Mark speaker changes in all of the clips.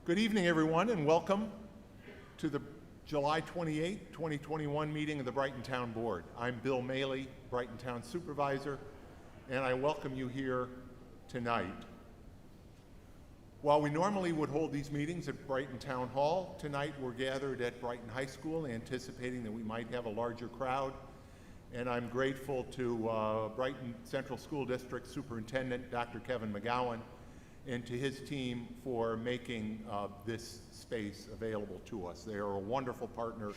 Speaker 1: Good evening, everyone, and welcome to the July 28, 2021 meeting of the Brighton Town Board. I'm Bill Maley, Brighton Town Supervisor, and I welcome you here tonight. While we normally would hold these meetings at Brighton Town Hall, tonight we're gathered at Brighton High School, anticipating that we might have a larger crowd. And I'm grateful to Brighton Central School District Superintendent, Dr. Kevin McGowan, and to his team for making this space available to us. They are a wonderful partner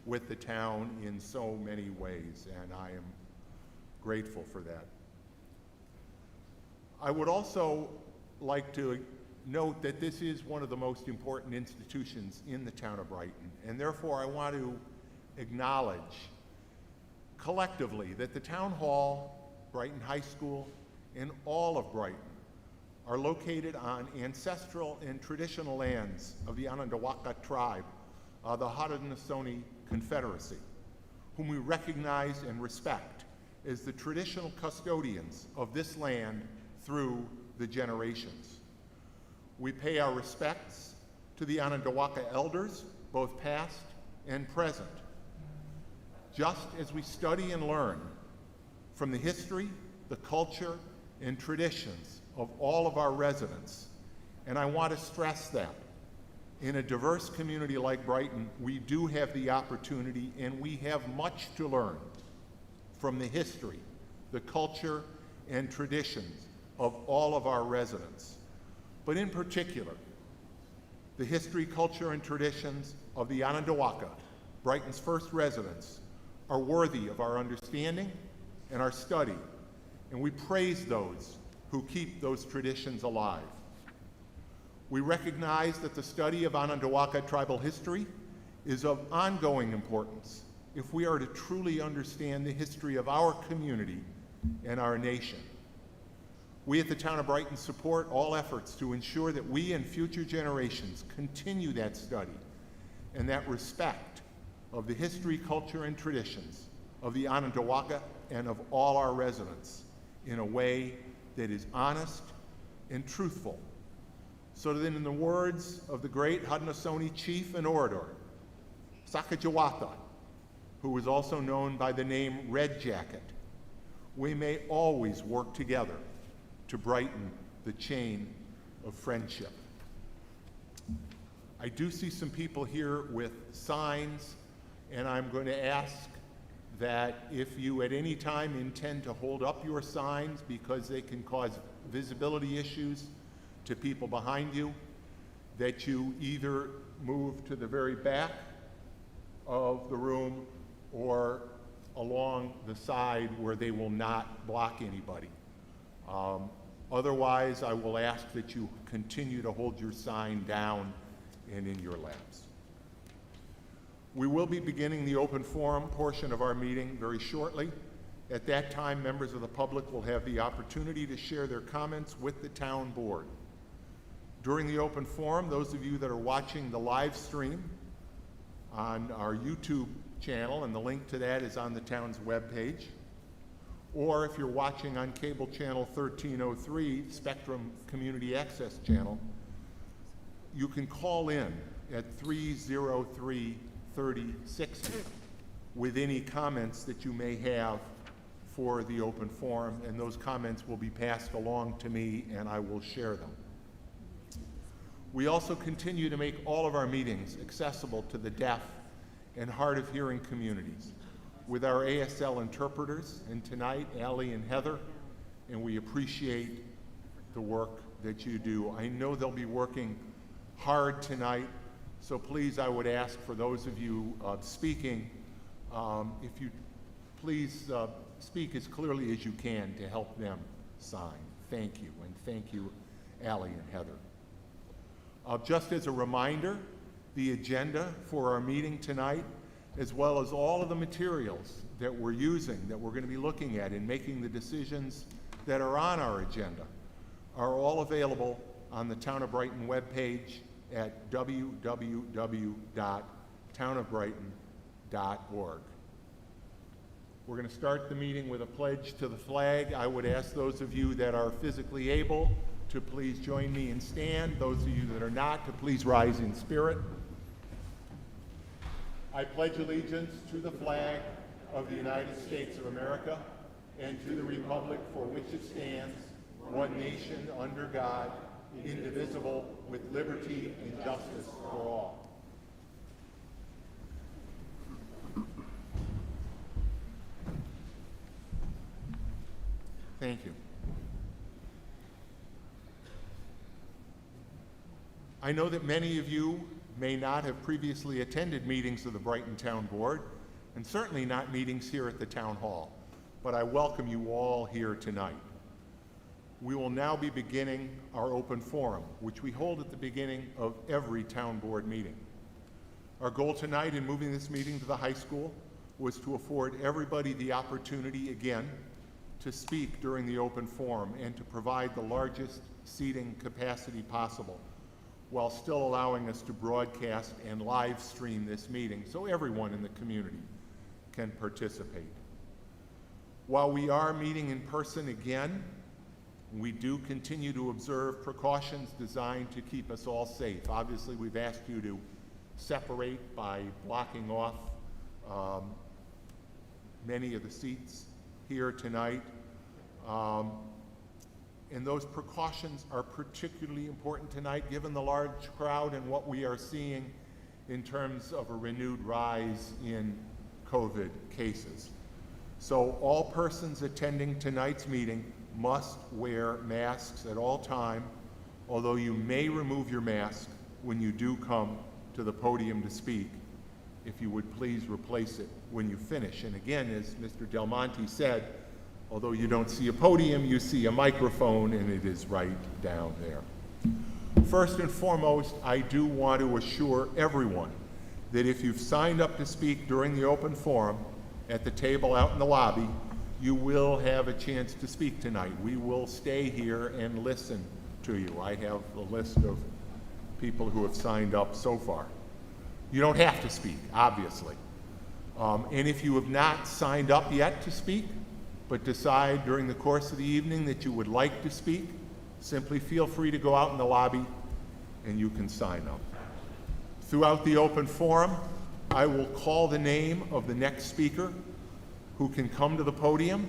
Speaker 1: with the town in so many ways, and I am grateful for that. I would also like to note that this is one of the most important institutions in the town of Brighton, and therefore I want to acknowledge collectively that the Town Hall, Brighton High School, and all of Brighton are located on ancestral and traditional lands of the Onondaga tribe, the Haudenosaunee Confederacy, whom we recognize and respect as the traditional custodians of this land through the generations. We pay our respects to the Onondaga elders, both past and present, just as we study and learn from the history, the culture, and traditions of all of our residents. And I want to stress that in a diverse community like Brighton, we do have the opportunity and we have much to learn from the history, the culture, and traditions of all of our residents. But in particular, the history, culture, and traditions of the Onondaga, Brighton's first residents, are worthy of our understanding and our study, and we praise those who keep those traditions alive. We recognize that the study of Onondaga tribal history is of ongoing importance if we are to truly understand the history of our community and our nation. We at the Town of Brighton support all efforts to ensure that we and future generations continue that study and that respect of the history, culture, and traditions of the Onondaga and of all our residents in a way that is honest and truthful, so that in the words of the great Haudenosaunee chief and orator, Sakajawatha, who was also known by the name Red Jacket, we may always work together to brighten the chain of friendship. I do see some people here with signs, and I'm going to ask that if you at any time intend to hold up your signs because they can cause visibility issues to people behind you, that you either move to the very back of the room or along the side where they will not block anybody. Otherwise, I will ask that you continue to hold your sign down and in your laps. We will be beginning the open forum portion of our meeting very shortly. At that time, members of the public will have the opportunity to share their comments with the town board. During the open forum, those of you that are watching the live stream on our YouTube channel, and the link to that is on the town's webpage, or if you're watching on cable channel 1303, Spectrum Community Access Channel, you can call in at 303-3060 with any comments that you may have for the open forum, and those comments will be passed along to me and I will share them. We also continue to make all of our meetings accessible to the deaf and hard of hearing communities with our ASL interpreters, and tonight, Allie and Heather, and we appreciate the work that you do. I know they'll be working hard tonight, so please, I would ask for those of you speaking, if you please speak as clearly as you can to help them sign. Thank you, and thank you, Allie and Heather. Just as a reminder, the agenda for our meeting tonight, as well as all of the materials that we're using, that we're going to be looking at in making the decisions that are on our agenda, are all available on the Town of Brighton webpage at www.townofbrighton.org. We're going to start the meeting with a pledge to the flag. I would ask those of you that are physically able to please join me and stand. Those of you that are not, to please rise in spirit. I pledge allegiance to the flag of the United States of America and to the republic for which it stands, one nation under God, indivisible, with liberty and justice for all. Thank you. I know that many of you may not have previously attended meetings of the Brighton Town Board, and certainly not meetings here at the Town Hall, but I welcome you all here tonight. We will now be beginning our open forum, which we hold at the beginning of every Town Board meeting. Our goal tonight in moving this meeting to the high school was to afford everybody the opportunity again to speak during the open forum and to provide the largest seating capacity possible, while still allowing us to broadcast and live stream this meeting so everyone in the community can participate. While we are meeting in person again, we do continue to observe precautions designed to keep us all safe. Obviously, we've asked you to separate by blocking off many of the seats here tonight. And those precautions are particularly important tonight given the large crowd and what we are seeing in terms of a renewed rise in COVID cases. So all persons attending tonight's meeting must wear masks at all time, although you may remove your mask when you do come to the podium to speak. If you would please replace it when you finish. And again, as Mr. Del Monte said, although you don't see a podium, you see a microphone, and it is right down there. First and foremost, I do want to assure everyone that if you've signed up to speak during the open forum at the table out in the lobby, you will have a chance to speak tonight. We will stay here and listen to you. I have a list of people who have signed up so far. You don't have to speak, obviously. And if you have not signed up yet to speak, but decide during the course of the evening that you would like to speak, simply feel free to go out in the lobby and you can sign up. Throughout the open forum, I will call the name of the next speaker who can come to the podium,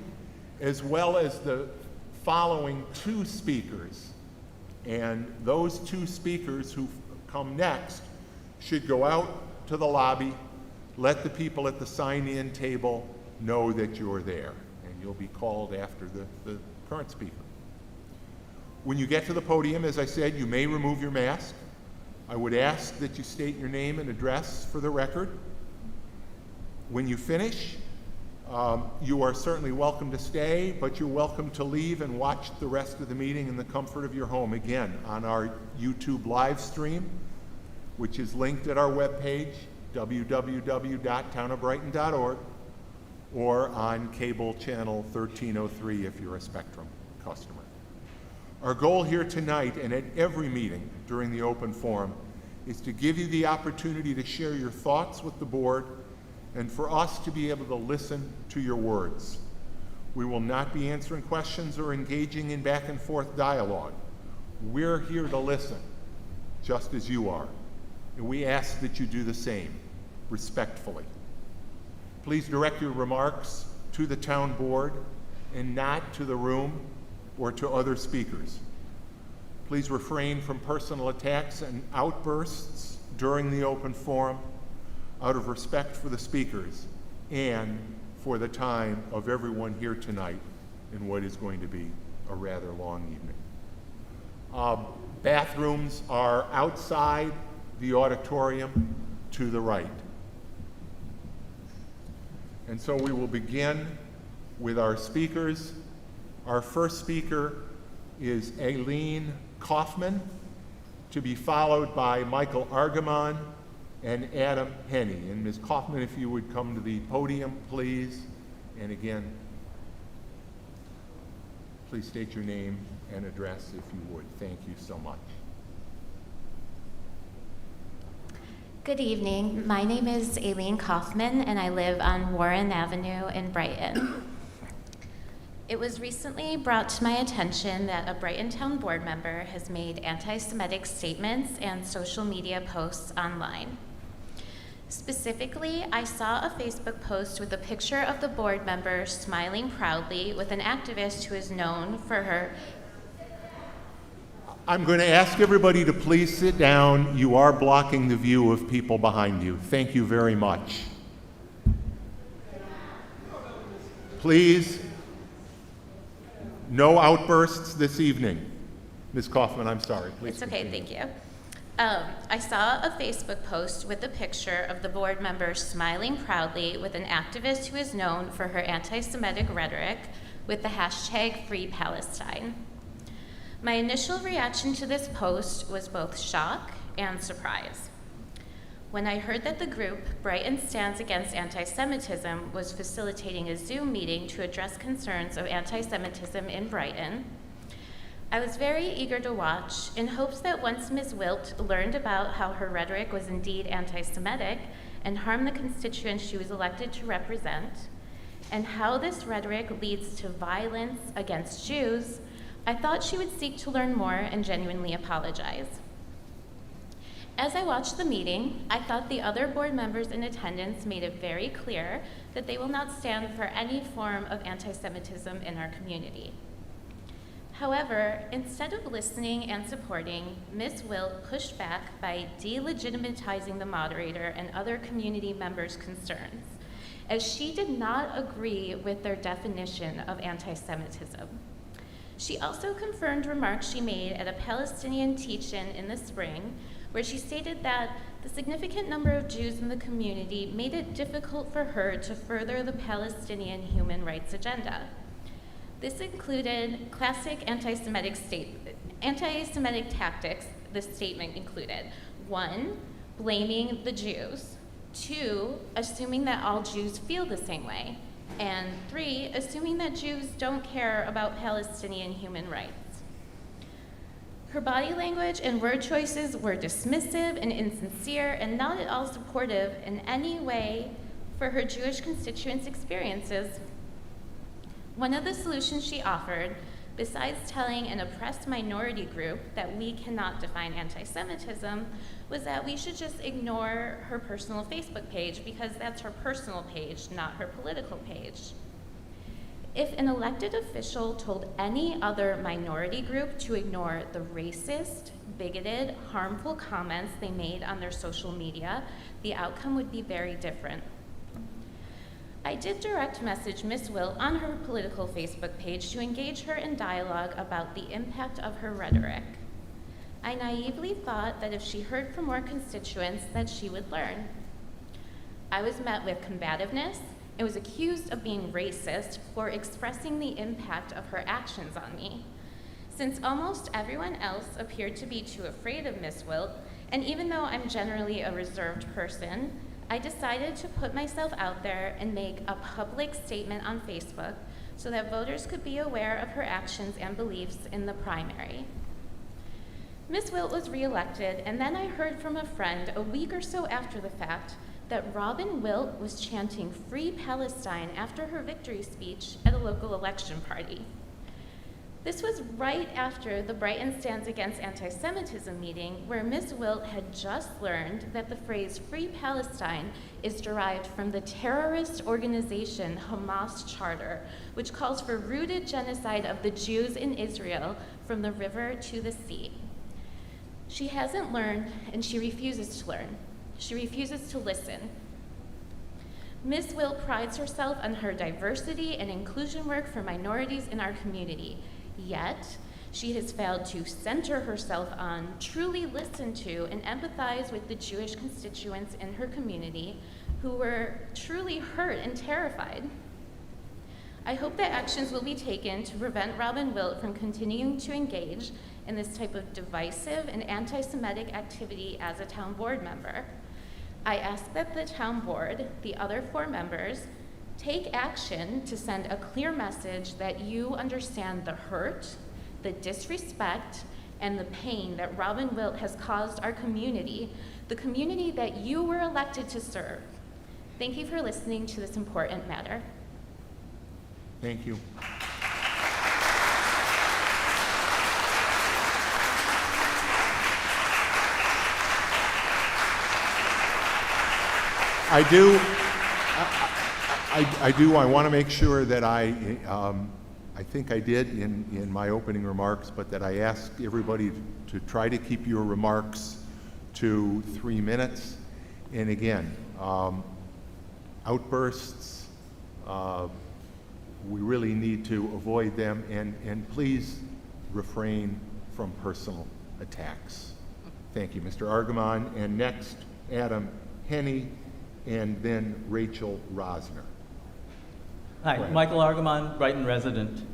Speaker 1: as well as the following two speakers. And those two speakers who come next should go out to the lobby, let the people at the sign-in table know that you're there. You'll be called after the current speaker. When you get to the podium, as I said, you may remove your mask. I would ask that you state your name and address for the record. When you finish, you are certainly welcome to stay, but you're welcome to leave and watch the rest of the meeting in the comfort of your home, again, on our YouTube live stream, which is linked at our webpage, www.townofbrighton.org. or on cable channel 1303 if you're a Spectrum customer. Our goal here tonight and at every meeting during the open forum is to give you the opportunity to share your thoughts with the board and for us to be able to listen to your words. We will not be answering questions or engaging in back and forth dialogue. We're here to listen, just as you are, and we ask that you do the same, respectfully. Please direct your remarks to the town board and not to the room or to other speakers. Please refrain from personal attacks and outbursts during the open forum out of respect for the speakers and for the time of everyone here tonight in what is going to be a rather long evening. Bathrooms are outside the auditorium to the right. And so we will begin with our speakers. Our first speaker is Aileen Kaufman, to be followed by Michael Argamon and Adam Henney. And Ms. Kaufman, if you would come to the podium, please. And again, please state your name and address if you would. Thank you so much.
Speaker 2: Good evening. My name is Aileen Kaufman, and I live on Warren Avenue in Brighton. It was recently brought to my attention that a Brighton Town board member has made anti-Semitic statements and social media posts online. Specifically, I saw a Facebook post with a picture of the board member smiling proudly with an activist who is known for her.
Speaker 1: I'm going to ask everybody to please sit down. You are blocking the view of people behind you. Thank you very much. Please, no outbursts this evening. Ms. Kaufman, I'm sorry. Please
Speaker 2: It's okay,
Speaker 1: continue.
Speaker 2: thank you. I saw a Facebook post with a picture of the board member smiling proudly with an activist who is known for her anti-Semitic rhetoric with the hashtag Free Palestine. My initial reaction to this post was both shock and surprise. When I heard that the group, Brighton Stands Against Anti-Semitism, was facilitating a Zoom meeting to address concerns of anti-Semitism in Brighton, I was very eager to watch in hopes that once Ms. Wilt learned about how her rhetoric was indeed anti-Semitic and harmed the constituents she was elected to represent, and how this rhetoric leads to violence against Jews, I thought she would seek to learn more and genuinely apologize. As I watched the meeting, I thought the other board members in attendance made it very clear that they will not stand for any form of anti-Semitism in our community. However, instead of listening and supporting, Ms. Wilt pushed back by delegitimizing the moderator and other community members' concerns, as she did not agree with their definition of anti-Semitism. She also confirmed remarks she made at a Palestinian teach-in in the spring, where she stated that the significant number of Jews in the community made it difficult for her to further the Palestinian human rights agenda. This included classic anti-Semitic tactics. The statement included: 1, blaming the Jews; 2, assuming that all Jews feel the same way; and 3, assuming that Jews don't care about Palestinian human rights. Her body language and word choices were dismissive and insincere and not at all supportive in any way for her Jewish constituents' experiences. One of the solutions she offered, besides telling an oppressed minority group that we cannot define anti-Semitism, was that we should just ignore her personal Facebook page because that's her personal page, not her political page. If an elected official told any other minority group to ignore the racist, bigoted, harmful comments they made on their social media, the outcome would be very different. I did direct message Ms. Wilt on her political Facebook page to engage her in dialogue about the impact of her rhetoric. I naively thought that if she heard from more constituents, that she would learn. I was met with combativeness and was accused of being racist for expressing the impact of her actions on me. Since almost everyone else appeared to be too afraid of Ms. Wilt, and even though I'm generally a reserved person, I decided to put myself out there and make a public statement on Facebook so that voters could be aware of her actions and beliefs in the primary. Ms. Wilt was reelected, and then I heard from a friend a week or so after the fact that Robin Wilt was chanting Free Palestine after her victory speech at a local election party. This was right after the Brighton Stands Against Anti-Semitism meeting, where Ms. Wilt had just learned that the phrase Free Palestine is derived from the terrorist organization Hamas charter, which calls for rooted genocide of the Jews in Israel from the river to the sea. She hasn't learned, and she refuses to learn. She refuses to listen. Ms. Wilt prides herself on her diversity and inclusion work for minorities in our community. Yet, she has failed to center herself on, truly listen to, and empathize with the Jewish constituents in her community who were truly hurt and terrified. I hope that actions will be taken to prevent Robin Wilt from continuing to engage in this type of divisive and anti-Semitic activity as a town board member. I ask that the town board, the other 4 members, take action to send a clear message that you understand the hurt, the disrespect, and the pain that Robin Wilt has caused our community, the community that you were elected to serve. Thank you for listening to this important matter.
Speaker 1: Thank you. I want to make sure that I think I did in my opening remarks, but that I ask everybody to try to keep your remarks to 3 minutes. And again, outbursts, we really need to avoid them, and please refrain from personal attacks. Thank you, Mr. Argamon. And next, Adam Henney, and then Rachel Rosner.
Speaker 3: Hi, Michael Argamon, Brighton resident.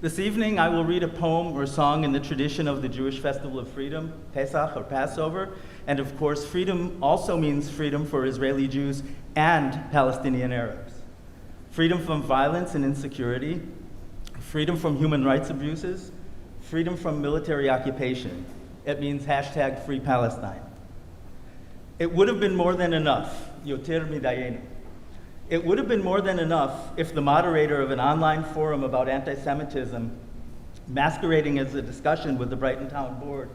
Speaker 3: This evening I will read a poem or song in the tradition of the Jewish Festival of Freedom, Pesach or Passover, and of course freedom also means freedom for Israeli Jews and Palestinian Arabs. Freedom from violence and insecurity, freedom from human rights abuses, freedom from military occupation. It means hashtag Free Palestine. It would have been more than enough, yoter midayenu. It would have been more than enough if the moderator of an online forum about anti-Semitism, masquerading as a discussion with the Brighton Town Board,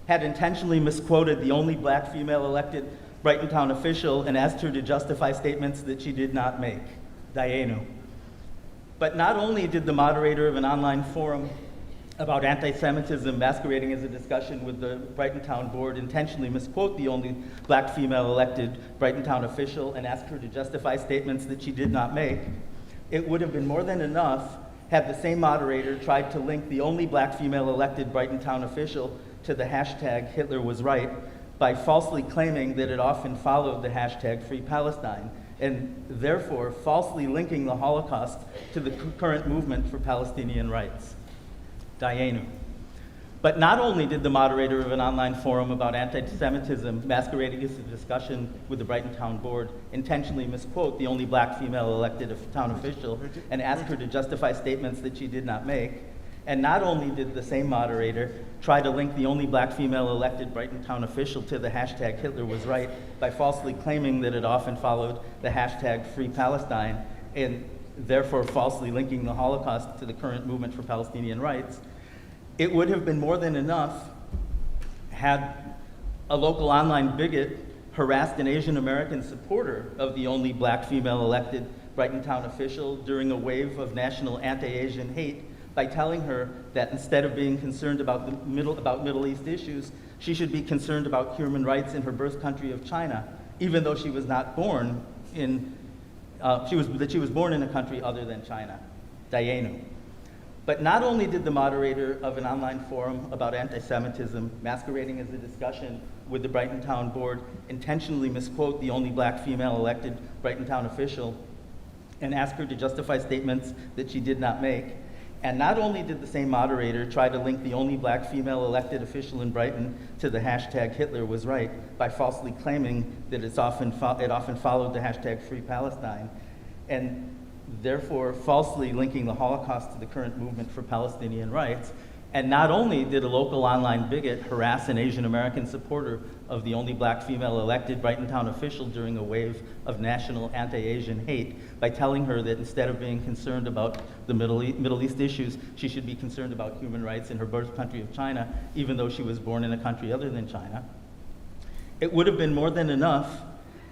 Speaker 3: had intentionally misquoted the only black female elected Brighton Town official and asked her to justify statements that she did not make, dayenu. But not only did the moderator of an online forum about anti-Semitism masquerading as a discussion with the Brighton Town Board intentionally misquote the only black female elected Brighton Town official and ask her to justify statements that she did not make, it would have been more than enough had the same moderator tried to link the only black female elected Brighton Town official to the hashtag Hitler was right by falsely claiming that it often followed the hashtag Free Palestine, and therefore falsely linking the Holocaust to the current movement for Palestinian rights. Dayenu. But not only did the moderator of an online forum about anti-Semitism masquerading as a discussion with the Brighton Town Board intentionally misquote the only black female elected town official and ask her to justify statements that she did not make, and not only did the same moderator try to link the only black female elected Brighton Town official to the hashtag Hitler was right by falsely claiming that it often followed the hashtag Free Palestine and therefore falsely linking the Holocaust to the current movement for Palestinian rights, it would have been more than enough had a local online bigot harassed an Asian American supporter of the only black female elected Brighton Town official during a wave of national anti-Asian hate by telling her that instead of being concerned about Middle East issues, she should be concerned about human rights in her birth country of China, even though she was not born in she was born in a country other than China, dayenu. But not only did the moderator of an online forum about anti-Semitism masquerading as a discussion with the Brighton Town Board intentionally misquote the only black female elected Brighton Town official and ask her to justify statements that she did not make, and not only did the same moderator try to link the only black female elected official in Brighton to the hashtag Hitler was right by falsely claiming that it often followed the hashtag Free Palestine, and therefore falsely linking the Holocaust to the current movement for Palestinian rights. And not only did a local online bigot harass an Asian American supporter of the only black female elected Brighton Town official during a wave of national anti-Asian hate by telling her that instead of being concerned about the Middle East issues, she should be concerned about human rights in her birth country of China, even though she was born in a country other than China. It would have been more than enough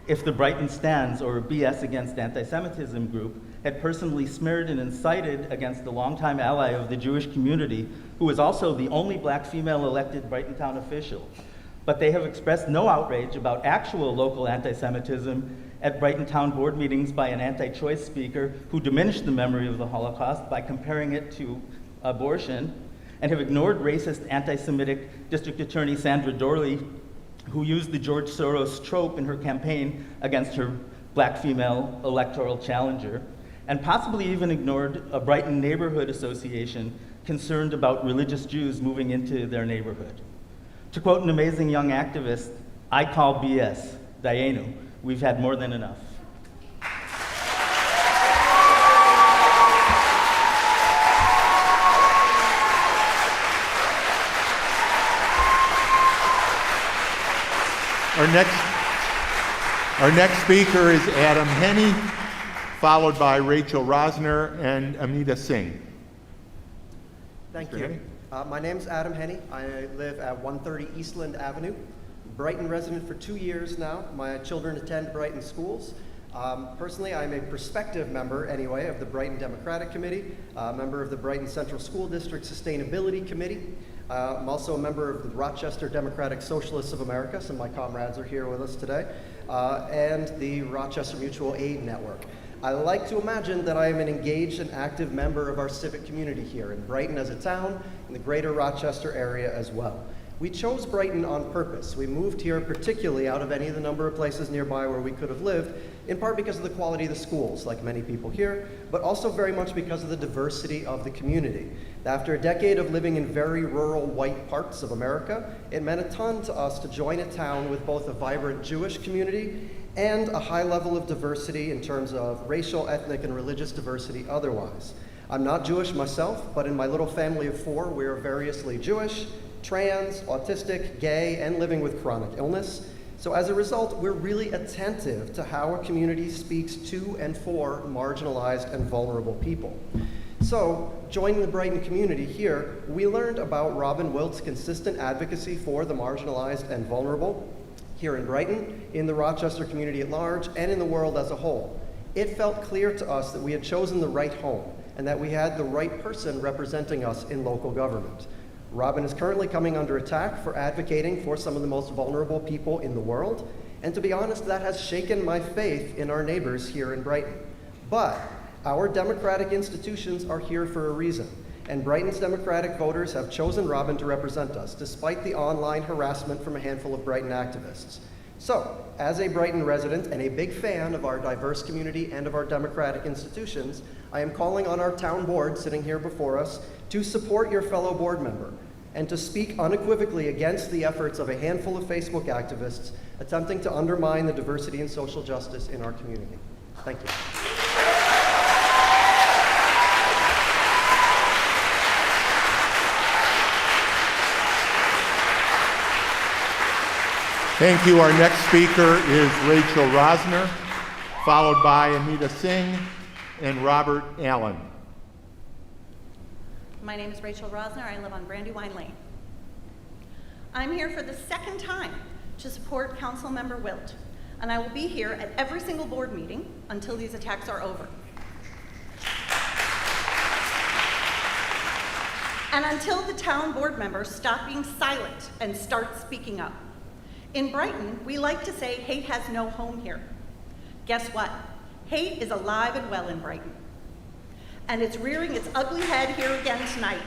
Speaker 3: if the Brighton Stands, or BS Against Anti-Semitism group, had personally smeared and incited against a longtime ally of the Jewish community, who was also the only black female elected Brighton Town official. But they have expressed no outrage about actual local anti-Semitism at Brighton Town Board meetings by an anti-choice speaker who diminished the memory of the Holocaust by comparing it to abortion, and have ignored racist anti-Semitic District Attorney Sandra Dorley, who used the George Soros trope in her campaign against her black female electoral challenger, and possibly even ignored a Brighton neighborhood association concerned about religious Jews moving into their neighborhood. To quote an amazing young activist, I call BS, dayenu, we've had more than enough.
Speaker 1: Our next speaker is Adam Henney, followed by Rachel Rosner and Amita Singh.
Speaker 4: Thank
Speaker 1: Mr.
Speaker 4: you.
Speaker 1: Henney?
Speaker 4: My name's Adam Henney. I live at 130 Eastland Avenue, Brighton resident for 2 years now. My children attend Brighton schools. Personally, I'm a prospective member, anyway, of the Brighton Democratic Committee, a member of the Brighton Central School District Sustainability Committee. I'm also a member of the Rochester Democratic Socialists of America. Some of my comrades are here with us today, and the Rochester Mutual Aid Network. I like to imagine that I am an engaged and active member of our civic community here in Brighton as a town, in the greater Rochester area as well. We chose Brighton on purpose. We moved here particularly out of any of the number of places nearby where we could have lived, in part because of the quality of the schools, like many people here, but also very much because of the diversity of the community. After a decade of living in very rural white parts of America, it meant a ton to us to join a town with both a vibrant Jewish community and a high level of diversity in terms of racial, ethnic, and religious diversity otherwise. I'm not Jewish myself, but in my little family of 4, we are variously Jewish, trans, autistic, gay, and living with chronic illness. So as a result, we're really attentive to how a community speaks to and for marginalized and vulnerable people. So, joining the Brighton community here, we learned about Robin Wilt's consistent advocacy for the marginalized and vulnerable here in Brighton, in the Rochester community at large, and in the world as a whole. It felt clear to us that we had chosen the right home and that we had the right person representing us in local government. Robin is currently coming under attack for advocating for some of the most vulnerable people in the world, and to be honest, that has shaken my faith in our neighbors here in Brighton. But our democratic institutions are here for a reason, and Brighton's Democratic voters have chosen Robin to represent us, despite the online harassment from a handful of Brighton activists. So, as a Brighton resident and a big fan of our diverse community and of our democratic institutions, I am calling on our town board sitting here before us to support your fellow board member and to speak unequivocally against the efforts of a handful of Facebook activists attempting to undermine the diversity and social justice in our community. Thank you.
Speaker 1: Thank you. Our next speaker is Rachel Rosner, followed by Anita Singh and Robert Allen.
Speaker 5: My name is Rachel Rosner. I live on Brandywine Lane. I'm here for the second time to support Councilmember Wilt, and I will be here at every single board meeting until these attacks are over. And until the town board members stop being silent and start speaking up. In Brighton, we like to say hate has no home here. Guess what? Hate is alive and well in Brighton. And it's rearing its ugly head here again tonight.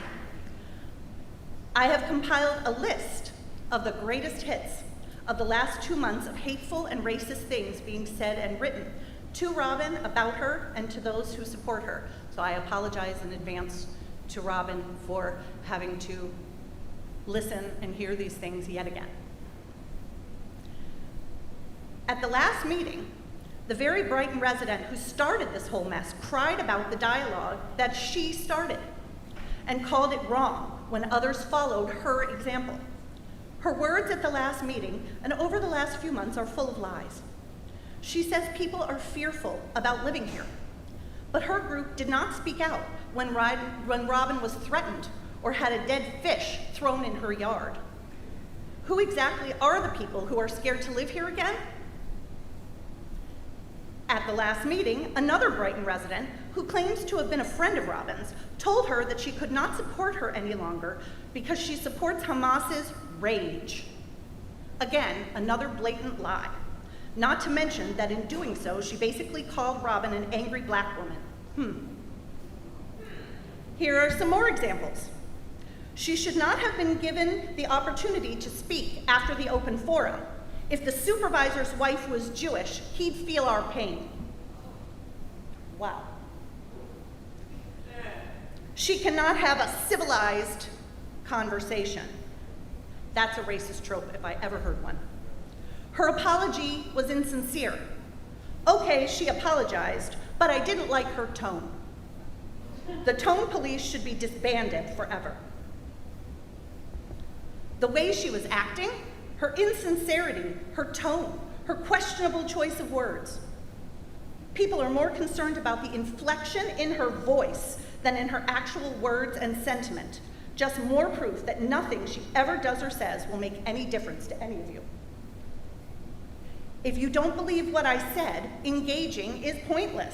Speaker 5: I have compiled a list of the greatest hits of the last 2 months of hateful and racist things being said and written to Robin, about her, and to those who support her. So I apologize in advance to Robin for having to listen and hear these things yet again. At the last meeting, the very Brighton resident who started this whole mess cried about the dialogue that she started and called it wrong when others followed her example. Her words at the last meeting and over the last few months are full of lies. She says people are fearful about living here, but her group did not speak out when Robin was threatened or had a dead fish thrown in her yard. Who exactly are the people who are scared to live here again? At the last meeting, another Brighton resident, who claims to have been a friend of Robin's, told her that she could not support her any longer because she supports Hamas's rage. Again, another blatant lie. Not to mention that in doing so, she basically called Robin an angry black woman. Here are some more examples. She should not have been given the opportunity to speak after the open forum. If the supervisor's wife was Jewish, he'd feel our pain. Wow. She cannot have a civilized conversation. That's a racist trope if I ever heard one. Her apology was insincere. Okay, she apologized, but I didn't like her tone. The tone police should be disbanded forever. The way she was acting, her insincerity, her tone, her questionable choice of words. People are more concerned about the inflection in her voice than in her actual words and sentiment. Just more proof that nothing she ever does or says will make any difference to any of you. If you don't believe what I said, engaging is pointless.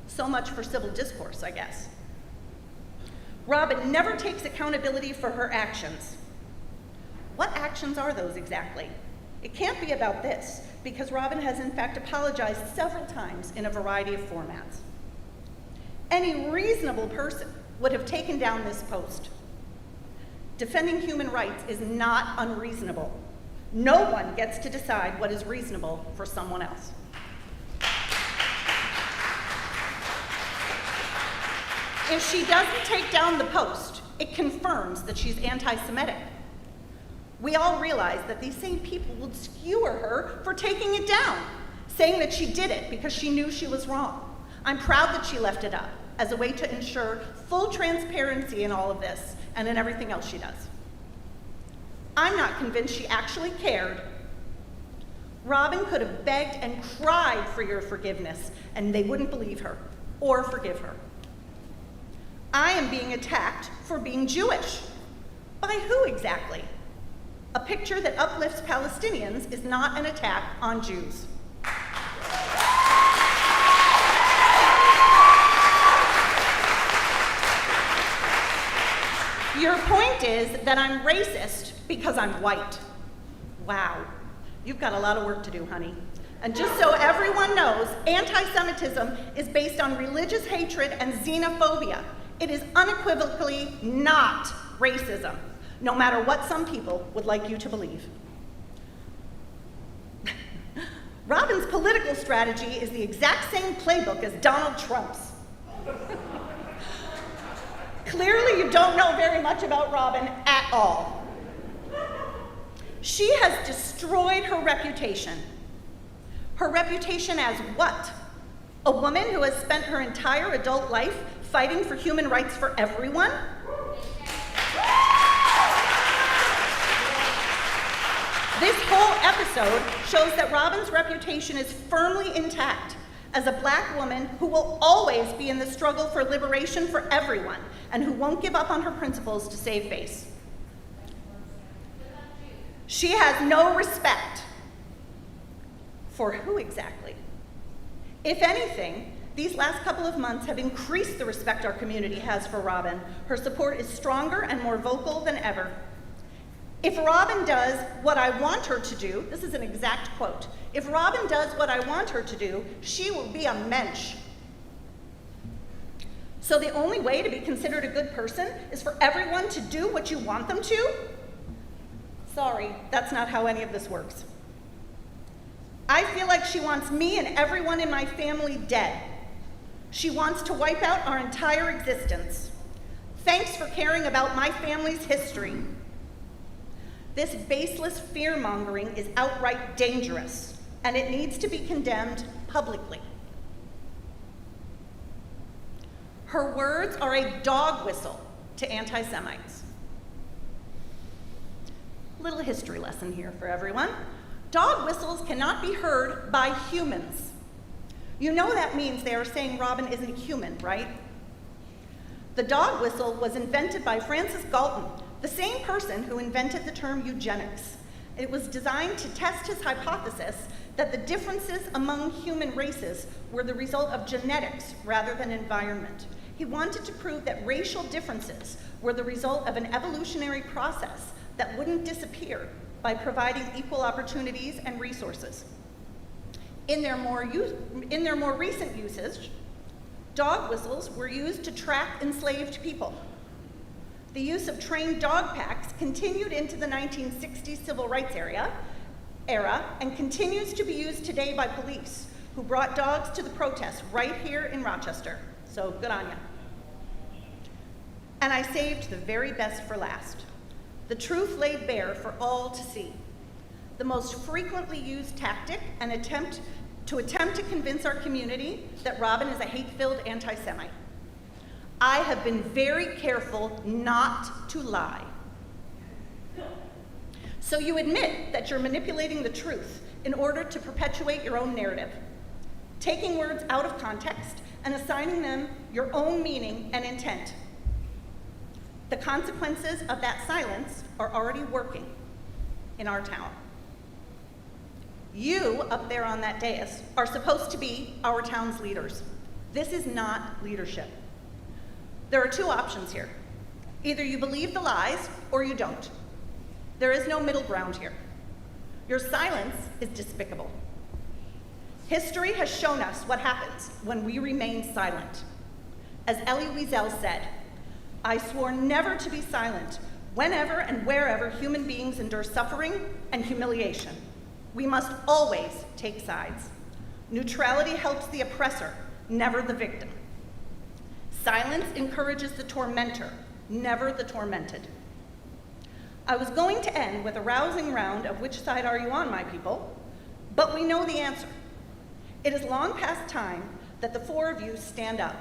Speaker 5: So much for civil discourse, I guess. Robin never takes accountability for her actions. What actions are those exactly? It can't be about this, because Robin has in fact apologized several times in a variety of formats. Any reasonable person would have taken down this post. Defending human rights is not unreasonable. No one gets to decide what is reasonable for someone else. If she doesn't take down the post, it confirms that she's anti-Semitic. We all realize that these same people would skewer her for taking it down, saying that she did it because she knew she was wrong. I'm proud that she left it up as a way to ensure full transparency in all of this and in everything else she does. I'm not convinced she actually cared. Robin could have begged and cried for your forgiveness, and they wouldn't believe her or forgive her. I am being attacked for being Jewish. By who exactly? A picture that uplifts Palestinians is not an attack on Jews. Your point is that I'm racist because I'm white. Wow, you've got a lot of work to do, honey. And just so everyone knows, anti-Semitism is based on religious hatred and xenophobia. It is unequivocally not racism, no matter what some people would like you to believe. Robin's political strategy is the exact same playbook as Donald Trump's. Clearly, you don't know very much about Robin at all. She has destroyed her reputation. Her reputation as what? A woman who has spent her entire adult life fighting for human rights for everyone? This whole episode shows that Robin's reputation is firmly intact as a black woman who will always be in the struggle for liberation for everyone and who won't give up on her principles to save face. She has no respect. For who exactly? If anything, these last couple of months have increased the respect our community has for Robin. Her support is stronger and more vocal than ever. If Robin does what I want her to do, this is an exact quote, if Robin does what I want her to do, she will be a mensch. So the only way to be considered a good person is for everyone to do what you want them to? Sorry, that's not how any of this works. I feel like she wants me and everyone in my family dead. She wants to wipe out our entire existence. Thanks for caring about my family's history. This baseless fear-mongering is outright dangerous, and it needs to be condemned publicly. Her words are a dog whistle to anti-Semites. Little history lesson here for everyone. Dog whistles cannot be heard by humans. You know that means they are saying Robin isn't human, right? The dog whistle was invented by Francis Galton, the same person who invented the term eugenics. It was designed to test his hypothesis that the differences among human races were the result of genetics rather than environment. He wanted to prove that racial differences were the result of an evolutionary process that wouldn't disappear by providing equal opportunities and resources. In their more recent usage, dog whistles were used to track enslaved people. The use of trained dog packs continued into the 1960s civil rights era and continues to be used today by police who brought dogs to the protests right here in Rochester. So good on ya. And I saved the very best for last. The truth laid bare for all to see. The most frequently used tactic and attempt to convince our community that Robin is a hate-filled anti-Semite. I have been very careful not to lie. So you admit that you're manipulating the truth in order to perpetuate your own narrative, taking words out of context and assigning them your own meaning and intent. The consequences of that silence are already working in our town. You up there on that dais are supposed to be our town's leaders. This is not leadership. There are two options here. Either you believe the lies or you don't. There is no middle ground here. Your silence is despicable. History has shown us what happens when we remain silent. As Elie Wiesel said, I swore never to be silent whenever and wherever human beings endure suffering and humiliation. We must always take sides. Neutrality helps the oppressor, never the victim. Silence encourages the tormentor, never the tormented. I was going to end with a rousing round of which side are you on, my people, but we know the answer. It is long past time that the four of you stand up.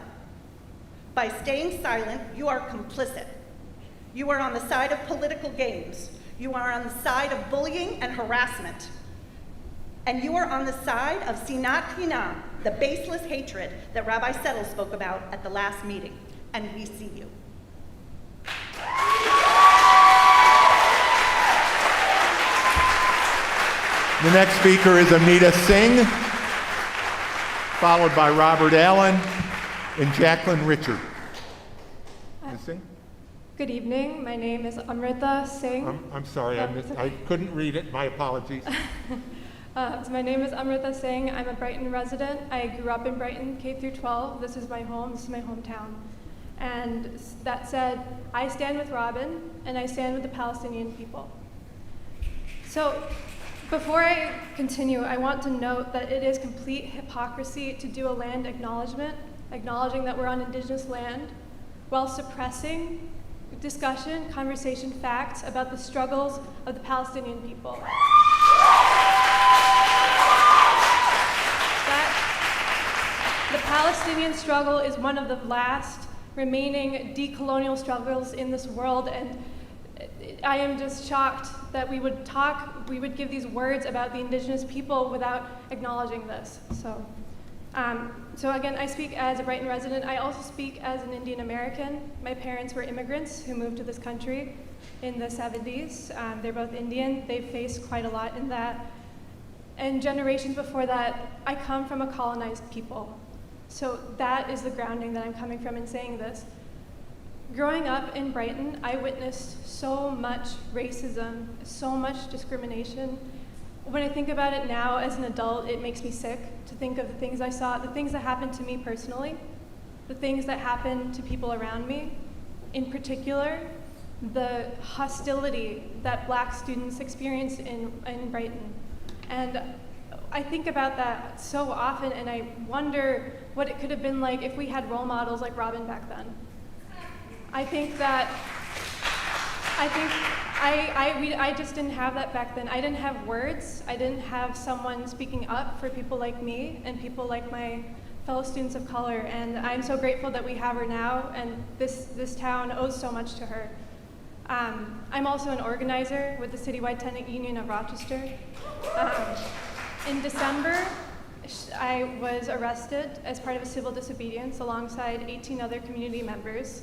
Speaker 5: By staying silent, you are complicit. You are on the side of political games. You are on the side of bullying and harassment. And you are on the side of sinat hinam, the baseless hatred that Rabbi Settle spoke about at the last meeting. And we see you.
Speaker 1: The next speaker is Amita Singh, followed by Robert Allen and Jacqueline Richard. Ms. Singh?
Speaker 6: Good evening. My name is Amrita Singh.
Speaker 1: I'm sorry, I couldn't read it. My apologies.
Speaker 6: So my name is Amrita Singh. I'm a Brighton resident. I grew up in Brighton, K through 12. This is my home. This is my hometown. And that said, I stand with Robin, and I stand with the Palestinian people. So before I continue, I want to note that it is complete hypocrisy to do a land acknowledgement, acknowledging that we're on indigenous land, while suppressing discussion, conversation, facts about the struggles of the Palestinian people. The Palestinian struggle is one of the last remaining decolonial struggles in this world, and I am just shocked that we would give these words about the indigenous people without acknowledging this. So again, I speak as a Brighton resident. I also speak as an Indian American. My parents were immigrants who moved to this country in the 70s. They're both Indian. They've faced quite a lot in that. And generations before that, I come from a colonized people. So that is the grounding that I'm coming from in saying this. Growing up in Brighton, I witnessed so much racism, so much discrimination. When I think about it now as an adult, it makes me sick to think of the things I saw, the things that happened to me personally, the things that happened to people around me. In particular, the hostility that Black students experienced in Brighton. And I think about that so often, and I wonder what it could have been like if we had role models like Robin back then. I just didn't have that back then. I didn't have words. I didn't have someone speaking up for people like me and people like my fellow students of color. And I'm so grateful that we have her now, and this town owes so much to her. I'm also an organizer with the Citywide Tenant Union of Rochester. In December, I was arrested as part of a civil disobedience alongside 18 other community members.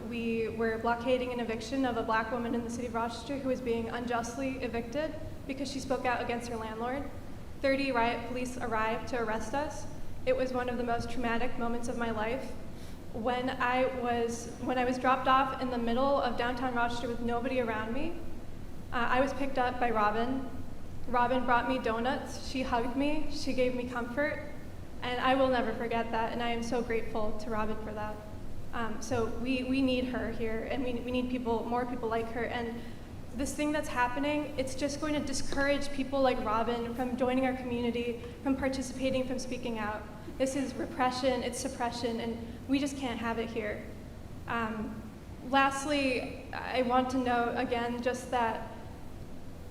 Speaker 6: We were blockading an eviction of a Black woman in the city of Rochester who was being unjustly evicted because she spoke out against her landlord. 30 riot police arrived to arrest us. It was one of the most traumatic moments of my life. When I was dropped off in the middle of downtown Rochester with nobody around me, I was picked up by Robin. Robin brought me donuts. She hugged me. She gave me comfort. And I will never forget that, and I am so grateful to Robin for that. So we need her here, and we need more people like her. And this thing that's happening, it's just going to discourage people like Robin from joining our community, from participating, from speaking out. This is repression, it's suppression, and we just can't have it here. Lastly, I want to note again just that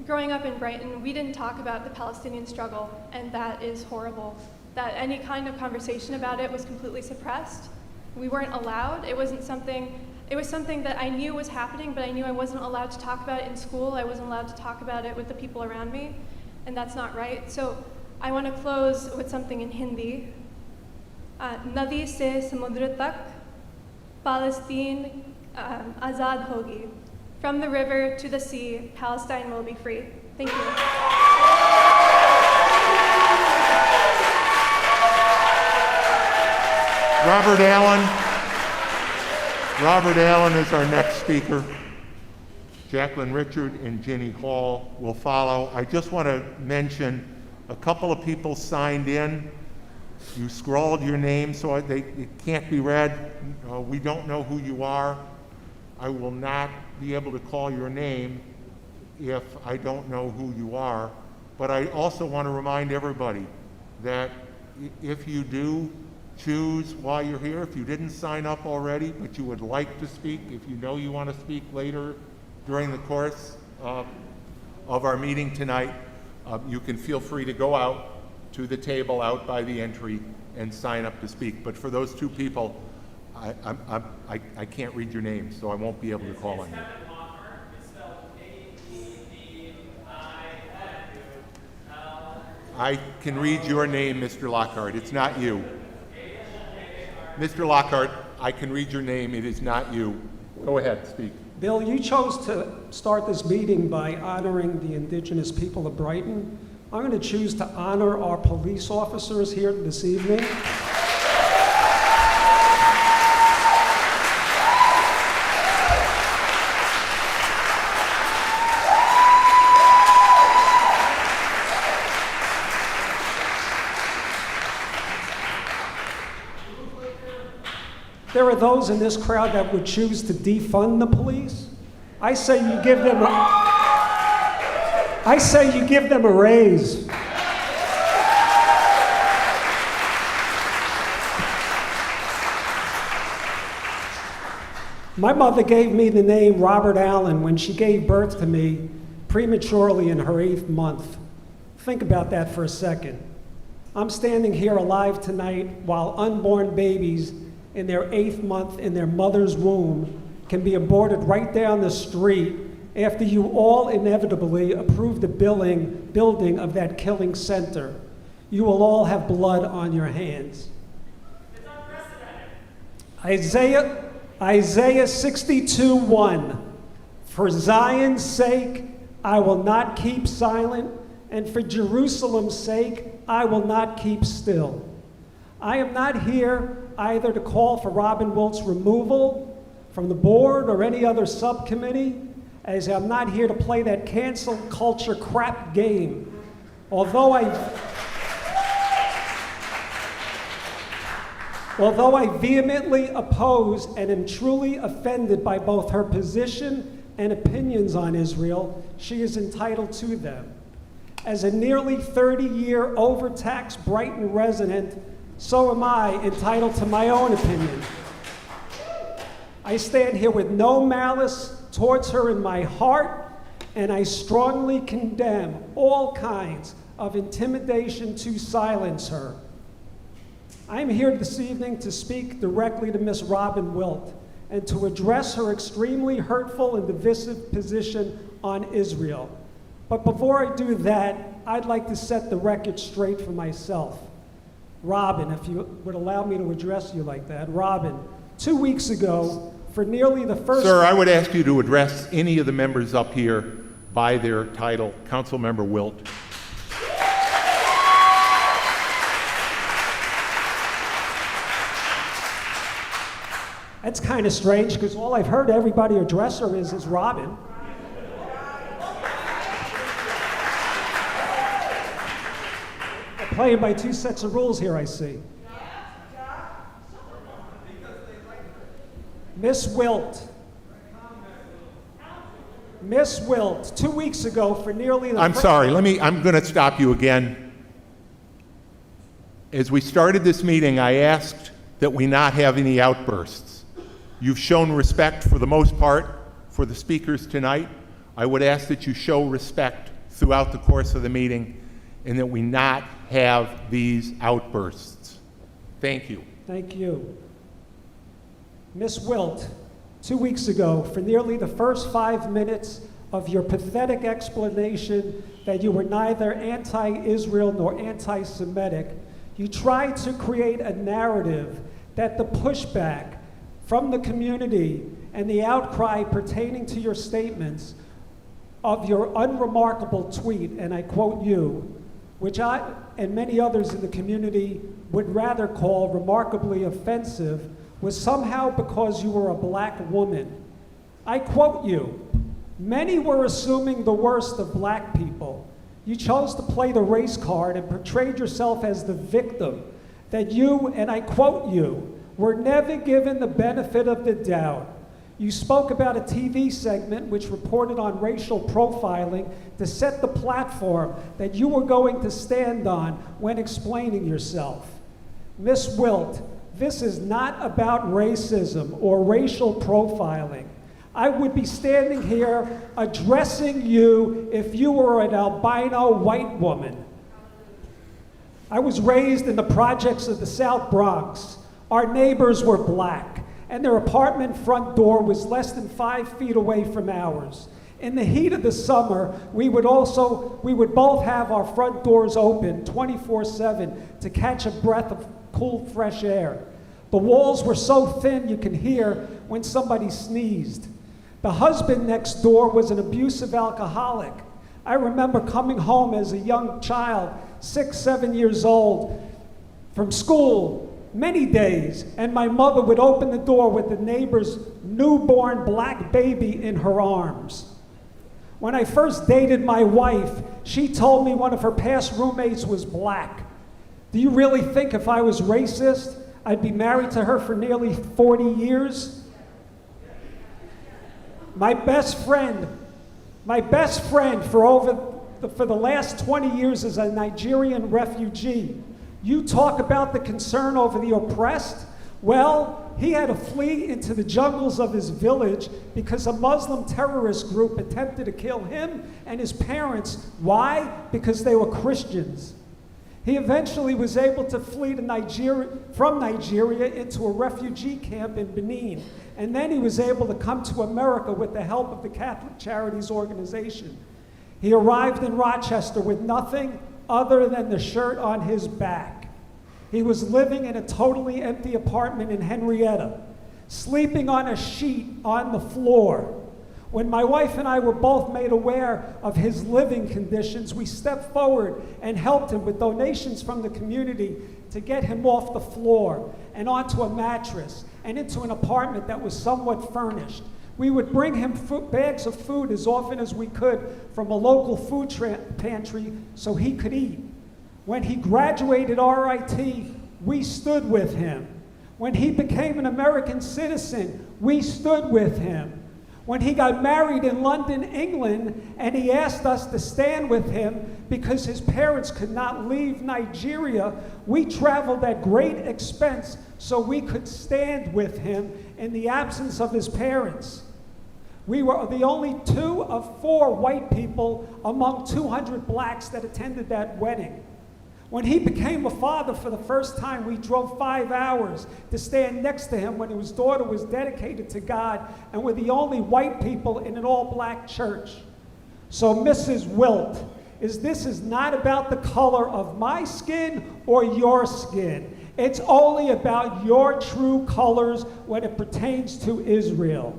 Speaker 6: growing up in Brighton, we didn't talk about the Palestinian struggle, and that is horrible. That any kind of conversation about it was completely suppressed. We weren't allowed. It was something that I knew was happening, but I knew I wasn't allowed to talk about it in school. I wasn't allowed to talk about it with the people around me, and that's not right. So I want to close with something in Hindi. Nadi se samudra tak, Palestine azad hogi. From the river to the sea, Palestine will be free. Thank you.
Speaker 1: Robert Allen is our next speaker. Jacqueline Richard and Ginny Hall will follow. I just want to mention a couple of people signed in. You scrawled your name so it can't be read. We don't know who you are. I will not be able to call your name if I don't know who you are. But I also want to remind everybody that if you do choose while you're here, if you didn't sign up already, but you would like to speak, if you know you want to speak later during the course of our meeting tonight, you can feel free to go out to the table out by the entry and sign up to speak. But for those two people, I can't read your name, so I won't be able to call on you. I can read your name, Mr. Lockhart. It's not you. Mr. Lockhart, I can read your name. It is not you. Go ahead, speak.
Speaker 7: Bill, you chose to start this meeting by honoring the indigenous people of Brighton. I'm going to choose to honor our police officers here this evening. There are those in this crowd that would choose to defund the police. I say you give them a raise. My mother gave me the name Robert Allen when she gave birth to me prematurely in her 8th month. Think about that for a second. I'm standing here alive tonight while unborn babies in their 8th month in their mother's womb can be aborted right down the street after you all inevitably approve the building of that killing center. You will all have blood on your hands. It's unprecedented. Isaiah 62:1. For Zion's sake, I will not keep silent, and for Jerusalem's sake, I will not keep still. I am not here either to call for Robin Wilt's removal from the board or any other subcommittee, as I'm not here to play that cancel culture crap game. Although I vehemently oppose and am truly offended by both her position and opinions on Israel, she is entitled to them. As a nearly 30-year overtaxed Brighton resident, so am I entitled to my own opinion. I stand here with no malice towards her in my heart, and I strongly condemn all kinds of intimidation to silence her. I'm here this evening to speak directly to Miss Robin Wilt and to address her extremely hurtful and divisive position on Israel. But before I do that, I'd like to set the record straight for myself. Robin, if you would allow me to address you like that. Robin, 2 weeks ago, for nearly the first...
Speaker 1: Sir, I would ask you to address any of the members up here by their title. Councilmember Wilt.
Speaker 7: That's kind of strange, because all I've heard everybody address her is Robin. Playing by two sets of rules here, I see. Miss Wilt, 2 weeks ago for nearly the...
Speaker 1: I'm sorry, I'm going to stop you again. As we started this meeting, I asked that we not have any outbursts. You've shown respect for the most part for the speakers tonight. I would ask that you show respect throughout the course of the meeting and that we not have these outbursts. Thank you.
Speaker 7: Thank you. Miss Wilt, 2 weeks ago, for nearly the first 5 minutes of your pathetic explanation that you were neither anti-Israel nor anti-Semitic, you tried to create a narrative that the pushback from the community and the outcry pertaining to your statements of your unremarkable tweet, and I quote you, which I and many others in the community would rather call remarkably offensive was somehow because you were a black woman. I quote you, "Many were assuming the worst of black people. You chose to play the race card and portrayed yourself as the victim, that you," and I quote you, "were never given the benefit of the doubt. You spoke about a TV segment which reported on racial profiling to set the platform that you were going to stand on when explaining yourself. Miss Wilt, this is not about racism or racial profiling. I would be standing here addressing you if you were an albino white woman. I was raised in the projects of the South Bronx. Our neighbors were black, and their apartment front door was less than 5 feet away from ours. In the heat of the summer, we would both have our front doors open 24/7 to catch a breath of cool, fresh air. The walls were so thin you could hear when somebody sneezed. The husband next door was an abusive alcoholic. I remember coming home as a young child, 6, 7 years old, from school many days, and my mother would open the door with the neighbor's newborn black baby in her arms. When I first dated my wife, she told me one of her past roommates was black. Do you really think if I was racist, I'd be married to her for nearly 40 years? My best friend for the last 20 years is a Nigerian refugee. You talk about the concern over the oppressed? Well, he had to flee into the jungles of his village because a Muslim terrorist group attempted to kill him and his parents. Why? Because they were Christians. He eventually was able to flee from Nigeria into a refugee camp in Benin, and then he was able to come to America with the help of the Catholic Charities Organization. He arrived in Rochester with nothing other than the shirt on his back. He was living in a totally empty apartment in Henrietta, sleeping on a sheet on the floor. When my wife and I were both made aware of his living conditions, we stepped forward and helped him with donations from the community to get him off the floor and onto a mattress and into an apartment that was somewhat furnished. We would bring him bags of food as often as we could from a local food pantry so he could eat. When he graduated RIT, we stood with him. When he became an American citizen, we stood with him. When he got married in London, England, and he asked us to stand with him because his parents could not leave Nigeria, we traveled at great expense so we could stand with him in the absence of his parents. We were the only 2 of 4 white people among 200 blacks that attended that wedding. When he became a father for the first time, we drove 5 hours to stand next to him when his daughter was dedicated to God, and we're the only white people in an all-black church. So, Mrs. Wilt, this is not about the color of my skin or your skin. It's only about your true colors when it pertains to Israel.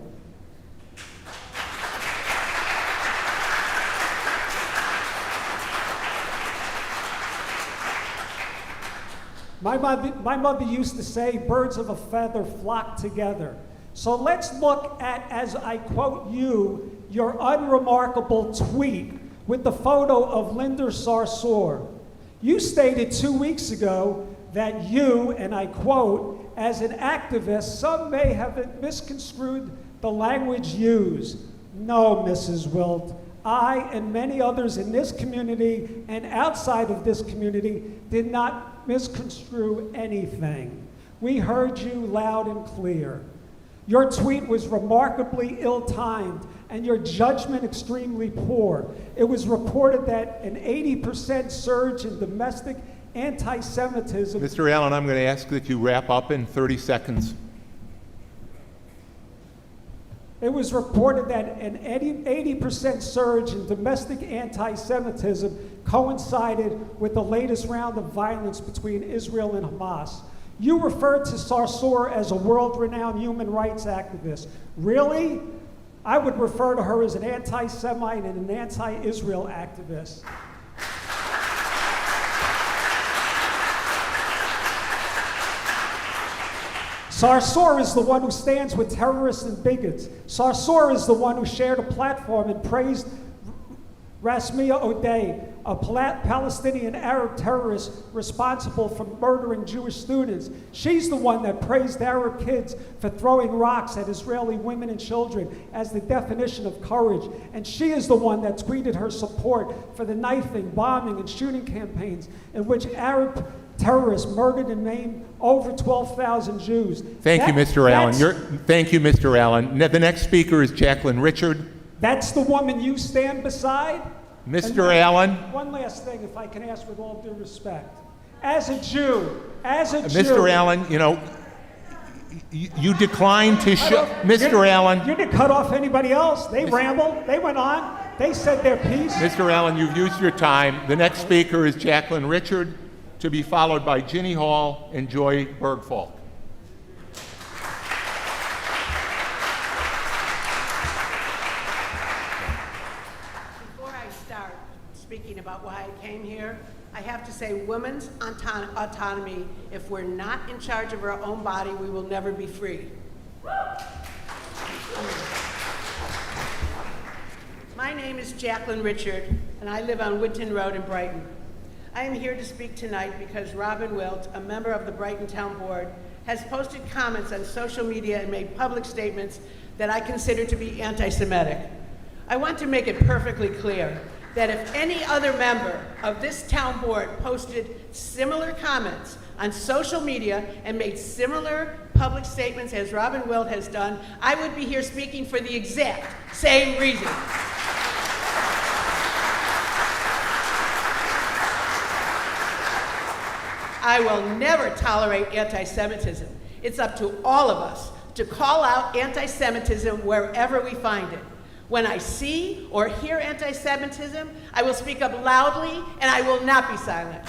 Speaker 7: My mother used to say, birds of a feather flock together. So let's look at, as I quote you, your unremarkable tweet with the photo of Linda Sarsour. You stated 2 weeks ago that you, and I quote, as an activist, some may have misconstrued the language used. No, Mrs. Wilt, I and many others in this community and outside of this community did not misconstrue anything. We heard you loud and clear. Your tweet was remarkably ill-timed and your judgment extremely poor. It was reported that an 80% surge in domestic anti-Semitism.
Speaker 1: Mr. Allen, I'm going to ask that you wrap up in 30 seconds.
Speaker 7: It was reported that an 80% surge in domestic anti-Semitism coincided with the latest round of violence between Israel and Hamas. You referred to Sarsour as a world-renowned human rights activist. Really? I would refer to her as an anti-Semite and an anti-Israel activist. Sarsour is the one who stands with terrorists and bigots. Sarsour is the one who shared a platform and praised Rasmia O'Day, a Palestinian Arab terrorist responsible for murdering Jewish students. She's the one that praised Arab kids for throwing rocks at Israeli women and children as the definition of courage. And she is the one that tweeted her support for the knifing, bombing, and shooting campaigns in which Arab terrorists murdered and maimed over 12,000 Jews.
Speaker 1: Thank you, Mr. Allen. Thank you, Mr. Allen. The next speaker is Jacqueline Richard.
Speaker 7: That's the woman you stand beside?
Speaker 1: Mr. Allen.
Speaker 7: One last thing, if I can ask with all due respect. As a Jew,
Speaker 1: Mr. Allen, you know, you declined to show. Mr. Allen.
Speaker 7: You didn't cut off anybody else. They rambled. They went on. They said their piece.
Speaker 1: Mr. Allen, you've used your time. The next speaker is Jacqueline Richard, to be followed by Ginny Hall and Joy Bergfalk.
Speaker 8: Before I start speaking about why I came here, I have to say women's autonomy, if we're not in charge of our own body, we will never be free. My name is Jacqueline Richard, and I live on Woodton Road in Brighton. I am here to speak tonight because Robin Wilt, a member of the Brighton Town Board, has posted comments on social media and made public statements that I consider to be anti-Semitic. I want to make it perfectly clear that if any other member of this town board posted similar comments on social media and made similar public statements as Robin Wilt has done, I would be here speaking for the exact same reason. I will never tolerate anti-Semitism. It's up to all of us to call out anti-Semitism wherever we find it. When I see or hear anti-Semitism, I will speak up loudly and I will not be silent.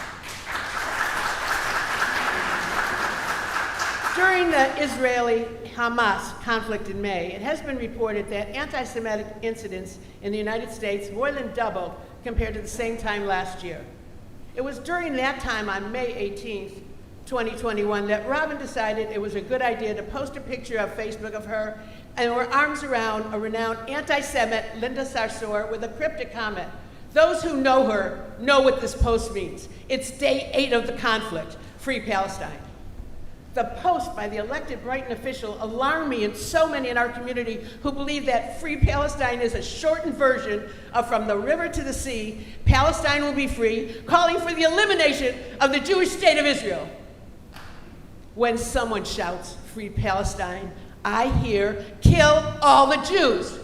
Speaker 8: During the Israeli-Hamas conflict in May, it has been reported that anti-Semitic incidents in the United States more than doubled compared to the same time last year. It was during that time on May 18th, 2021, that Robin decided it was a good idea to post a picture on Facebook of her and her arms around a renowned anti-Semite, Linda Sarsour, with a cryptic comment. Those who know her know what this post means. It's day 8 of the conflict, free Palestine. The post by the elected Brighton official alarmed me and so many in our community who believe that free Palestine is a shortened version of from the river to the sea, Palestine will be free, calling for the elimination of the Jewish state of Israel. When someone shouts, free Palestine, I hear, kill all the Jews.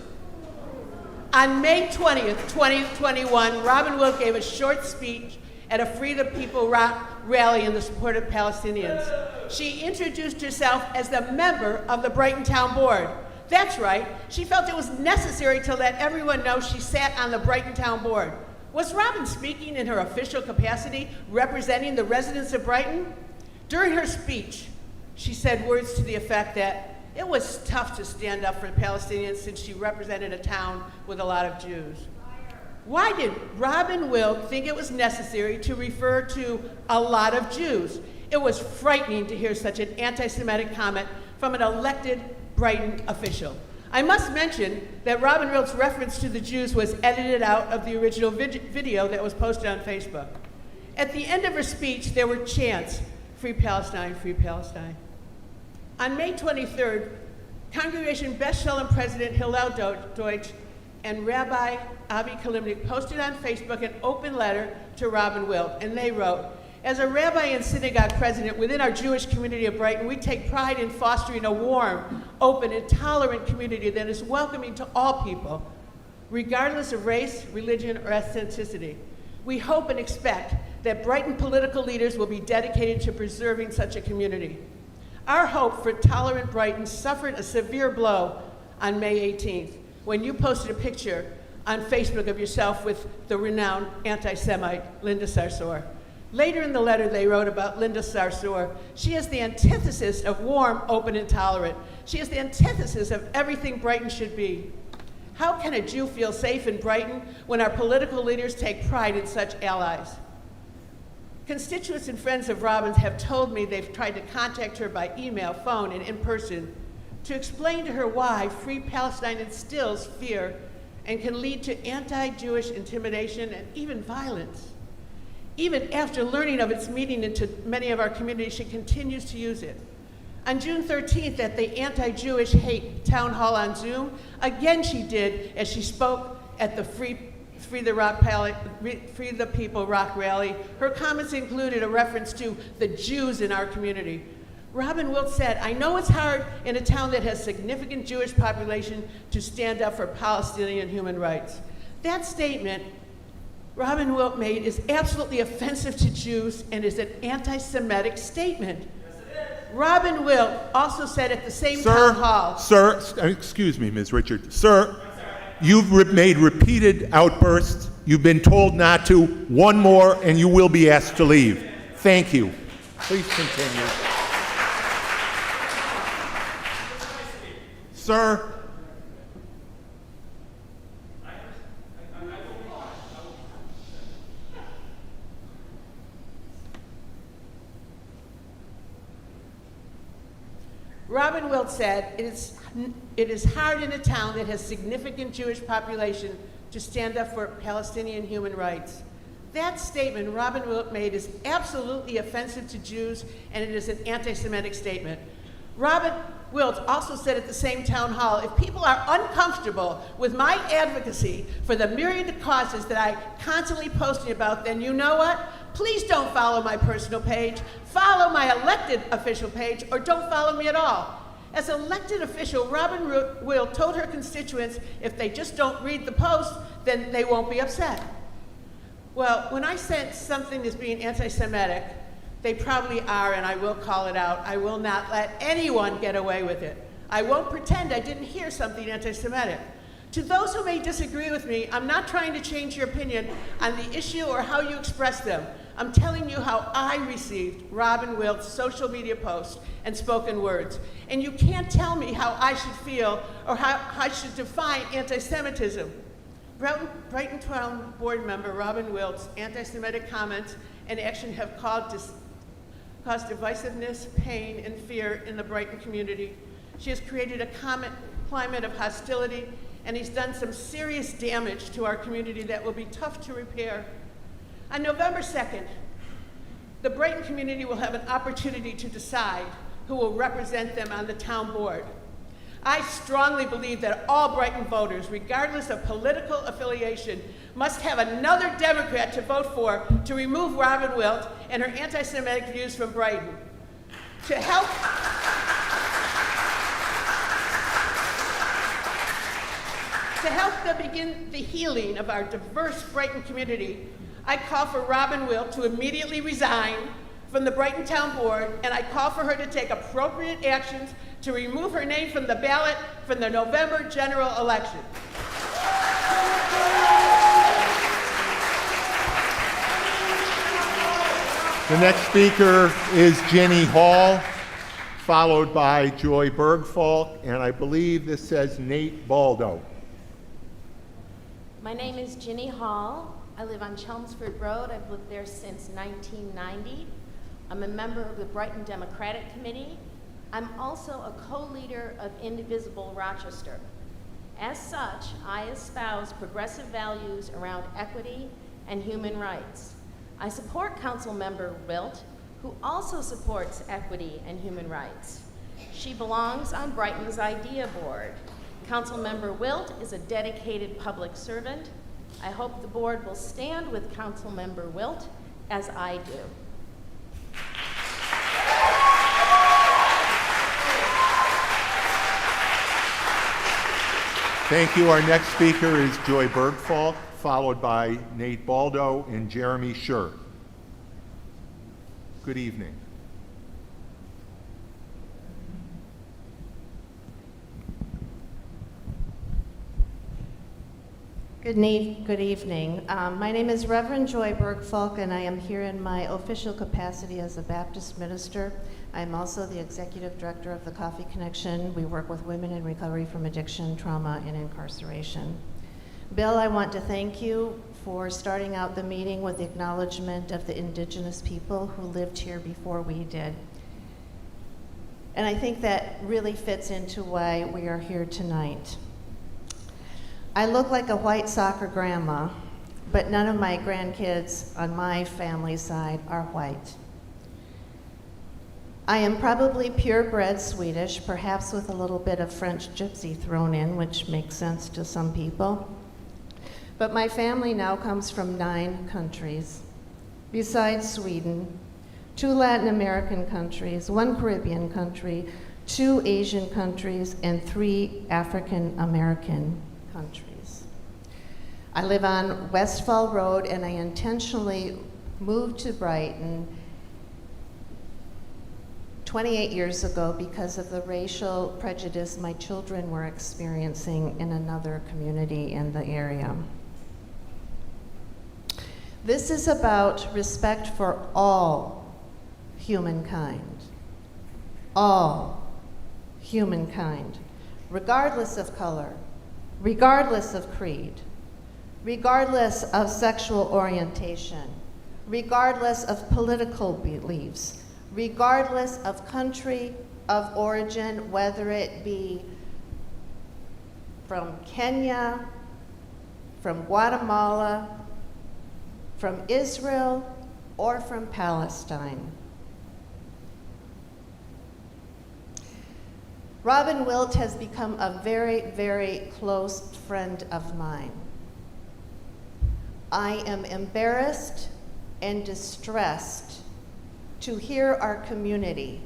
Speaker 8: On May 20th, 2021, Robin Wilt gave a short speech at a Free the People rally in the support of Palestinians. She introduced herself as the member of the Brighton Town Board. That's right, she felt it was necessary to let everyone know she sat on the Brighton Town Board. Was Robin speaking in her official capacity, representing the residents of Brighton? During her speech, she said words to the effect that it was tough to stand up for the Palestinians since she represented a town with a lot of Jews. Why did Robin Wilt think it was necessary to refer to a lot of Jews? It was frightening to hear such an anti-Semitic comment from an elected Brighton official. I must mention that Robin Wilt's reference to the Jews was edited out of the original video that was posted on Facebook. At the end of her speech, there were chants, free Palestine, free Palestine. On May 23rd, Congregation Beth Shalom President Hillel Deutsch and Rabbi Avi Kalimnik posted on Facebook an open letter to Robin Wilt, and they wrote, as a rabbi and synagogue president within our Jewish community of Brighton, we take pride in fostering a warm, open, and tolerant community that is welcoming to all people, regardless of race, religion, or ethnicity. We hope and expect that Brighton political leaders will be dedicated to preserving such a community. Our hope for tolerant Brighton suffered a severe blow on May 18th, when you posted a picture on Facebook of yourself with the renowned anti-Semite Linda Sarsour. Later in the letter they wrote about Linda Sarsour, she is the antithesis of warm, open, and tolerant. She is the antithesis of everything Brighton should be. How can a Jew feel safe in Brighton when our political leaders take pride in such allies? Constituents and friends of Robin's have told me they've tried to contact her by email, phone, and in person to explain to her why Free Palestine instills fear and can lead to anti-Jewish intimidation and even violence. Even after learning of its meaning into many of our communities, she continues to use it. On June 13th, at the Anti-Jewish Hate Town Hall on Zoom, again she did as she spoke at the Free the People Rock rally. Her comments included a reference to the Jews in our community. Robin Wilt said, "I know it's hard in a town that has significant Jewish population to stand up for Palestinian human rights." That statement Robin Wilt made is absolutely offensive to Jews and is an anti-Semitic statement. Robin Wilt also said at the same town hall.
Speaker 1: Sir, excuse me, Ms. Richard. Sir, you've made repeated outbursts. You've been told not to. One more, and you will be asked to leave. Thank you. Please continue. Sir.
Speaker 8: Robin Wilt said, it is hard in a town that has significant Jewish population to stand up for Palestinian human rights. That statement Robin Wilt made is absolutely offensive to Jews, and it is an anti-Semitic statement. Robin Wilt also said at the same town hall, if people are uncomfortable with my advocacy for the myriad of causes that I constantly posting about, then you know what? Please don't follow my personal page, follow my elected official page, or don't follow me at all. As elected official, Robin Wilt told her constituents if they just don't read the post, then they won't be upset. Well, when I sense something as being anti-Semitic, they probably are, and I will call it out. I will not let anyone get away with it. I won't pretend I didn't hear something anti-Semitic. To those who may disagree with me, I'm not trying to change your opinion on the issue or how you express them. I'm telling you how I received Robin Wilt's social media posts and spoken words. And you can't tell me how I should feel or how I should define anti-Semitism. Brighton Town Board member Robin Wilt's anti-Semitic comments and action have caused divisiveness, pain, and fear in the Brighton community. She has created a climate of hostility, and he's done some serious damage to our community that will be tough to repair. On November 2nd, the Brighton community will have an opportunity to decide who will represent them on the town board. I strongly believe that all Brighton voters, regardless of political affiliation, must have another Democrat to vote for to remove Robin Wilt and her anti-Semitic views from Brighton. To help them begin the healing of our diverse Brighton community, I call for Robin Wilt to immediately resign from the Brighton Town Board, and I call for her to take appropriate actions to remove her name from the ballot from the November general election.
Speaker 1: The next speaker is Jenny Hall, followed by Joy Bergfalk, and I believe this says Nate Baldo.
Speaker 9: My name is Ginny Hall. I live on Chelmsford Road. I've lived there since 1990. I'm a member of the Brighton Democratic Committee. I'm also a co-leader of Indivisible Rochester. As such, I espouse progressive values around equity and human rights. I support Councilmember Wilt, who also supports equity and human rights. She belongs on Brighton's Idea Board. Councilmember Wilt is a dedicated public servant. I hope the board will stand with Councilmember Wilt, as I do.
Speaker 1: Thank you. Our next speaker is Joy Bergfalk, followed by Nate Baldo and Jeremy Scher. Good evening.
Speaker 10: Good evening. My name is Reverend Joy Bergfalk, and I am here in my official capacity as a Baptist minister. I'm also the executive director of the Coffee Connection. We work with women in recovery from addiction, trauma, and incarceration. Bill, I want to thank you for starting out the meeting with acknowledgement of the indigenous people who lived here before we did. And I think that really fits into why we are here tonight. I look like a white soccer grandma, but none of my grandkids on my family side are white. I am probably purebred Swedish, perhaps with a little bit of French gypsy thrown in, which makes sense to some people. But my family now comes from 9 countries. Besides Sweden, 2 Latin American countries, 1 Caribbean country, 2 Asian countries, and 3 African American countries. I live on Westfall Road, and I intentionally moved to Brighton 28 years ago because of the racial prejudice my children were experiencing in another community in the area. This is about respect for all humankind. All humankind, regardless of color, regardless of creed, regardless of sexual orientation, regardless of political beliefs, regardless of country of origin, whether it be from Kenya, from Guatemala, from Israel, or from Palestine. Robin Wilt has become a very, very close friend of mine. I am embarrassed and distressed to hear our community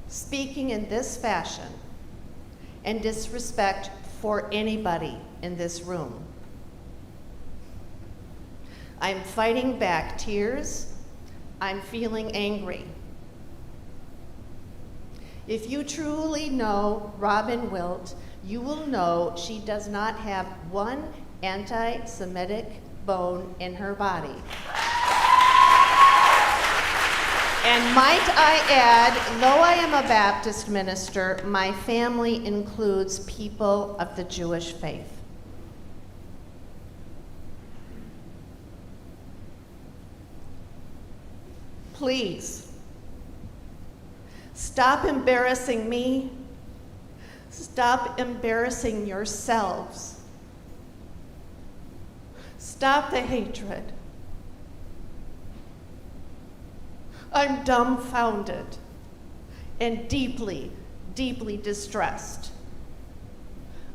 Speaker 10: speaking in this fashion and disrespect for anybody in this room. I'm fighting back tears. I'm feeling angry. If you truly know Robin Wilt, you will know she does not have one anti-Semitic bone in her body. And might I add, though I am a Baptist minister, my family includes people of the Jewish faith. Please, stop embarrassing me. Stop embarrassing yourselves. Stop the hatred. I'm dumbfounded and deeply, deeply distressed.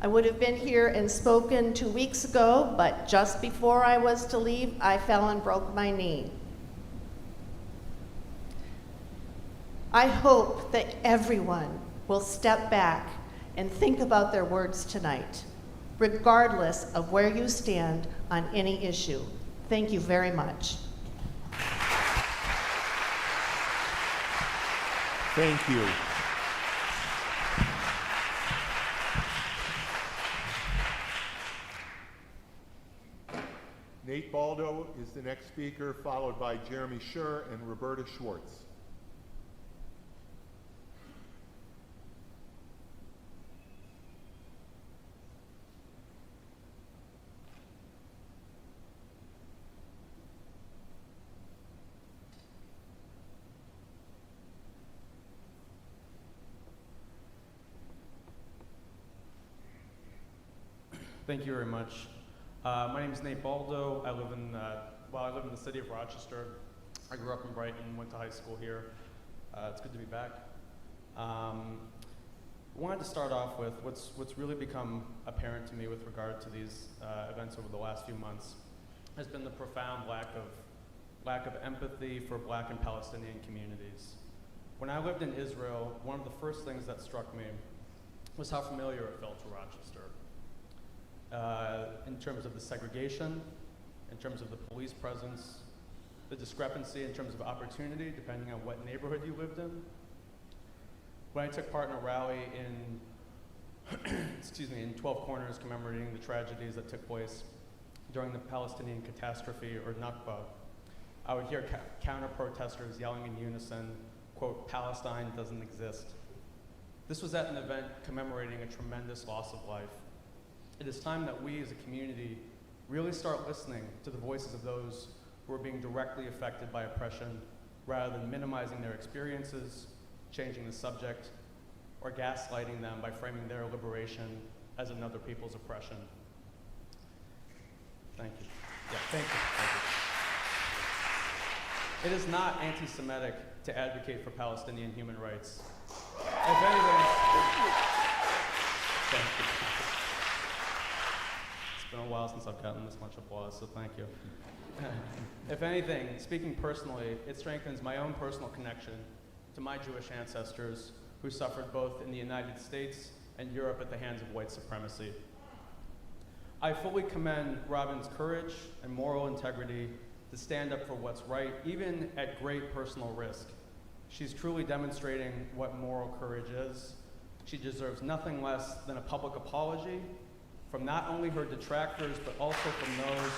Speaker 10: I would have been here and spoken 2 weeks ago, but just before I was to leave, I fell and broke my knee. I hope that everyone will step back and think about their words tonight, regardless of where you stand on any issue. Thank you very much.
Speaker 1: Thank you. Nate Baldo is the next speaker, followed by Jeremy Schur and Roberta Schwartz.
Speaker 11: Thank you very much. My name is Nate Baldo. I live in the city of Rochester. I grew up in Brighton, went to high school here. It's good to be back. I wanted to start off with what's really become apparent to me with regard to these events over the last few months has been the profound lack of empathy for Black and Palestinian communities. When I lived in Israel, one of the first things that struck me was how familiar it felt to Rochester. In terms of the segregation, in terms of the police presence, the discrepancy in terms of opportunity, depending on what neighborhood you lived in. When I took part in a rally in 12 Corners commemorating the tragedies that took place during the Palestinian catastrophe, or Nakba, I would hear counter-protesters yelling in unison, quote, "Palestine doesn't exist." This was at an event commemorating a tremendous loss of life. It is time that we as a community really start listening to the voices of those who are being directly affected by oppression rather than minimizing their experiences, changing the subject, or gaslighting them by framing their liberation as another people's oppression. Thank you. Yeah, thank you. Thank you. It is not anti-Semitic to advocate for Palestinian human rights. If anything, thank you. It's been a while since I've gotten this much applause, so thank you. If anything, speaking personally, it strengthens my own personal connection to my Jewish ancestors who suffered both in the United States and Europe at the hands of white supremacy. I fully commend Robin's courage and moral integrity to stand up for what's right, even at great personal risk. She's truly demonstrating what moral courage is. She deserves nothing less than a public apology from not only her detractors, but also from those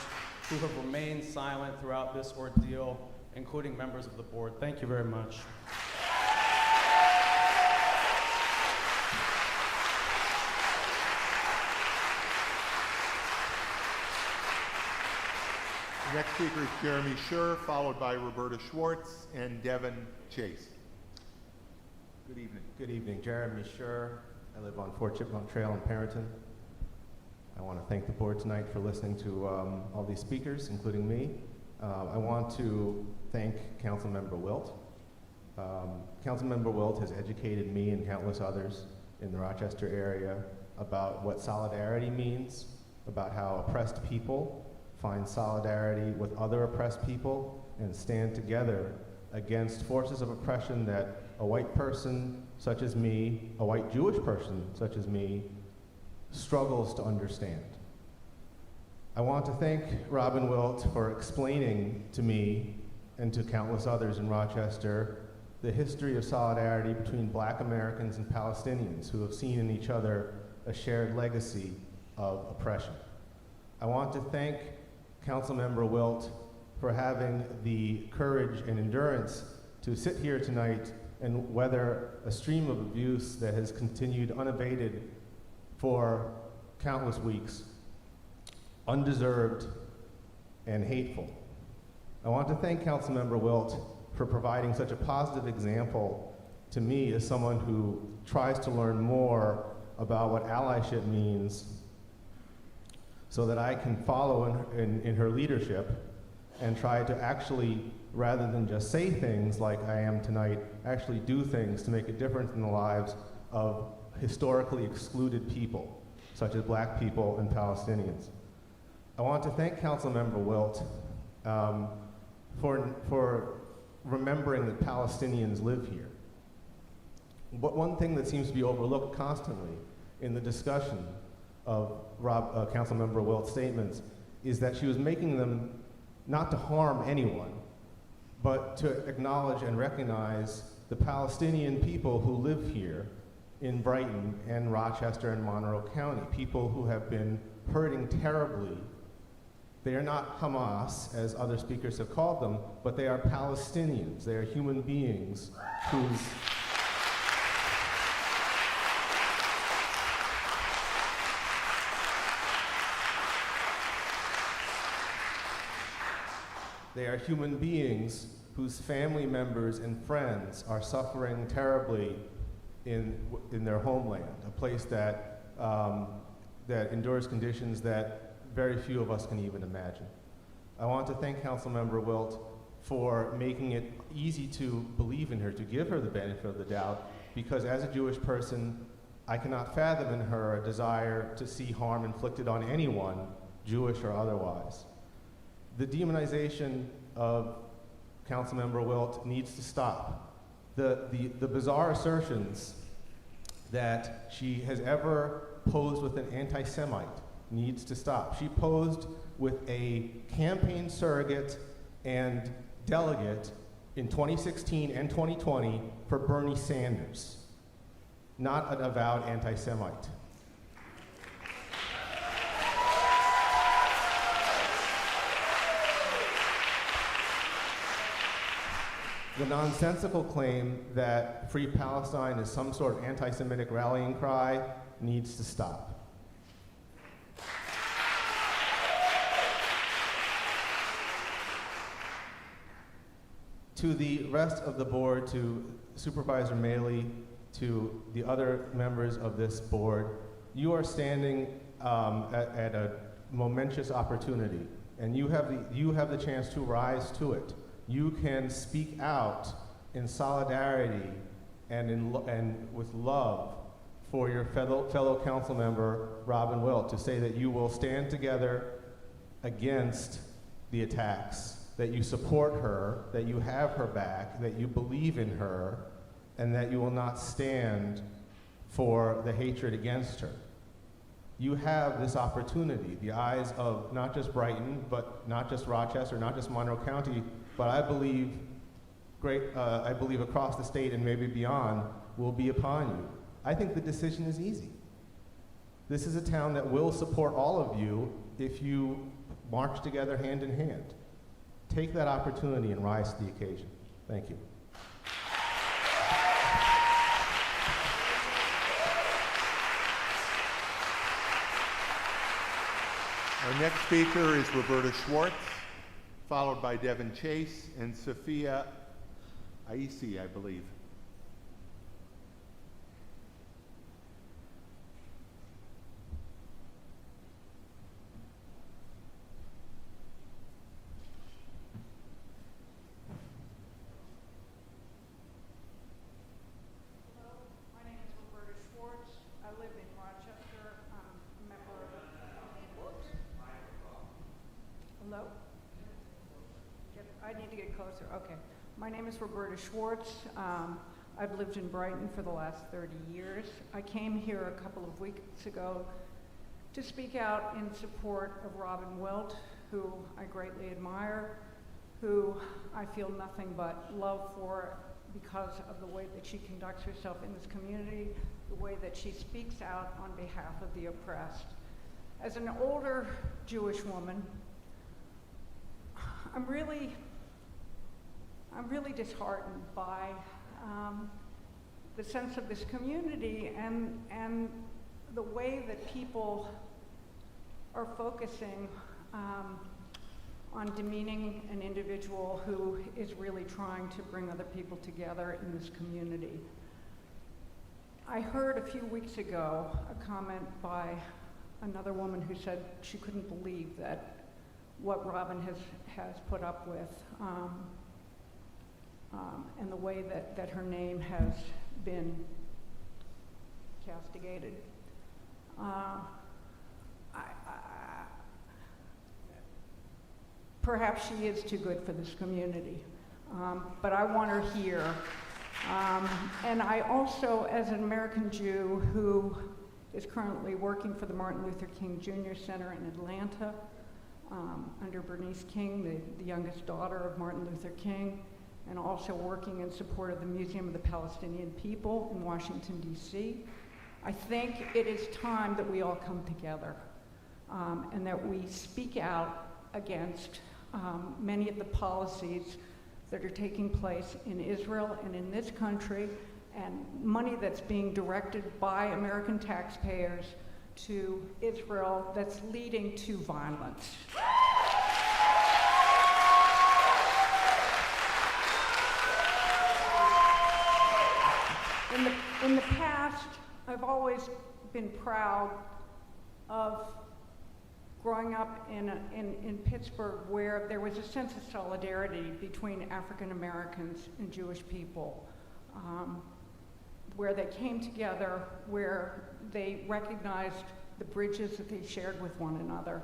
Speaker 11: who have remained silent throughout this ordeal, including members of the board. Thank you very much.
Speaker 1: The next speaker is Jeremy Schur, followed by Roberta Schwartz and Devin Chase. Good evening.
Speaker 12: Good evening. Jeremy Schur. I live on Fort Chipmunk Trail in Perrington. I want to thank the board tonight for listening to all these speakers, including me. I want to thank Councilmember Wilt. Councilmember Wilt has educated me and countless others in the Rochester area about what solidarity means, about how oppressed people find solidarity with other oppressed people and stand together against forces of oppression that a white person such as me, a white Jewish person such as me, struggles to understand. I want to thank Robin Wilt for explaining to me and to countless others in Rochester the history of solidarity between Black Americans and Palestinians who have seen in each other a shared legacy of oppression. I want to thank Councilmember Wilt for having the courage and endurance to sit here tonight and weather a stream of abuse that has continued unabated for countless weeks, undeserved and hateful. I want to thank Councilmember Wilt for providing such a positive example to me as someone who tries to learn more about what allyship means so that I can follow in her leadership and try to actually, rather than just say things like I am tonight, actually do things to make a difference in the lives of historically excluded people, such as Black people and Palestinians. I want to thank Councilmember Wilt for remembering that Palestinians live here. But one thing that seems to be overlooked constantly in the discussion of Councilmember Wilt's statements is that she was making them not to harm anyone, but to acknowledge and recognize the Palestinian people who live here in Brighton and Rochester and Monroe County, people who have been hurting terribly. They are not Hamas, as other speakers have called them, but they are Palestinians. They are human beings whose family members and friends are suffering terribly in their homeland, a place that endures conditions that very few of us can even imagine. I want to thank Councilmember Wilt for making it easy to believe in her, to give her the benefit of the doubt, because as a Jewish person, I cannot fathom in her a desire to see harm inflicted on anyone, Jewish or otherwise. The demonization of Councilmember Wilt needs to stop. The bizarre assertions that she has ever posed with an anti-Semite needs to stop. She posed with a campaign surrogate and delegate in 2016 and 2020 for Bernie Sanders, not an avowed anti-Semite. The nonsensical claim that Free Palestine is some sort of anti-Semitic rallying cry needs to stop. To the rest of the board, to Supervisor Maley, to the other members of this board, you are standing at a momentous opportunity, and you have the chance to rise to it. You can speak out in solidarity and with love for your fellow council member, Robin Wilt, to say that you will stand together against the attacks, that you support her, that you have her back, that you believe in her, and that you will not stand for the hatred against her. You have this opportunity, the eyes of not just Brighton, but not just Rochester, not just Monroe County, but I believe across the state and maybe beyond will be upon you. I think the decision is easy. This is a town that will support all of you if you march together hand in hand. Take that opportunity and rise to the occasion. Thank you.
Speaker 1: Our next speaker is Roberta Schwartz, followed by Devin Chase and Sophia Aisi, I believe.
Speaker 13: My name is Roberta Schwartz. I've lived in Brighton for the last 30 years. I came here a couple of weeks ago to speak out in support of Robin Wilt, who I greatly admire, who I feel nothing but love for because of the way that she conducts herself in this community, the way that she speaks out on behalf of the oppressed. As an older Jewish woman, I'm really disheartened by the sense of this community and the way that people are focusing on demeaning an individual who is really trying to bring other people together in this community. I heard a few weeks ago a comment by another woman who said she couldn't believe that what Robin has put up with and the way that her name has been castigated. Perhaps she is too good for this community, but I want her here. And I also, as an American Jew who is currently working for the Martin Luther King Jr. Center in Atlanta, under Bernice King, the youngest daughter of Martin Luther King, and also working in support of the Museum of the Palestinian People in Washington, D.C. I think it is time that we all come together and that we speak out against many of the policies that are taking place in Israel and in this country, and money that's being directed by American taxpayers to Israel that's leading to violence. In the past, I've always been proud of growing up in Pittsburgh, where there was a sense of solidarity between African Americans and Jewish people, where they came together, where they recognized the bridges that they shared with one another.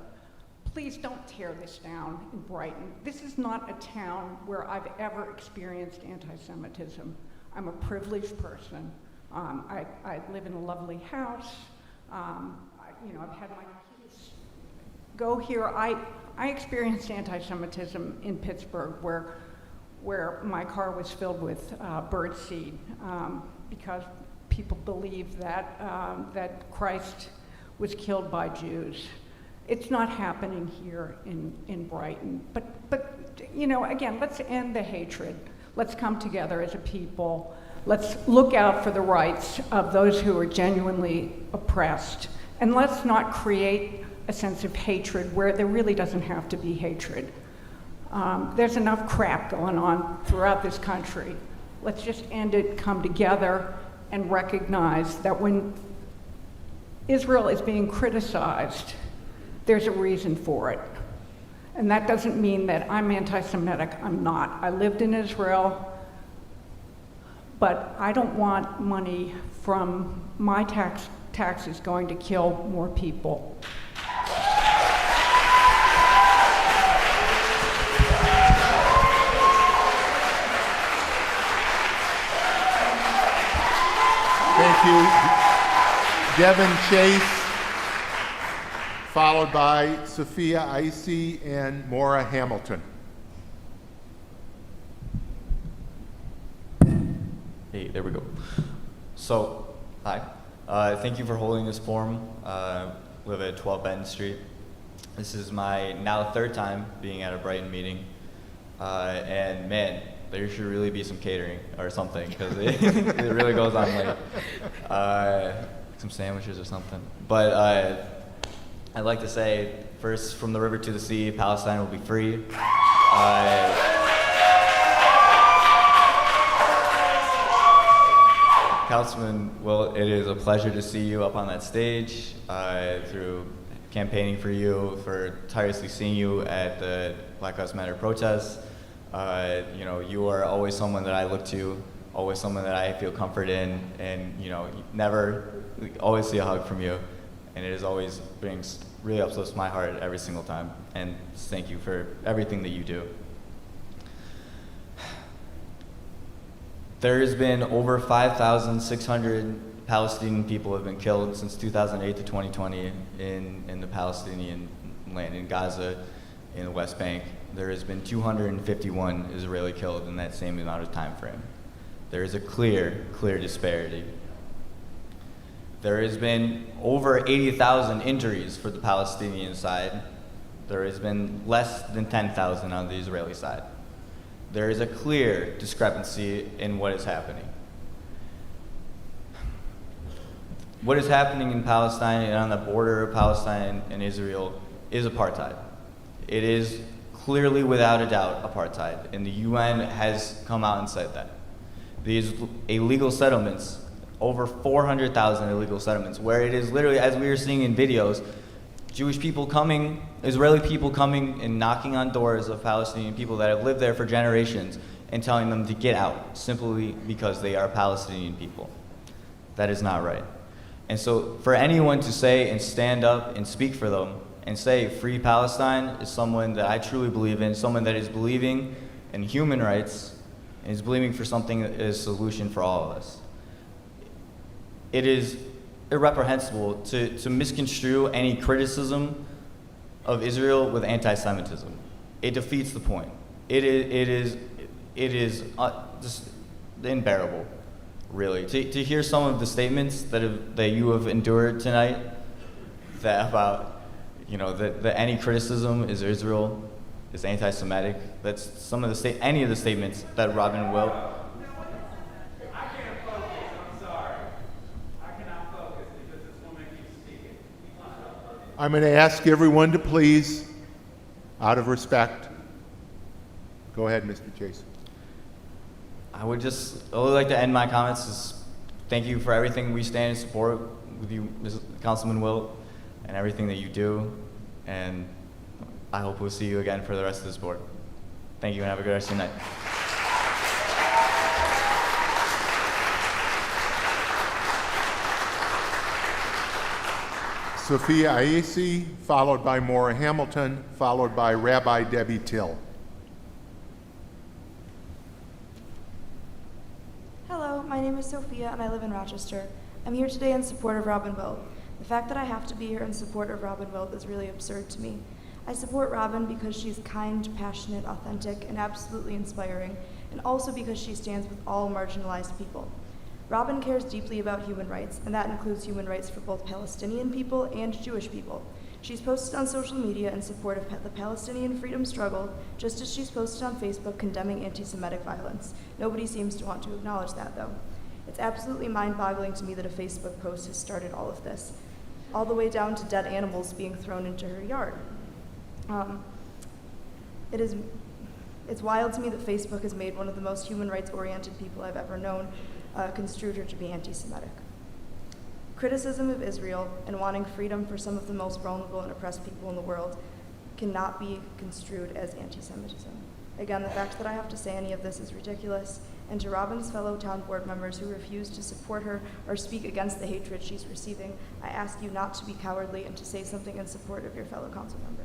Speaker 13: Please don't tear this down in Brighton. This is not a town where I've ever experienced anti-Semitism. I'm a privileged person. I live in a lovely house. I've had my kids go here. I experienced anti-Semitism in Pittsburgh, where my car was filled with bird seed because people believed that Christ was killed by Jews. It's not happening here in Brighton. But again, let's end the hatred. Let's come together as a people. Let's look out for the rights of those who are genuinely oppressed. And let's not create a sense of hatred where there really doesn't have to be hatred. There's enough crap going on throughout this country. Let's just end it, come together, and recognize that when Israel is being criticized, there's a reason for it. And that doesn't mean that I'm anti-Semitic. I'm not. I lived in Israel, but I don't want money from my taxes going to kill more people.
Speaker 1: Thank you. Devin Chase, followed by Sophia Icy and Maura Hamilton.
Speaker 14: Hey, there we go. So, hi. Thank you for holding this forum. Live at 12 Benton Street. This is my now third time being at a Brighton meeting. And man, there should really be some catering or something, because it really goes on late. Some sandwiches or something. But I'd like to say, first, from the river to the sea, Palestine will be free. Councilman Will, it is a pleasure to see you up on that stage, through campaigning for you, for tirelessly seeing you at the Black Lives Matter protests. You know, you are always someone that I look to, always someone that I feel comfort in, and you know, always see a hug from you, and it is always brings really uplifts my heart every single time. And thank you for everything that you do. There has been over 5,600 Palestinian people have been killed since 2008 to 2020 in the Palestinian land, in Gaza, in the West Bank. There has been 251 Israeli killed in that same amount of time frame. There is a clear disparity. There has been over 80,000 injuries for the Palestinian side. There has been less than 10,000 on the Israeli side. There is a clear discrepancy in what is happening. What is happening in Palestine and on the border of Palestine and Israel is apartheid. It is clearly, without a doubt, apartheid, and the UN has come out and said that. These illegal settlements, over 400,000 illegal settlements, where it is literally, as we were seeing in videos, Jewish people coming, Israeli people coming and knocking on doors of Palestinian people that have lived there for generations and telling them to get out simply because they are Palestinian people. That is not right. And so for anyone to say and stand up and speak for them and say free Palestine is someone that I truly believe in, someone that is believing in human rights and is believing for something that is a solution for all of us. It is irreprehensible to misconstrue any criticism of Israel with anti-Semitism. It defeats the point. It is just unbearable, really. To hear some of the statements that you have endured tonight, that about, you know, that any criticism is Israel is anti-Semitic. That's some of the any of the statements that Robin will.
Speaker 1: I'm going to ask everyone to please, out of respect, go ahead, Mr. Chase.
Speaker 14: I would just only like to end my comments is thank you for everything we stand in support with you, Councilman Wilt, and everything that you do. And I hope we'll see you again for the rest of this board. Thank you and have a good rest of your night.
Speaker 1: Sophia Ayesi, followed by Maura Hamilton, followed by Rabbi Debbie Till.
Speaker 15: Hello, my name is Sophia and I live in Rochester. I'm here today in support of Robin Wilt. The fact that I have to be here in support of Robin Wilt is really absurd to me. I support Robin because she's kind, passionate, authentic, and absolutely inspiring, and also because she stands with all marginalized people. Robin cares deeply about human rights, and that includes human rights for both Palestinian people and Jewish people. She's posted on social media in support of the Palestinian freedom struggle, just as she's posted on Facebook condemning anti-Semitic violence. Nobody seems to want to acknowledge that, though. It's absolutely mind-boggling to me that a Facebook post has started all of this, all the way down to dead animals being thrown into her yard. It's wild to me that Facebook has made one of the most human rights-oriented people I've ever known construed her to be anti-Semitic. Criticism of Israel and wanting freedom for some of the most vulnerable and oppressed people in the world cannot be construed as anti-Semitism. Again, the fact that I have to say any of this is ridiculous, and to Robin's fellow town board members who refuse to support her or speak against the hatred she's receiving, I ask you not to be cowardly and to say something in support of your fellow council member.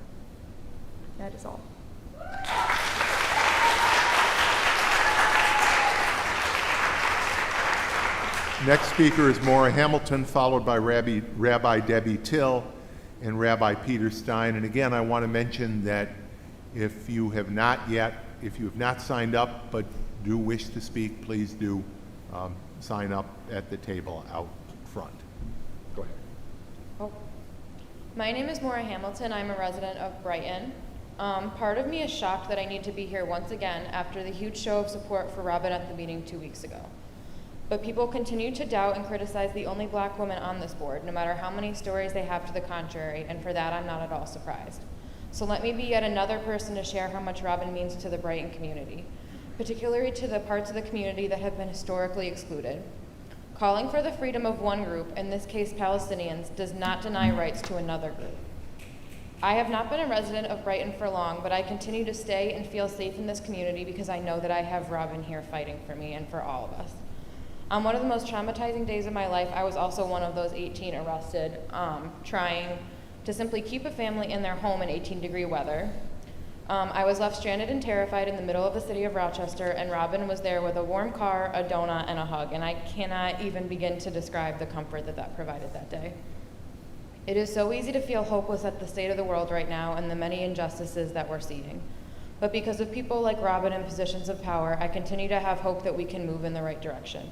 Speaker 15: That is all.
Speaker 1: Next speaker is Maura Hamilton, followed by Rabbi Debbie Till and Rabbi Peter Stein. And again, I want to mention that if you have not signed up but do wish to speak, please do sign up at the table out front. Go ahead.
Speaker 16: Oh. My name is Maura Hamilton. I'm a resident of Brighton. Part of me is shocked that I need to be here once again after the huge show of support for Robin at the meeting 2 weeks ago. But people continue to doubt and criticize the only black woman on this board, no matter how many stories they have to the contrary, and for that I'm not at all surprised. So let me be yet another person to share how much Robin means to the Brighton community, particularly to the parts of the community that have been historically excluded. Calling for the freedom of one group, in this case Palestinians, does not deny rights to another group. I have not been a resident of Brighton for long, but I continue to stay and feel safe in this community because I know that I have Robin here fighting for me and for all of us. On one of the most traumatizing days of my life, I was also one of those 18 arrested, trying to simply keep a family in their home in 18-degree weather. I was left stranded and terrified in the middle of the city of Rochester, and Robin was there with a warm car, a donut, and a hug, and I cannot even begin to describe the comfort that provided that day. It is so easy to feel hopeless at the state of the world right now and the many injustices that we're seeing. But because of people like Robin in positions of power, I continue to have hope that we can move in the right direction.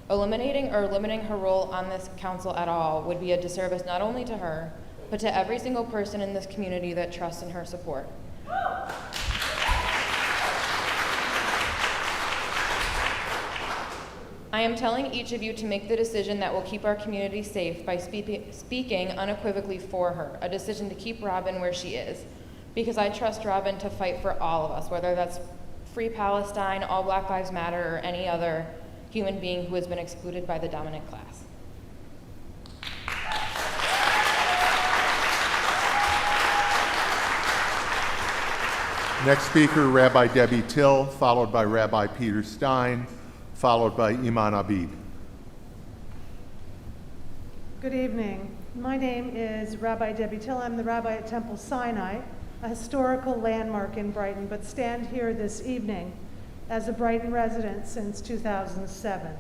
Speaker 16: Eliminating or limiting her role on this council at all would be a disservice not only to her, but to every single person in this community that trusts in her support. I am telling each of you to make the decision that will keep our community safe by speaking unequivocally for her, a decision to keep Robin where she is, because I trust Robin to fight for all of us, whether that's Free Palestine, All Black Lives Matter, or any other human being who has been excluded by the dominant class.
Speaker 1: Next speaker, Rabbi Debbie Till, followed by Rabbi Peter Stein, followed by Iman Abid.
Speaker 17: Good evening. My name is Rabbi Debbie Till. I'm the rabbi at Temple Sinai, a historical landmark in Brighton, but stand here this evening as a Brighton resident since 2007.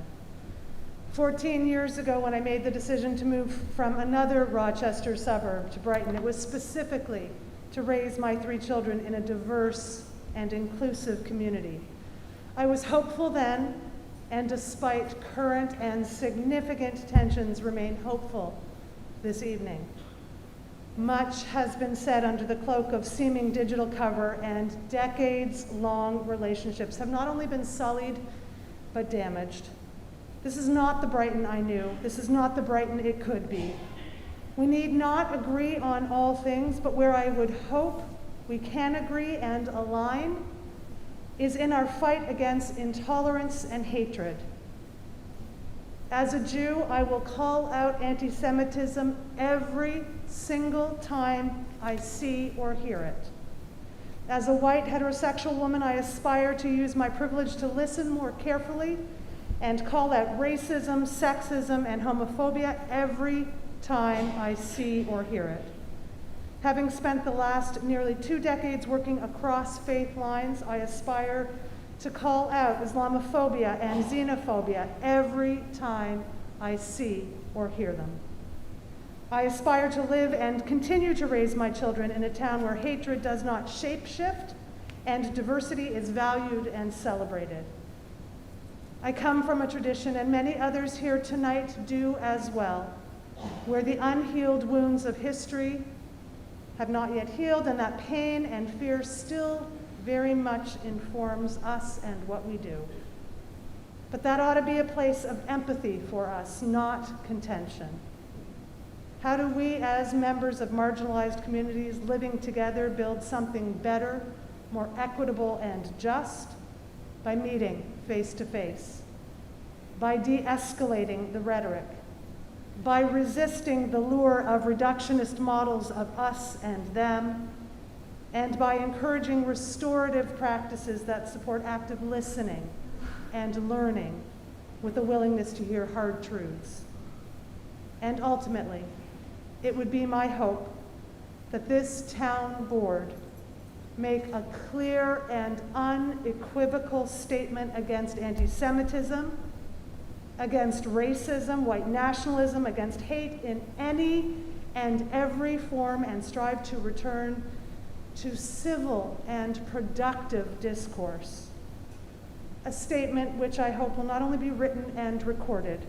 Speaker 17: 14 years ago, when I made the decision to move from another Rochester suburb to Brighton, it was specifically to raise my 3 children in a diverse and inclusive community. I was hopeful then, and despite current and significant tensions, remain hopeful this evening. Much has been said under the cloak of seeming digital cover, and decades-long relationships have not only been sullied, but damaged. This is not the Brighton I knew. This is not the Brighton it could be. We need not agree on all things, but where I would hope we can agree and align is in our fight against intolerance and hatred. As a Jew, I will call out anti-Semitism every single time I see or hear it. As a white heterosexual woman, I aspire to use my privilege to listen more carefully and call out racism, sexism, and homophobia every time I see or hear it. Having spent the last nearly 2 decades working across faith lines, I aspire to call out Islamophobia and xenophobia every time I see or hear them. I aspire to live and continue to raise my children in a town where hatred does not shapeshift and diversity is valued and celebrated. I come from a tradition, and many others here tonight do as well, where the unhealed wounds of history have not yet healed, and that pain and fear still very much informs us and what we do. But that ought to be a place of empathy for us, not contention. How do we, as members of marginalized communities living together, build something better more equitable and just by meeting face to face, by de-escalating the rhetoric, by resisting the lure of reductionist models of us and them, and by encouraging restorative practices that support active listening and learning with a willingness to hear hard truths. And ultimately, it would be my hope that this town board make a clear and unequivocal statement against anti-Semitism, against racism, white nationalism, against hate in any and every form, and strive to return to civil and productive discourse. A statement which I hope will not only be written and recorded,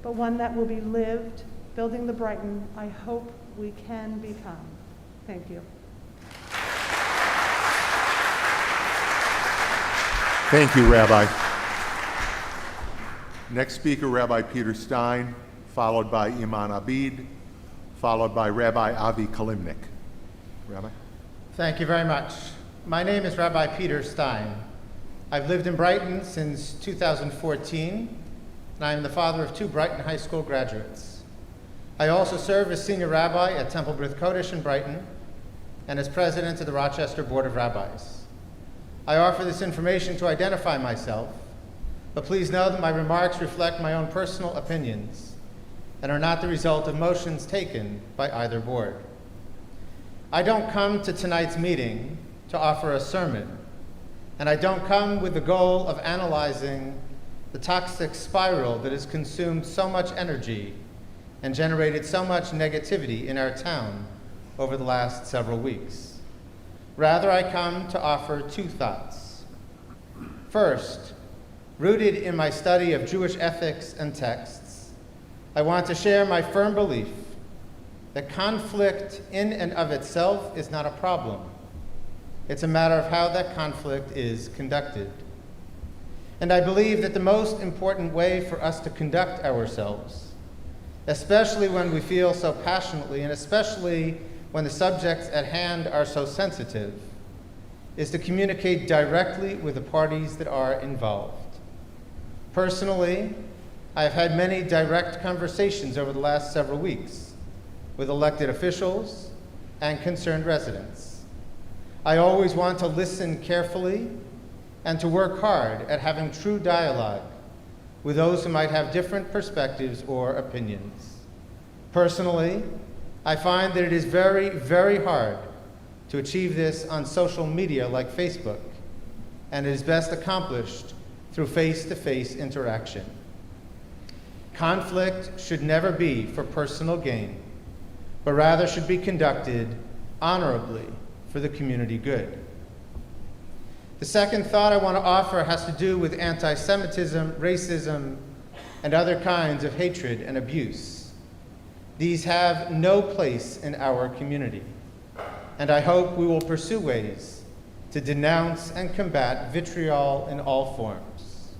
Speaker 17: but one that will be lived, building the Brighton I hope we can become. Thank you.
Speaker 1: Thank you, Rabbi. Next speaker, Rabbi Peter Stein, followed by Iman Abid, followed by Rabbi Avi Kalimnik. Rabbi?
Speaker 18: Thank you very much. My name is Rabbi Peter Stein. I've lived in Brighton since 2014, and I am the father of 2 Brighton High School graduates. I also serve as senior rabbi at Temple B'rith Kodesh in Brighton and as president of the Rochester Board of Rabbis. I offer this information to identify myself, but please know that my remarks reflect my own personal opinions and are not the result of motions taken by either board. I don't come to tonight's meeting to offer a sermon, and I don't come with the goal of analyzing the toxic spiral that has consumed so much energy and generated so much negativity in our town over the last several weeks. Rather, I come to offer 2 thoughts. First, rooted in my study of Jewish ethics and texts, I want to share my firm belief that conflict in and of itself is not a problem. It's a matter of how that conflict is conducted. And I believe that the most important way for us to conduct ourselves, especially when we feel so passionately and especially when the subjects at hand are so sensitive, is to communicate directly with the parties that are involved. Personally, I have had many direct conversations over the last several weeks with elected officials and concerned residents. I always want to listen carefully and to work hard at having true dialogue with those who might have different perspectives or opinions. Personally, I find that it is very, very hard to achieve this on social media like Facebook, and it is best accomplished through face-to-face interaction. Conflict should never be for personal gain, but rather should be conducted honorably for the community good. The second thought I want to offer has to do with anti-Semitism, racism, and other kinds of hatred and abuse. These have no place in our community, and I hope we will pursue ways to denounce and combat vitriol in all forms.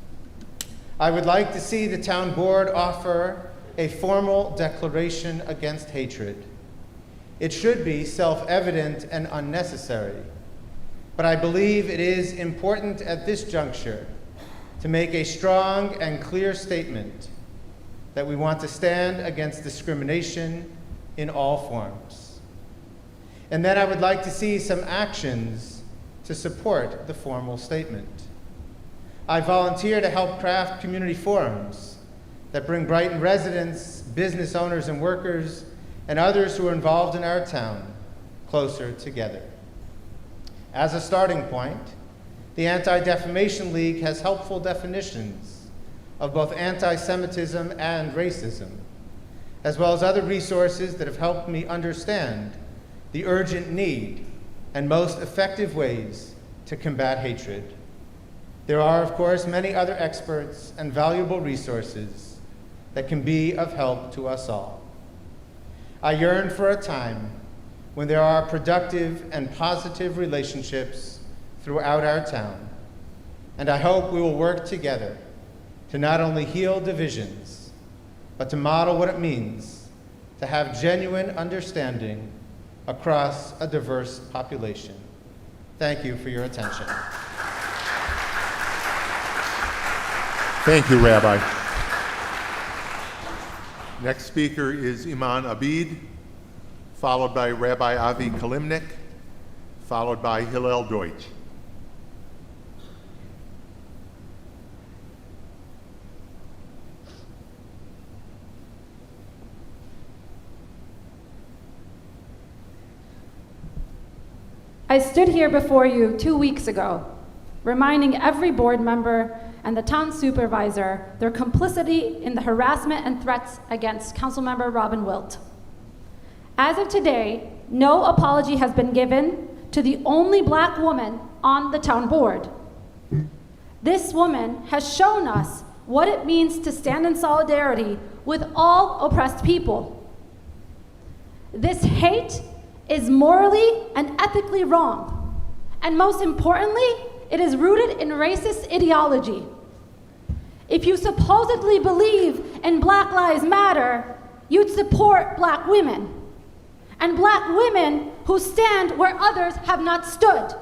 Speaker 18: I would like to see the town board offer a formal declaration against hatred. It should be self-evident and unnecessary, but I believe it is important at this juncture to make a strong and clear statement that we want to stand against discrimination in all forms. And then I would like to see some actions to support the formal statement. I volunteer to help craft community forums that bring Brighton residents, business owners and workers, and others who are involved in our town closer together. As a starting point, the Anti-Defamation League has helpful definitions of both anti-Semitism and racism, as well as other resources that have helped me understand the urgent need and most effective ways to combat hatred. There are, of course, many other experts and valuable resources that can be of help to us all. I yearn for a time when there are productive and positive relationships throughout our town, and I hope we will work together to not only heal divisions, but to model what it means to have genuine understanding across a diverse population. Thank you for your attention.
Speaker 1: Thank you, Rabbi. Next speaker is Iman Abid, followed by Rabbi Avi Kalimnik, followed by Hillel Deutsch.
Speaker 19: I stood here before you 2 weeks ago, reminding every board member and the town supervisor their complicity in the harassment and threats against Councilmember Robin Wilt. As of today, no apology has been given to the only black woman on the town board. This woman has shown us what it means to stand in solidarity with all oppressed people. This hate is morally and ethically wrong, and most importantly, it is rooted in racist ideology. If you supposedly believe in Black Lives Matter, you'd support black women, and black women who stand where others have not stood.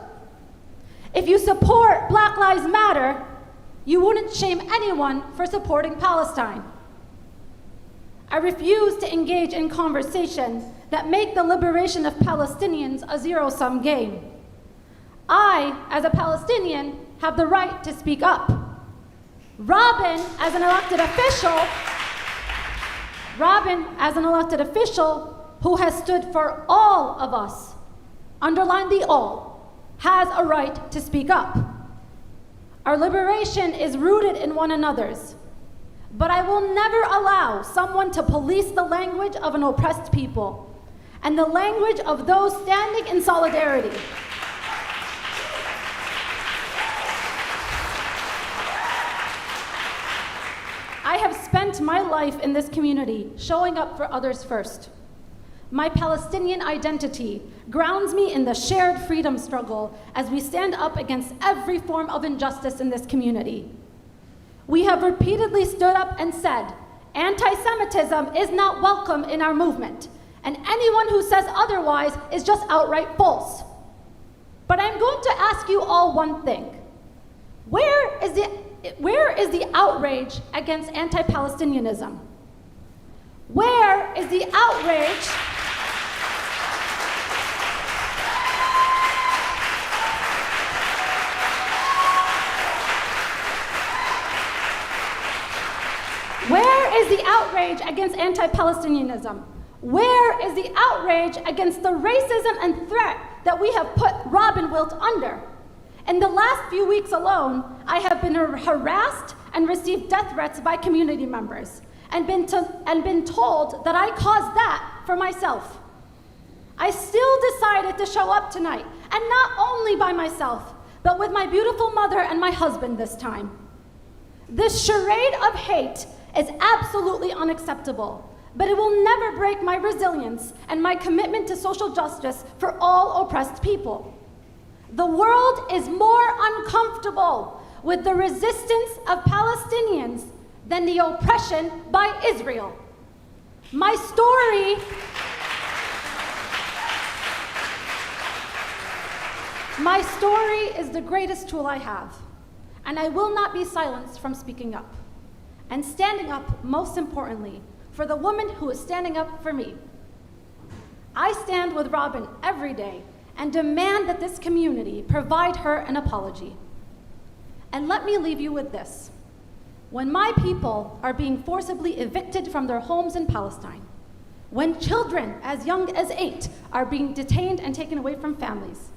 Speaker 19: If you support Black Lives Matter, you wouldn't shame anyone for supporting Palestine. I refuse to engage in conversations that make the liberation of Palestinians a zero-sum game. I, as a Palestinian, have the right to speak up. Robin, as an elected official who has stood for all of us, underline the all, has a right to speak up. Our liberation is rooted in one another's, but I will never allow someone to police the language of an oppressed people and the language of those standing in solidarity. I have spent my life in this community showing up for others first. My Palestinian identity grounds me in the shared freedom struggle as we stand up against every form of injustice in this community. We have repeatedly stood up and said, anti-Semitism is not welcome in our movement, and anyone who says otherwise is just outright false. But I'm going to ask you all one thing. Where is the outrage against anti-Palestinianism? Where is the outrage? Where is the outrage against anti-Palestinianism? Where is the outrage against the racism and threat that we have put Robin Wilt under? In the last few weeks alone, I have been harassed and received death threats by community members and been told that I caused that for myself. I still decided to show up tonight, and not only by myself, but with my beautiful mother and my husband this time. This charade of hate is absolutely unacceptable, but it will never break my resilience and my commitment to social justice for all oppressed people. The world is more uncomfortable with the resistance of Palestinians than the oppression by Israel. My story is the greatest tool I have, and I will not be silenced from speaking up. And standing up, most importantly, for the woman who is standing up for me. I stand with Robin every day and demand that this community provide her an apology. And let me leave you with this. When my people are being forcibly evicted from their homes in Palestine, when children as young as 8 are being detained and taken away from families,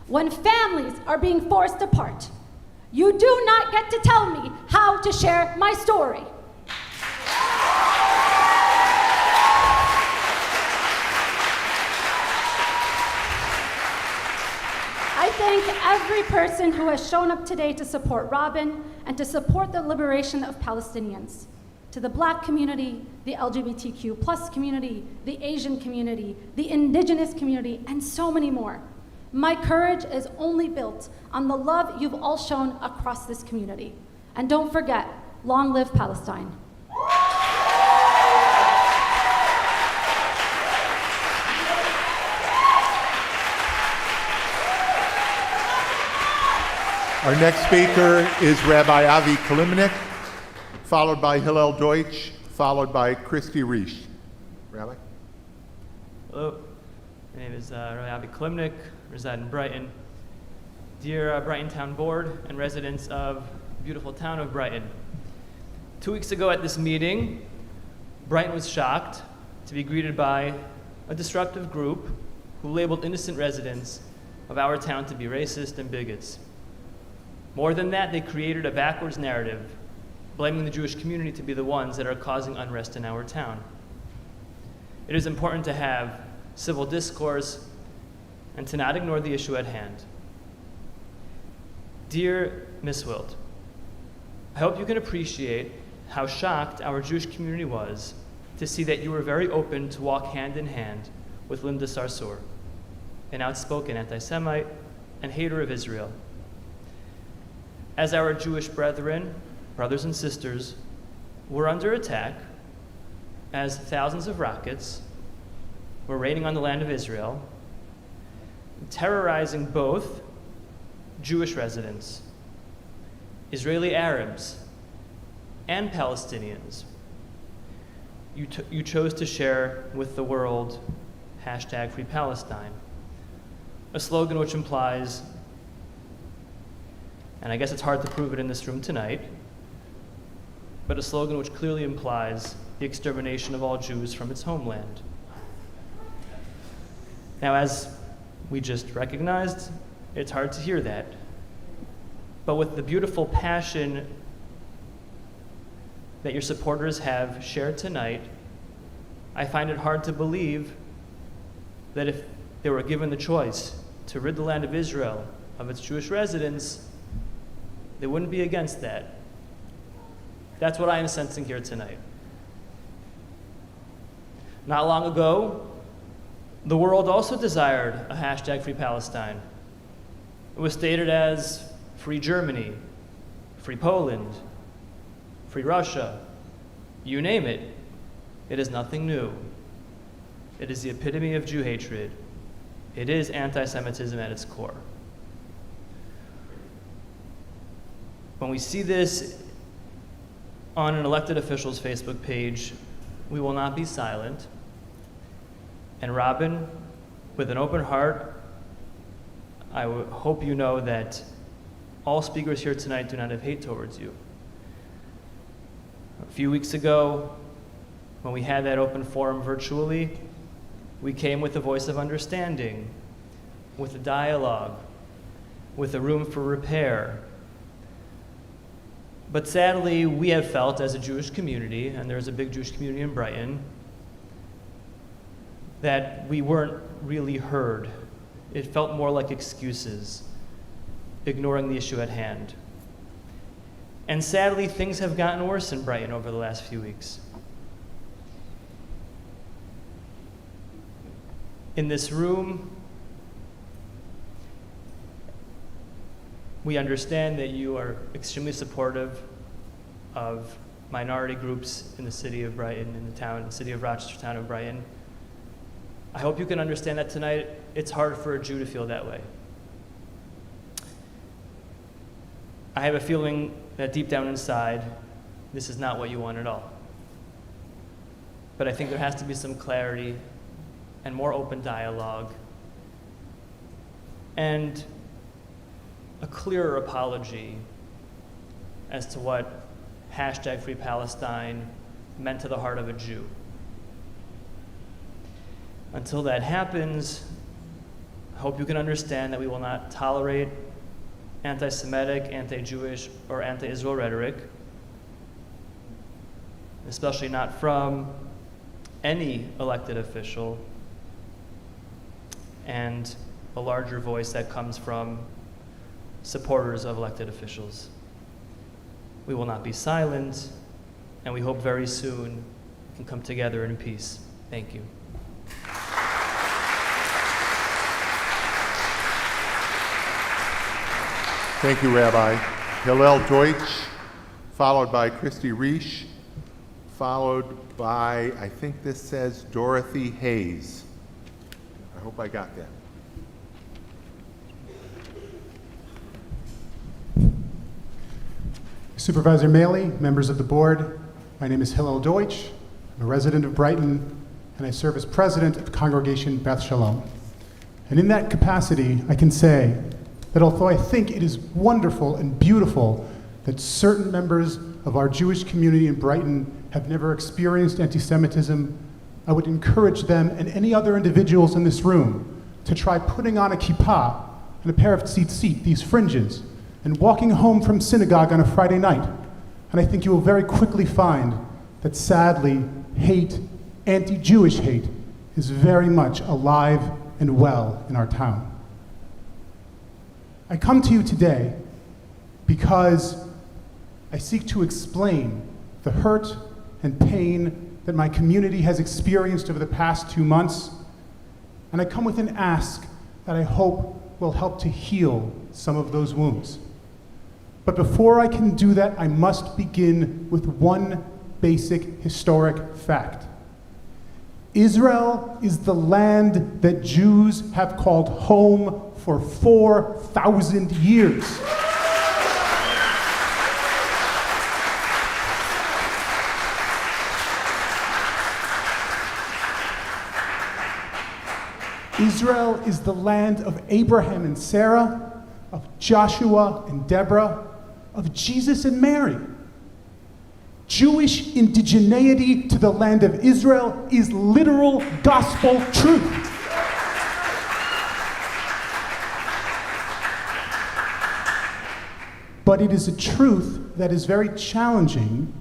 Speaker 19: when families are being forced apart, you do not get to tell me how to share my story. I thank every person who has shown up today to support Robin and to support the liberation of Palestinians. To the Black community, the LGBTQ+ community, the Asian community, the Indigenous community, and so many more. My courage is only built on the love you've all shown across this community. And don't forget, long live Palestine.
Speaker 1: Our next speaker is Rabbi Avi Kalimnik, followed by Hillel Deutsch, followed by Christy Reish. Rabbi?
Speaker 20: Hello, my name is Rabbi Avi Kalimnik, reside in Brighton. Dear Brighton Town Board and residents of the beautiful town of Brighton. 2 weeks ago at this meeting, Brighton was shocked to be greeted by a destructive group who labeled innocent residents of our town to be racist and bigots. More than that, they created a backwards narrative, blaming the Jewish community to be the ones that are causing unrest in our town. It is important to have civil discourse and to not ignore the issue at hand. Dear Ms. Wilt, I hope you can appreciate how shocked our Jewish community was to see that you were very open to walk hand in hand with Linda Sarsour, an outspoken anti-Semite and hater of Israel. As our Jewish brethren, brothers and sisters, were under attack, as thousands of rockets were raining on the land of Israel, terrorizing both Jewish residents, Israeli Arabs, and Palestinians, you chose to share with the world #FreePalestine, a slogan which implies, and I guess it's hard to prove it in this room tonight, but a slogan which clearly implies the extermination of all Jews from its homeland. Now, as we just recognized, it's hard to hear that. But with the beautiful passion that your supporters have shared tonight, I find it hard to believe that if they were given the choice to rid the land of Israel of its Jewish residents, they wouldn't be against that. That's what I am sensing here tonight. Not long ago, the world also desired a #FreePalestine. It was stated as Free Germany, Free Poland, Free Russia, you name it. It is nothing new. It is the epitome of Jew hatred. It is anti-Semitism at its core. When we see this on an elected official's Facebook page, we will not be silent. And Robin, with an open heart, I hope you know that all speakers here tonight do not have hate towards you. A few weeks ago, when we had that open forum virtually, we came with a voice of understanding, with a dialogue, with a room for repair. But sadly, we have felt as a Jewish community, and there's a big Jewish community in Brighton, that we weren't really heard. It felt more like excuses, ignoring the issue at hand. And sadly, things have gotten worse in Brighton over the last few weeks. In this room, we understand that you are extremely supportive of minority groups in the city of Brighton, in the city of Rochester, town of Brighton. I hope you can understand that tonight it's hard for a Jew to feel that way. I have a feeling that deep down inside, this is not what you want at all. But I think there has to be some clarity and more open dialogue and a clearer apology as to what #FreePalestine meant to the heart of a Jew. Until that happens, I hope you can understand that we will not tolerate anti-Semitic, anti-Jewish, or anti-Israel rhetoric, especially not from any elected official, and a larger voice that comes from supporters of elected officials. We will not be silent, and we hope very soon we can come together in peace. Thank you.
Speaker 1: Thank you, Rabbi. Hillel Deutsch, followed by Christy Reish, followed by, I think this says Dorothy Hayes. I hope I got that.
Speaker 21: Supervisor Maley, members of the board, my name is Hillel Deutsch. I'm a resident of Brighton, and I serve as president of Congregation Beth Shalom. And in that capacity, I can say that although I think it is wonderful and beautiful that certain members of our Jewish community in Brighton have never experienced anti-Semitism, I would encourage them and any other individuals in this room to try putting on a kippah and a pair of tzitzit, these fringes, and walking home from synagogue on a Friday night. And I think you will very quickly find that sadly, hate, anti-Jewish hate, is very much alive and well in our town. I come to you today because I seek to explain the hurt and pain that my community has experienced over the past 2 months, and I come with an ask that I hope will help to heal some of those wounds. But before I can do that, I must begin with one basic historic fact. Israel is the land that Jews have called home for 4,000 years. Israel is the land of Abraham and Sarah, of Joshua and Deborah, of Jesus and Mary. Jewish indigeneity to the land of Israel is literal gospel truth. But it is a truth that is very challenging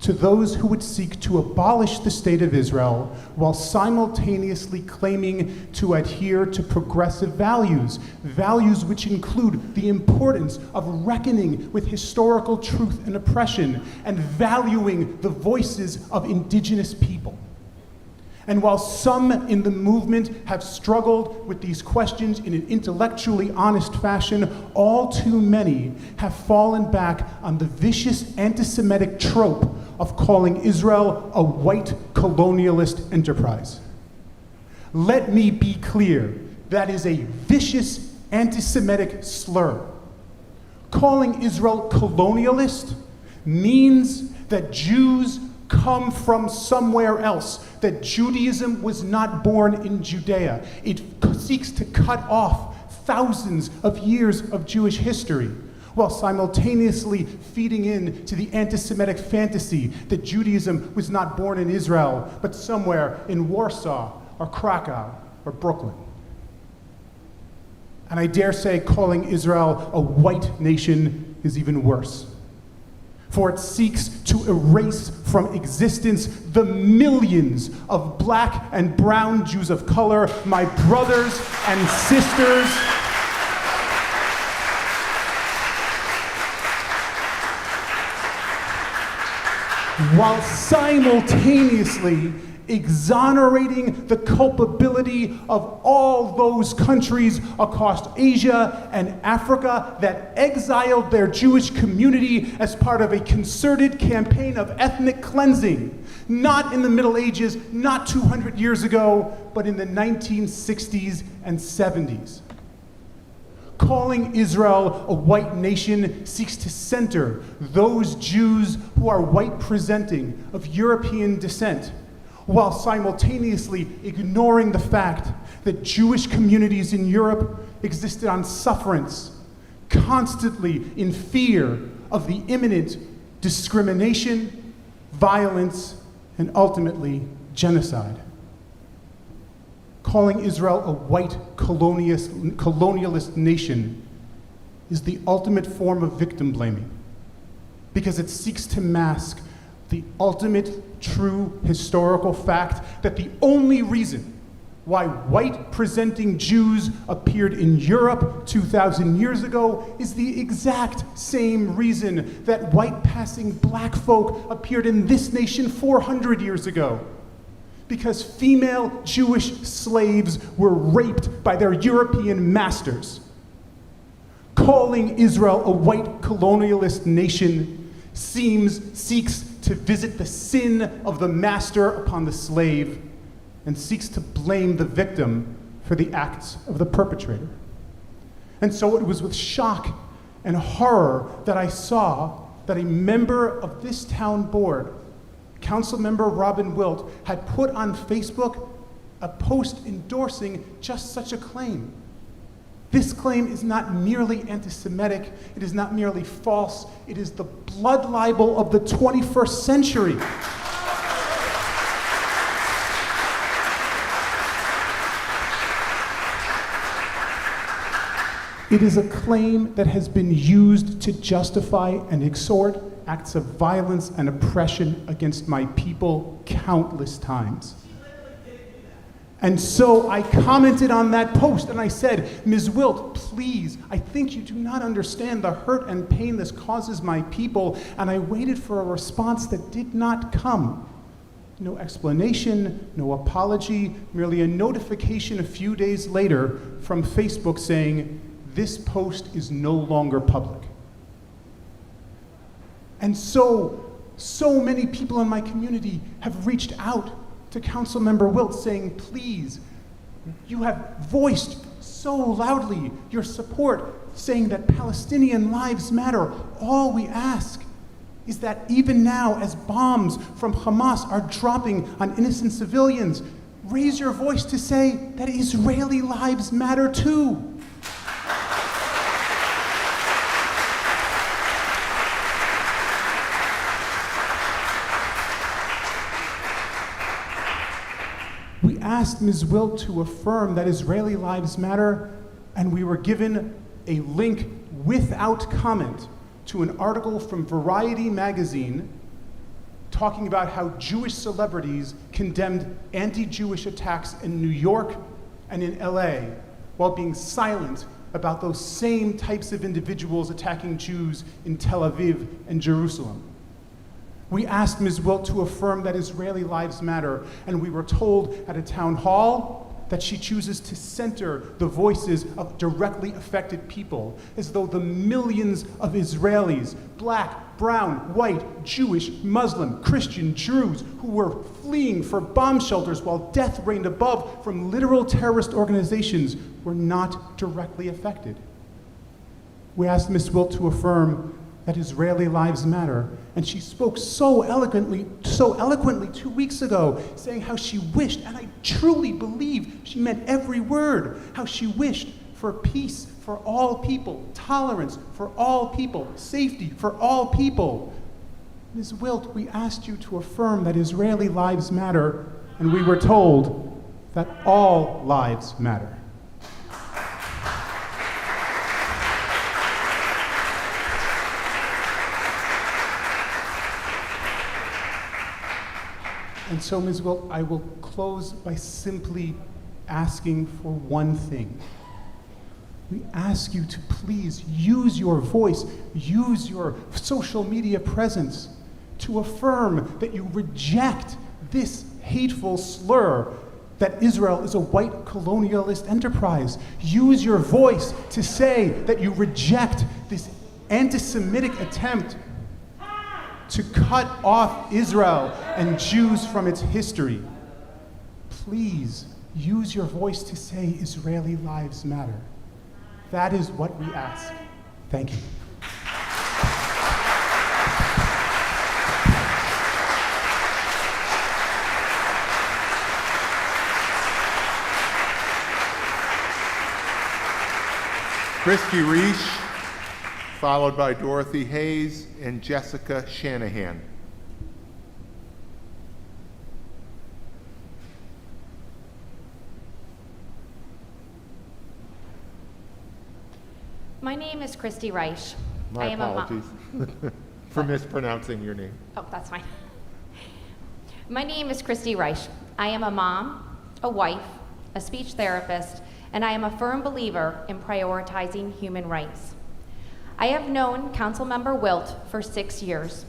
Speaker 21: to those who would seek to abolish the state of Israel while simultaneously claiming to adhere to progressive values, values which include the importance of reckoning with historical truth and oppression and valuing the voices of indigenous people. And while some in the movement have struggled with these questions in an intellectually honest fashion, all too many have fallen back on the vicious anti-Semitic trope of calling Israel a white colonialist enterprise. Let me be clear, that is a vicious anti-Semitic slur. Calling Israel colonialist means that Jews come from somewhere else, that Judaism was not born in Judea. It seeks to cut off thousands of years of Jewish history, while simultaneously feeding in to the anti-Semitic fantasy that Judaism was not born in Israel, but somewhere in Warsaw or Krakow or Brooklyn. And I dare say calling Israel a white nation is even worse, for it seeks to erase from existence the millions of black and brown Jews of color, my brothers and sisters, while simultaneously exonerating the culpability of all those countries across Asia and Africa that exiled their Jewish community as part of a concerted campaign of ethnic cleansing, not in the Middle Ages, not 200 years ago, but in the 1960s and 70s. Calling Israel a white nation seeks to center those Jews who are white presenting of European descent, while simultaneously ignoring the fact that Jewish communities in Europe existed on sufferance, constantly in fear of the imminent discrimination, violence, and ultimately genocide. Calling Israel a white colonialist nation is the ultimate form of victim blaming, because it seeks to mask the ultimate true historical fact that the only reason why white-presenting Jews appeared in Europe 2,000 years ago is the exact same reason that white-passing black folk appeared in this nation 400 years ago. Because female Jewish slaves were raped by their European masters. Calling Israel a white colonialist nation seeks to visit the sin of the master upon the slave and seeks to blame the victim for the acts of the perpetrator. And so it was with shock and horror that I saw that a member of this town board, Councilmember Robin Wilt, had put on Facebook a post endorsing just such a claim. This claim is not merely anti-Semitic, it is not merely false, it is the blood libel of the 21st century. It is a claim that has been used to justify and exhort acts of violence and oppression against my people countless times. And so I commented on that post and I said, Ms. Wilt, please, I think you do not understand the hurt and pain this causes my people. And I waited for a response that did not come. No explanation, no apology, merely a notification a few days later from Facebook saying, this post is no longer public. And so many people in my community have reached out to Councilmember Wilt saying, please, you have voiced so loudly your support, saying that Palestinian lives matter. All we ask is that even now, as bombs from Hamas are dropping on innocent civilians, raise your voice to say that Israeli lives matter too. We asked Ms. Wilt to affirm that Israeli lives matter, and we were given a link without comment to an article from Variety magazine talking about how Jewish celebrities condemned anti-Jewish attacks in New York and in LA, while being silent about those same types of individuals attacking Jews in Tel Aviv and Jerusalem. We asked Ms. Wilt to affirm that Israeli lives matter, and we were told at a town hall that she chooses to center the voices of directly affected people, as though the millions of Israelis, black, brown, white, Jewish, Muslim, Christian, Druze, who were fleeing for bomb shelters while death reigned above from literal terrorist organizations, were not directly affected. We asked Ms. Wilt to affirm that Israeli lives matter, and she spoke so eloquently 2 weeks ago, saying how she wished, and I truly believe she meant every word, how she wished for peace for all people, tolerance for all people, safety for all people. Ms. Wilt, we asked you to affirm that Israeli lives matter, and we were told that all lives matter. And so, Ms. Wilt, I will close by simply asking for one thing. We ask you to please use your voice, use your social media presence to affirm that you reject this hateful slur that Israel is a white colonialist enterprise. Use your voice to say that you reject this anti-Semitic attempt to cut off Israel and Jews from its history. Please use your voice to say Israeli lives matter. That is what we ask. Thank you.
Speaker 1: Christy Reich, followed by Dorothy Hayes and Jessica Shanahan.
Speaker 2: My name is Christy Reich.
Speaker 1: My apologies for mispronouncing your name.
Speaker 2: Oh, that's fine. My name is Christy Reich. I am a mom, a wife, a speech therapist, and I am a firm believer in prioritizing human rights. I have known Councilmember Wilt for 6 years.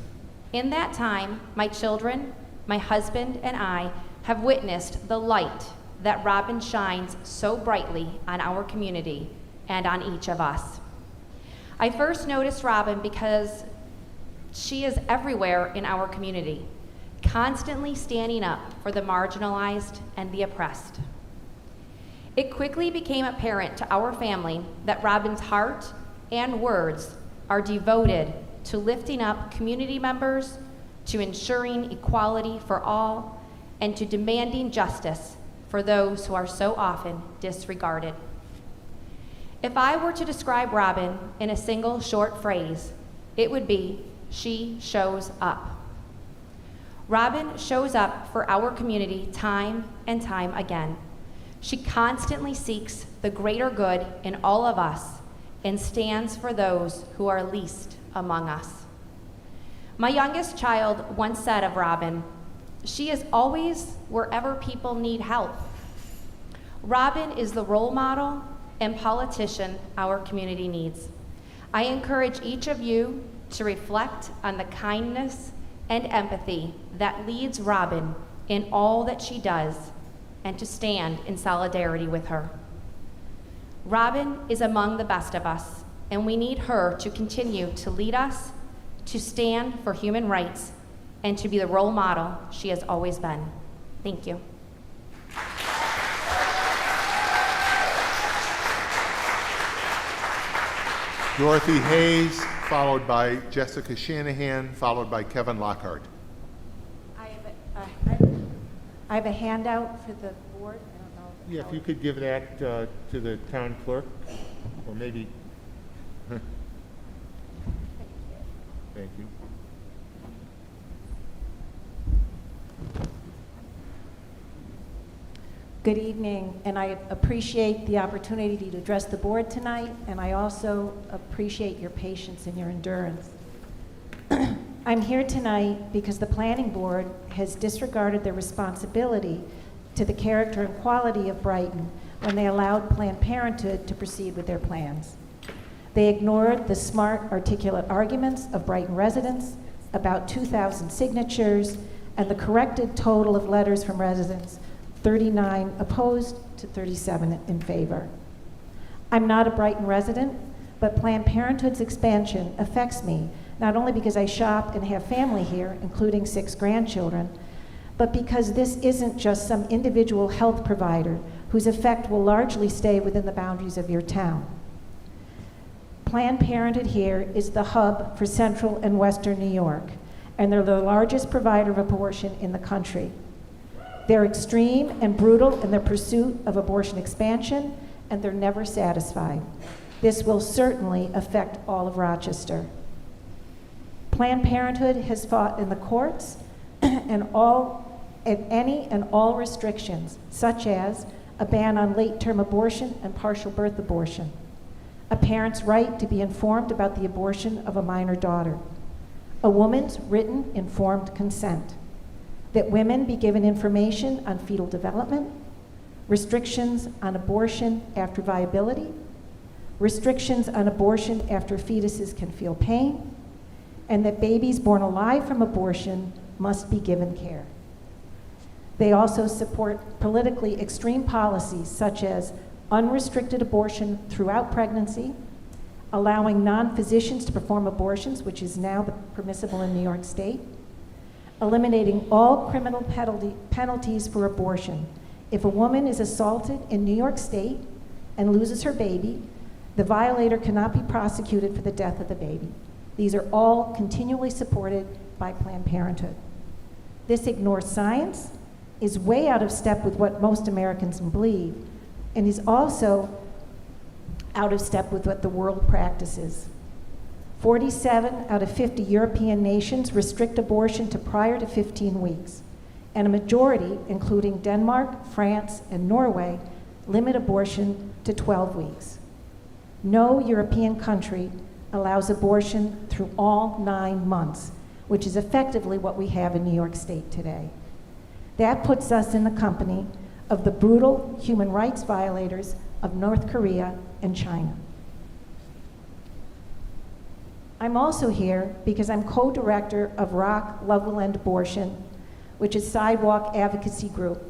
Speaker 2: In that time, my children, my husband, and I have witnessed the light that Robin shines so brightly on our community and on each of us. I first noticed Robin because she is everywhere in our community, constantly standing up for the marginalized and the oppressed. It quickly became apparent to our family that Robin's heart and words are devoted to lifting up community members, to ensuring equality for all, and to demanding justice for those who are so often disregarded. If I were to describe Robin in a single short phrase, it would be, she shows up. Robin shows up for our community time and time again. She constantly seeks the greater good in all of us and stands for those who are least among us. My youngest child once said of Robin, "She is always wherever people need help." Robin is the role model and politician our community needs. I encourage each of you to reflect on the kindness and empathy that leads Robin in all that she does and to stand in solidarity with her. Robin is among the best of us, and we need her to continue to lead us, to stand for human rights, and to be the role model she has always been. Thank you.
Speaker 1: Dorothy Hayes, followed by Jessica Shanahan, followed by Kevin Lockhart.
Speaker 3: I have a handout for the board. I don't know.
Speaker 1: Yeah, if you could give that to the town clerk, or maybe. Thank you.
Speaker 3: Good evening, and I appreciate the opportunity to address the board tonight, and I also appreciate your patience and your endurance. I'm here tonight because the planning board has disregarded their responsibility to the character and quality of Brighton when they allowed Planned Parenthood to proceed with their plans. They ignored the smart, articulate arguments of Brighton residents, about 2,000 signatures, and the corrected total of letters from residents, 39 opposed to 37 in favor. I'm not a Brighton resident, but Planned Parenthood's expansion affects me, not only because I shop and have family here, including 6 grandchildren, but because this isn't just some individual health provider whose effect will largely stay within the boundaries of your town. Planned Parenthood here is the hub for Central and Western New York, and they're the largest provider of abortion in the country. They're extreme and brutal in their pursuit of abortion expansion, and they're never satisfied. This will certainly affect all of Rochester. Planned Parenthood has fought in the courts and any and all restrictions, such as a ban on late-term abortion and partial birth abortion, a parent's right to be informed about the abortion of a minor daughter, a woman's written informed consent, that women be given information on fetal development, restrictions on abortion after viability, restrictions on abortion after fetuses can feel pain, and that babies born alive from abortion must be given care. They also support politically extreme policies such as unrestricted abortion throughout pregnancy, allowing non-physicians to perform abortions, which is now permissible in New York State, eliminating all criminal penalties for abortion. If a woman is assaulted in New York State and loses her baby, the violator cannot be prosecuted for the death of the baby. These are all continually supported by Planned Parenthood. This ignores science, is way out of step with what most Americans believe, and is also out of step with what the world practices. 47 out of 50 European nations restrict abortion to prior to 15 weeks, and a majority, including Denmark, France, and Norway, limit abortion to 12 weeks. No European country allows abortion through all 9 months, which is effectively what we have in New York State today. That puts us in the company of the brutal human rights violators of North Korea and China. I'm also here because I'm co-director of Rock, Love Will End Abortion, which is a sidewalk advocacy group.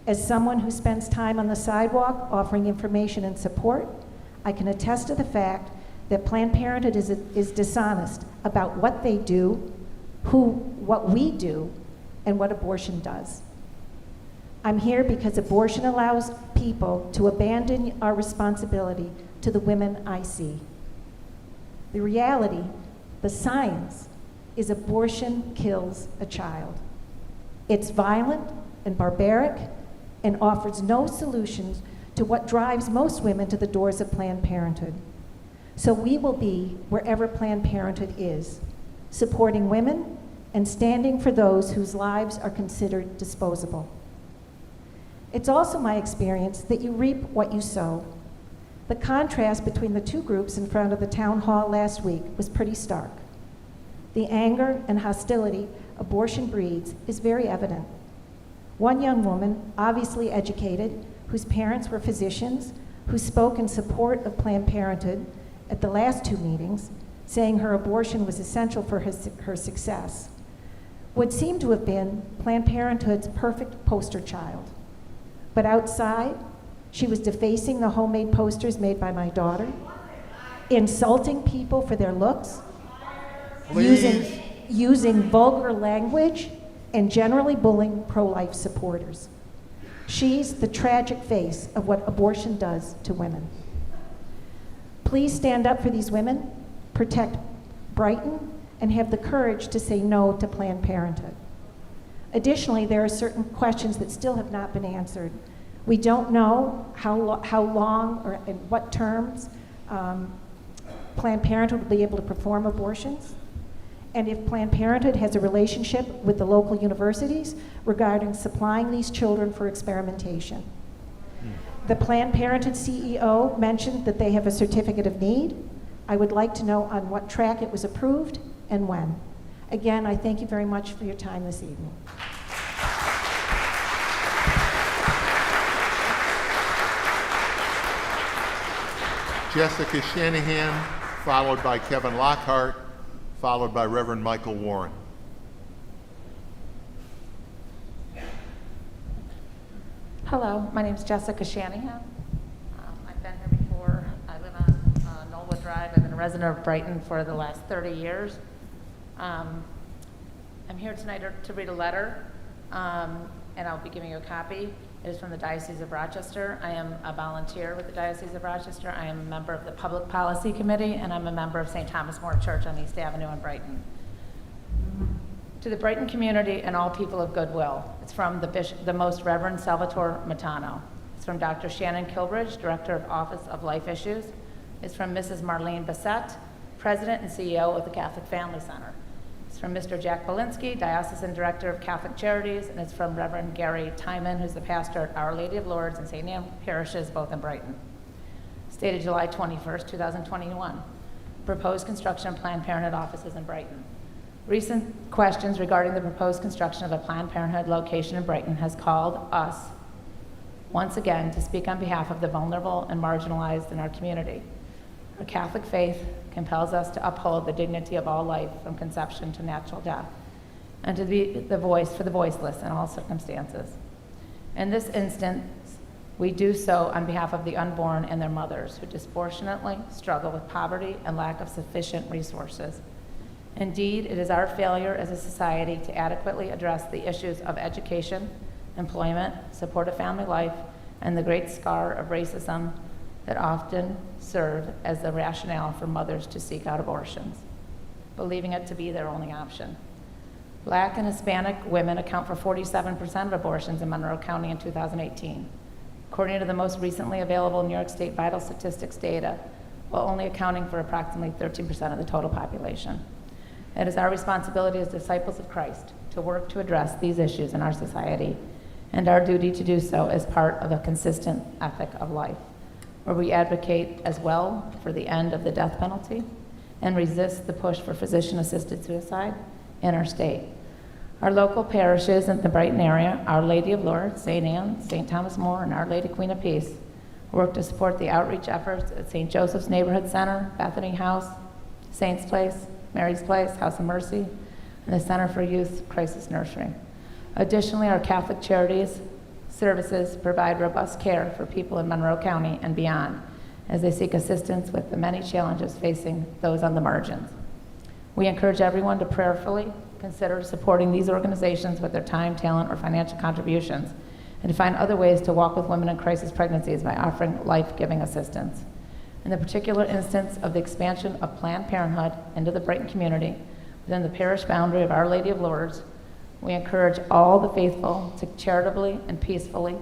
Speaker 3: As someone who spends time on the sidewalk offering information and support, I can attest to the fact that Planned Parenthood is dishonest about what they do, what we do, and what abortion does. I'm here because abortion allows people to abandon our responsibility to the women I see. The reality The science is abortion kills a child. It's violent and barbaric and offers no solutions to what drives most women to the doors of Planned Parenthood. So we will be wherever Planned Parenthood is, supporting women and standing for those whose lives are considered disposable. It's also my experience that you reap what you sow. The contrast between the two groups in front of the town hall last week was pretty stark. The anger and hostility abortion breeds is very evident. One young woman, obviously educated, whose parents were physicians, who spoke in support of Planned Parenthood at the last two meetings, saying her abortion was essential for her success, would seem to have been Planned Parenthood's perfect poster child. But outside, she was defacing the homemade posters made by my daughter, insulting people for their looks, using vulgar language, and generally bullying pro-life supporters. She's the tragic face of what abortion does to women. Please stand up for these women, protect Brighton, and have the courage to say no to Planned Parenthood. Additionally, there are certain questions that still have not been answered. We don't know how long or in what terms Planned Parenthood will be able to perform abortions, and if Planned Parenthood has a relationship with the local universities regarding supplying these children for experimentation. The Planned Parenthood CEO mentioned that they have a certificate of need. I would like to know on what track it was approved and when. Again, I thank you very much for your time this evening.
Speaker 1: Jessica Shanahan, followed by Kevin Lockhart, followed by Reverend Michael Warren.
Speaker 4: Hello, my name is Jessica Shanahan. I've been here before. I live on Knollwood Drive. I've been a resident of Brighton for the last 30 years. I'm here tonight to read a letter, and I'll be giving you a copy. It is from the Diocese of Rochester. I am a volunteer with the Diocese of Rochester. I am a member of the Public Policy Committee, and I'm a member of St. Thomas More Church on East Avenue in Brighton. To the Brighton community and all people of goodwill, it's from the Most Reverend Salvatore Matano. It's from Dr. Shannon Kilbridge, Director of Office of Life Issues. It's from Mrs. Marlene Bassett, President and CEO of the Catholic Family Center. It's from Mr. Jack Belinsky, Diocesan Director of Catholic Charities, and it's from Reverend Gary Timon, who's the pastor at Our Lady of Lourdes and St. Anne parishes, both in Brighton. Stated July 21st, 2021. Proposed construction of Planned Parenthood offices in Brighton. Recent questions regarding the proposed construction of a Planned Parenthood location in Brighton has called us, once again, to speak on behalf of the vulnerable and marginalized in our community. Our Catholic faith compels us to uphold the dignity of all life from conception to natural death, and to be the voice for the voiceless in all circumstances. In this instance, we do so on behalf of the unborn and their mothers who disproportionately struggle with poverty and lack of sufficient resources. Indeed, it is our failure as a society to adequately address the issues of education, employment, support of family life, and the great scar of racism that often serve as the rationale for mothers to seek out abortions, believing it to be their only option. Black and Hispanic women account for 47% of abortions in Monroe County in 2018, according to the most recently available New York State vital statistics data, while only accounting for approximately 13% of the total population. It is our responsibility as disciples of Christ to work to address these issues in our society, and our duty to do so as part of a consistent ethic of life, where we advocate as well for the end of the death penalty and resist the push for physician-assisted suicide in our state. Our local parishes in the Brighton area, Our Lady of Lourdes, St. Anne, St. Thomas More, and Our Lady Queen of Peace, work to support the outreach efforts at St. Joseph's Neighborhood Center, Bethany House, Saints Place, Mary's Place, House of Mercy, and the Center for Youth Crisis Nursery. Additionally, our Catholic Charities services provide robust care for people in Monroe County and beyond as they seek assistance with the many challenges facing those on the margins. We encourage everyone to prayerfully consider supporting these organizations with their time, talent, or financial contributions, and to find other ways to walk with women in crisis pregnancies by offering life-giving assistance. In the particular instance of the expansion of Planned Parenthood into the Brighton community within the parish boundary of Our Lady of Lourdes, we encourage all the faithful to charitably and peacefully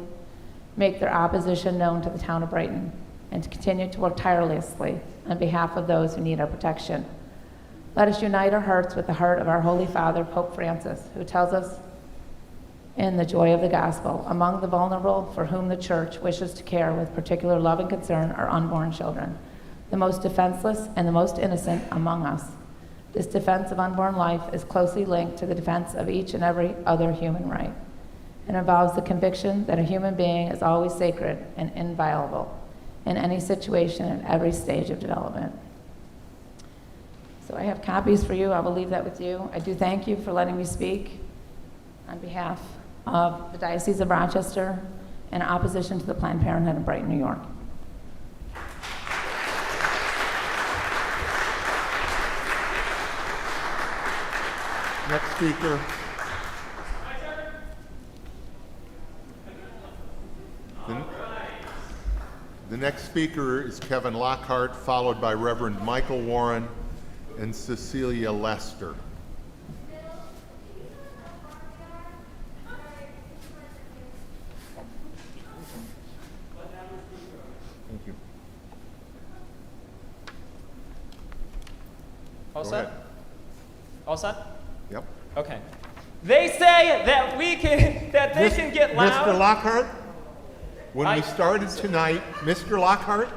Speaker 4: make their opposition known to the town of Brighton and to continue to work tirelessly on behalf of those who need our protection. Let us unite our hearts with the heart of our Holy Father, Pope Francis, who tells us in the joy of the gospel, among the vulnerable for whom the church wishes to care with particular love and concern are unborn children, the most defenseless and the most innocent among us. This defense of unborn life is closely linked to the defense of each and every other human right. It involves the conviction that a human being is always sacred and inviolable in any situation at every stage of development. So I have copies for you. I will leave that with you. I do thank you for letting me speak on behalf of the Diocese of Rochester in opposition to the Planned Parenthood in Brighton, New York.
Speaker 1: Next speaker. The next speaker is Kevin Lockhart, followed by Reverend Michael Warren and Cecilia Lester. Thank you.
Speaker 5: All
Speaker 1: Go
Speaker 5: set?
Speaker 1: ahead.
Speaker 5: All set?
Speaker 1: Yep.
Speaker 5: Okay. They say that they can get loud.
Speaker 1: Mr. Lockhart, when we started tonight, Mr. Lockhart,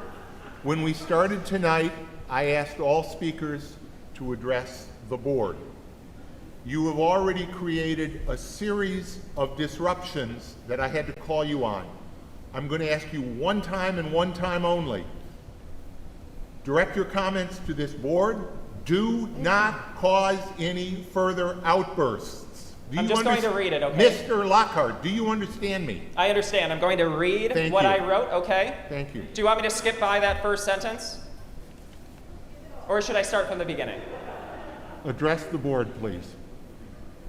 Speaker 1: when we started tonight, I asked all speakers to address the board. You have already created a series of disruptions that I had to call you on. I'm going to ask you one time and one time only. Direct your comments to this board. Do not cause any further outbursts.
Speaker 5: I'm just going to read it, okay?
Speaker 1: Mr. Lockhart, do you understand me?
Speaker 5: I understand. I'm going to read what I wrote, okay?
Speaker 1: Thank you.
Speaker 5: Do you want me to skip by that first sentence? Or should I start from the beginning?
Speaker 1: Address the board, please.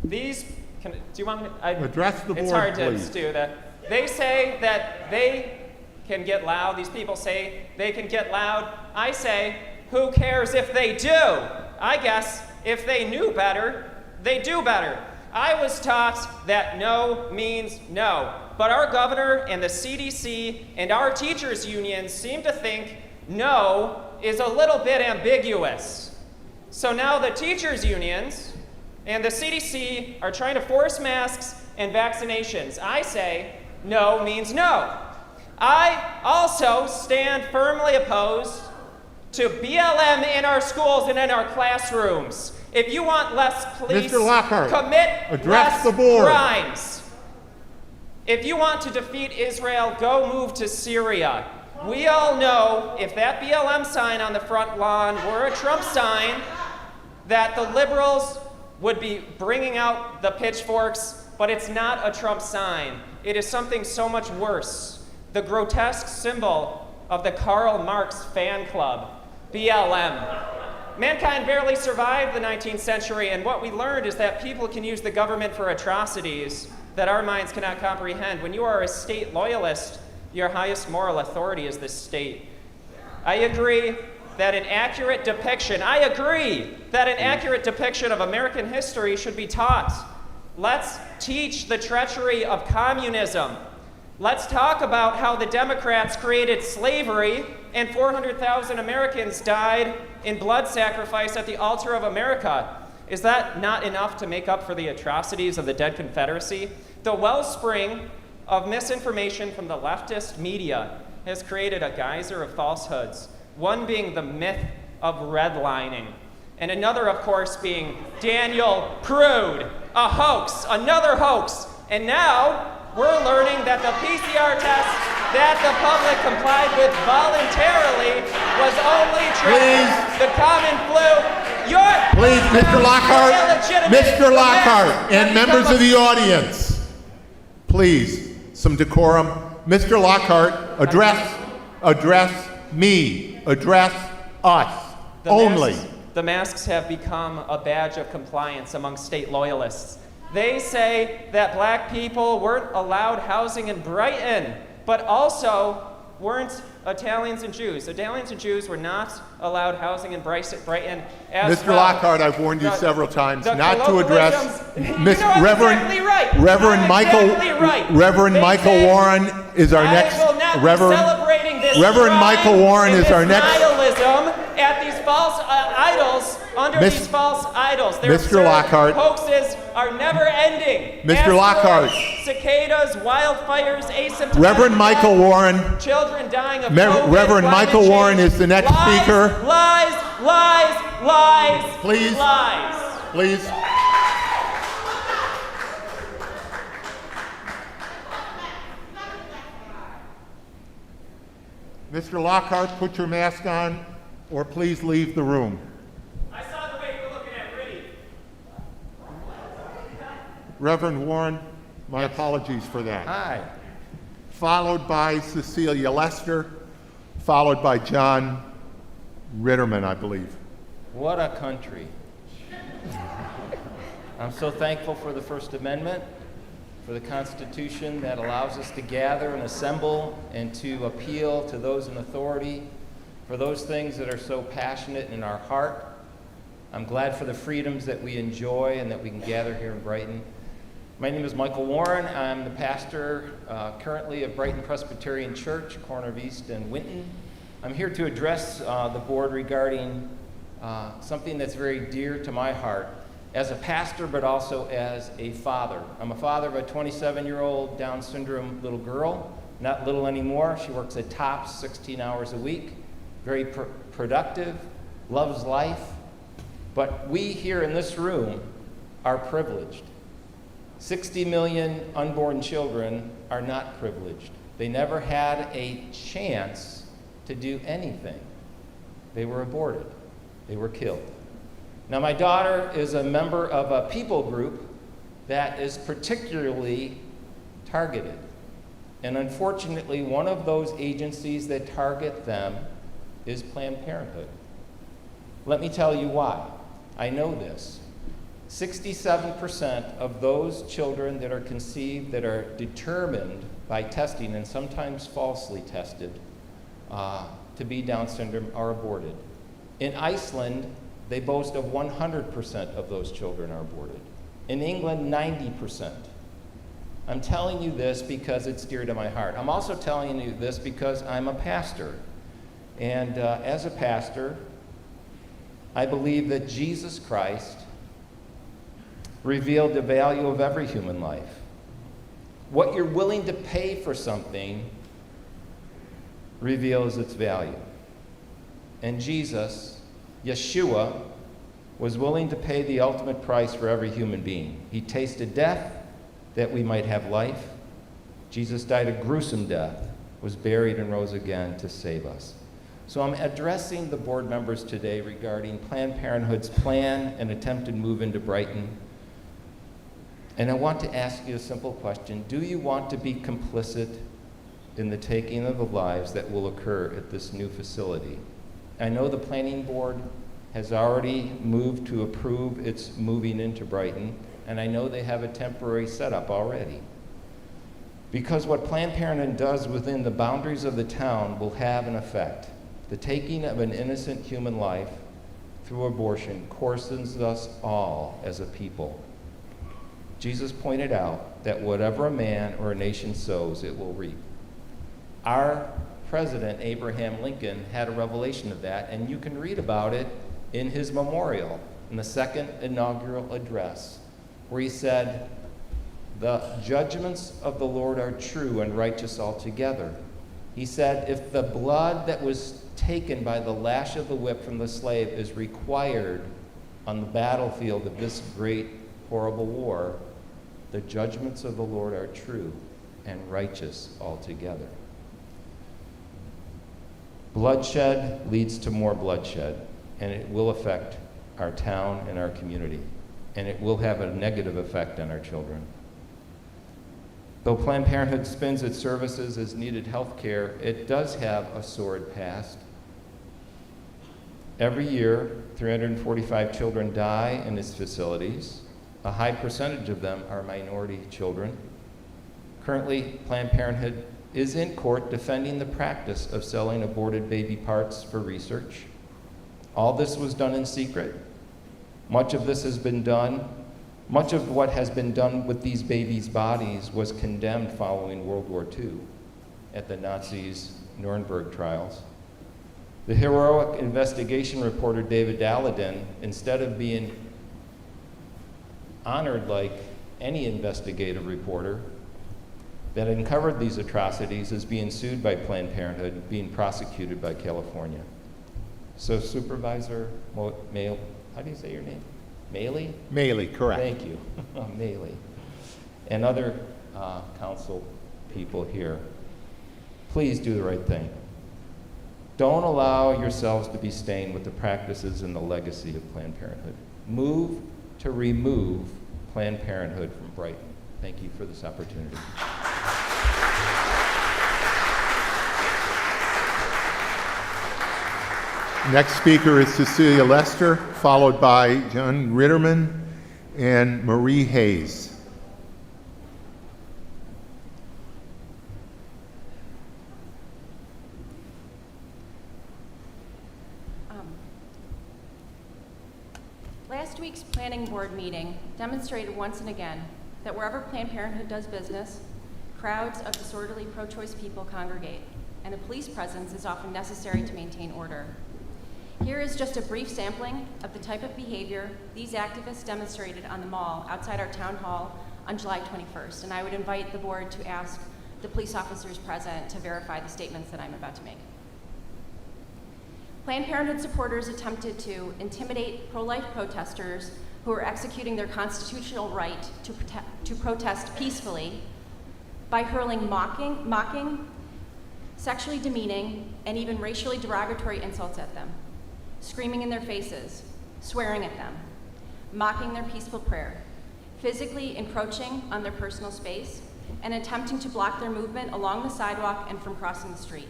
Speaker 5: Do you want me to?
Speaker 1: Address the board,
Speaker 5: It's hard
Speaker 1: please.
Speaker 5: to do that. They say that they can get loud. These people say they can get loud. I say, who cares if they do? I guess if they knew better, they do better. I was taught that no means no. But our governor and the CDC and our teachers' unions seem to think no is a little bit ambiguous. So now the teachers' unions and the CDC are trying to force masks and vaccinations. I say no means no. I also stand firmly opposed to BLM in our schools and in our classrooms. If you want less police,
Speaker 1: Mr. Lockhart,
Speaker 5: commit
Speaker 1: address
Speaker 5: less
Speaker 1: the board.
Speaker 5: crimes. If you want to defeat Israel, go move to Syria. We all know if that BLM sign on the front lawn were a Trump sign, that the liberals would be bringing out the pitchforks, but it's not a Trump sign. It is something so much worse. The grotesque symbol of the Karl Marx fan club, BLM. Mankind barely survived the 19th century, and what we learned is that people can use the government for atrocities that our minds cannot comprehend. When you are a state loyalist, your highest moral authority is the state. I agree that an accurate depiction of American history should be taught. Let's teach the treachery of communism. Let's talk about how the Democrats created slavery and 400,000 Americans died in blood sacrifice at the altar of America. Is that not enough to make up for the atrocities of the dead Confederacy? The wellspring of misinformation from the leftist media has created a geyser of falsehoods, one being the myth of redlining, and another, of course, being Daniel Prude, a hoax, another hoax. And now we're learning that the PCR test that the public complied with voluntarily was only true. The common flu.
Speaker 1: Please, Mr. Lockhart, Mr. Lockhart, and members of the audience, please, some decorum. Mr. Lockhart, address me, address us only.
Speaker 5: The masks have become a badge of compliance among state loyalists. They say that black people weren't allowed housing in Brighton, but also weren't Italians and Jews. Italians and Jews were not allowed housing in Brighton as
Speaker 1: Mr.
Speaker 5: well.
Speaker 1: Lockhart, I've warned you several times
Speaker 5: the
Speaker 1: not to address
Speaker 5: colloquialisms- You know, I'm exactly right.
Speaker 1: Reverend
Speaker 5: I'm
Speaker 1: Michael
Speaker 5: exactly right.
Speaker 1: Reverend
Speaker 5: They
Speaker 1: Michael
Speaker 5: say,
Speaker 1: Warren is our next
Speaker 5: I will not
Speaker 1: Reverend
Speaker 5: be celebrating this
Speaker 1: Reverend
Speaker 5: crime
Speaker 1: Michael Warren
Speaker 5: and
Speaker 1: is our
Speaker 5: this
Speaker 1: next
Speaker 5: nihilism at these false idols, under these false idols. Their
Speaker 1: Mr.
Speaker 5: absurd
Speaker 1: Lockhart.
Speaker 5: hoaxes are never ending.
Speaker 1: Mr. Lockhart.
Speaker 5: Cicadas, wildfires, asymptomatic
Speaker 1: Reverend Michael Warren.
Speaker 5: children dying of COVID,
Speaker 1: Reverend
Speaker 5: climate
Speaker 1: Michael
Speaker 5: change.
Speaker 1: Warren is the next
Speaker 5: Lies,
Speaker 1: speaker.
Speaker 5: Lies, lies, lies,
Speaker 1: Please.
Speaker 5: lies.
Speaker 1: Please. Mr. Lockhart, put your mask on, or please leave the room.
Speaker 5: I saw the way you're looking at Riddy.
Speaker 1: Reverend Warren, my apologies for that.
Speaker 6: Hi.
Speaker 1: Followed by Cecilia Lester, followed by John Ritterman, I believe.
Speaker 6: What a country. I'm so thankful for the First Amendment, for the Constitution that allows us to gather and assemble and to appeal to those in authority, for those things that are so passionate in our heart. I'm glad for the freedoms that we enjoy and that we can gather here in Brighton. My name is Michael Warren. I'm the pastor currently of Brighton Presbyterian Church, corner of East and Winton. I'm here to address the board regarding something that's very dear to my heart as a pastor, but also as a father. I'm a father of a 27-year-old Down syndrome little girl, not little anymore. She works at tops 16 hours a week, very productive, loves life. But we here in this room are privileged. 60 million unborn children are not privileged. They never had a chance to do anything. They were aborted. They were killed. Now, my daughter is a member of a people group that is particularly targeted. And unfortunately, one of those agencies that target them is Planned Parenthood. Let me tell you why. I know this. 67% of those children that are conceived that are determined by testing, and sometimes falsely tested, to be Down syndrome are aborted. In Iceland, they boast of 100% of those children are aborted. In England, 90%. I'm telling you this because it's dear to my heart. I'm also telling you this because I'm a pastor. And as a pastor, I believe that Jesus Christ revealed the value of every human life. What you're willing to pay for something reveals its value. And Jesus, Yeshua, was willing to pay the ultimate price for every human being. He tasted death that we might have life. Jesus died a gruesome death, was buried and rose again to save us. So I'm addressing the board members today regarding Planned Parenthood's plan and attempted move into Brighton. And I want to ask you a simple question. Do you want to be complicit in the taking of the lives that will occur at this new facility? I know the planning board has already moved to approve its moving into Brighton, and I know they have a temporary setup already. Because what Planned Parenthood does within the boundaries of the town will have an effect. The taking of an innocent human life through abortion coarsens us all as a people. Jesus pointed out that whatever a man or a nation sows, it will reap. Our President Abraham Lincoln had a revelation of that, and you can read about it in his memorial, in the second inaugural address, where he said, "The judgments of the Lord are true and righteous altogether." He said, if the blood that was taken by the lash of the whip from the slave is required on the battlefield of this great, horrible war, the judgments of the Lord are true and righteous altogether. Bloodshed leads to more bloodshed, and it will affect our town and our community, and it will have a negative effect on our children. Though Planned Parenthood spends its services as needed health care, it does have a sordid past. Every year, 345 children die in its facilities. A high percentage of them are minority children. Currently, Planned Parenthood is in court defending the practice of selling aborted baby parts for research. All this was done in secret. Much of what has been done with these babies' bodies was condemned following World War II at the Nazis' Nuremberg trials. The heroic investigation reporter David Daladin, instead of being honored like any investigative reporter that uncovered these atrocities, is being sued by Planned Parenthood, being prosecuted by California. So Supervisor Mail, how do you say your name? Maley?
Speaker 1: Maley, correct.
Speaker 6: Thank you, Maley. And other council people here, please do the right thing. Don't allow yourselves to be stained with the practices and the legacy of Planned Parenthood. Move to remove Planned Parenthood from Brighton. Thank you for this opportunity.
Speaker 1: Next speaker is Cecilia Lester, followed by John Ritterman and Marie Hayes.
Speaker 2: Last week's planning board meeting demonstrated once and again that wherever Planned Parenthood does business, crowds of disorderly pro-choice people congregate, and a police presence is often necessary to maintain order. Here is just a brief sampling of the type of behavior these activists demonstrated on the mall outside our town hall on July 21st, and I would invite the board to ask the police officers present to verify the statements that I'm about to make. Planned Parenthood supporters attempted to intimidate pro-life protesters who were executing their constitutional right to protest peacefully by hurling mocking, sexually demeaning, and even racially derogatory insults at them, screaming in their faces, swearing at them, mocking their peaceful prayer, physically encroaching on their personal space, and attempting to block their movement along the sidewalk and from crossing the street.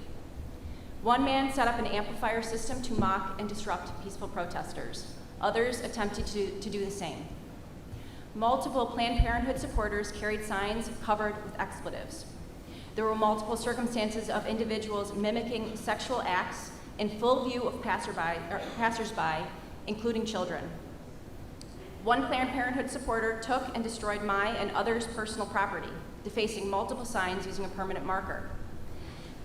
Speaker 2: One man set up an amplifier system to mock and disrupt peaceful protesters. Others attempted to do the same. Multiple Planned Parenthood supporters carried signs covered with expletives. There were multiple circumstances of individuals mimicking sexual acts in full view of passersby, including children. One Planned Parenthood supporter took and destroyed my and others' personal property, defacing multiple signs using a permanent marker.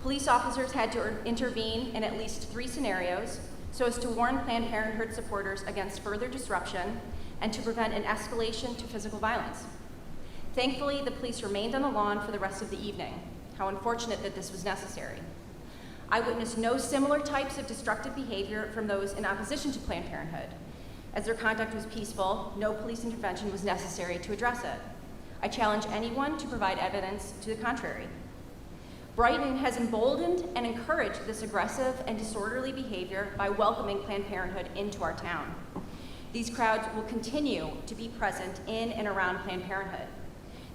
Speaker 2: Police officers had to intervene in at least 3 scenarios so as to warn Planned Parenthood supporters against further disruption and to prevent an escalation to physical violence. Thankfully, the police remained on the lawn for the rest of the evening. How unfortunate that this was necessary. I witnessed no similar types of destructive behavior from those in opposition to Planned Parenthood. As their conduct was peaceful, no police intervention was necessary to address it. I challenge anyone to provide evidence to the contrary. Brighton has emboldened and encouraged this aggressive and disorderly behavior by welcoming Planned Parenthood into our town. These crowds will continue to be present in and around Planned Parenthood.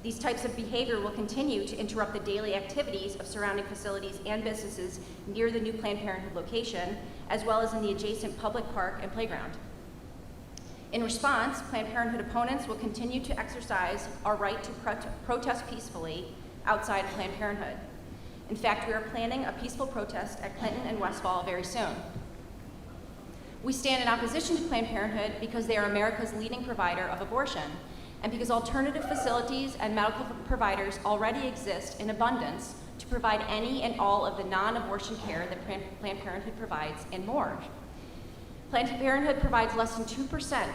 Speaker 2: These types of behavior will continue to interrupt the daily activities of surrounding facilities and businesses near the new Planned Parenthood location, as well as in the adjacent public park and playground. In response, Planned Parenthood opponents will continue to exercise our right to protest peacefully outside of Planned Parenthood. In fact, we are planning a peaceful protest at Clinton and Westfall very soon. We stand in opposition to Planned Parenthood because they are America's leading provider of abortion, and because alternative facilities and medical providers already exist in abundance to provide any and all of the non-abortion care that Planned Parenthood provides and more. Planned Parenthood provides less than 2%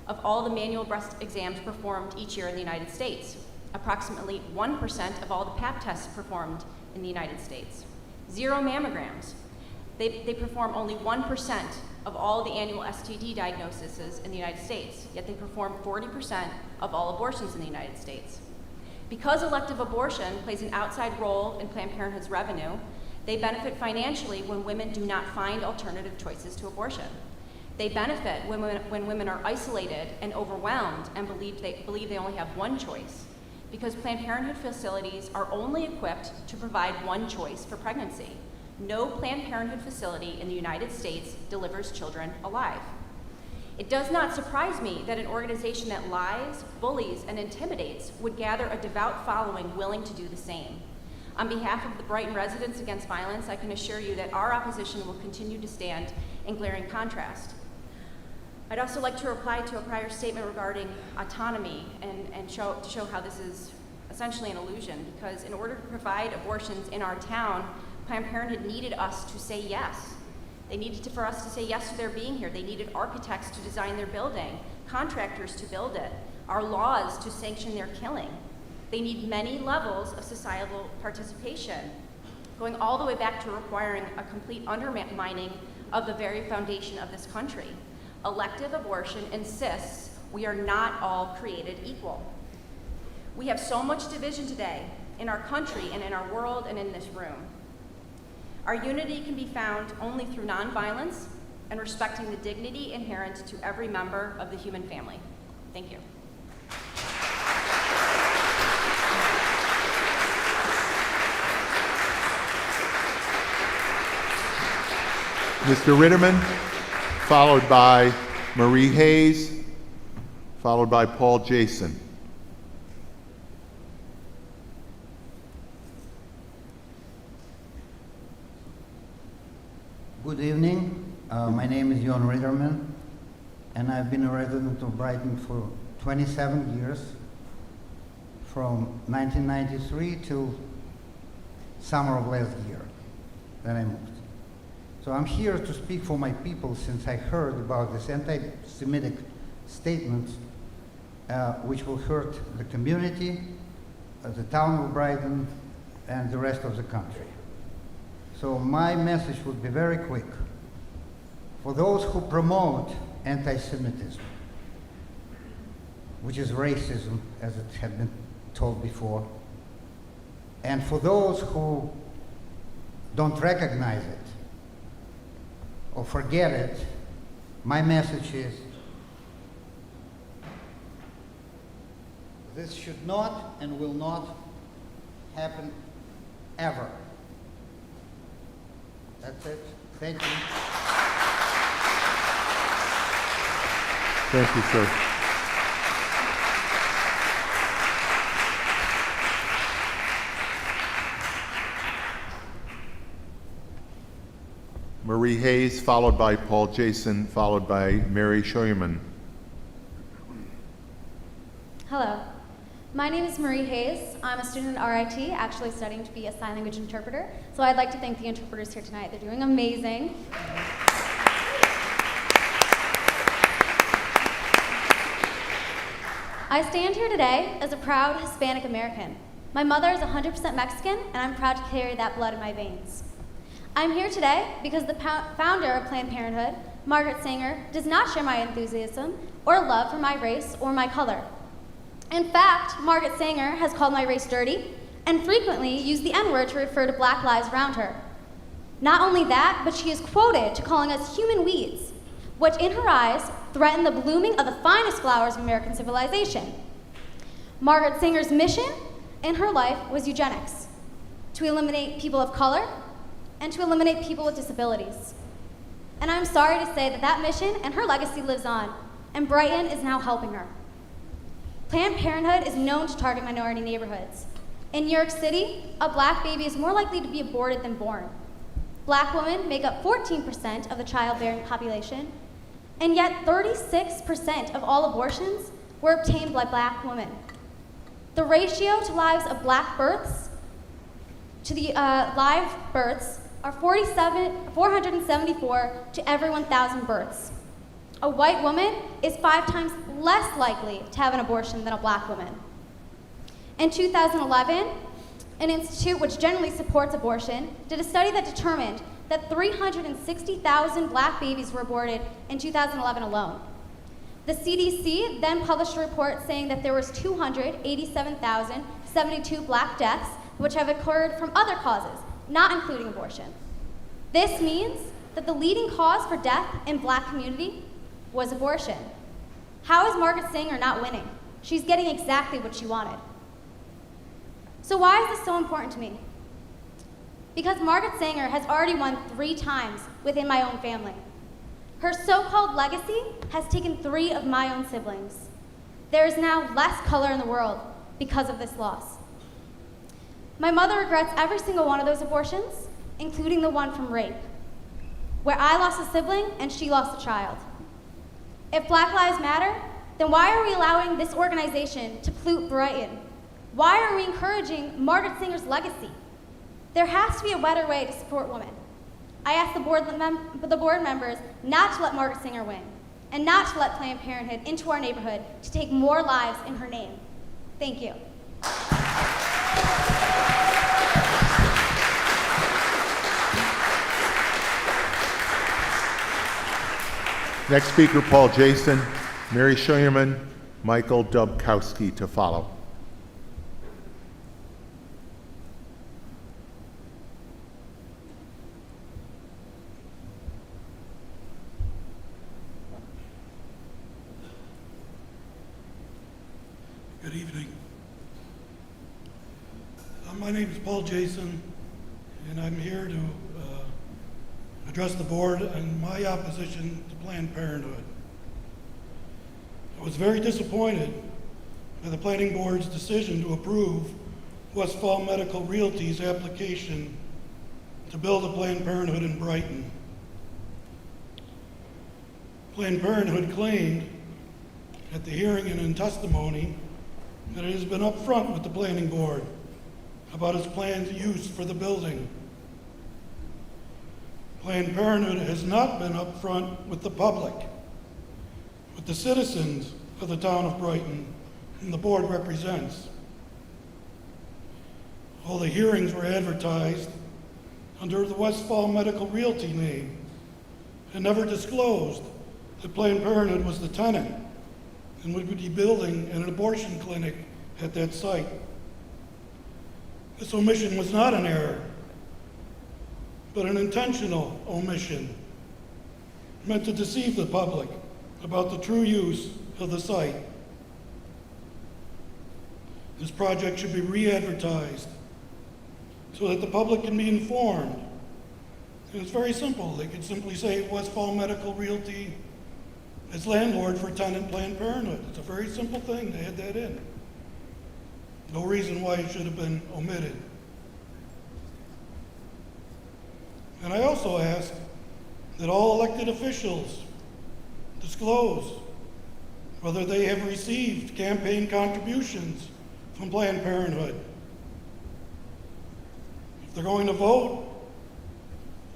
Speaker 2: of all the manual breast exams performed each year in the United States, approximately 1% of all the Pap tests performed in the United States. 0 mammograms. They perform only 1% of all the annual STD diagnoses in the United States, yet they perform 40% of all abortions in the United States. Because elective abortion plays an outside role in Planned Parenthood's revenue, they benefit financially when women do not find alternative choices to abortion. They benefit when women are isolated and overwhelmed and believe they only have one choice, because Planned Parenthood facilities are only equipped to provide one choice for pregnancy. No Planned Parenthood facility in the United States delivers children alive. It does not surprise me that an organization that lies, bullies, and intimidates would gather a devout following willing to do the same. On behalf of the Brighton residents against violence, I can assure you that our opposition will continue to stand in glaring contrast. I'd also like to reply to a prior statement regarding autonomy and show how this is essentially an illusion, because in order to provide abortions in our town, Planned Parenthood needed us to say yes. They needed for us to say yes to their being here. They needed architects to design their building, contractors to build it, our laws to sanction their killing. They need many levels of societal participation, going all the way back to requiring a complete undermining of the very foundation of this country. Elective abortion insists we are not all created equal. We have so much division today in our country and in our world and in this room. Our unity can be found only through nonviolence and respecting the dignity inherent to every member of the human family. Thank you.
Speaker 1: Mr. Ritterman, followed by Marie Hayes, followed by Paul Jason.
Speaker 7: Good evening. My name is Jon Ritterman, and I've been a resident of Brighton for 27 years, from 1993 till summer of last year, then I moved. So I'm here to speak for my people, since I heard about this anti-Semitic statements which will hurt the community, the town of Brighton, and the rest of the country. So my message would be very quick. For those who promote anti-Semitism, which is racism, as it had been told before, and for those who don't recognize it or forget it, my message is this should not and will not happen ever. That's it. Thank you.
Speaker 1: Thank you, sir. Marie Hayes, followed by Paul Jason, followed by Mary Scheuermann.
Speaker 22: Hello. My name is Marie Hayes. I'm a student at RIT, actually studying to be a sign language interpreter. So I'd like to thank the interpreters here tonight. They're doing amazing. I stand here today as a proud Hispanic American. My mother is 100% Mexican, and I'm proud to carry that blood in my veins. I'm here today because the founder of Planned Parenthood, Margaret Sanger, does not share my enthusiasm or love for my race or my color. In fact, Margaret Sanger has called my race dirty and frequently used the N-word to refer to black lives around her. Not only that, but she is quoted to calling us human weeds, which in her eyes threaten the blooming of the finest flowers of American civilization. Margaret Sanger's mission in her life was eugenics, to eliminate people of color and to eliminate people with disabilities. And I'm sorry to say that that mission and her legacy lives on, and Brighton is now helping her. Planned Parenthood is known to target minority neighborhoods. In New York City, a black baby is more likely to be aborted than born. Black women make up 14% of the childbearing population, and yet 36% of all abortions were obtained by black women. The ratio to lives of black births to the live births are 474 to every 1,000 births. A white woman is 5 times less likely to have an abortion than a black woman. In 2011, an institute which generally supports abortion did a study that determined that 360,000 black babies were aborted in 2011 alone. The CDC then published a report saying that there was 287,072 black deaths which have occurred from other causes, not including abortion. This means that the leading cause for death in black community was abortion. How is Margaret Sanger not winning? She's getting exactly what she wanted. So why is this so important to me? Because Margaret Sanger has already won 3 times within my own family. Her so-called legacy has taken 3 of my own siblings. There is now less color in the world because of this loss. My mother regrets every single one of those abortions, including the one from rape, where I lost a sibling and she lost a child. If Black Lives Matter, then why are we allowing this organization to pollute Brighton? Why are we encouraging Margaret Singer's legacy? There has to be a better way to support women. I ask the board members not to let Margaret Singer win, and not to let Planned Parenthood into our neighborhood to take more lives in her name. Thank you.
Speaker 1: Next speaker, Paul Jason, Mary Scheuerman, Michael Dubkowski to follow.
Speaker 8: Good evening. My name is Paul Jason, and I'm here to address the board on my opposition to Planned Parenthood. I was very disappointed by the Planning Board's decision to approve Westfall Medical Realty's application to build a Planned Parenthood in Brighton. Planned Parenthood claimed at the hearing and in testimony that it has been upfront with the Planning Board about its planned use for the building. Planned Parenthood has not been upfront with the public, with the citizens of the town of Brighton, whom the board represents. All the hearings were advertised under the Westfall Medical Realty name and never disclosed that Planned Parenthood was the tenant and would be building an abortion clinic at that site. This omission was not an error, but an intentional omission meant to deceive the public about the true use of the site. This project should be re-advertised so that the public can be informed. And it's very simple. They could simply say Westfall Medical Realty as landlord for tenant Planned Parenthood. It's a very simple thing to add that in. No reason why it should have been omitted. And I also ask that all elected officials disclose whether they have received campaign contributions from Planned Parenthood. If they're going to vote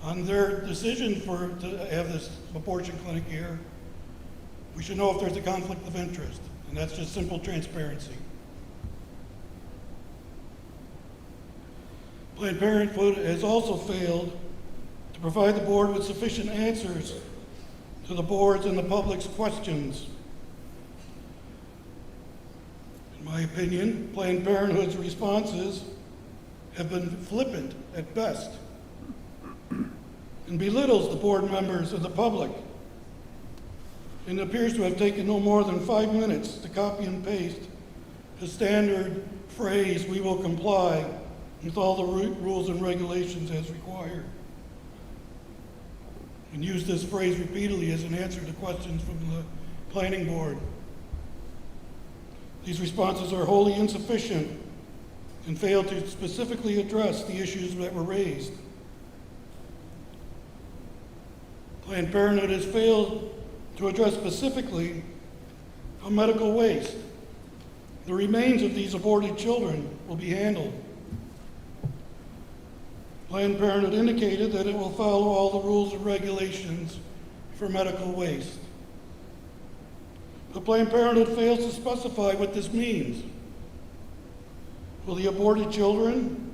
Speaker 8: on their decision to have this abortion clinic here, we should know if there's a conflict of interest, and that's just simple transparency. Planned Parenthood has also failed to provide the board with sufficient answers to the board's and the public's questions. In my opinion, Planned Parenthood's responses have been flippant at best and belittles the board members and the public. And it appears to have taken no more than 5 minutes to copy and paste the standard phrase, "We will comply with all the rules and regulations as required," and use this phrase repeatedly as an answer to questions from the planning board. These responses are wholly insufficient and fail to specifically address the issues that were raised. Planned Parenthood has failed to address specifically how medical waste, the remains of these aborted children, will be handled. Planned Parenthood indicated that it will follow all the rules and regulations for medical waste. But Planned Parenthood fails to specify what this means. Will the aborted children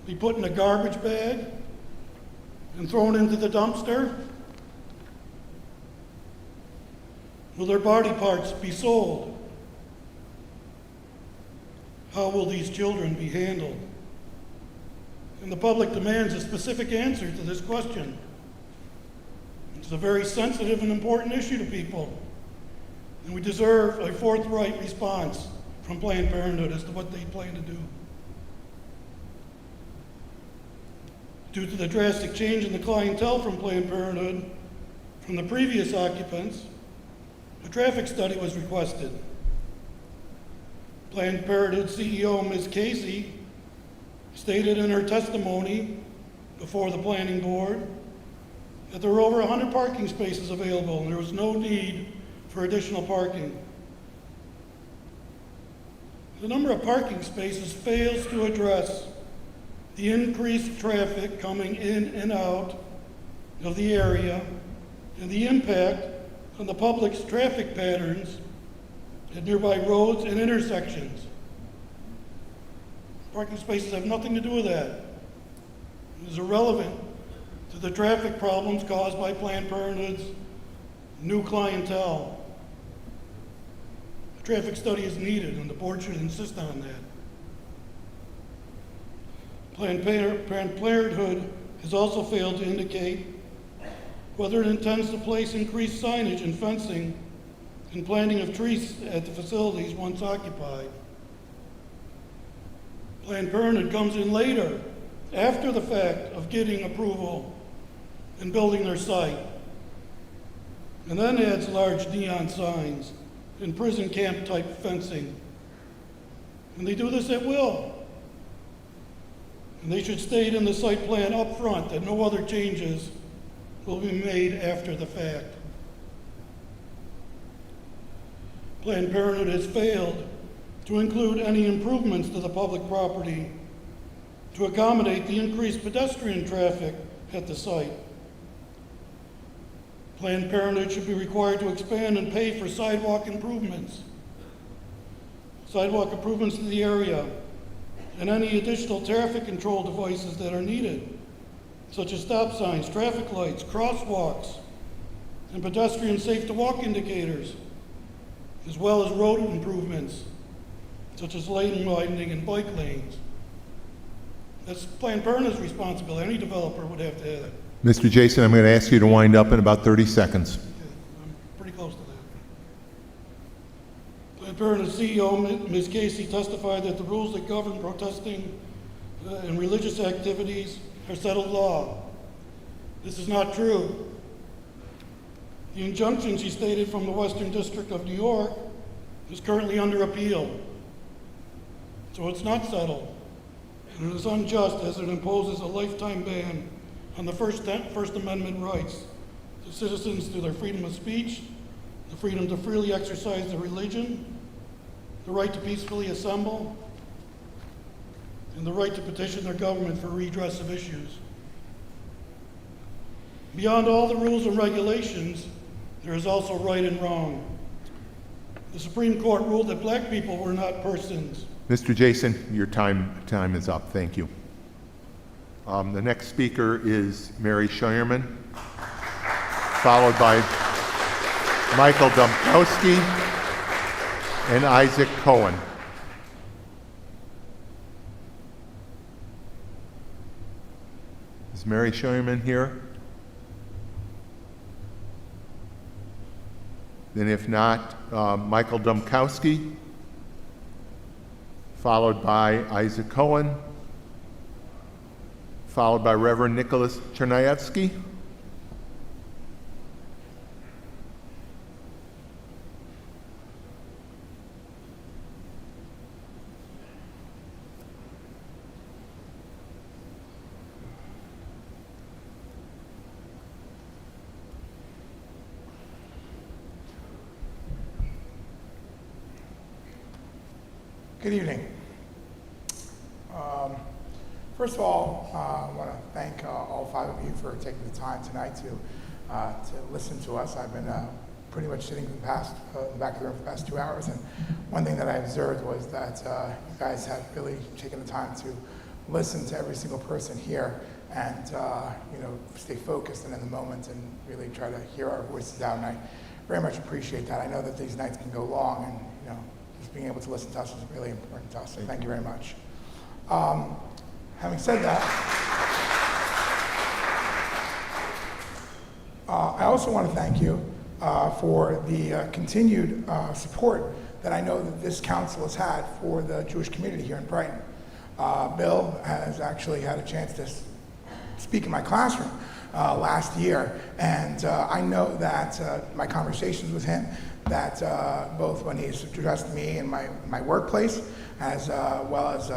Speaker 8: be put in a garbage bag and thrown into the dumpster? Will their body parts be sold? How will these children be handled? And the public demands a specific answer to this question. It's a very sensitive and important issue to people, and we deserve a forthright response from Planned Parenthood as to what they plan to do. Due to the drastic change in the clientele from Planned Parenthood from the previous occupants, a traffic study was requested. Planned Parenthood CEO Ms. Casey stated in her testimony before the planning board that there were over 100 parking spaces available and there was no need for additional parking. The number of parking spaces fails to address the increased traffic coming in and out of the area and the impact on the public's traffic patterns at nearby roads and intersections. Parking spaces have nothing to do with that. It is irrelevant to the traffic problems caused by Planned Parenthood's new clientele. A traffic study is needed, and the board should insist on that. Planned Parenthood has also failed to indicate whether it intends to place increased signage and fencing and planting of trees at the facilities once occupied. Planned Parenthood comes in later, after the fact of getting approval and building their site, and then adds large neon signs and prison camp type fencing. And they do this at will. And they should state in the site plan up front that no other changes will be made after the fact. Planned Parenthood has failed to include any improvements to the public property to accommodate the increased pedestrian traffic at the site. Planned Parenthood should be required to expand and pay for sidewalk improvements to the area, and any additional traffic control devices that are needed, such as stop signs, traffic lights, crosswalks, and pedestrian safe-to-walk indicators, as well as road improvements, such as lane widening and bike lanes. That's Planned Parenthood's responsibility. Any developer would have to have it.
Speaker 1: Mr. Jason, I'm going to ask you to wind up in about 30 seconds.
Speaker 8: I'm pretty close to that. Planned Parenthood CEO, Ms. Casey, testified that the rules that govern protesting and religious activities are settled law. This is not true. The injunction she stated from the Western District of New York is currently under appeal. So it's not settled. And it is unjust as it imposes a lifetime ban on the First Amendment rights to citizens to their freedom of speech, the freedom to freely exercise their religion, the right to peacefully assemble, and the right to petition their government for redress of issues. Beyond all the rules and regulations, there is also right and wrong. The Supreme Court ruled that black people were not persons.
Speaker 1: Mr. Jason, your time is up. Thank you. The next speaker is Mary Scheuerman, followed by Michael Domkowski and Isaac Cohen. Is Mary Scheuerman here? Then if not, Michael Domkowski, followed by Isaac Cohen, followed by Reverend Nicholas Chernyavsky.
Speaker 9: Good evening. First of all, I want to thank all five of you for taking the time tonight to listen to us. I've been pretty much sitting in the back of the room for the past 2 hours, and one thing that I observed was that you guys have really taken the time to listen to every single person here and stay focused and in the moment and really try to hear our voices out. And I very much appreciate that. I know that these nights can go long, and just being able to listen to us is really important to us. So thank you very much. Having said that, I also want to thank you for the continued support that I know that this council has had for the Jewish community here in Brighton. Bill has actually had a chance to speak in my classroom last year. And I know that my conversations with him, that both when he's addressed me in my workplace, as well as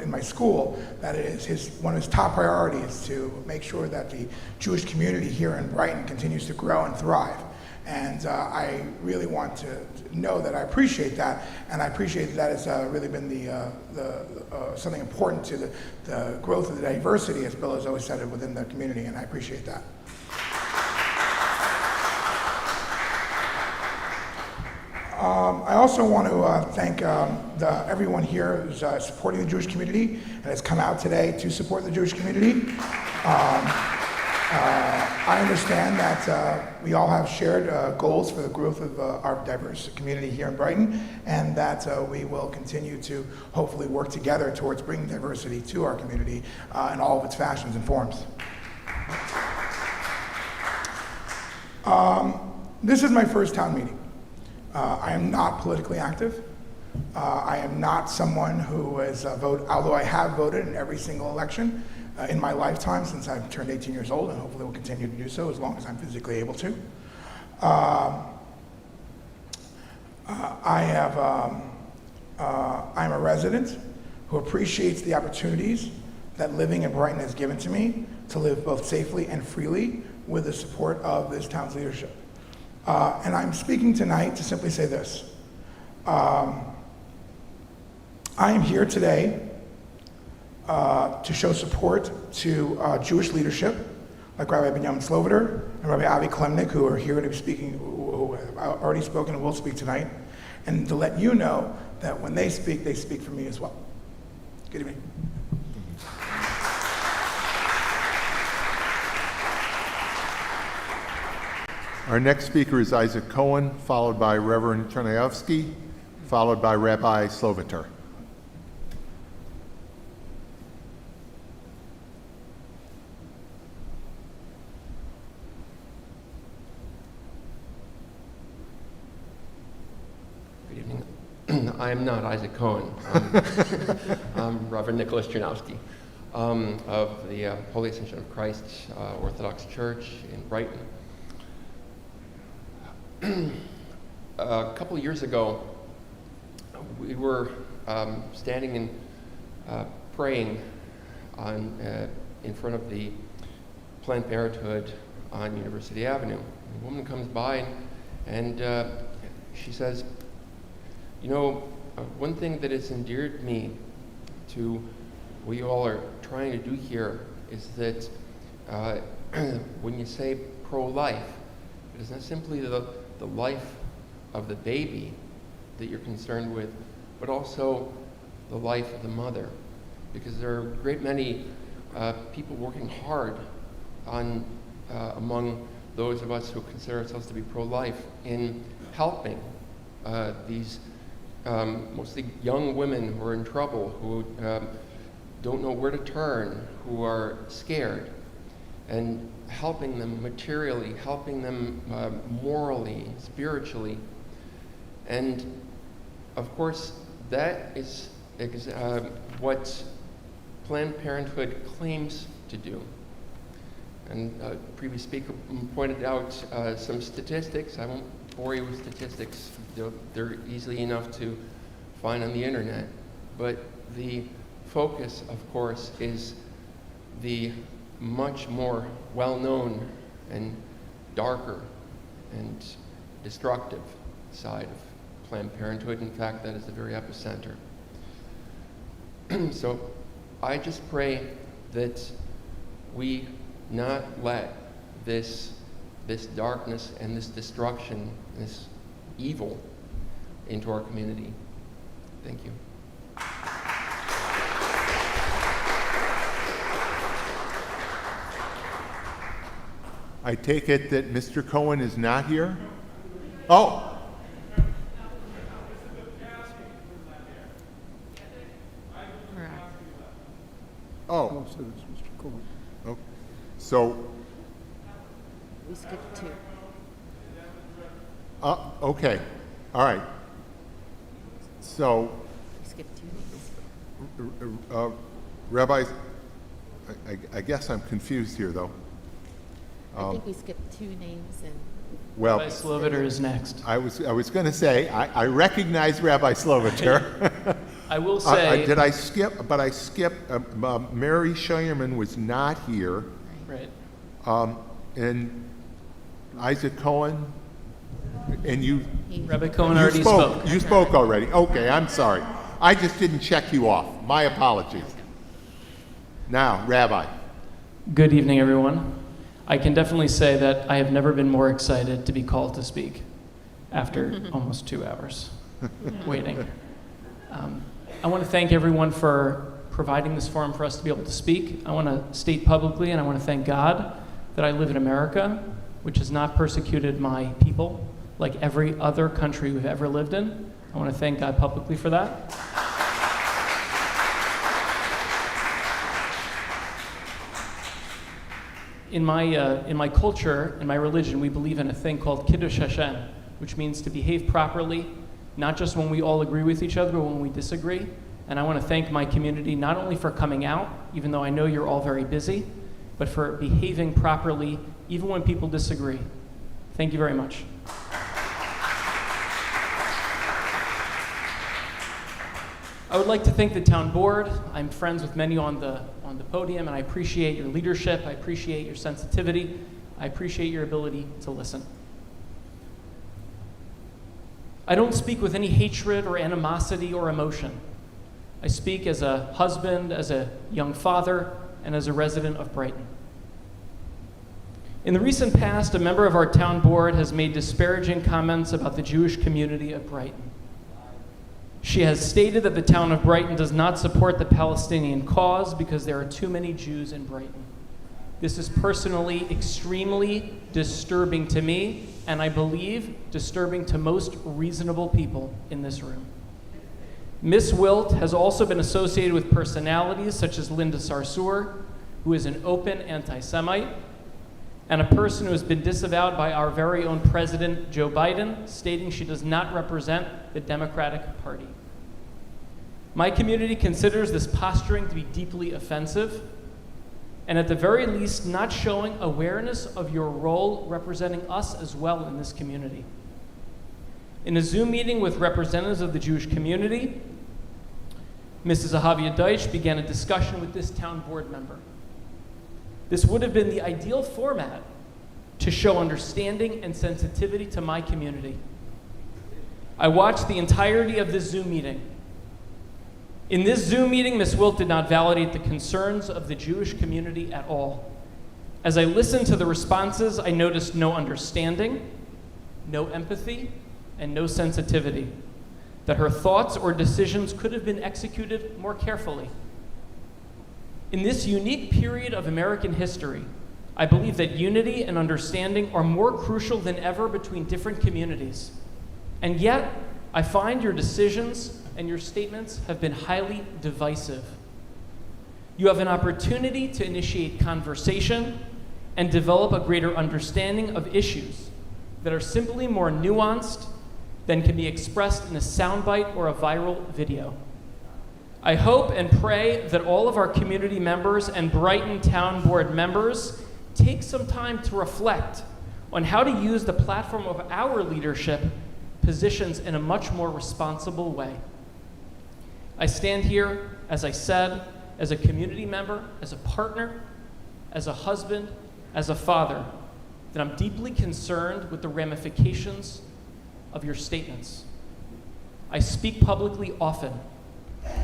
Speaker 9: in my school, that it is one of his top priorities to make sure that the Jewish community here in Brighton continues to grow and thrive. And I really want to know that I appreciate that, and I appreciate that it's really been something important to the growth of the diversity, as Bill has always said it, within the community, and I appreciate that. I also want to thank everyone here who's supporting the Jewish community and has come out today to support the Jewish community. I understand that we all have shared goals for the growth of our diverse community here in Brighton, and that we will continue to hopefully work together towards bringing diversity to our community in all of its fashions and forms. This is my first town meeting. I am not politically active. I am not someone who has voted, although I have voted in every single election in my lifetime since I've turned 18 years old, and hopefully will continue to do so as long as I'm physically able to. I'm a resident who appreciates the opportunities that living in Brighton has given to me to live both safely and freely with the support of this town's leadership. And I'm speaking tonight to simply say this. I am here today to show support to Jewish leadership, like Rabbi Benjamin Sloviter and Rabbi Avi Klemnick, who are here to be speaking, who have already spoken and will speak tonight, and to let you know that when they speak for me as well. Good evening.
Speaker 1: Our next speaker is Isaac Cohen, followed by Reverend Chernyavsky, followed by Rabbi Sloviter.
Speaker 10: Good evening. I am not Isaac Cohen. I'm Reverend Nicholas Chernyavsky of the Holy Ascension of Christ Orthodox Church in Brighton. A couple of years ago, we were standing and praying in front of the Planned Parenthood on University Avenue. A woman comes by and she says, "You know, one thing that has endeared me to what you all are trying to do here is that when you say pro-life, it is not simply the life of the baby that you're concerned with, but also the life of the mother. Because there are a great many people working hard on among those of us who consider ourselves to be pro-life in helping these mostly young women who are in trouble, who don't know where to turn, who are scared, and helping them materially, helping them morally, spiritually. And of course, that is what Planned Parenthood claims to do. And a previous speaker pointed out some statistics. I won't bore you with statistics. They're easily enough to find on the internet. But the focus, of course, is the much more well-known and darker and destructive side of Planned Parenthood. In fact, that is the very epicenter. So I just pray that we not let this darkness and this destruction, this evil into our community. Thank you.
Speaker 1: I take it that Mr. Cohen is not here? Oh. Oh. Oh. So.
Speaker 11: We skipped 2.
Speaker 1: Okay. All right. So.
Speaker 11: We skipped 2.
Speaker 1: Rabbi, I guess I'm confused here, though.
Speaker 11: I think we skipped 2 names and.
Speaker 1: Well,
Speaker 5: Rabbi Sloviter is next.
Speaker 1: I was going to say, I recognize Rabbi Sloviter.
Speaker 5: I will say.
Speaker 1: Did I skip? But I skipped, Mary Scheierman was not here.
Speaker 5: Right.
Speaker 1: And Isaac Cohen, and you.
Speaker 5: Rabbi Cohen already spoke.
Speaker 1: You spoke already. Okay, I'm sorry. I just didn't check you off. My apologies. Now, Rabbi.
Speaker 5: Good evening, everyone. I can definitely say that I have never been more excited to be called to speak after almost 2 hours waiting. I want to thank everyone for providing this forum for us to be able to speak. I want to state publicly, and I want to thank God that I live in America, which has not persecuted my people like every other country we've ever lived in. I want to thank God publicly for that. In my culture, in my religion, we believe in a thing called Kiddush Hashem, which means to behave properly, not just when we all agree with each other, but when we disagree. And I want to thank my community not only for coming out, even though I know you're all very busy, but for behaving properly, even when people disagree. Thank you very much. I would like to thank the town board. I'm friends with many on the podium, and I appreciate your leadership. I appreciate your sensitivity. I appreciate your ability to listen. I don't speak with any hatred or animosity or emotion. I speak as a husband, as a young father, and as a resident of Brighton. In the recent past, a member of our town board has made disparaging comments about the Jewish community of Brighton. She has stated that the town of Brighton does not support the Palestinian cause because there are too many Jews in Brighton. This is personally extremely disturbing to me, and I believe disturbing to most reasonable people in this room. Ms. Wilt has also been associated with personalities such as Linda Sarsour, who is an open anti-Semite, and a person who has been disavowed by our very own President Joe Biden, stating she does not represent the Democratic Party. My community considers this posturing to be deeply offensive, and at the very least, not showing awareness of your role representing us as well in this community. In a Zoom meeting with representatives of the Jewish community, Mrs. Ahavia Deitch began a discussion with this town board member. This would have been the ideal format to show understanding and sensitivity to my community. I watched the entirety of this Zoom meeting. In this Zoom meeting, Ms. Wilt did not validate the concerns of the Jewish community at all. As I listened to the responses, I noticed no understanding, no empathy, and no sensitivity, that her thoughts or decisions could have been executed more carefully. In this unique period of American history, I believe that unity and understanding are more crucial than ever between different communities. And yet, I find your decisions and your statements have been highly divisive. You have an opportunity to initiate conversation and develop a greater understanding of issues that are simply more nuanced than can be expressed in a soundbite or a viral video. I hope and pray that all of our community members and Brighton Town Board members take some time to reflect on how to use the platform of our leadership positions in a much more responsible way. I stand here, as I said, as a community member, as a partner, as a husband, as a father, that I'm deeply concerned with the ramifications of your statements. I speak publicly often,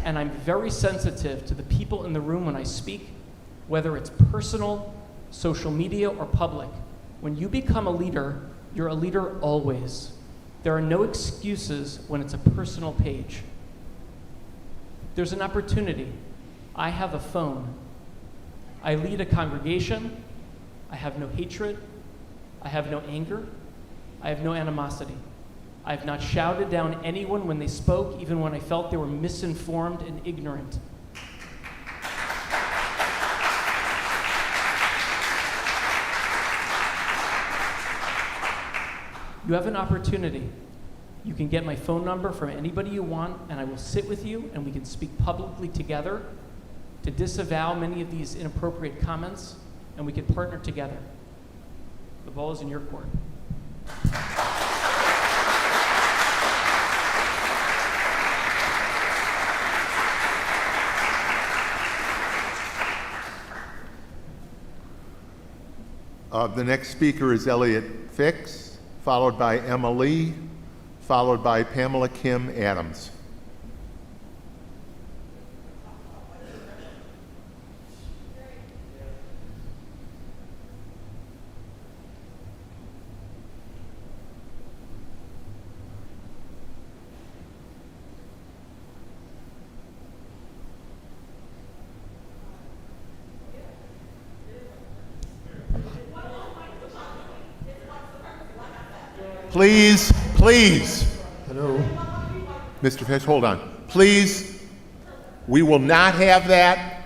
Speaker 5: and I'm very sensitive to the people in the room when I speak, whether it's personal, social media, or public. When you become a leader, you're a leader always. There are no excuses when it's a personal page. There's an opportunity. I have a phone. I lead a congregation. I have no hatred. I have no anger. I have no animosity. I have not shouted down anyone when they spoke, even when I felt they were misinformed and ignorant. You have an opportunity. You can get my phone number from anybody you want, and I will sit with you, and we can speak publicly together to disavow many of these inappropriate comments, and we can partner together.
Speaker 20: The ball is in your court.
Speaker 1: The next speaker is Elliot Fix, followed by Emma Lee, followed by Pamela Kim Adams. Please, please.
Speaker 12: Hello.
Speaker 1: Mr. Fish, hold on. Please, we will not have that.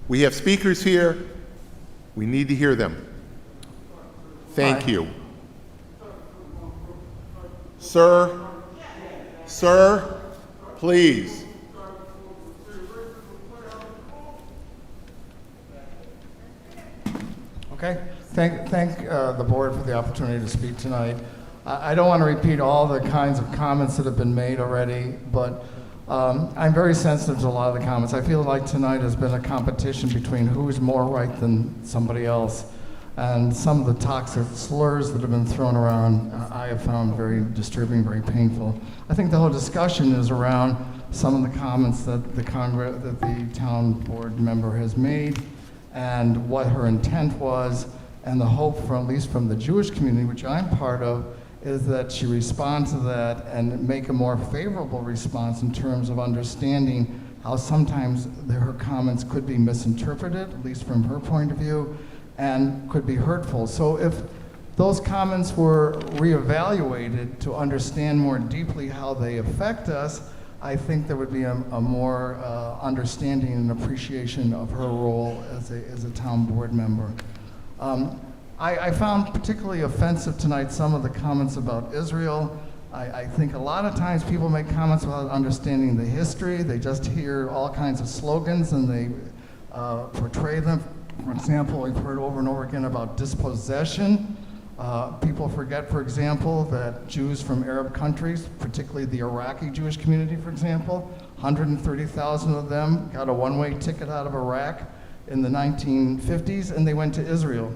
Speaker 1: We have speakers here. We need to hear them. Thank you. Sir, please.
Speaker 12: Okay. Thank the board for the opportunity to speak tonight. I don't want to repeat all the kinds of comments that have been made already, but I'm very sensitive to a lot of the comments. I feel like tonight has been a competition between who's more right than somebody else. And some of the toxic slurs that have been thrown around, I have found very disturbing, very painful. I think the whole discussion is around some of the comments that the town board member has made and what her intent was, and the hope, at least from the Jewish community, which I'm part of, is that she respond to that and make a more favorable response in terms of understanding how sometimes her comments could be misinterpreted, at least from her point of view, and could be hurtful. So if those comments were reevaluated to understand more deeply how they affect us, I think there would be a more understanding and appreciation of her role as a town board member. I found particularly offensive tonight some of the comments about Israel. I think a lot of times people make comments without understanding the history. They just hear all kinds of slogans and they portray them. For example, we've heard over and over again about dispossession. People forget, for example, that Jews from Arab countries, particularly the Iraqi Jewish community, for example, 130,000 of them got a one-way ticket out of Iraq in the 1950s, and they went to Israel.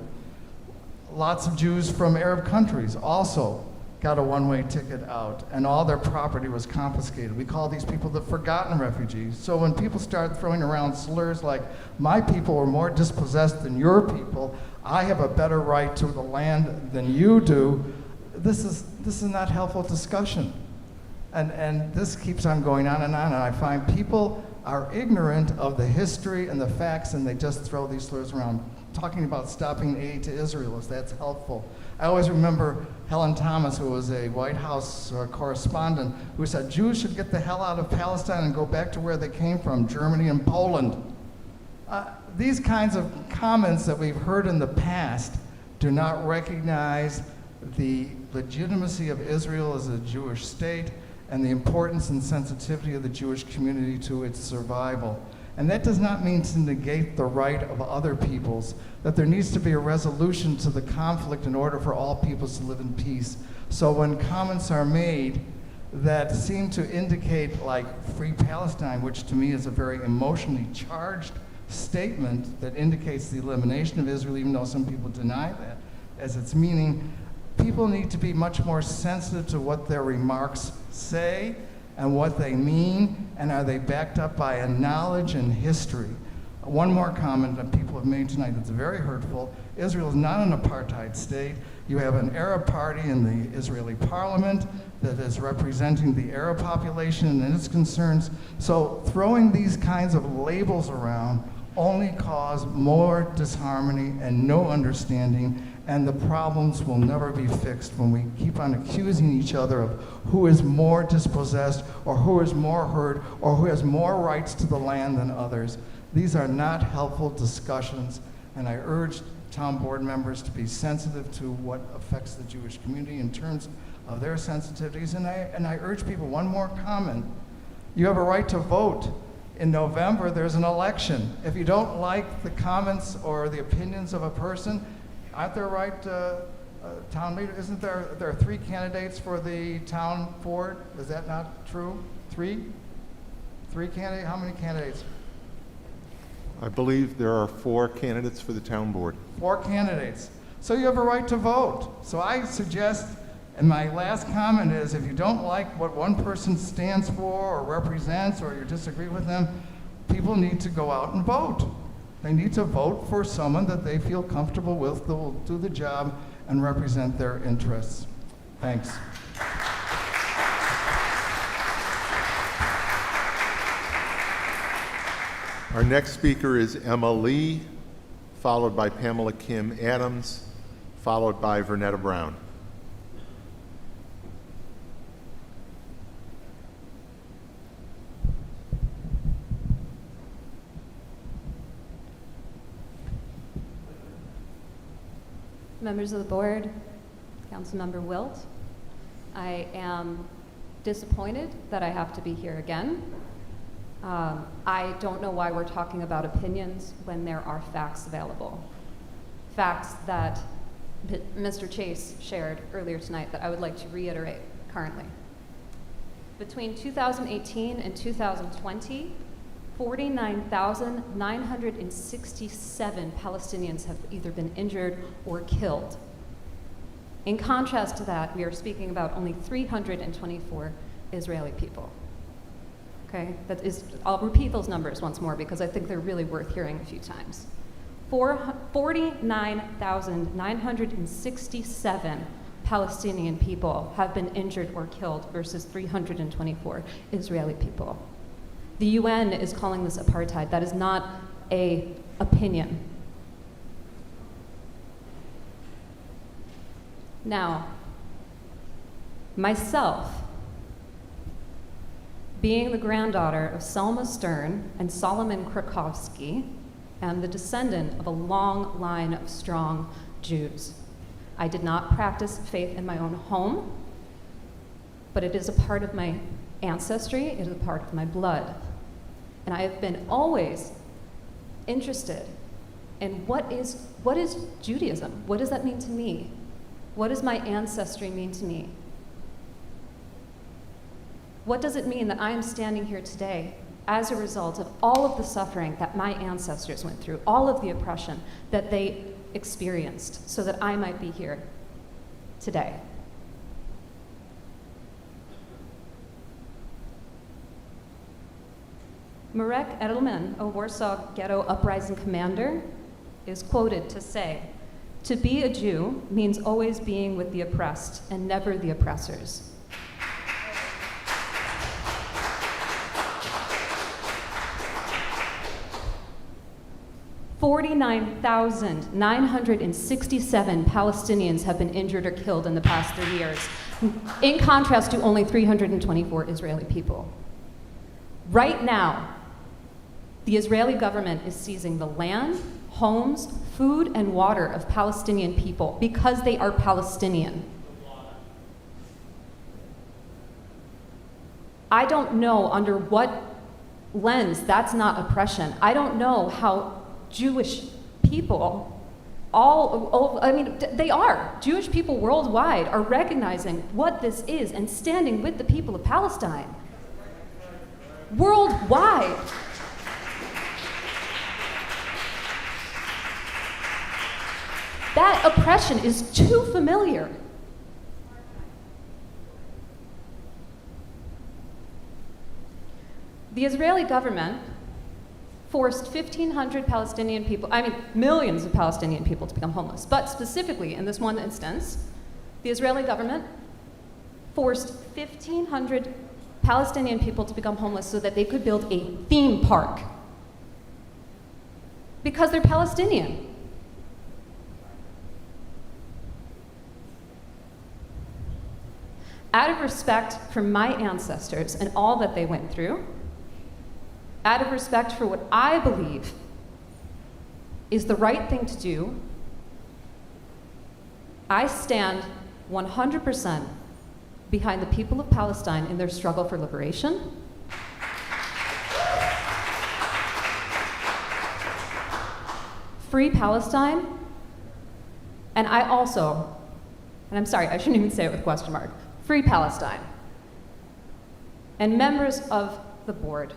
Speaker 12: Lots of Jews from Arab countries also got a one-way ticket out, and all their property was confiscated. We call these people the forgotten refugees. So when people start throwing around slurs like, my people were more dispossessed than your people, I have a better right to the land than you do, this is not helpful discussion. And this keeps on going on, and I find people are ignorant of the history and the facts, and they just throw these slurs around. Talking about stopping aid to Israel, if that's helpful. I always remember Helen Thomas, who was a White House correspondent, who said Jews should get the hell out of Palestine and go back to where they came from, Germany and Poland. These kinds of comments that we've heard in the past do not recognize the legitimacy of Israel as a Jewish state and the importance and sensitivity of the Jewish community to its survival. And that does not mean to negate the right of other peoples, that there needs to be a resolution to the conflict in order for all peoples to live in peace. So when comments are made that seem to indicate like Free Palestine, which to me is a very emotionally charged statement that indicates the elimination of Israel, even though some people deny that as its meaning, people need to be much more sensitive to what their remarks say and what they mean, and are they backed up by a knowledge and history. One more comment that people have made tonight that's very hurtful. Israel is not an apartheid state. You have an Arab party in the Israeli parliament that is representing the Arab population and its concerns. So throwing these kinds of labels around only cause more disharmony and no understanding, and the problems will never be fixed when we keep on accusing each other of who is more dispossessed or who is more hurt or who has more rights to the land than others. These are not helpful discussions, and I urge town board members to be sensitive to what affects the Jewish community in terms of their sensitivities. And I urge people, one more comment. You have a right to vote. In November, there's an election. If you don't like the comments or the opinions of a person, aren't there right town leader, isn't there are 3 candidates for the town board? Is that not true? 3? 3 candidates? How many candidates?
Speaker 1: I believe there are 4 candidates for the town board.
Speaker 12: 4 candidates. So you have a right to vote. So I suggest, and my last comment is, if you don't like what one person stands for or represents, or you disagree with them, people need to go out and vote. They need to vote for someone that they feel comfortable with, that will do the job and represent their interests. Thanks.
Speaker 1: Our next speaker is Emma Lee, followed by Pamela Kim Adams, followed by Vernetta Brown.
Speaker 13: Members of the board, Councilmember Wilt, I am disappointed that I have to be here again. I don't know why we're talking about opinions when there are facts available. Facts that Mr. Chase shared earlier tonight that I would like to reiterate currently. Between 2018 and 2020, 49,967 Palestinians have either been injured or killed. In contrast to that, we are speaking about only 324 Israeli people. Okay, I'll repeat those numbers once more because I think they're really worth hearing a few times. 49,967 Palestinian people have been injured or killed versus 324 Israeli people. The UN is calling this apartheid. That is not an opinion. Now, myself, being the granddaughter of Selma Stern and Solomon Krakowski, am the descendant of a long line of strong Jews. I did not practice faith in my own home, but it is a part of my ancestry, it is a part of my blood. And I have been always interested in what is Judaism? What does that mean to me? What does my ancestry mean to me? What does it mean that I am standing here today as a result of all of the suffering that my ancestors went through, all of the oppression that they experienced, so that I might be here today? Marek Edelman, a Warsaw Ghetto uprising commander, is quoted to say, "To be a Jew means always being with the oppressed and never the oppressors." 49,967 Palestinians have been injured or killed in the past 3 years, in contrast to only 324 Israeli people. Right now, the Israeli government is seizing the land, homes, food, and water of Palestinian people because they are Palestinian. I don't know under what lens that's not oppression. I don't know how Jewish people, they are. Jewish people worldwide are recognizing what this is and standing with the people of Palestine. Worldwide. That oppression is too familiar. The Israeli government forced 1,500 Palestinian people, millions of Palestinian people to become homeless. But specifically, in this one instance, the Israeli government forced 1,500 Palestinian people to become homeless so that they could build a theme park. Because they're Palestinian. Out of respect for my ancestors and all that they went through, out of respect for what I believe is the right thing to do, I stand 100% behind the people of Palestine in their struggle for liberation. Free Palestine. And I also and I'm sorry, I shouldn't even say it with question mark, Free Palestine. And members of the board,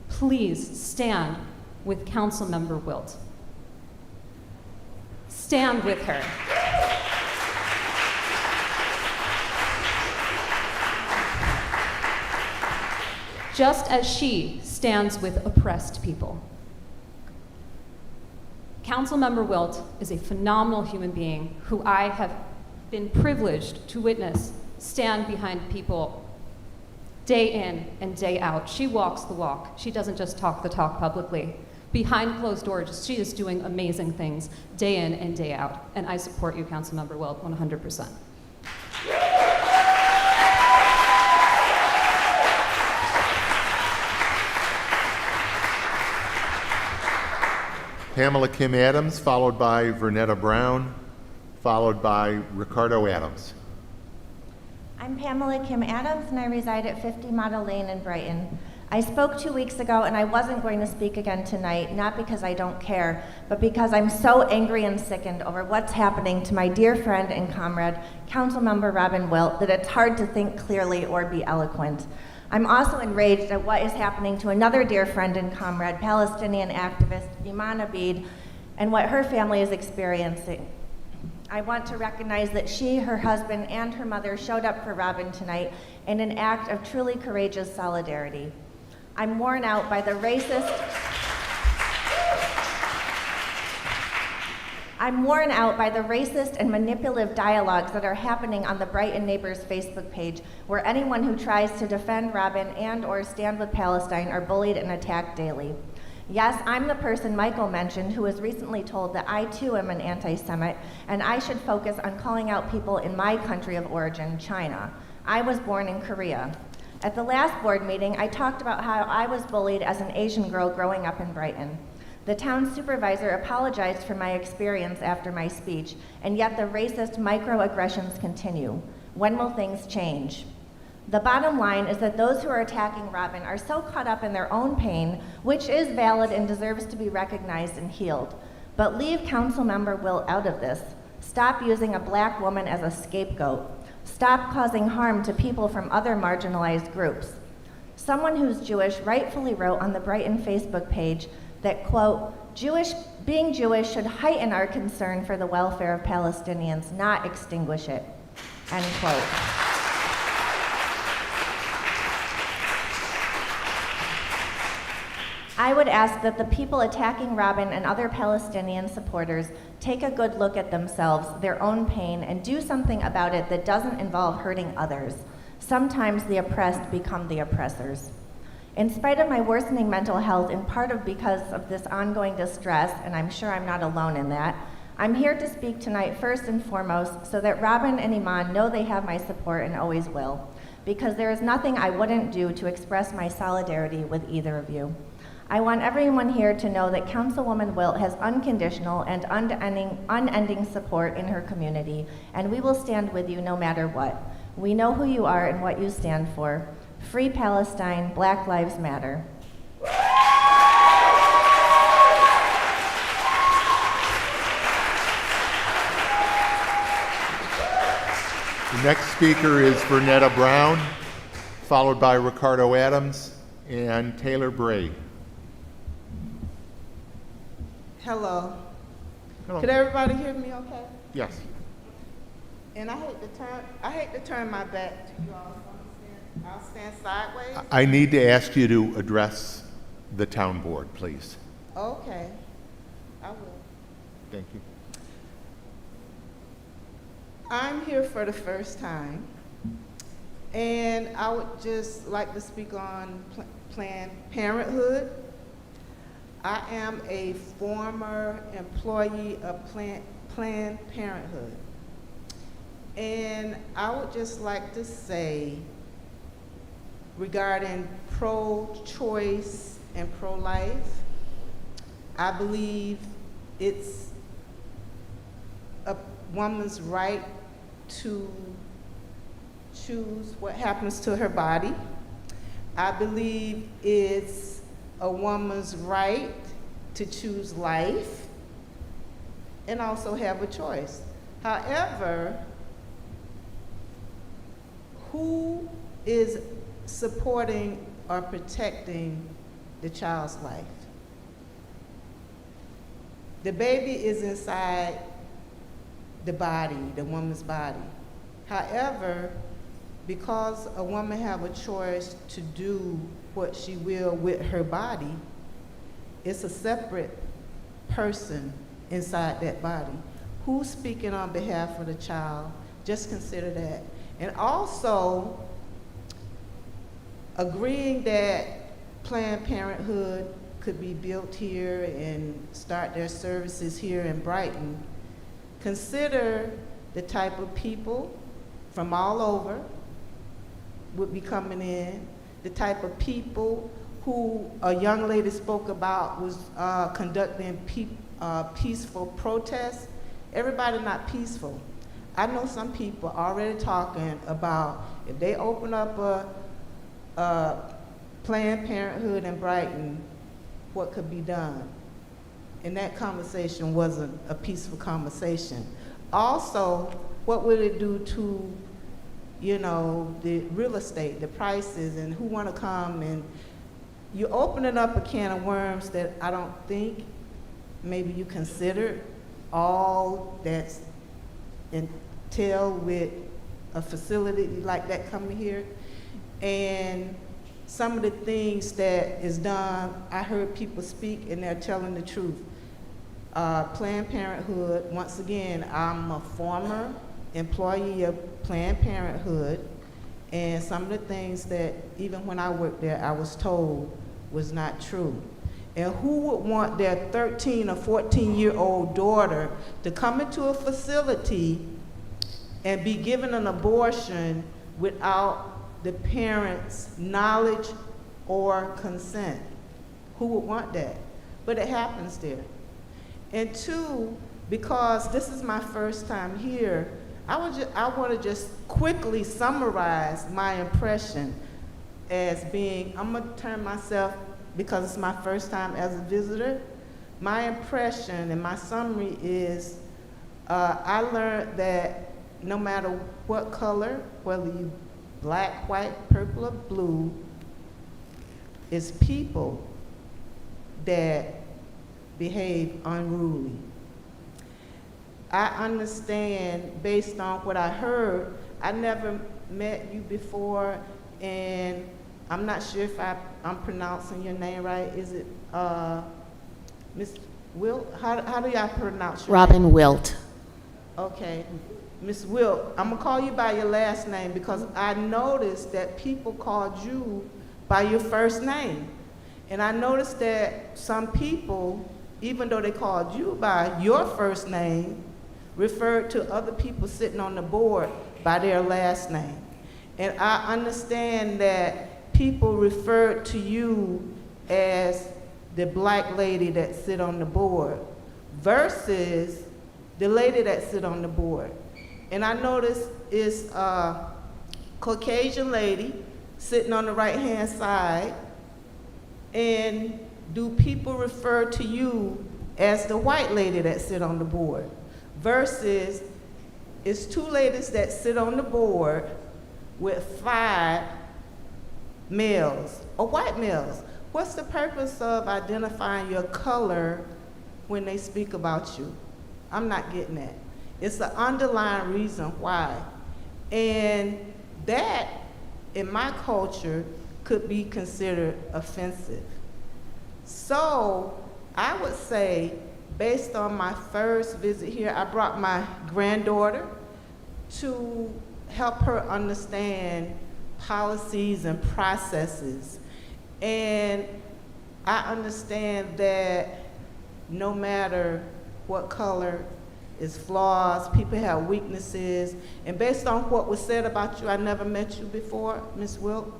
Speaker 13: please stand with Councilmember Wilt. Stand with her. Just as she stands with oppressed people. Councilmember Wilt is a phenomenal human being who I have been privileged to witness stand behind people day in and day out. She walks the walk. She doesn't just talk the talk publicly. Behind closed doors, she is doing amazing things day in and day out. And I support you, Councilmember Wilt, 100%.
Speaker 1: Pamela Kim Adams, followed by Vernetta Brown, followed by Ricardo Adams.
Speaker 14: I'm Pamela Kim Adams, and I reside at 50 Model Lane in Brighton. I spoke 2 weeks ago, and I wasn't going to speak again tonight, not because I don't care, but because I'm so angry and sickened over what's happening to my dear friend and comrade, Councilmember Robin Wilt, that it's hard to think clearly or be eloquent. I'm also enraged at what is happening to another dear friend and comrade, Palestinian activist Iman Abid, and what her family is experiencing. I want to recognize that she, her husband, and her mother showed up for Robin tonight in an act of truly courageous solidarity. I'm worn out by the racist and manipulative dialogues that are happening on the Brighton Neighbors Facebook page, where anyone who tries to defend Robin and or stand with Palestine are bullied and attacked daily. Yes, I'm the person Michael mentioned who was recently told that I too am an anti-Semite, and I should focus on calling out people in my country of origin, China. I was born in Korea. At the last board meeting, I talked about how I was bullied as an Asian girl growing up in Brighton. The town supervisor apologized for my experience after my speech, and yet the racist microaggressions continue. When will things change? The bottom line is that those who are attacking Robin are so caught up in their own pain, which is valid and deserves to be recognized and healed. But leave Councilmember Wilt out of this. Stop using a black woman as a scapegoat. Stop causing harm to people from other marginalized groups. Someone who's Jewish rightfully wrote on the Brighton Facebook page that, quote, being Jewish should heighten our concern for the welfare of Palestinians, not extinguish it, end quote. I would ask that the people attacking Robin and other Palestinian supporters take a good look at themselves, their own pain, and do something about it that doesn't involve hurting others. Sometimes the oppressed become the oppressors. In spite of my worsening mental health, in part of because of this ongoing distress, and I'm sure I'm not alone in that, I'm here to speak tonight first and foremost so that Robin and Iman know they have my support and always will, because there is nothing I wouldn't do to express my solidarity with either of you. I want everyone here to know that Councilwoman Wilt has unconditional and unending support in her community, and we will stand with you no matter what. We know who you are and what you stand for. Free Palestine, Black Lives Matter.
Speaker 1: The next speaker is Vernetta Brown, followed by Ricardo Adams and Taylor Bray.
Speaker 15: Hello.
Speaker 1: Hello.
Speaker 15: Could everybody hear me okay?
Speaker 1: Yes.
Speaker 15: And I hate to turn my back to you all. So I'll stand sideways.
Speaker 1: I need to ask you to address the town board, please.
Speaker 15: Okay. I will.
Speaker 1: Thank you.
Speaker 15: I'm here for the first time, and I would just like to speak on Planned Parenthood. I am a former employee of Planned Parenthood, and I would just like to say regarding pro-choice and pro-life, I believe it's a woman's right to choose what happens to her body. I believe it's a woman's right to choose life and also have a choice. However, who is supporting or protecting the child's life? The baby is inside the body, the woman's body. However, because a woman have a choice to do what she will with her body, it's a separate person inside that body. Who's speaking on behalf of the child? Just consider that. And also, agreeing that Planned Parenthood could be built here and start their services here in Brighton, consider the type of people from all over would be coming in, the type of people who a young lady spoke about was conducting peaceful protests. Everybody not peaceful. I know some people already talking about if they open up a Planned Parenthood in Brighton, what could be done. And that conversation wasn't a peaceful conversation. Also, what would it do to, you know, the real estate, the prices, and who want to come? And you're opening up a can of worms that I don't think maybe you considered all that's entailed with a facility like that coming here. And some of the things that is done, I heard people speak and they're telling the truth. Planned Parenthood, once again, I'm a former employee of Planned Parenthood, and some of the things that even when I worked there, I was told was not true. And who would want their 13 or 14-year-old daughter to come into a facility and be given an abortion without the parents' knowledge or consent? Who would want that? But it happens there. And two, because this is my first time here, I want to just quickly summarize my impression as being, I'm going to turn myself, because it's my first time as a visitor, my impression and my summary is I learned that no matter what color, whether you black, white, purple, or blue, it's people that behave unruly. I understand based on what I heard. I never met you before, and I'm not sure if I'm pronouncing your name right. Is it Miss Wilt? How do y'all pronounce your name?
Speaker 11: Robin Wilt.
Speaker 15: Okay. Miss Wilt, I'm gonna call you by your last name because I noticed that people called you by your first name. And I noticed that some people, even though they called you by your first name, referred to other people sitting on the board by their last name. And I understand that people referred to you as the black lady that sit on the board versus the lady that sit on the board. And I noticed it's a Caucasian lady sitting on the right-hand side. And do people refer to you as the white lady that sit on the board? Versus it's two ladies that sit on the board with 5 males, or white males. What's the purpose of identifying your color when they speak about you? I'm not getting that. It's the underlying reason why. And that, in my culture, could be considered offensive. So I would say, based on my first visit here, I brought my granddaughter to help her understand policies and processes. And I understand that no matter what color is flaws, people have weaknesses, and based on what was said about you, I never met you before, Ms. Wilt,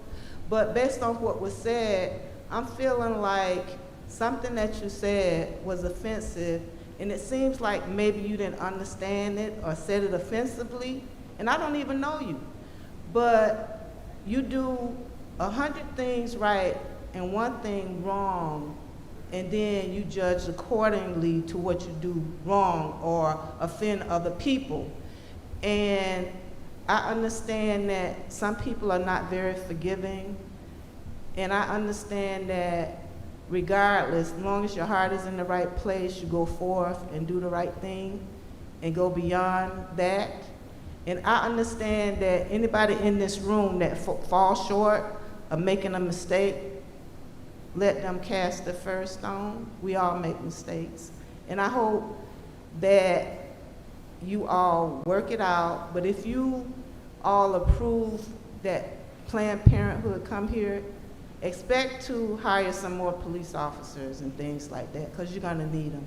Speaker 15: but based on what was said, I'm feeling like something that you said was offensive, and it seems like maybe you didn't understand it or said it offensively, and I don't even know you. But you do 100 things right and 1 thing wrong, and then you judge accordingly to what you do wrong or offend other people. And I understand that some people are not very forgiving, and I understand that regardless, as long as your heart is in the right place, you go forth and do the right thing and go beyond that. And I understand that anybody in this room that falls short of making a mistake, let them cast the first stone. We all make mistakes. And I hope that you all work it out, but if you all approve that Planned Parenthood come here, expect to hire some more police officers and things like that, because you're gonna need them.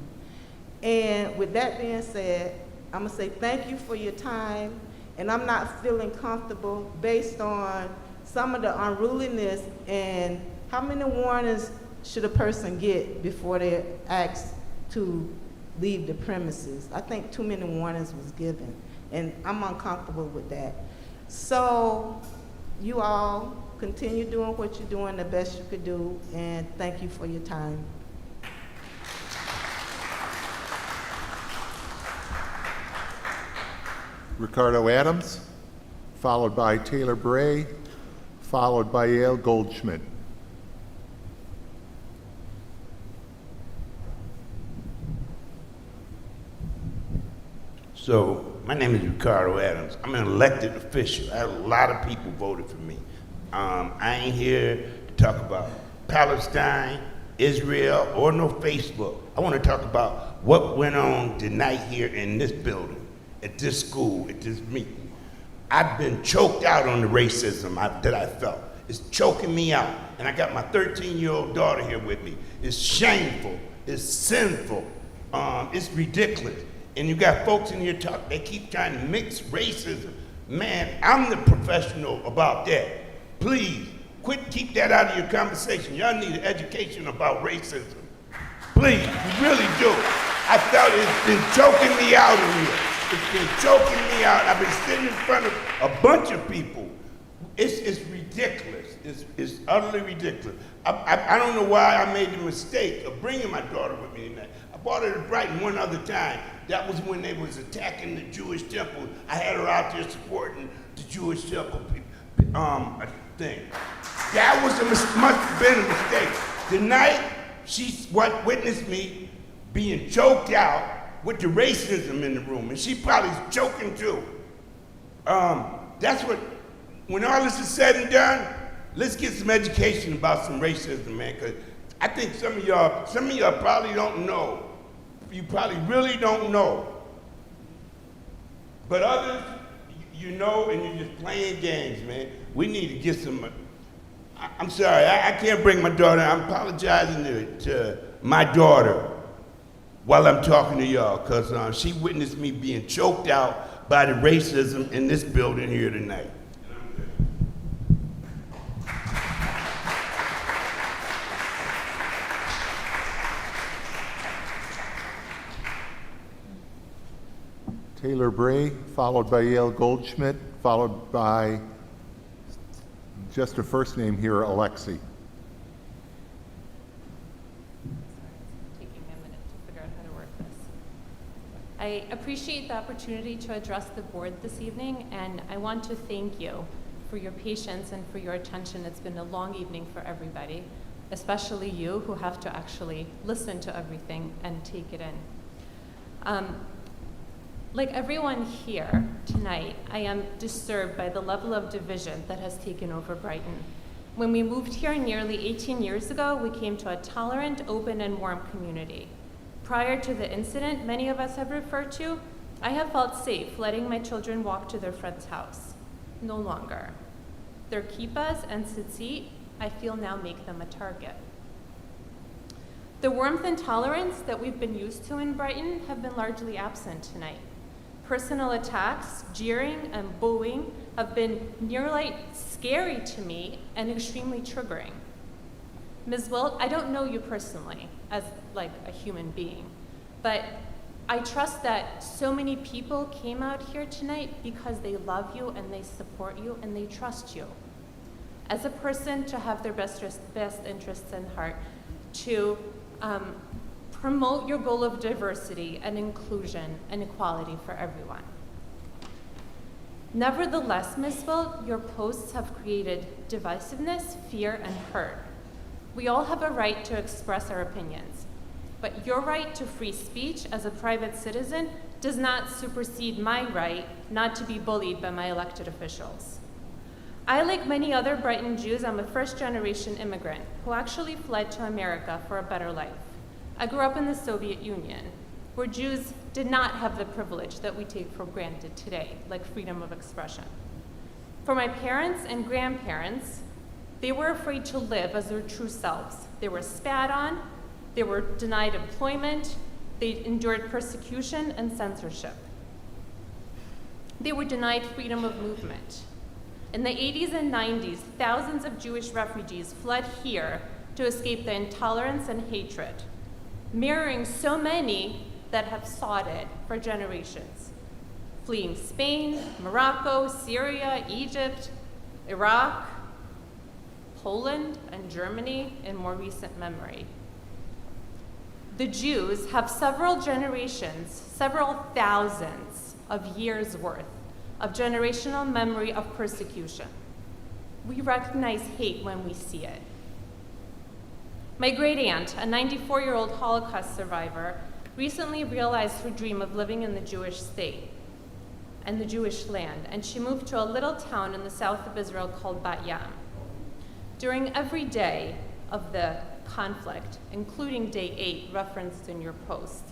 Speaker 15: And with that being said, I'm gonna say thank you for your time, and I'm not feeling comfortable based on some of the unruliness and how many warnings should a person get before they're asked to leave the premises. I think too many warnings was given, and I'm uncomfortable with that. So you all continue doing what you're doing the best you could do, and thank you for your time.
Speaker 1: Ricardo Adams, followed by Taylor Bray, followed by Yale Goldschmidt.
Speaker 16: So, my name is Ricardo Adams. I'm an elected official. A lot of people voted for me. I ain't here to talk about Palestine, Israel, or no Facebook. I want to talk about what went on tonight here in this building, at this school, at this meeting. I've been choked out on the racism that I felt. It's choking me out. And I got my 13-year-old daughter here with me. It's shameful. It's sinful. It's ridiculous. And you got folks in here they keep trying to mix racism. Man, I'm the professional about that. Please, keep that out of your conversation. Y'all need an education about racism. Please, you really do. I felt it's been choking me out in here. It's been choking me out. I've been sitting in front of a bunch of people. It's ridiculous. It's utterly ridiculous. I don't know why I made the mistake of bringing my daughter with me tonight. I brought her to Brighton one other time. That was when they was attacking the Jewish temple. I had her out there supporting the Jewish temple thing. That must have been a mistake. Tonight, she witnessed me being choked out with the racism in the room, and she probably is choking too. That's what, when all this is said and done, let's get some education about some racism, man, because I think some of y'all probably don't know. You probably really don't know. But others, you know, and you're just playing games, man. We need to get some, I'm sorry, I can't bring my daughter. I'm apologizing to my daughter while I'm talking to y'all, because she witnessed me being choked out by the racism in this building here tonight.
Speaker 1: Taylor Bray, followed by Yale Goldschmidt, followed by just a first name here, Alexi.
Speaker 17: Taking a minute to figure out how to work this. I appreciate the opportunity to address the board this evening, and I want to thank you for your patience and for your attention. It's been a long evening for everybody, especially you who have to actually listen to everything and take it in. Like everyone here tonight, I am disturbed by the level of division that has taken over Brighton. When we moved here nearly 18 years ago, we came to a tolerant, open, and warm community. Prior to the incident many of us have referred to, I have felt safe letting my children walk to their friend's house. No longer. Their kippas and tzitzit, I feel now make them a target. The warmth and tolerance that we've been used to in Brighton have been largely absent tonight. Personal attacks, jeering, and booing have been nearly scary to me and extremely triggering. Ms. Wilt, I don't know you personally as like a human being, but I trust that so many people came out here tonight because they love you and they support you and they trust you. As a person, to have their best interests in heart, to promote your goal of diversity and inclusion and equality for everyone. Nevertheless, Ms. Wilt, your posts have created divisiveness, fear, and hurt. We all have a right to express our opinions, but your right to free speech as a private citizen does not supersede my right not to be bullied by my elected officials. I, like many other Brighton Jews, am a first-generation immigrant who actually fled to America for a better life. I grew up in the Soviet Union, where Jews did not have the privilege that we take for granted today, like freedom of expression. For my parents and grandparents, they were afraid to live as their true selves. They were spat on, they were denied employment, they endured persecution and censorship. They were denied freedom of movement. In the 80s and 90s, thousands of Jewish refugees fled here to escape the intolerance and hatred, mirroring so many that have sought it for generations, fleeing Spain, Morocco, Syria, Egypt, Iraq, Poland, and Germany in more recent memory. The Jews have several generations, several thousands of years worth of generational memory of persecution. We recognize hate when we see it. My great aunt, a 94-year-old Holocaust survivor, recently realized her dream of living in the Jewish state and the Jewish land, and she moved to a little town in the south of Israel called Bat Yam. During every day of the conflict, including day 8 referenced in your post,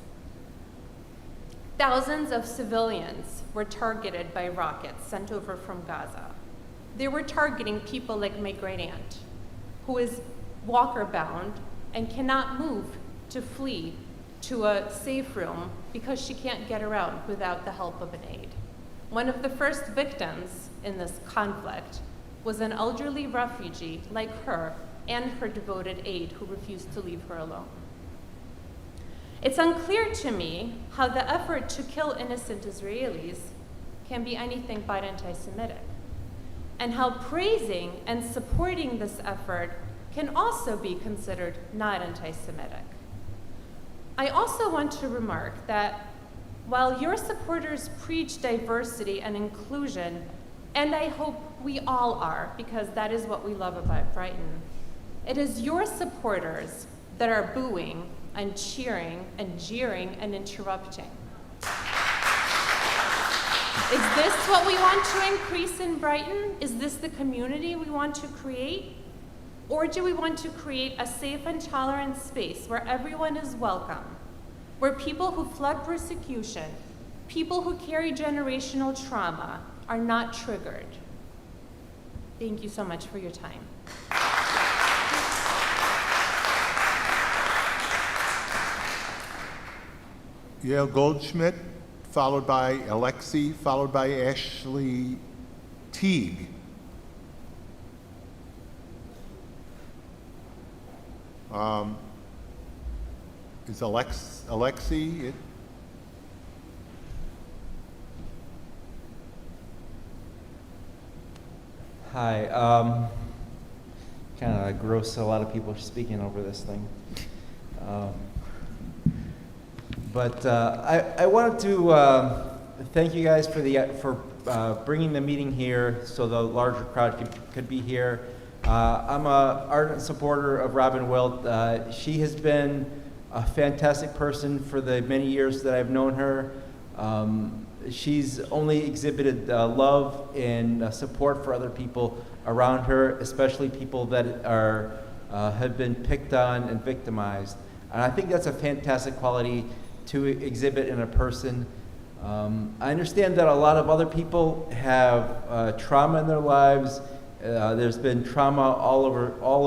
Speaker 17: thousands of civilians were targeted by rockets sent over from Gaza. They were targeting people like my great aunt, who is walker-bound and cannot move to flee to a safe room because she can't get around without the help of an aide. One of the first victims in this conflict was an elderly refugee like her and her devoted aide who refused to leave her alone. It's unclear to me how the effort to kill innocent Israelis can be anything but anti-Semitic, and how praising and supporting this effort can also be considered not anti-Semitic. I also want to remark that while your supporters preach diversity and inclusion, and I hope we all are, because that is what we love about Brighton, it is your supporters that are booing and cheering and jeering and interrupting. Is this what we want to increase in Brighton? Is this the community we want to create? Or do we want to create a safe and tolerant space where everyone is welcome, where people who fled persecution, people who carry generational trauma are not triggered? Thank you so much for your time.
Speaker 1: Yael Goldschmidt, followed by Alexi, followed by Ashley Teague. Is Alexi?
Speaker 18: Hi. Kind of gross. A lot of people are speaking over this thing. But I wanted to thank you guys for bringing the meeting here so the larger crowd could be here. I'm an ardent supporter of Robin Wilt. She has been a fantastic person for the many years that I've known her. She's only exhibited love and support for other people around her, especially people that have been picked on and victimized. And I think that's a fantastic quality to exhibit in a person. I understand that a lot of other people have trauma in their lives. There's been trauma all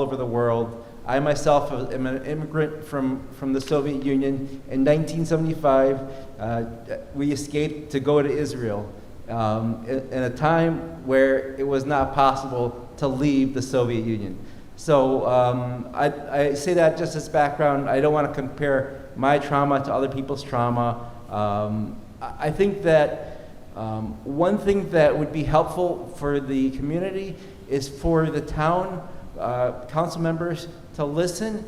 Speaker 18: over the world. I myself am an immigrant from the Soviet Union. In 1975, we escaped to go to Israel in a time where it was not possible to leave the Soviet Union. So I say that just as background. I don't want to compare my trauma to other people's trauma. I think that one thing that would be helpful for the community is for the town council members to listen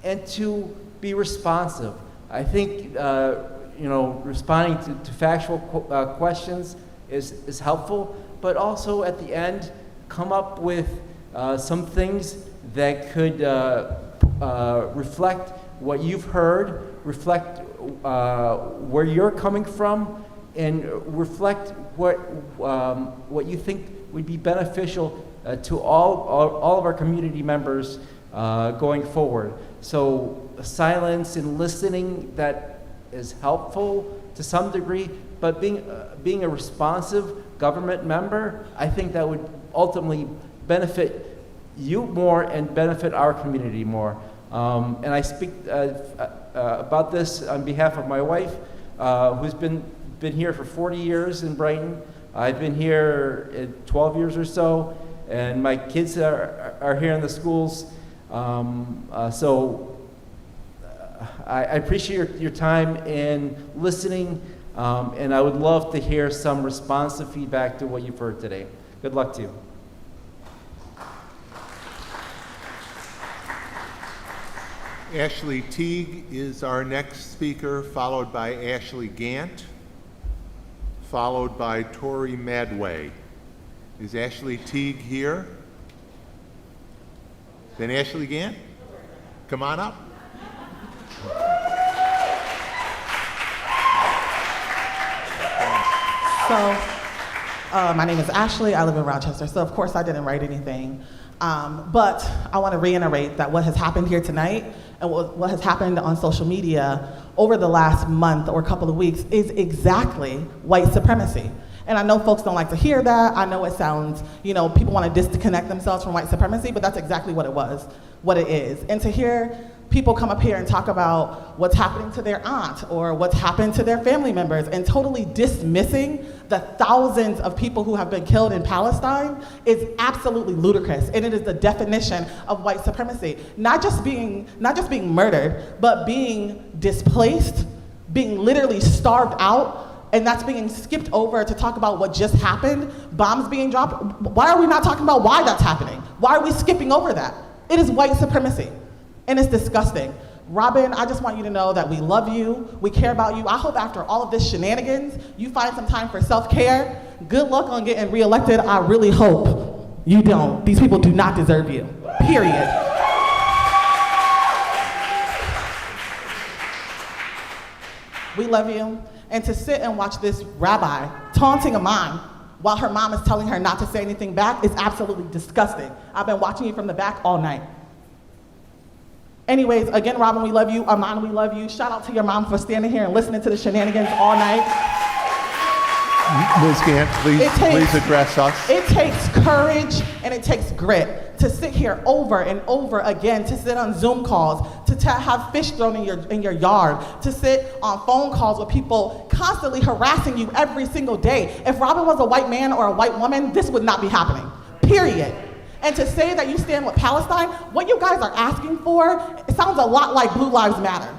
Speaker 18: and to be responsive. I think responding to factual questions is helpful, but also at the end, come up with some things that could reflect what you've heard, reflect where you're coming from, and reflect what you think would be beneficial to all of our community members going forward. So silence and listening that is helpful to some degree, but being a responsive government member, I think that would ultimately benefit you more and benefit our community more. And I speak about this on behalf of my wife, who's been here for 40 years in Brighton. I've been here 12 years or so, and my kids are here in the schools. So I appreciate your time in listening, and I would love to hear some responsive feedback to what you've heard today. Good luck to you.
Speaker 1: Ashley Teague is our next speaker, followed by Ashley Gant, followed by Tori Madway. Is Ashley Teague here? Then Ashley Gant, come on up.
Speaker 19: So, my name is Ashley. I live in Rochester, so of course I didn't write anything. But I want to reiterate that what has happened here tonight and what has happened on social media over the last month or couple of weeks is exactly white supremacy. And I know folks don't like to hear that. I know it sounds, people want to disconnect themselves from white supremacy, but that's exactly what it is. And to hear people come up here and talk about what's happening to their aunt or what's happened to their family members and totally dismissing the thousands of people who have been killed in Palestine is absolutely ludicrous. And it is the definition of white supremacy. Not just being murdered, but being displaced, being literally starved out, and that's being skipped over to talk about what just happened, bombs being dropped. Why are we not talking about why that's happening? Why are we skipping over that? It is white supremacy, and it's disgusting. Robin, I just want you to know that we love you, we care about you. I hope after all of this shenanigans, you find some time for self-care. Good luck on getting reelected. I really hope you don't. These people do not deserve you, period. We love you. And to sit and watch this rabbi taunting a mom while her mom is telling her not to say anything back is absolutely disgusting. I've been watching you from the back all night. Anyways, again, Robin, we love you. Armand, we love you. Shout out to your mom for standing here and listening to the shenanigans all night.
Speaker 1: Ms. Gant, please address us.
Speaker 19: It takes courage and it takes grit to sit here over and over again, to sit on Zoom calls, to have fish thrown in your yard, to sit on phone calls with people constantly harassing you every single day. If Robin was a white man or a white woman, this would not be happening, period. And to say that you stand with Palestine, what you guys are asking for, it sounds a lot like Blue Lives Matter.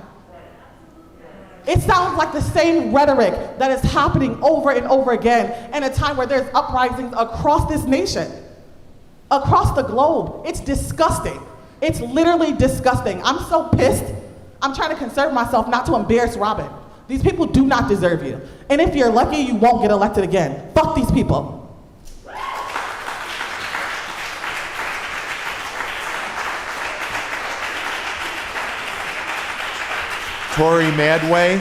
Speaker 19: It sounds like the same rhetoric that is happening over and over again in a time where there's uprisings across this nation, across the globe. It's disgusting. It's literally disgusting. I'm so pissed. I'm trying to conserve myself not to embarrass Robin. These people do not deserve you. And if you're lucky, you won't get elected again. Fuck these people.
Speaker 1: Tori Madway,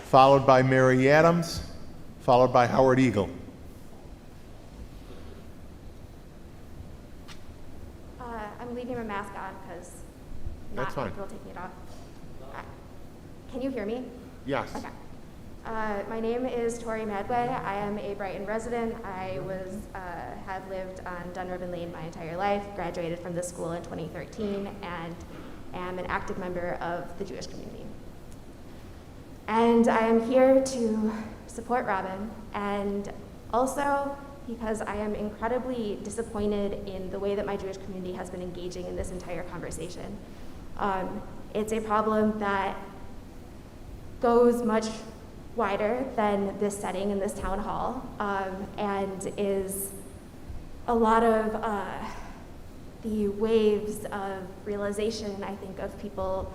Speaker 1: followed by Mary Adams, followed by Howard Eagle.
Speaker 2: I'm leaving my mask on because
Speaker 1: That's fine.
Speaker 2: People taking it off. Can you hear me?
Speaker 1: Yes.
Speaker 2: Okay. My name is Tori Madway. I am a Brighton resident. I have lived on Dunriven Lane my entire life, graduated from this school in 2013, and am an active member of the Jewish community. And I am here to support Robin, and also because I am incredibly disappointed in the way that my Jewish community has been engaging in this entire conversation. It's a problem that goes much wider than this setting in this town hall, and is a lot of the waves of realization, I think, of people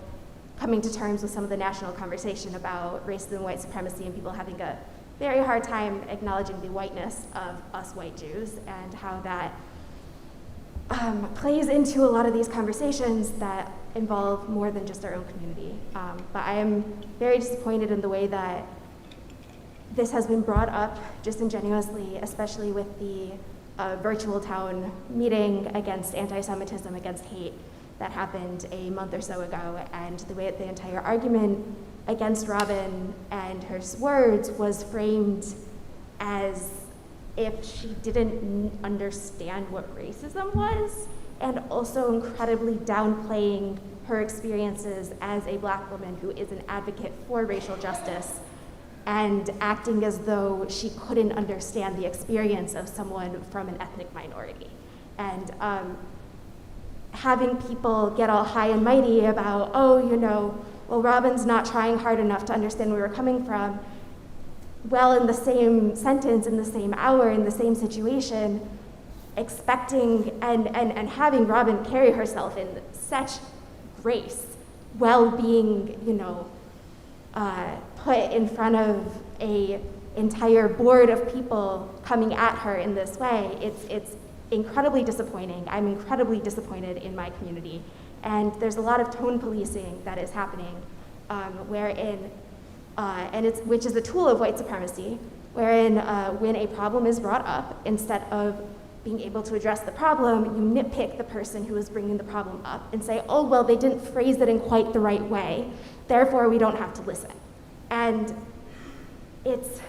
Speaker 2: coming to terms with some of the national conversation about racism and white supremacy, and people having a
Speaker 3: very hard time acknowledging the whiteness of us white Jews and how that plays into a lot of these conversations that involve more than just our own community. But I am very disappointed in the way that this has been brought up disingenuously, especially with the virtual town meeting against anti-Semitism, against hate that happened a month or so ago, and the way that the entire argument against Robin and her words was framed as if she didn't understand what racism was, and also incredibly downplaying her experiences as a Black woman who is an advocate for racial justice, and acting as though she couldn't understand the experience of someone from an ethnic minority. And having people get all high and mighty about, oh, you know, well, Robin's not trying hard enough to understand where we're coming from. Well, in the same sentence, in the same hour, in the same situation, expecting and having Robin carry herself in such grace while being, you know, put in front of a entire board of people coming at her in this way, it's incredibly disappointing. I'm incredibly disappointed in my community. And there's a lot of tone policing that is happening, wherein, which is a tool of white supremacy, wherein when a problem is brought up, instead of being able to address the problem, you nitpick the person who is bringing the problem up and say, oh, well, they didn't phrase it in quite the right way, therefore we don't have to listen. And it's,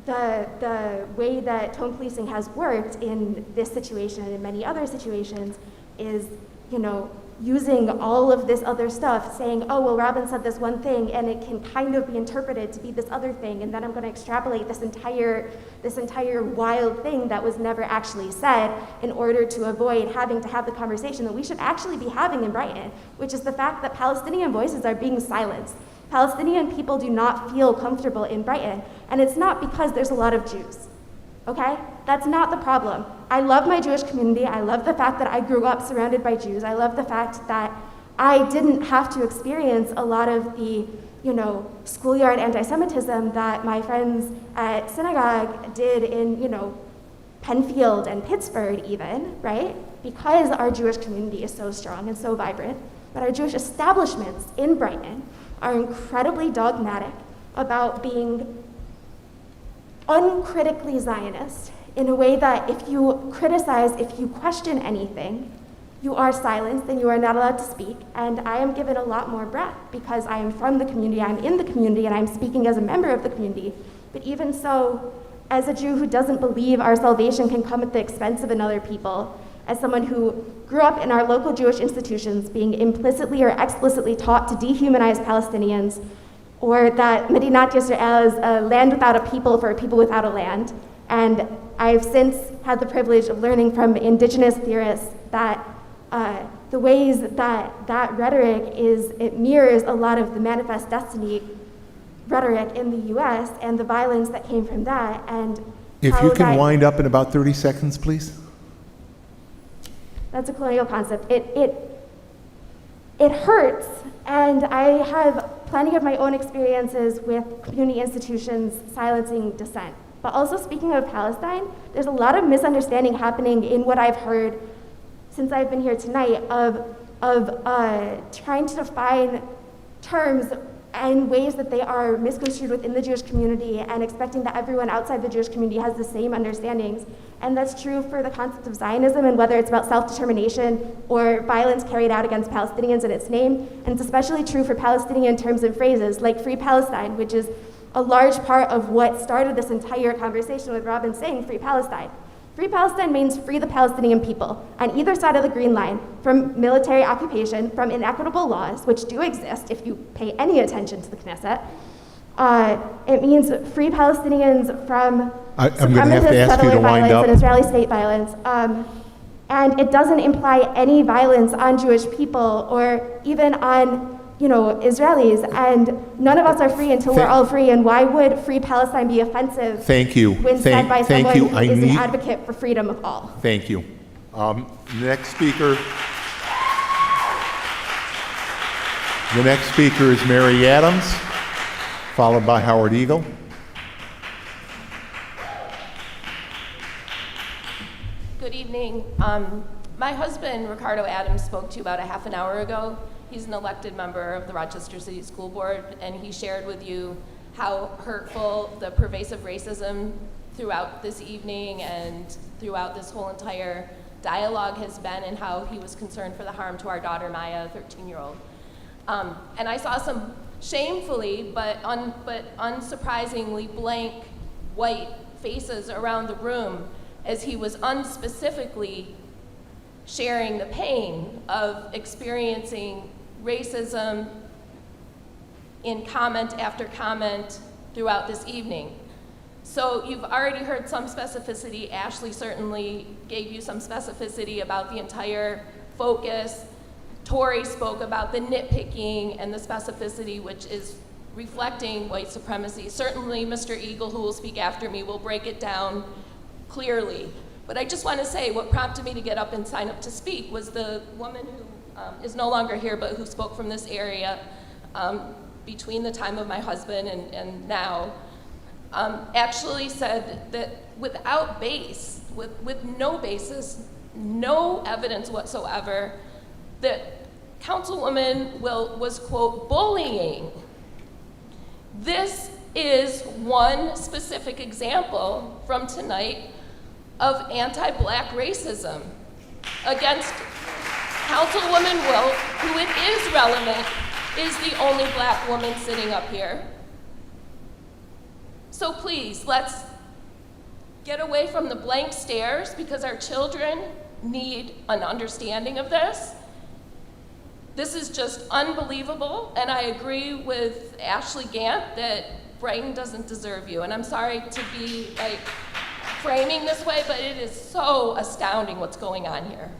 Speaker 3: the way that tone policing has worked in this situation and in many other situations is, you know, using all of this other stuff, saying, oh, well, Robin said this one thing, and it can kind of be interpreted to be this other thing, and then I'm going to extrapolate this entire wild thing that was never actually said in order to avoid having to have the conversation that we should actually be having in Brighton, which is the fact that Palestinian voices are being silenced. Palestinian people do not feel comfortable in Brighton, and it's not because there's a lot of Jews, okay? That's not the problem. I love my Jewish community. I love the fact that I grew up surrounded by Jews. I love the fact that I didn't have to experience a lot of the, you know, schoolyard anti-Semitism that my friends at synagogue did in, you know, Penfield and Pittsburgh even, right? Because our Jewish community is so strong and so vibrant, but our Jewish establishments in Brighton are incredibly dogmatic about being uncritically Zionist in a way that if you criticize, if you question anything, you are silenced and you are not allowed to speak. And I am given a lot more breath because I am from the community, I'm in the community, and I'm speaking as a member of the community. But even so, as a Jew who doesn't believe our salvation can come at the expense of another people, as someone who grew up in our local Jewish institutions being implicitly or explicitly taught to dehumanize Palestinians, or that Medinat Yisrael is a land without a people for a people without a land. And I've since had the privilege of learning from indigenous theorists that the ways that that rhetoric it mirrors a lot of the Manifest Destiny rhetoric in the US and the violence that came from that. And
Speaker 1: if you can wind up in about 30 seconds, please.
Speaker 3: That's a colonial concept. It hurts, and I have plenty of my own experiences with community institutions silencing dissent. But also, speaking of Palestine, there's a lot of misunderstanding happening in what I've heard since I've been here tonight of trying to define terms in ways that they are misconstrued within the Jewish community and expecting that everyone outside the Jewish community has the same understandings. And that's true for the concept of Zionism and whether it's about self-determination or violence carried out against Palestinians in its name. And it's especially true for Palestinian terms and phrases like Free Palestine, which is a large part of what started this entire conversation with Robin saying Free Palestine. Free Palestine means free the Palestinian people on either side of the Green Line from military occupation, from inequitable laws, which do exist if you pay any attention to the Knesset. It means free Palestinians from supremacist settler violence and Israeli state violence. And it doesn't imply any violence on Jewish people or even on, you know, Israelis. And none of us are free until we're all free. And why would Free Palestine be offensive?
Speaker 1: Thank you.
Speaker 3: When said by someone who is an advocate for freedom of all.
Speaker 1: Thank you. Next speaker. The next speaker is Mary Adams. followed by Howard Eagle.
Speaker 4: Good evening. My husband, Ricardo Adams, spoke to you about a half an hour ago. He's an elected member of the Rochester City School Board, and he shared with you how hurtful the pervasive racism throughout this evening and throughout this whole entire dialogue has been, and how he was concerned for the harm to our daughter, Maya, a 13-year-old. And I saw some shamefully but unsurprisingly blank white faces around the room as he was unspecifically sharing the pain of experiencing racism in comment after comment throughout this evening. So you've already heard some specificity. Ashley certainly gave you some specificity about the entire focus. Tori spoke about the nitpicking and the specificity, which is reflecting white supremacy. Certainly Mr. Eagle, who will speak after me, will break it down clearly. But I just want to say what prompted me to get up and sign up to speak was the woman who is no longer here, but who spoke from this area between the time of my husband and now, actually said that without base, with no basis, no evidence whatsoever, that Councilwoman was, quote, bullying. This is one specific example from tonight of anti-black racism against Councilwoman Wilt, who it is relevant, is the only black woman sitting up here. So please, let's get away from the blank stares, because our children need an understanding of this. This is just unbelievable, and I agree with Ashley Gant that Brighton doesn't deserve you. And I'm sorry to be like framing this way, but it is so astounding what's going on here.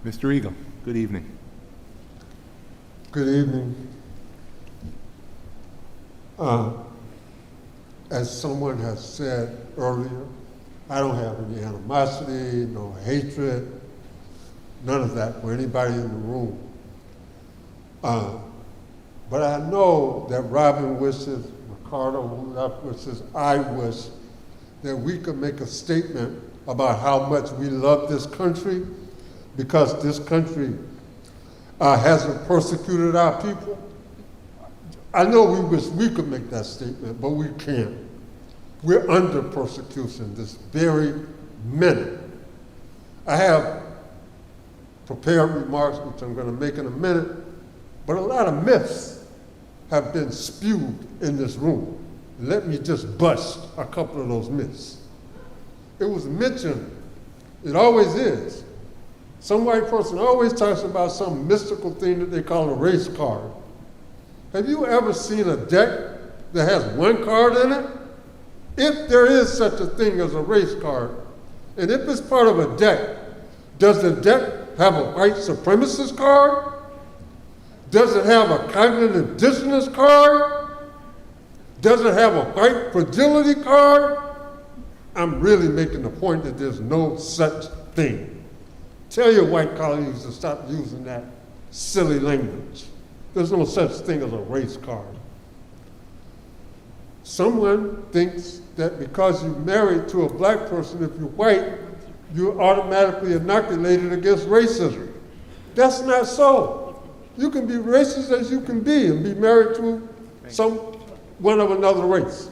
Speaker 1: Mr. Eagle, good evening.
Speaker 21: Good evening. As someone has said earlier, I don't have any animosity, no hatred, none of that for anybody in the room. But I know that Robin wishes, Ricardo wishes, I wish that we could make a statement about how much we love this country, because this country hasn't persecuted our people. I know we wish we could make that statement, but we can't. We're under persecution this very minute. I have prepared remarks, which I'm going to make in a minute, but a lot of myths have been spewed in this room. Let me just bust a couple of those myths. It was mentioned, it always is. Some white person always talks about some mystical thing that they call a race card. Have you ever seen a deck that has one card in it? If there is such a thing as a race card, and if it's part of a deck, does the deck have a white supremacist card? Does it have a cognitive dissonance card? Does it have a white fragility card? I'm really making the point that there's no such thing. Tell your white colleagues to stop using that silly language. There's no such thing as a race card. Someone thinks that because you're married to a black person, if you're white, you're automatically inoculated against racism. That's not so. You can be racist as you can be and be married to someone of another race.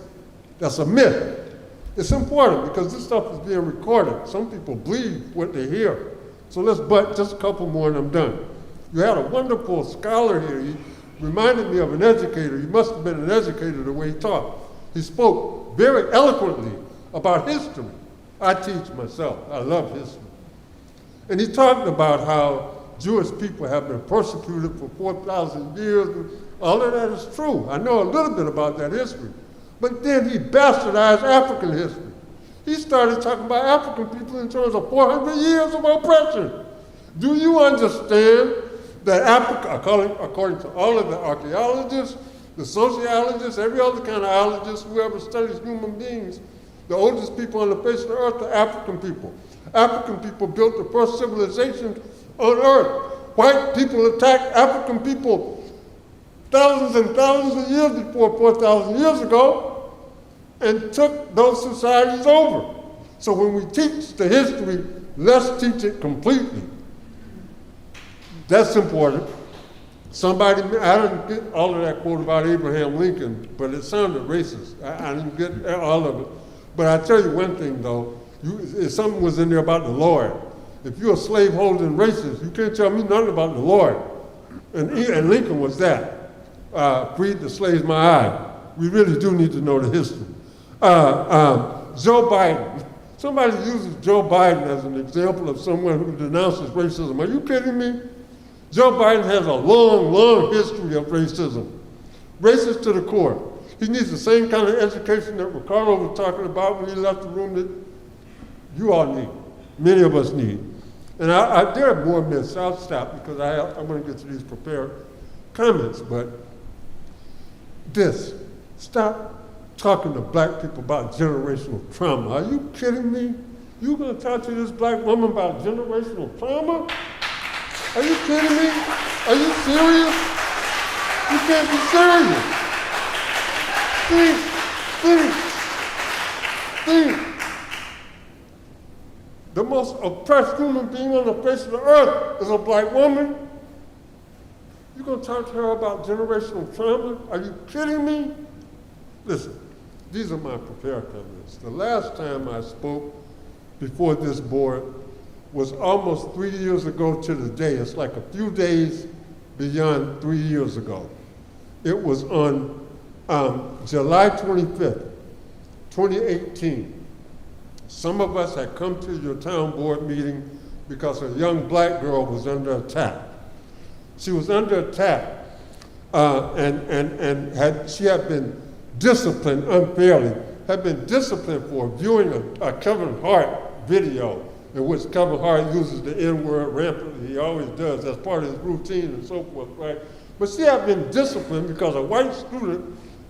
Speaker 21: That's a myth. It's important because this stuff is being recorded. Some people believe what they hear. So let's butt just a couple more and I'm done. You had a wonderful scholar here. He reminded me of an educator. He must have been an educator the way he taught. He spoke very eloquently about history. I teach myself. I love history. And he talked about how Jewish people have been persecuted for 4,000 years. All of that is true. I know a little bit about that history. But then he bastardized African history. He started talking about African people in terms of 400 years of oppression. Do you understand that Africa, according to all of the archaeologists, the sociologists, every other kind of ologist, whoever studies human beings, The oldest people on the face of the earth are African people. African people built the first civilization on earth. White people attacked African people thousands and thousands of years before 4,000 years ago and took those societies over. So when we teach the history, let's teach it completely. That's important. Somebody, I didn't get all of that quote about Abraham Lincoln, but it sounded racist. I didn't get all of it. But I tell you one thing though, something was in there about the Lord. If you're a slaveholding racist, you can't tell me nothing about the Lord. And Lincoln was that. Freed the slaves my eye. We really do need to know the history. Joe Biden. Somebody uses Joe Biden as an example of someone who denounces racism. Are you kidding me? Joe Biden has a long, long history of racism. Racist to the core. He needs the same kind of education that Ricardo was talking about when he left the room that you all need, many of us need. And there are more myths. I'll stop because I want to get to these prepared comments, but stop talking to black people about generational trauma. Are you kidding me? You gonna talk to this black woman about generational trauma? Are you kidding me? Are you serious? You can't be serious. Think. The most oppressed human being on the face of the earth is a black woman. You gonna talk to her about generational trauma? Are you kidding me? Listen, these are my prepared comments. The last time I spoke before this board was almost 3 years ago to the day. It's like a few days beyond 3 years ago. It was on July 25th, 2018. Some of us had come to your town board meeting because a young black girl was under attack. She was under attack and she had been disciplined unfairly, had been disciplined for viewing a Kevin Hart video in which Kevin Hart uses the N-word rampantly. He always does. That's part of his routine and so forth, right? But she had been disciplined because a white student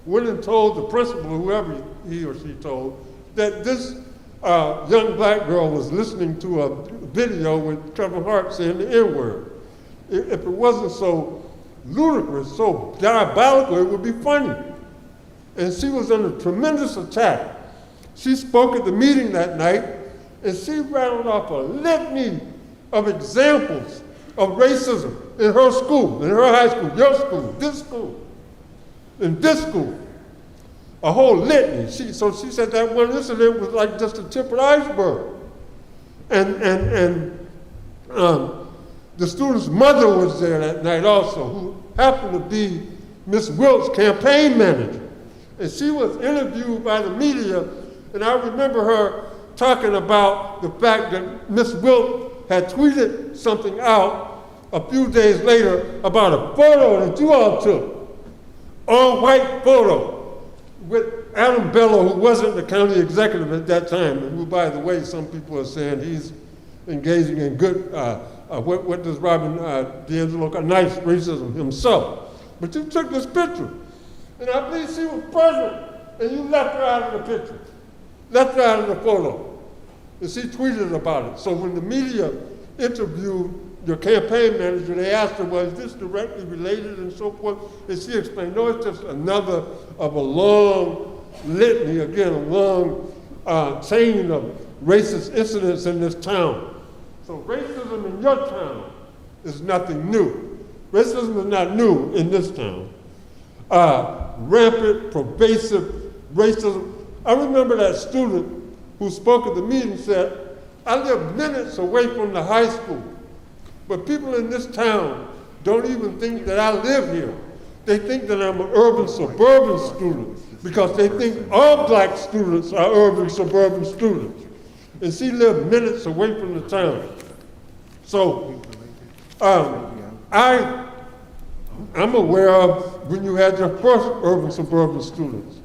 Speaker 21: went and told the principal, whoever he or she told, that this young black girl was listening to a video with Kevin Hart saying the N-word. If it wasn't so ludicrous, so diabolical, it would be funny. And she was under tremendous attack. She spoke at the meeting that night, and she rattled off a litany of examples of racism in her school, in her high school, your school, this school, in this school. A whole litany. So she said that one incident was like just the tip of the iceberg. And the student's mother was there that night also, who happened to be Miss Wilt's campaign manager. And she was interviewed by the media, and I remember her talking about the fact that Miss Wilt had tweeted something out a few days later about a photo that you all took, all-white photo, with Adam Bello, who wasn't the county executive at that time, and who, by the way, some people are saying he's engaging in good, what does Robin DiAngelo call nice racism himself. But you took this picture, and I believe she was present, and you left her out of the picture, left her out of the photo, and she tweeted about it. So when the media interviewed your campaign manager, they asked her, well, is this directly related and so forth? And she explained, no, it's just another of a long litany, again, a long chain of racist incidents in this town. So racism in your town is nothing new. Racism is not new in this town. Rampant, pervasive racism. I remember that student who spoke at the meeting said, I live minutes away from the high school. But people in this town don't even think that I live here. They think that I'm an urban suburban student because they think all black students are urban suburban students. And she lived minutes away from the town. So I'm aware of when you had your first urban suburban students,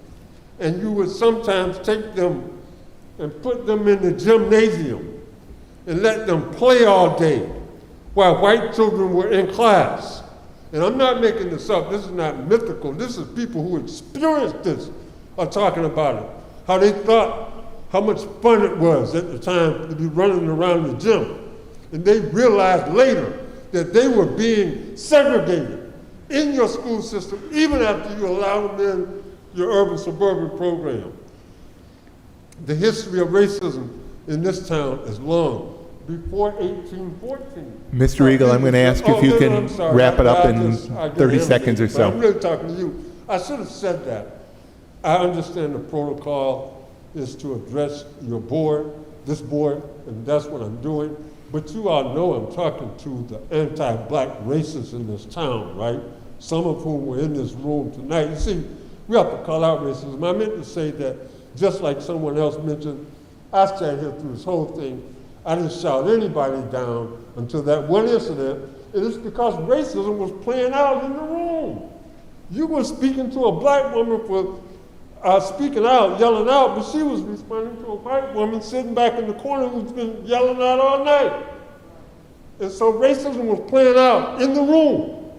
Speaker 21: and you would sometimes take them and put them in the gymnasium and let them play all day while white children were in class. And I'm not making this up. This is not mythical. This is people who experienced this are talking about it. How they thought how much fun it was at the time to be running around the gym. And they realized later that they were being segregated in your school system, even after you allowed them in your urban-suburban program. The history of racism in this town is long. Before 1814.
Speaker 1: Mr. Eagle, I'm going to ask you if you can wrap it up in 30 seconds or so.
Speaker 21: I'm really talking to you. I should have said that. I understand the protocol is to address your board, this board, and that's what I'm doing. But you all know I'm talking to the anti-black racists in this town, right? Some of whom were in this room tonight. You see, we have to call out racism. I meant to say that, just like someone else mentioned, I sat here through this whole thing. I didn't shout anybody down until that one incident. And it's because racism was playing out in the room. You were speaking to a black woman for speaking out, yelling out, but she was responding to a white woman sitting back in the corner who's been yelling out all night. And so racism was playing out in the room.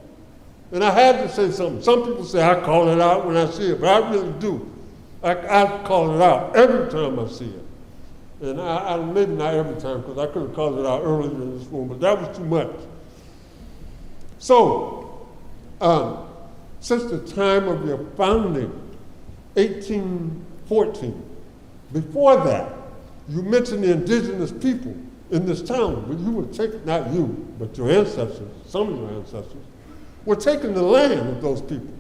Speaker 21: And I had to say something. Some people say I call it out when I see it, but I really do. I call it out every time I see it. And I maybe not every time, because I could have called it out earlier in this room, but that was too much. So, since the time of your founding, 1814, before that, you mentioned the indigenous people in this town, but you were taking, not you, but your ancestors, some of your ancestors, were taking the land of those people.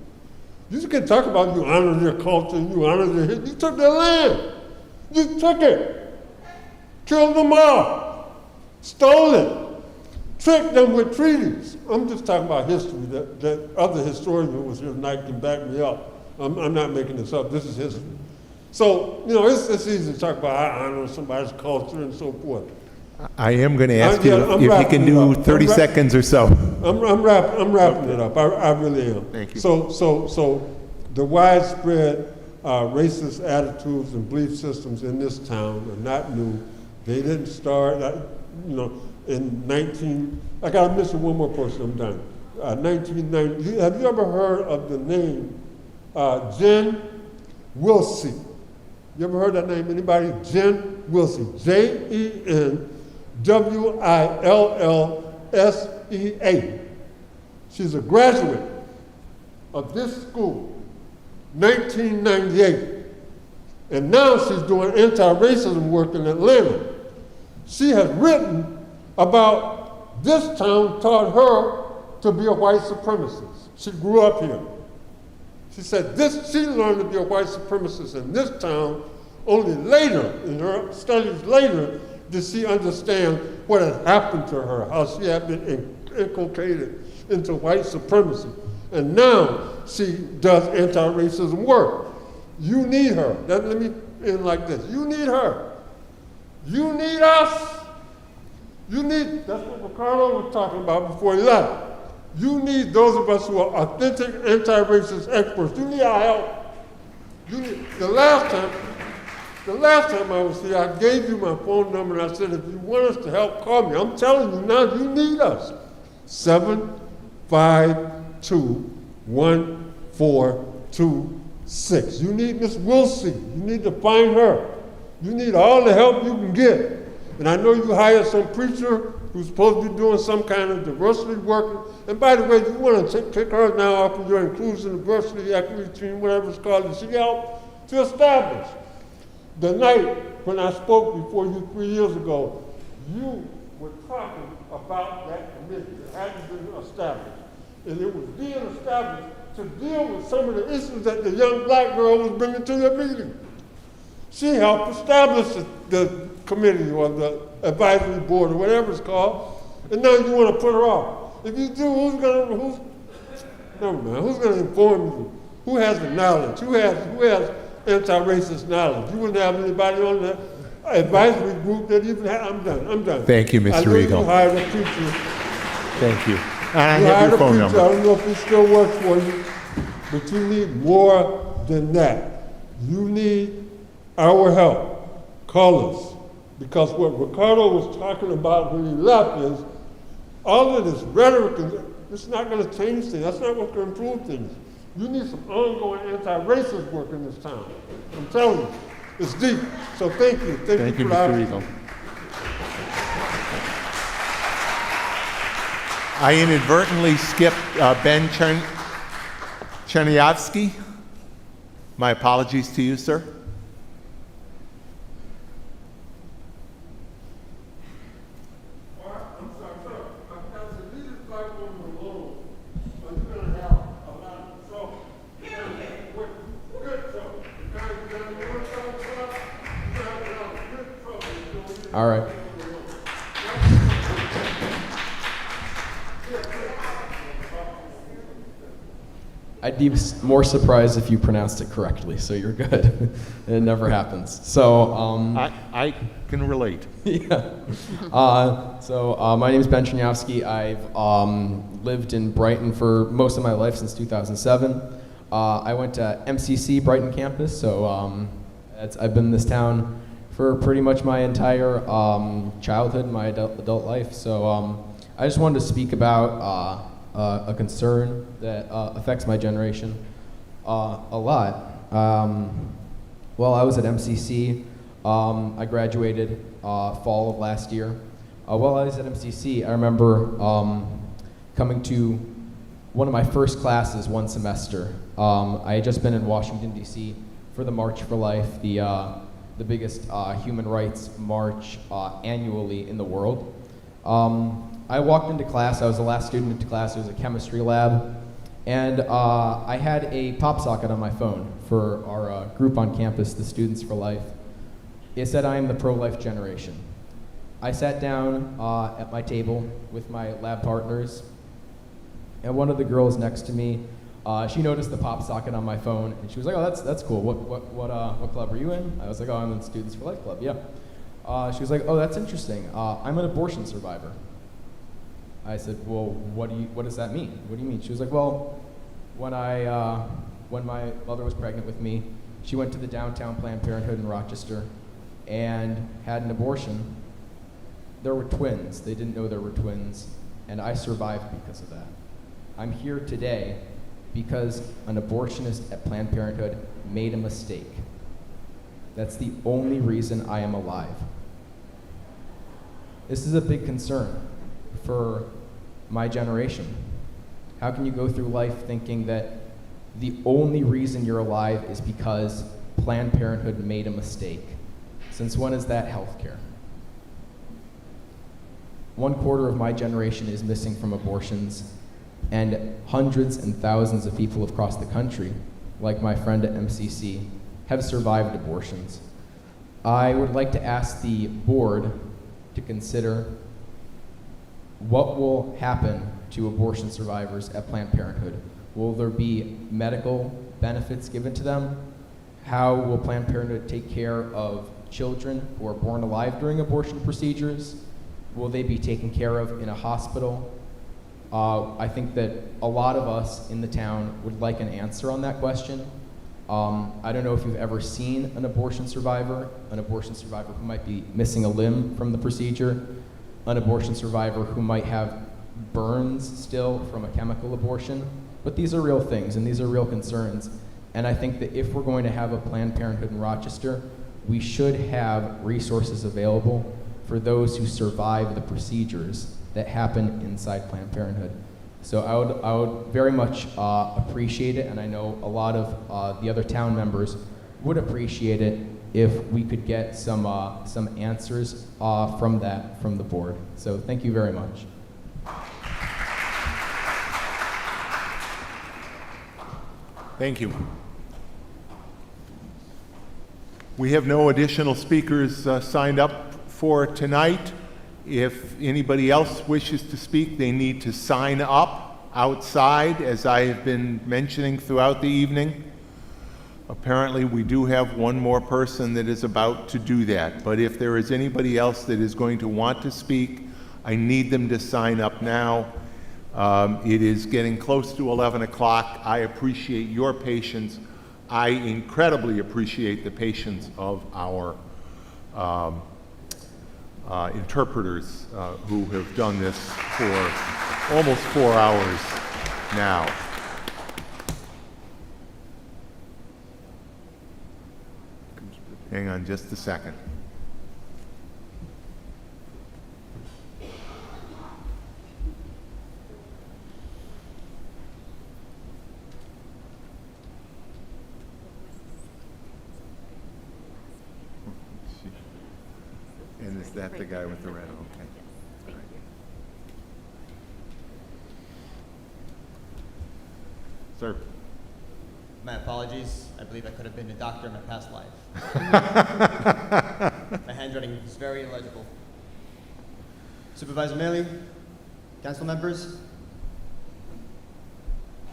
Speaker 21: You can talk about you honor their culture, you honor their history. You took their land. You took it. Killed them all. Stole it. Tricked them with treaties. I'm just talking about history. That other historian who was here tonight can back me up. I'm not making this up. This is history. So, you know, it's easy to talk about I honor somebody's culture and so forth.
Speaker 1: I am going to ask you if you can do 30 seconds or so.
Speaker 21: I'm wrapping it up. I really am.
Speaker 1: Thank you.
Speaker 21: So the widespread racist attitudes and belief systems in this town are not new. They didn't start, in I got to mention one more person, I'm done. 1990, have you ever heard of the name Jen Wilsey? You ever heard that name? Anybody? Jen Wilsey. Jenwillsea. She's a graduate of this school, 1998. And now she's doing anti-racism work in Atlanta. She has written about this town taught her to be a white supremacist. She grew up here. She said she learned to be a white supremacist in this town only later, in her studies later, did she understand what had happened to her, how she had been inculcated into white supremacy. And now she does anti-racism work. You need her. Let me end like this. You need her. You need us. That's what Ricardo was talking about before he left. You need those of us who are authentic anti-racist experts. You need our help. The last time I was here, I gave you my phone number and I said, if you want us to help, call me. I'm telling you now, you need us. 752-1426. You need Miss Wilsey. You need to find her. You need all the help you can get. And I know you hired some preacher who's supposed to be doing some kind of diversity work. And by the way, you want to pick her now off of your inclusion, diversity, equity team, whatever it's called, and she helped to establish. The night when I spoke before you 3 years ago, you were talking about that committee that hadn't been established. And it was being established to deal with some of the issues that the young black girl was bringing to your meeting. She helped establish the committee or the advisory board or whatever it's called, and now you want to put her off. If you do, who's going to inform you? Who has the knowledge? Who has anti-racist knowledge? You wouldn't have anybody on the advisory group that even had. I'm done.
Speaker 1: Thank you, Mr. Eagle.
Speaker 21: You hired a preacher.
Speaker 1: Thank you. And I have your phone number.
Speaker 21: I don't know if it still works for you, but you need more than that. You need our help. Call us. Because what Ricardo was talking about when he left is all of this rhetoric, it's not going to change things. That's not what's going to improve things. You need some ongoing anti-racist work in this town. I'm telling you. It's deep. So thank you. Thank you for the
Speaker 1: Mr.
Speaker 21: opportunity.
Speaker 1: Eagle. I inadvertently skipped Ben Chernyavsky. My apologies to you, sir.
Speaker 6: All right. I'd be more surprised if you pronounced it correctly, so you're good. It never happens. So
Speaker 1: I can relate.
Speaker 6: Yeah. My name is Ben Chernyavsky. I've lived in Brighton for most of my life since 2007. I went to MCC Brighton campus, so I've been in this town for pretty much my entire childhood and my adult life. So I just wanted to speak about a concern that affects my generation a lot. While I was at MCC, I graduated fall of last year. While I was at MCC, I remember coming to one of my first classes one semester. I had just been in Washington, D.C. for the March for Life, the biggest human rights march annually in the world. I walked into class, I was the last student into class, it was a chemistry lab, and I had a pop socket on my phone for our group on campus, the Students for Life. It said, "I am the pro-life generation." I sat down at my table with my lab partners, and one of the girls next to me, she noticed the pop socket on my phone, and she was like, "Oh, that's cool. What club are you in?" I was like, "Oh, I'm in the Students for Life club." Yeah. She was like, "Oh, that's interesting. I'm an abortion survivor." I said, "Well, what does that mean? What do you mean?" She was like, "Well, when my mother was pregnant with me, she went to the downtown Planned Parenthood in Rochester and had an abortion. There were twins. They didn't know there were twins, and I survived because of that. I'm here today because an abortionist at Planned Parenthood made a mistake. That's the only reason I am alive." This is a big concern for my generation. How can you go through life thinking that the only reason you're alive is because Planned Parenthood made a mistake? Since when is that healthcare? 1/4 of my generation is missing from abortions, and hundreds and thousands of people across the country, like my friend at MCC, have survived abortions. I would like to ask the board to consider what will happen to abortion survivors at Planned Parenthood. Will there be medical benefits given to them? How will Planned Parenthood take care of children who are born alive during abortion procedures? Will they be taken care of in a hospital? I think that a lot of us in the town would like an answer on that question. I don't know if you've ever seen an abortion survivor who might be missing a limb from the procedure, an abortion survivor who might have burns still from a chemical abortion. But these are real things, and these are real concerns. And I think that if we're going to have a Planned Parenthood in Rochester, we should have resources available for those who survive the procedures that happen inside Planned Parenthood. So I would very much appreciate it, and I know a lot of the other town members would appreciate it if we could get some answers from the board. So thank you very much.
Speaker 1: Thank you. We have no additional speakers signed up for tonight. If anybody else wishes to speak, they need to sign up outside, as I have been mentioning throughout the evening. Apparently, we do have one more person that is about to do that. But if there is anybody else that is going to want to speak, I need them to sign up now. It is getting close to 11 o'clock. I appreciate your patience. I incredibly appreciate the patience of our interpreters who have done this for almost 4 hours now. Hang on just a second. And is that the guy with the red? Okay.
Speaker 2: Thank you.
Speaker 1: Sir.
Speaker 7: My apologies. I believe I could have been a doctor in my past life. My handwriting is very illegible. Supervisor Maley, council members,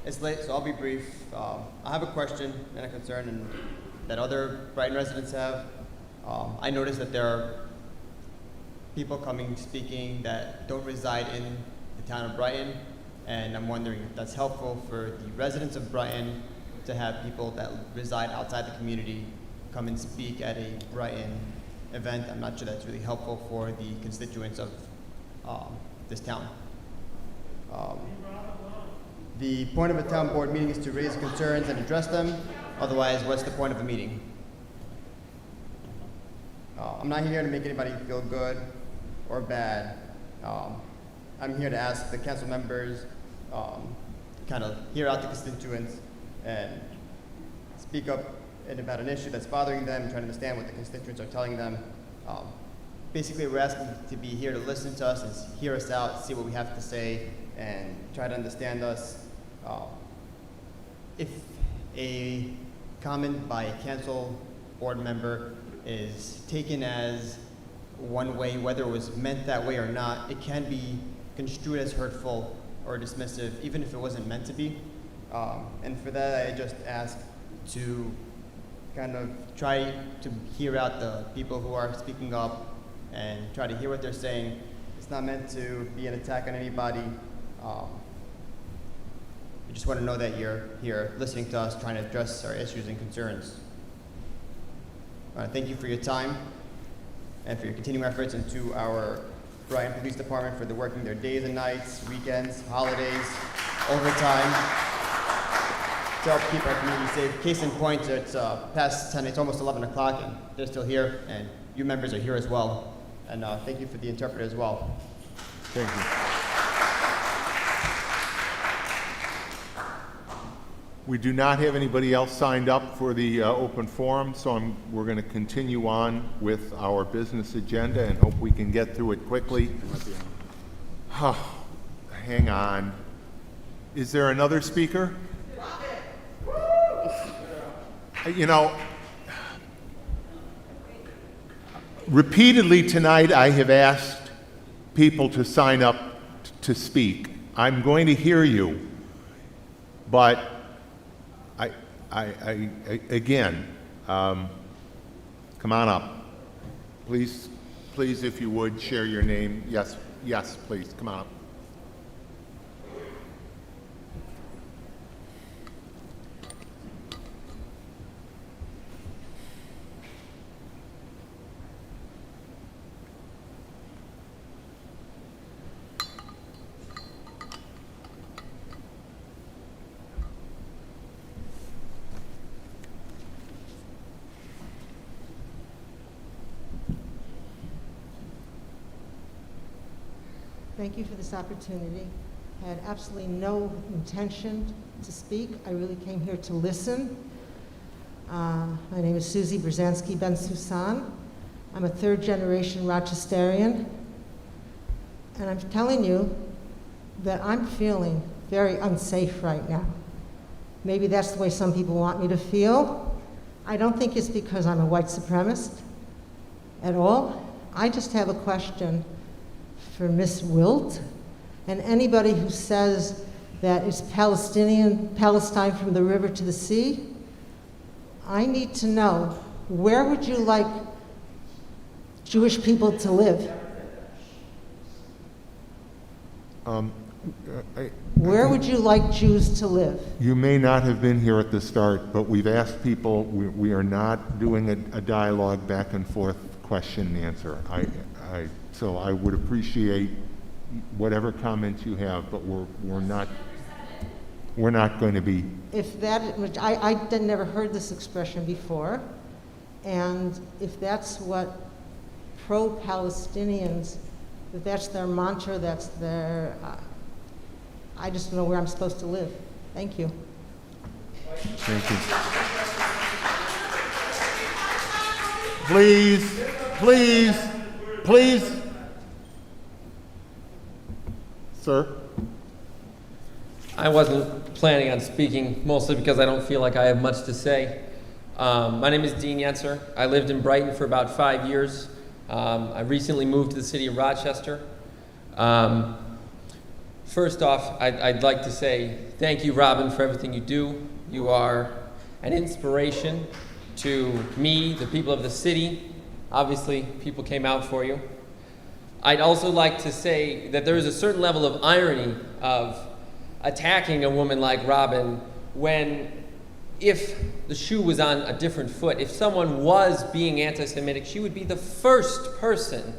Speaker 7: it's late, so I'll be brief. I have a question and a concern that other Brighton residents have. I noticed that there are people coming speaking that don't reside in the town of Brighton, and I'm wondering if that's helpful for the residents of Brighton to have people that reside outside the community come and speak at a Brighton event. I'm not sure that's really helpful for the constituents of this town. The point of a town board meeting is to raise concerns and address them. Otherwise, what's the point of a meeting? I'm not here to make anybody feel good or bad. I'm here to ask the council members kind of hear out the constituents and speak up about an issue that's bothering them, trying to understand what the constituents are telling them. Basically, we're asking to be here to listen to us and hear us out, see what we have to say, and try to understand us. If a comment by a council board member is taken as one way, whether it was meant that way or not, it can be construed as hurtful or dismissive, even if it wasn't meant to be. And for that, I just ask to kind of try to hear out the people who are speaking up and try to hear what they're saying. It's not meant to be an attack on anybody. We just want to know that you're here listening to us, trying to address our issues and concerns. Thank you for your time and for your continuing efforts into our Brighton Police Department for the working their days and nights, weekends, holidays, overtime, to help keep our community safe. Case in point, it's past 10, it's almost 11 o'clock, and they're still here, and you members are here as well. And thank you for the interpreter as well.
Speaker 1: Thank you. We do not have anybody else signed up for the open forum, so we're going to continue on with our business agenda and hope we can get through it quickly. Hang on. Is there another speaker? You know, repeatedly tonight I have asked people to sign up to speak. I'm going to hear you, but again, come on up. Please, if you would, share your name. Yes, please, come on up.
Speaker 22: Thank you for this opportunity. I had absolutely no intention to speak. I really came here to listen. My name is Susie Brzezinski Ben-Susan. I'm a third-generation Rochesterian, and I'm telling you that I'm feeling very unsafe right now. Maybe that's the way some people want me to feel. I don't think it's because I'm a white supremacist at all. I just have a question for Miss Wilt, and anybody who says that it's Palestine from the river to the sea. I need to know, where would you like Jewish people to live? Where would you like Jews to live?
Speaker 1: You may not have been here at the start, but we've asked people, we are not doing a dialogue back and forth question and answer. So I would appreciate whatever comments you have, but we're not going to be.
Speaker 22: If that, which I never heard this expression before, And if that's what pro-Palestinians, if that's their mantra, that's their, I just don't know where I'm supposed to live. Thank you.
Speaker 1: Thank you. Please, please, please. Sir?
Speaker 8: I wasn't planning on speaking, mostly because I don't feel like I have much to say. My name is Dean Yentzer. I lived in Brighton for about 5 years. I recently moved to the city of Rochester. First off, I'd like to say thank you, Robin, for everything you do. You are an inspiration to me, the people of the city. Obviously, people came out for you. I'd also like to say that there is a certain level of irony of attacking a woman like Robin when, if the shoe was on a different foot, if someone was being anti-Semitic, she would be the first person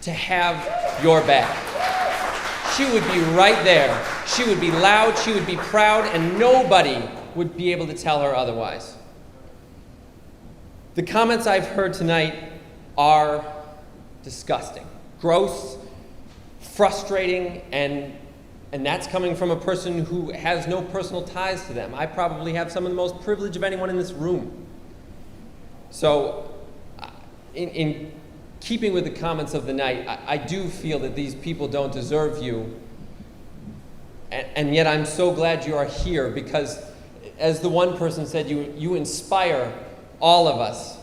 Speaker 8: to have your back. She would be right there. She would be loud, she would be proud, and nobody would be able to tell her otherwise. The comments I've heard tonight are disgusting, gross, frustrating, and that's coming from a person who has no personal ties to them. I probably have some of the most privilege of anyone in this room. So, in keeping with the comments of the night, I do feel that these people don't deserve you. And yet I'm so glad you are here because, as the one person said, you inspire all of us.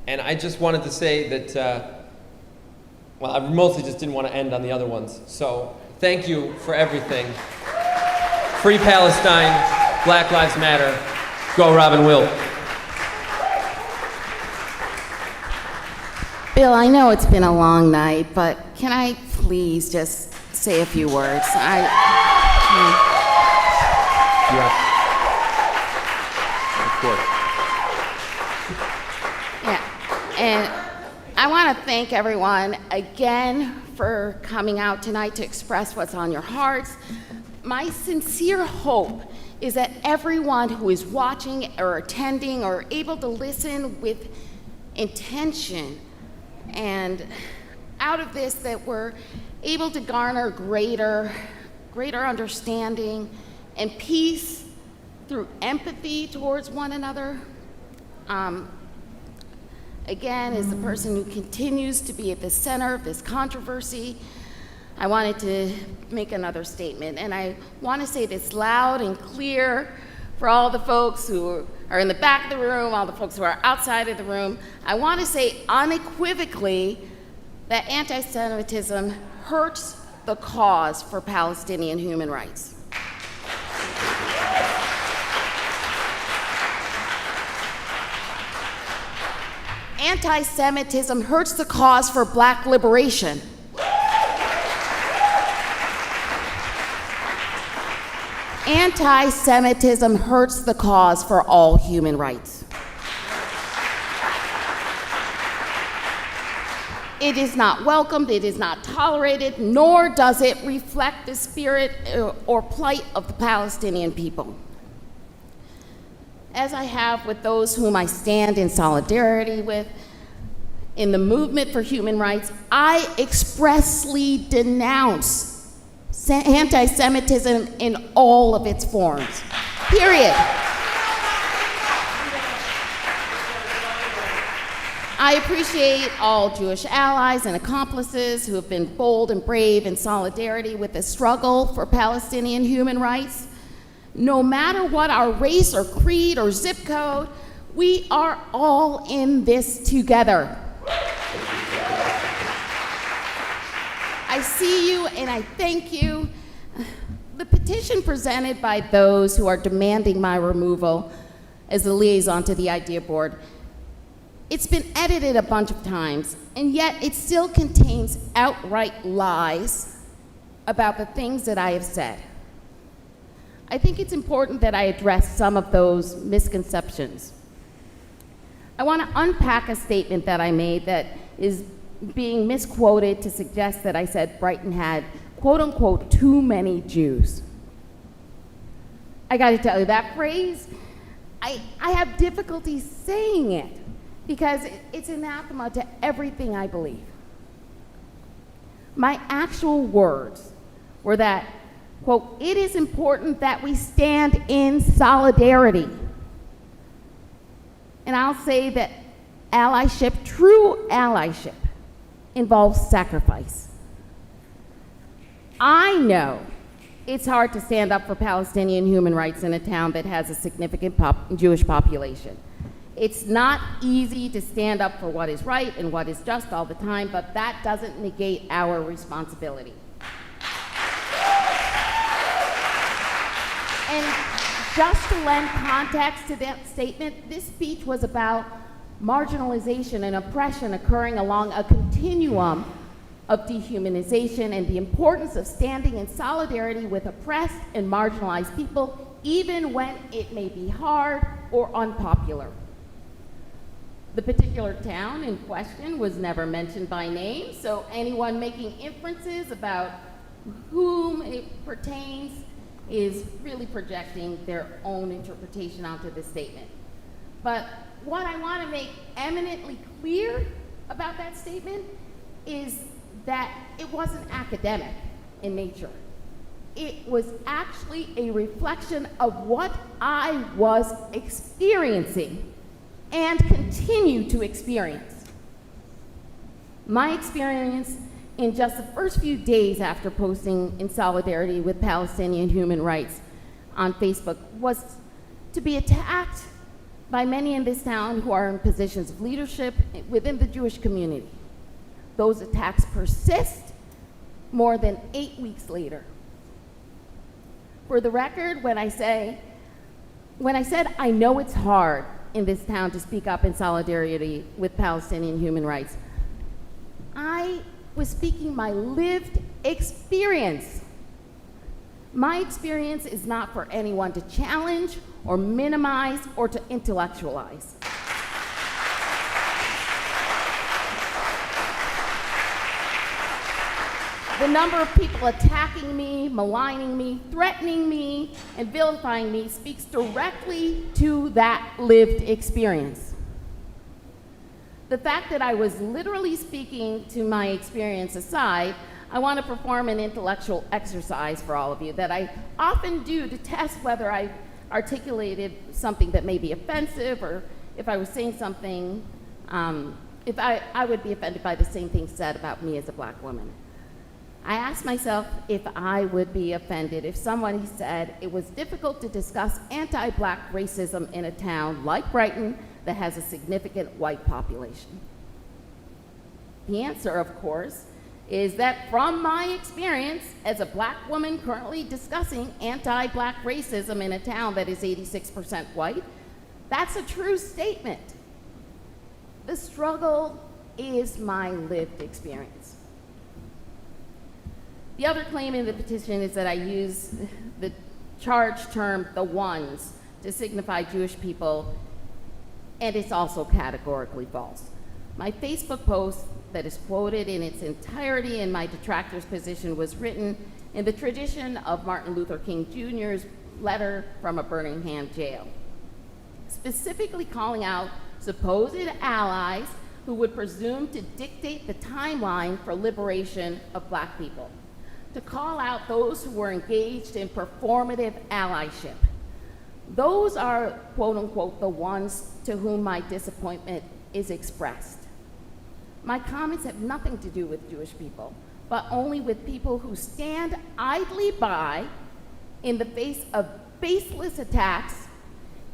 Speaker 8: And I just wanted to say that, well, I mostly just didn't want to end on the other ones. So thank you for everything. Free Palestine, Black Lives Matter, go Robin Wilt.
Speaker 9: Bill, I know it's been a long night, but can I please just say a few words?
Speaker 1: Yes. Of course.
Speaker 9: Yeah, and I want to thank everyone again for coming out tonight to express what's on your hearts. My sincere hope is that everyone who is watching or attending or able to listen with intention and out of this that we're able to garner greater understanding and peace through empathy towards one another. Again, as the person who continues to be at the center of this controversy, I wanted to make another statement, and I want to say this loud and clear for all the folks who are in the back of the room, all the folks who are outside of the room. I want to say unequivocally that anti-Semitism hurts the cause for Palestinian human rights. Anti-Semitism hurts the cause for Black liberation. Anti-Semitism hurts the cause for all human rights. It is not welcomed, it is not tolerated, nor does it reflect the spirit or plight of the Palestinian people. As I have with those whom I stand in solidarity with in the movement for human rights, I expressly denounce anti-Semitism in all of its forms, period. I appreciate all Jewish allies and accomplices who have been bold and brave in solidarity with the struggle for Palestinian human rights. No matter what our race or creed or zip code, we are all in this together. I see you and I thank you. The petition presented by those who are demanding my removal as the liaison to the Idea Board, it's been edited a bunch of times, and yet it still contains outright lies about the things that I have said. I think it's important that I address some of those misconceptions. I want to unpack a statement that I made that is being misquoted to suggest that I said Brighton had, quote unquote, too many Jews. I got to tell you, that phrase, I have difficulty saying it. because it's anathema to everything I believe. My actual words were that, quote, it is important that we stand in solidarity. And I'll say that allyship, true allyship, involves sacrifice. I know it's hard to stand up for Palestinian human rights in a town that has a significant Jewish population. It's not easy to stand up for what is right and what is just all the time, but that doesn't negate our responsibility. And just to lend context to that statement, this speech was about marginalization and oppression occurring along a continuum of dehumanization and the importance of standing in solidarity with oppressed and marginalized people, even when it may be hard or unpopular. The particular town in question was never mentioned by name, so anyone making inferences about whom it pertains is really projecting their own interpretation onto this statement. But what I want to make eminently clear about that statement is that it wasn't academic in nature. It was actually a reflection of what I was experiencing and continue to experience. My experience in just the first few days after posting in solidarity with Palestinian human rights on Facebook was to be attacked by many in this town who are in positions of leadership within the Jewish community. Those attacks persist more than 8 weeks later. For the record, when I said I know it's hard in this town to speak up in solidarity with Palestinian human rights, I was speaking my lived experience. My experience is not for anyone to challenge or minimize or to intellectualize. The number of people attacking me, maligning me, threatening me, and vilifying me speaks directly to that lived experience. The fact that I was literally speaking to my experience aside, I want to perform an intellectual exercise for all of you that I often do to test whether I articulated something that may be offensive, or if I was saying something, if I would be offended by the same thing said about me as a black woman. I asked myself if I would be offended if somebody said it was difficult to discuss anti-black racism in a town like Brighton that has a significant white population. The answer, of course, is that from my experience as a black woman currently discussing anti-black racism in a town that is 86% white, that's a true statement. The struggle is my lived experience. The other claim in the petition is that I use the charged term, the ones, to signify Jewish people, and it's also categorically false. My Facebook post that is quoted in its entirety in my detractor's position was written in the tradition of Martin Luther King Jr.'s letter from a Birmingham jail, specifically calling out supposed allies who would presume to dictate the timeline for liberation of black people, to call out those who were engaged in performative allyship. Those are, quote unquote, the ones to whom my disappointment is expressed. My comments have nothing to do with Jewish people, but only with people who stand idly by in the face of baseless attacks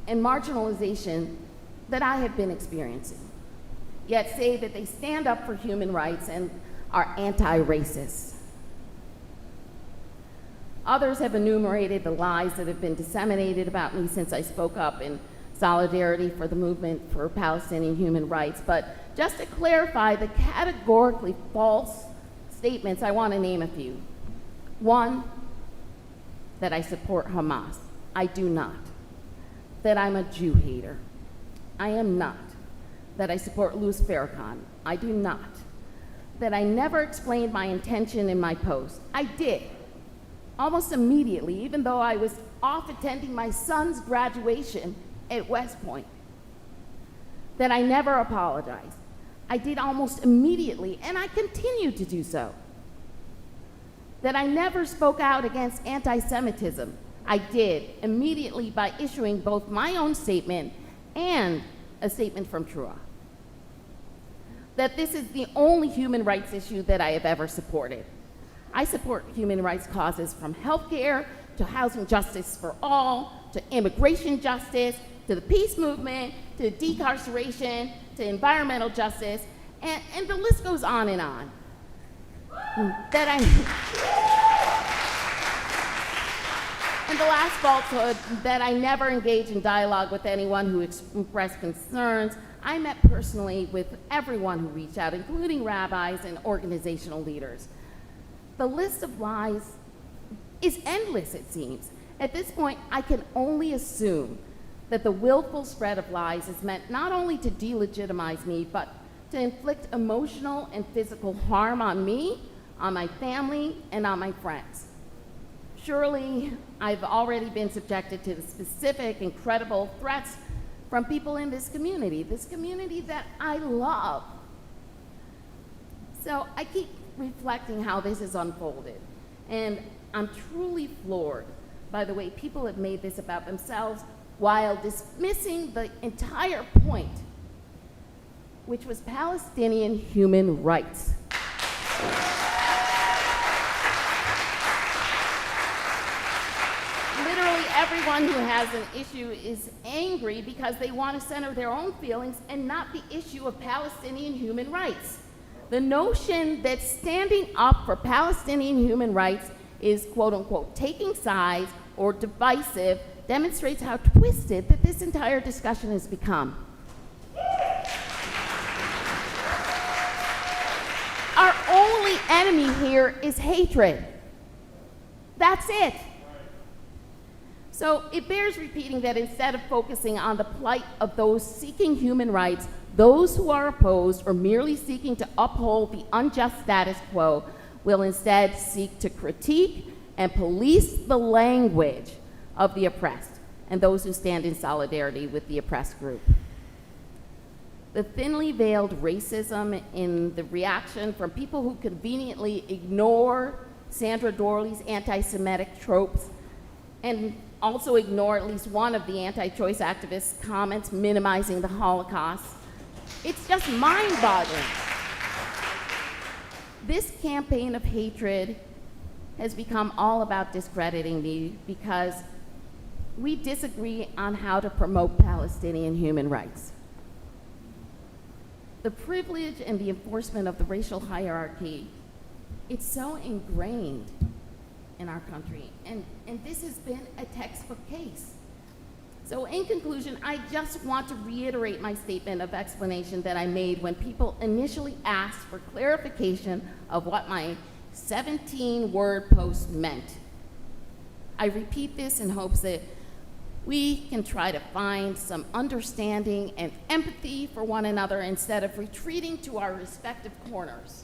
Speaker 9: and marginalization that I have been experiencing, yet say that they stand up for human rights and are anti-racist. Others have enumerated the lies that have been disseminated about me since I spoke up in solidarity for the movement for Palestinian human rights. But just to clarify the categorically false statements, I want to name a few. One, that I support Hamas. I do not. That I'm a Jew hater. I am not. That I support Louis Farrakhan. I do not. That I never explained my intention in my post. I did. Almost immediately, even though I was off attending my son's graduation at West Point. that I never apologized. I did almost immediately, and I continue to do so. That I never spoke out against anti-Semitism. I did immediately by issuing both my own statement and a statement from Trua. That this is the only human rights issue that I have ever supported. I support human rights causes from healthcare to housing justice for all, to immigration justice, to the peace movement, to decarceration, to environmental justice, and the list goes on and on. And the last falsehood, that I never engage in dialogue with anyone who expressed concerns. I met personally with everyone who reached out, including rabbis and organizational leaders. The list of lies is endless, it seems. At this point, I can only assume that the willful spread of lies is meant not only to delegitimize me, but to inflict emotional and physical harm on me, on my family, and on my friends. Surely, I've already been subjected to the specific and credible threats from people in this community that I love. So I keep reflecting how this has unfolded, and I'm truly floored by the way people have made this about themselves while dismissing the entire point, which was Palestinian human rights. Literally everyone who has an issue is angry because they want to center their own feelings and not the issue of Palestinian human rights. The notion that standing up for Palestinian human rights is, quote unquote, taking sides or divisive demonstrates how twisted that this entire discussion has become. Our only enemy here is hatred. That's it. So it bears repeating that instead of focusing on the plight of those seeking human rights, those who are opposed or merely seeking to uphold the unjust status quo will instead seek to critique and police the language of the oppressed and those who stand in solidarity with the oppressed group. The thinly veiled racism in the reaction from people who conveniently ignore Sandra Dorley's anti-Semitic tropes and also ignore at least one of the anti-choice activists' comments minimizing the Holocaust. It's just mind-boggling. This campaign of hatred has become all about discrediting me because we disagree on how to promote Palestinian human rights. The privilege and the enforcement of the racial hierarchy, it's so ingrained in our country, and this has been a textbook case. So in conclusion, I just want to reiterate my statement of explanation that I made when people initially asked for clarification of what my 17-word post meant. I repeat this in hopes that we can try to find some understanding and empathy for one another instead of retreating to our respective corners.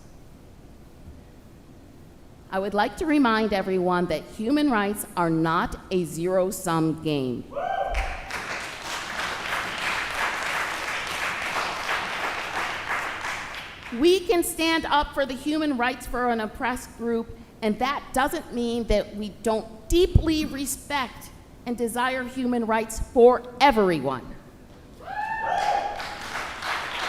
Speaker 9: I would like to remind everyone that human rights are not a zero-sum game. We can stand up for the human rights for an oppressed group, and that doesn't mean that we don't deeply respect and desire human rights for everyone.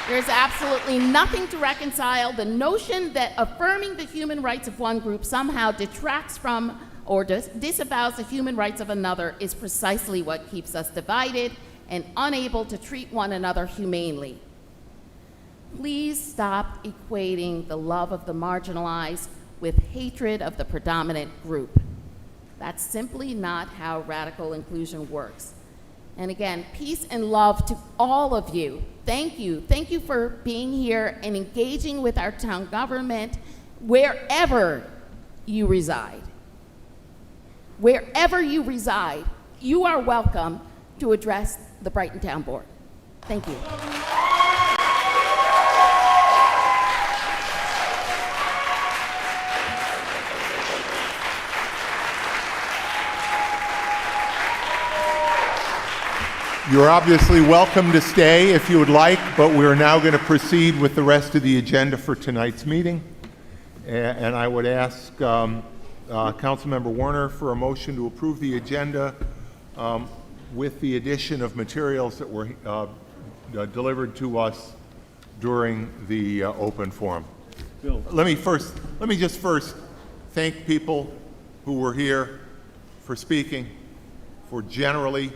Speaker 9: There's absolutely nothing to reconcile the notion that affirming the human rights of one group somehow detracts from or disavows the human rights of another is precisely what keeps us divided and unable to treat one another humanely. Please stop equating the love of the marginalized with hatred of the predominant group. That's simply not how radical inclusion works. And again, peace and love to all of you. Thank you. Thank you for being here and engaging with our town government wherever you reside. Wherever you reside, you are welcome to address the Brighton Town Board. Thank you.
Speaker 1: You're obviously welcome to stay if you would like, but we're now going to proceed with the rest of the agenda for tonight's meeting. And I would ask Councilmember Warner for a motion to approve the agenda with the addition of materials that were delivered to us during the open forum.
Speaker 5: Bill.
Speaker 1: Let me just first thank people who were here for speaking, for generally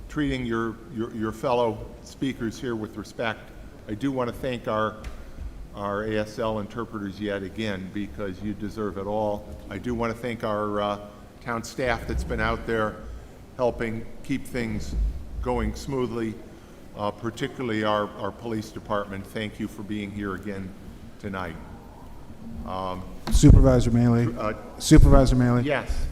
Speaker 1: treating your fellow speakers here with respect. I do want to thank our ASL interpreters yet again, because you deserve it all. I do want to thank our town staff that's been out there helping keep things going smoothly, particularly our police department. Thank you for being here again tonight.
Speaker 5: Supervisor Maley. Supervisor Maley.
Speaker 1: Yes.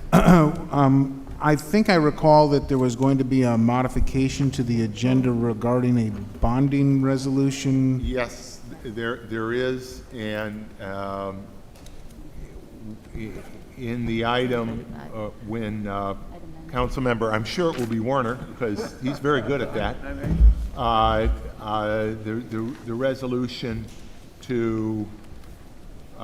Speaker 5: I think I recall that there was going to be a modification to the agenda regarding a bonding resolution.
Speaker 1: Yes, there is, and in the item when Councilmember, I'm sure it will be Warner, because he's very good at that, the resolution to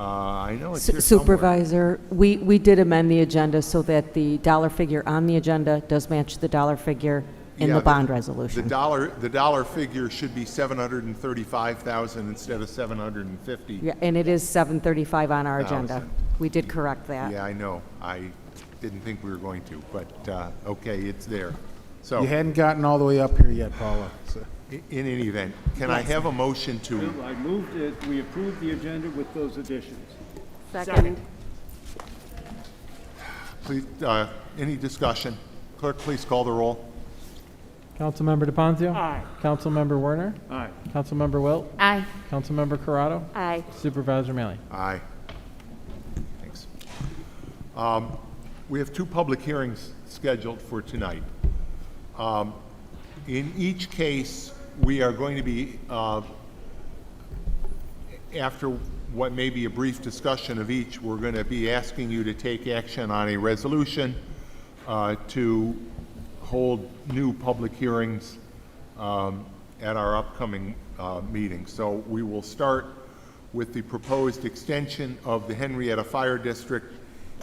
Speaker 1: I know it's here somewhere.
Speaker 10: Supervisor, we did amend the agenda so that the dollar figure on the agenda does match the dollar figure in the bond resolution.
Speaker 1: The dollar figure should be $735,000 instead of $750,000.
Speaker 10: Yeah, and it is $735 on our agenda. We did correct that.
Speaker 1: Yeah, I know. I didn't think we were going to, but okay, it's there. So
Speaker 5: You hadn't gotten all the way up here yet, Paula. So.
Speaker 1: in any event, can I have a motion to?
Speaker 23: I moved it. We approved the agenda with those additions.
Speaker 10: Second.
Speaker 1: Please, any discussion? Clerk, please call the roll.
Speaker 24: Councilmember DePonzio?
Speaker 23: Aye.
Speaker 24: Councilmember Werner?
Speaker 23: Aye.
Speaker 24: Councilmember Wilt?
Speaker 2: Aye.
Speaker 24: Councilmember Corrado?
Speaker 2: Aye.
Speaker 24: Supervisor Maley?
Speaker 1: Aye. Thanks. We have two public hearings scheduled for tonight. In each case, we are going to be, after what may be a brief discussion of each, we're going to be asking you to take action on a resolution to hold new public hearings at our upcoming meeting. So we will start with the proposed extension of the Henrietta Fire District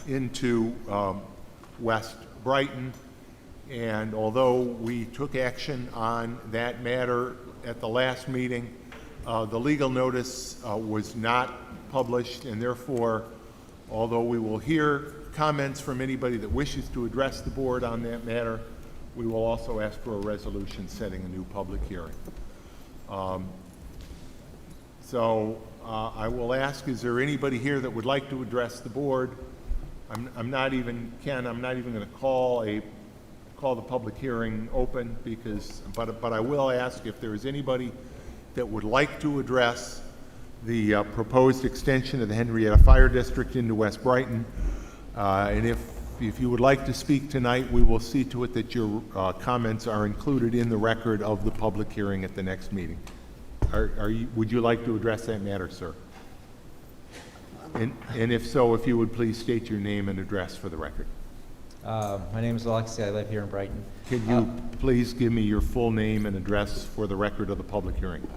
Speaker 1: into West Brighton. And although we took action on that matter at the last meeting, the legal notice was not published, and therefore, although we will hear comments from anybody that wishes to address the board on that matter, we will also ask for a resolution setting a new public hearing. So I will ask, is there anybody here that would like to address the board? I'm not even going to call the public hearing open, because, but I will ask if there is anybody that would like to address the proposed extension of the Henrietta Fire District into West Brighton. And if you would like to speak tonight, we will see to it that your comments are included in the record of the public hearing at the next meeting. Would you like to address that matter, sir? And if so, if you would please state your name and address for the record.
Speaker 18: My name is Alexi. I live here in Brighton.
Speaker 1: Could you please give me your full name and address for the record of the public hearing?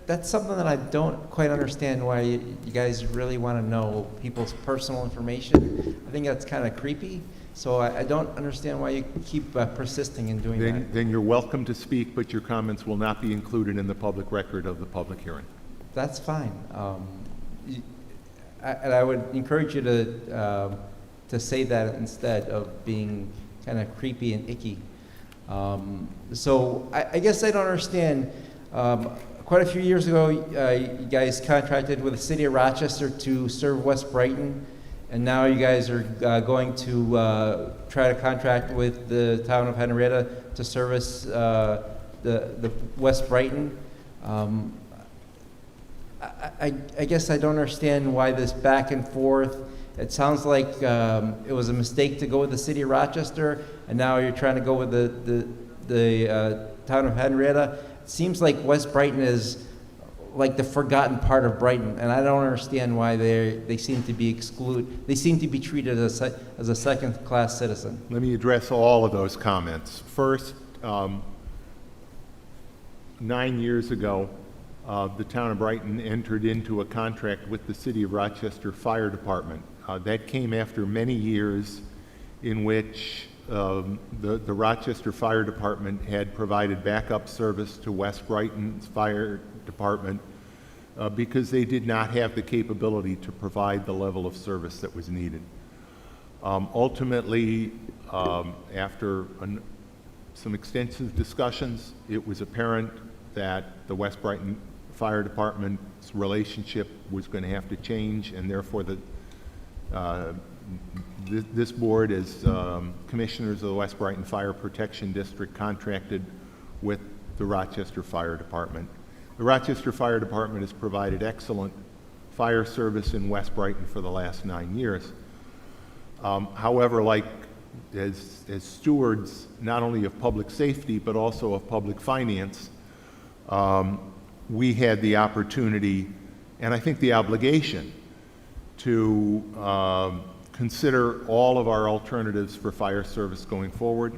Speaker 18: That's something that I don't quite understand, why you guys really want to know people's personal information. I think that's kind of creepy. So I don't understand why you keep persisting in doing that.
Speaker 1: Then you're welcome to speak, but your comments will not be included in the public record of the public hearing.
Speaker 18: That's fine. And I would encourage you to say that instead of being kind of creepy and icky. So I guess I don't understand. Quite a few years ago, you guys contracted with the city of Rochester to serve West Brighton, and now you guys are going to try to contract with the town of Henrietta to service the West Brighton. I guess I don't understand why this back and forth. It sounds like it was a mistake to go with the city of Rochester, and now you're trying to go with the town of Henrietta. It seems like West Brighton is like the forgotten part of Brighton, and I don't understand why they seem to be excluded. They seem to be treated as a second-class citizen.
Speaker 1: Let me address all of those comments. First, 9 years ago, the town of Brighton entered into a contract with the City of Rochester Fire Department. That came after many years in which the Rochester Fire Department had provided backup service to West Brighton's Fire Department because they did not have the capability to provide the level of service that was needed. Ultimately, after some extensive discussions, it was apparent that the West Brighton Fire Department's relationship was going to have to change, and therefore this board, as commissioners of the West Brighton Fire Protection District, contracted with the Rochester Fire Department. The Rochester Fire Department has provided excellent fire service in West Brighton for the last 9 years. However, like as stewards not only of public safety but also of public finance, we had the opportunity and I think the obligation to consider all of our alternatives for fire service going forward.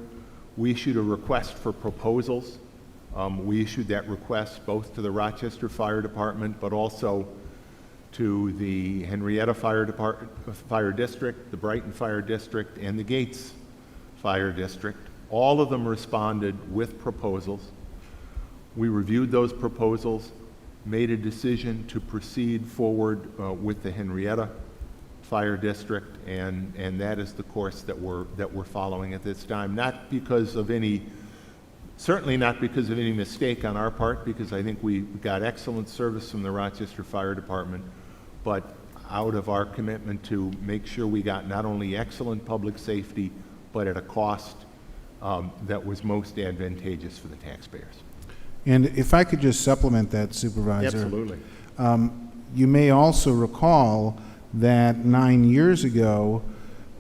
Speaker 1: We issued a request for proposals. We issued that request both to the Rochester Fire Department but also to the Henrietta Fire District, the Brighton Fire District, and the Gates Fire District. All of them responded with proposals. We reviewed those proposals, made a decision to proceed forward with the Henrietta Fire District, and that is the course that we're following at this time. Not because of any, certainly not because of any mistake on our part, because I think we got excellent service from the Rochester Fire Department, but out of our commitment to make sure we got not only excellent public safety, but at a cost that was most advantageous for the taxpayers.
Speaker 5: And if I could just supplement that, Supervisor.
Speaker 1: Absolutely.
Speaker 5: You may also recall that 9 years ago,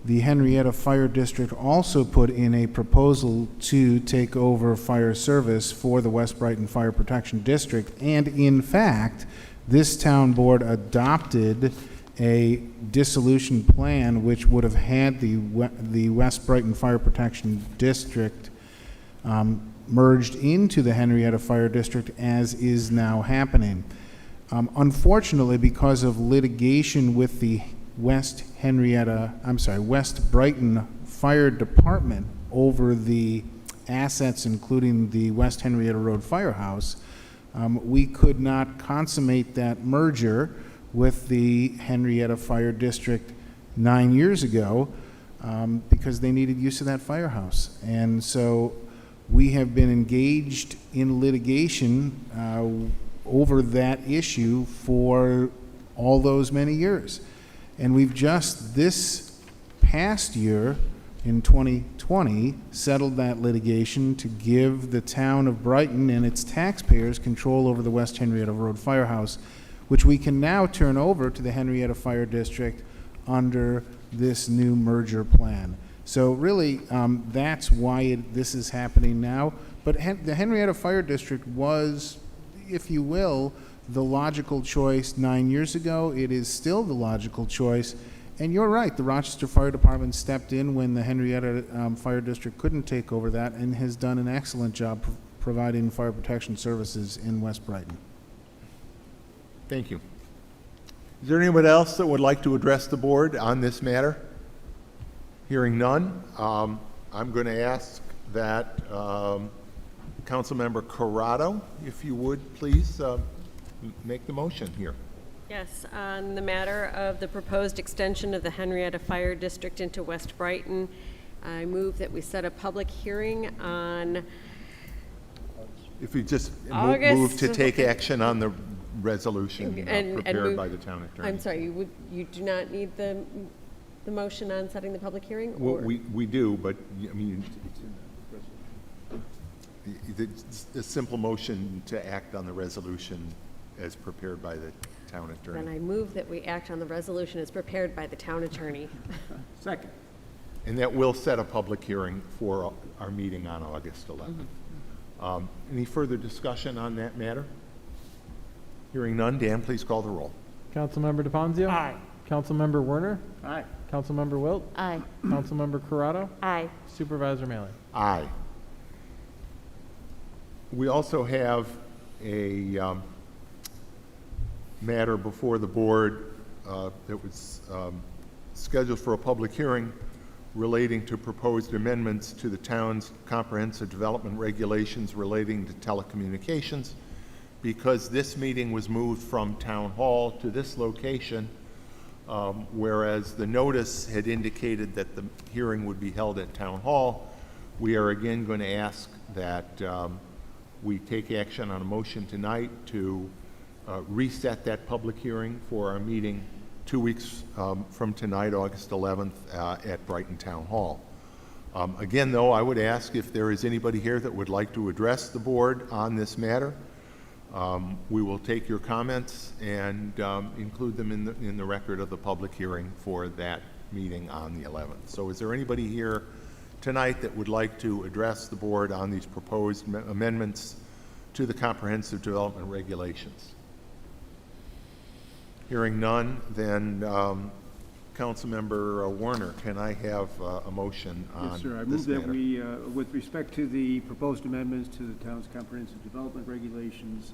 Speaker 5: the Henrietta Fire District also put in a proposal to take over fire service for the West Brighton Fire Protection District, and in fact, this town board adopted a dissolution plan which would have had the West Brighton Fire Protection District merged into the Henrietta Fire District, as is now happening. Unfortunately, because of litigation with the West Brighton Fire Department over the assets, including the West Henrietta Road Firehouse, we could not consummate that merger with the Henrietta Fire District 9 years ago because they needed use of that firehouse. And so we have been engaged in litigation over that issue for all those many years. And we've just this past year, in 2020, settled that litigation to give the town of Brighton and its taxpayers control over the West Henrietta Road Firehouse, which we can now turn over to the Henrietta Fire District under this new merger plan. So really, that's why this is happening now. But the Henrietta Fire District was, if you will, the logical choice 9 years ago. It is still the logical choice. And you're right, the Rochester Fire Department stepped in when the Henrietta Fire District couldn't take over that and has done an excellent job providing fire protection services in West Brighton.
Speaker 1: Thank you. Is there anyone else that would like to address the board on this matter? Hearing none, I'm going to ask that Councilmember Corrado, if you would, please make the motion here.
Speaker 12: Yes, on the matter of the proposed extension of the Henrietta Fire District into West Brighton, I move that we set a public hearing on
Speaker 1: If you just
Speaker 12: August
Speaker 1: move to take action on the resolution prepared
Speaker 12: move,
Speaker 1: by the town attorney.
Speaker 12: I'm sorry, you do not need the motion on setting the public hearing?
Speaker 1: Well, we do, but I mean, a simple motion to act on the resolution as prepared by the town attorney.
Speaker 12: Then I move that we act on the resolution as prepared by the town attorney.
Speaker 23: Second.
Speaker 1: And that will set a public hearing for our meeting on August 11th. Any further discussion on that matter? Hearing none, Dan, please call the roll.
Speaker 24: Councilmember DeFazio?
Speaker 23: Aye.
Speaker 24: Councilmember Werner?
Speaker 23: Aye.
Speaker 24: Councilmember Wilt?
Speaker 9: Aye.
Speaker 24: Councilmember Corrado?
Speaker 2: Aye.
Speaker 24: Supervisor Mealy?
Speaker 1: Aye. We also have a matter before the board that was scheduled for a public hearing relating to proposed amendments to the town's comprehensive development regulations relating to telecommunications. Because this meeting was moved from Town Hall to this location, whereas the notice had indicated that the hearing would be held at Town Hall, we are again going to ask that we take action on a motion tonight to reset that public hearing for our meeting 2 weeks from tonight, August 11th, at Brighton Town Hall. Again, though, I would ask if there is anybody here that would like to address the board on this matter. We will take your comments and include them in the record of the public hearing for that meeting on the 11th. So is there anybody here tonight that would like to address the board on these proposed amendments to the comprehensive development regulations? Hearing none, then Councilmember Werner, can I have a motion on
Speaker 23: Yes, sir. I
Speaker 1: this
Speaker 23: move that
Speaker 1: matter?
Speaker 23: we, with respect to the proposed amendments to the town's comprehensive development regulations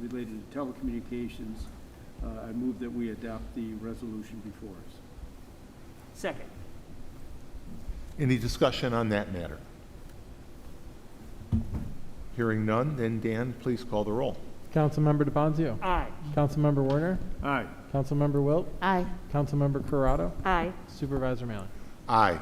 Speaker 23: related to telecommunications, I move that we adopt the resolution before us.
Speaker 11: Second.
Speaker 1: Any discussion on that matter? Hearing none, then Dan, please call the roll.
Speaker 24: Councilmember DeFazio?
Speaker 11: Aye.
Speaker 24: Councilmember Werner?
Speaker 23: Aye.
Speaker 24: Councilmember Wilt?
Speaker 9: Aye.
Speaker 24: Councilmember Corrado?
Speaker 2: Aye.
Speaker 24: Supervisor Mealy?
Speaker 1: Aye.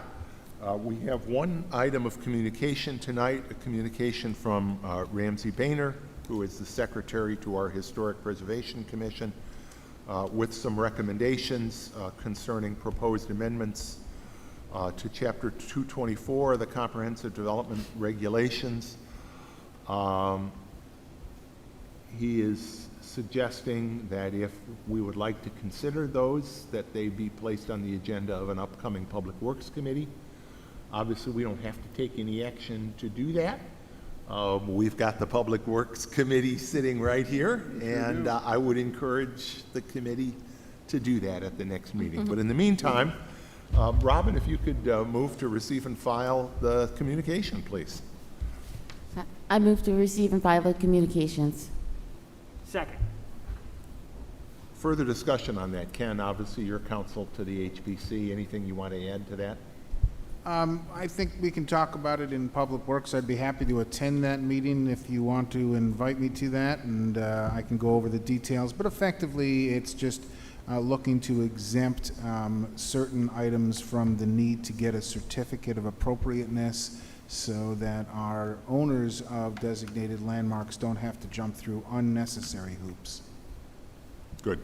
Speaker 1: We have one item of communication tonight, a communication from Ramsey Boehner, who is the secretary to our Historic Preservation Commission, with some recommendations concerning proposed amendments to Chapter 224 of the Comprehensive Development Regulations. He is suggesting that if we would like to consider those, that they be placed on the agenda of an upcoming Public Works Committee. Obviously, we don't have to take any action to do that. We've got the Public Works Committee sitting right here, and I would encourage the committee to do that at the next meeting. But in the meantime, Robin, if you could move to receive and file the communication, please.
Speaker 9: I move to receive and file the communications.
Speaker 11: Second.
Speaker 1: Further discussion on that. Ken, obviously you're counsel to the HPC. Anything you want to add to that?
Speaker 5: I think we can talk about it in Public Works. I'd be happy to attend that meeting if you want to invite me to that, and I can go over the details. But effectively, it's just looking to exempt certain items from the need to get a certificate of appropriateness so that our owners of designated landmarks don't have to jump through unnecessary hoops.
Speaker 1: Good.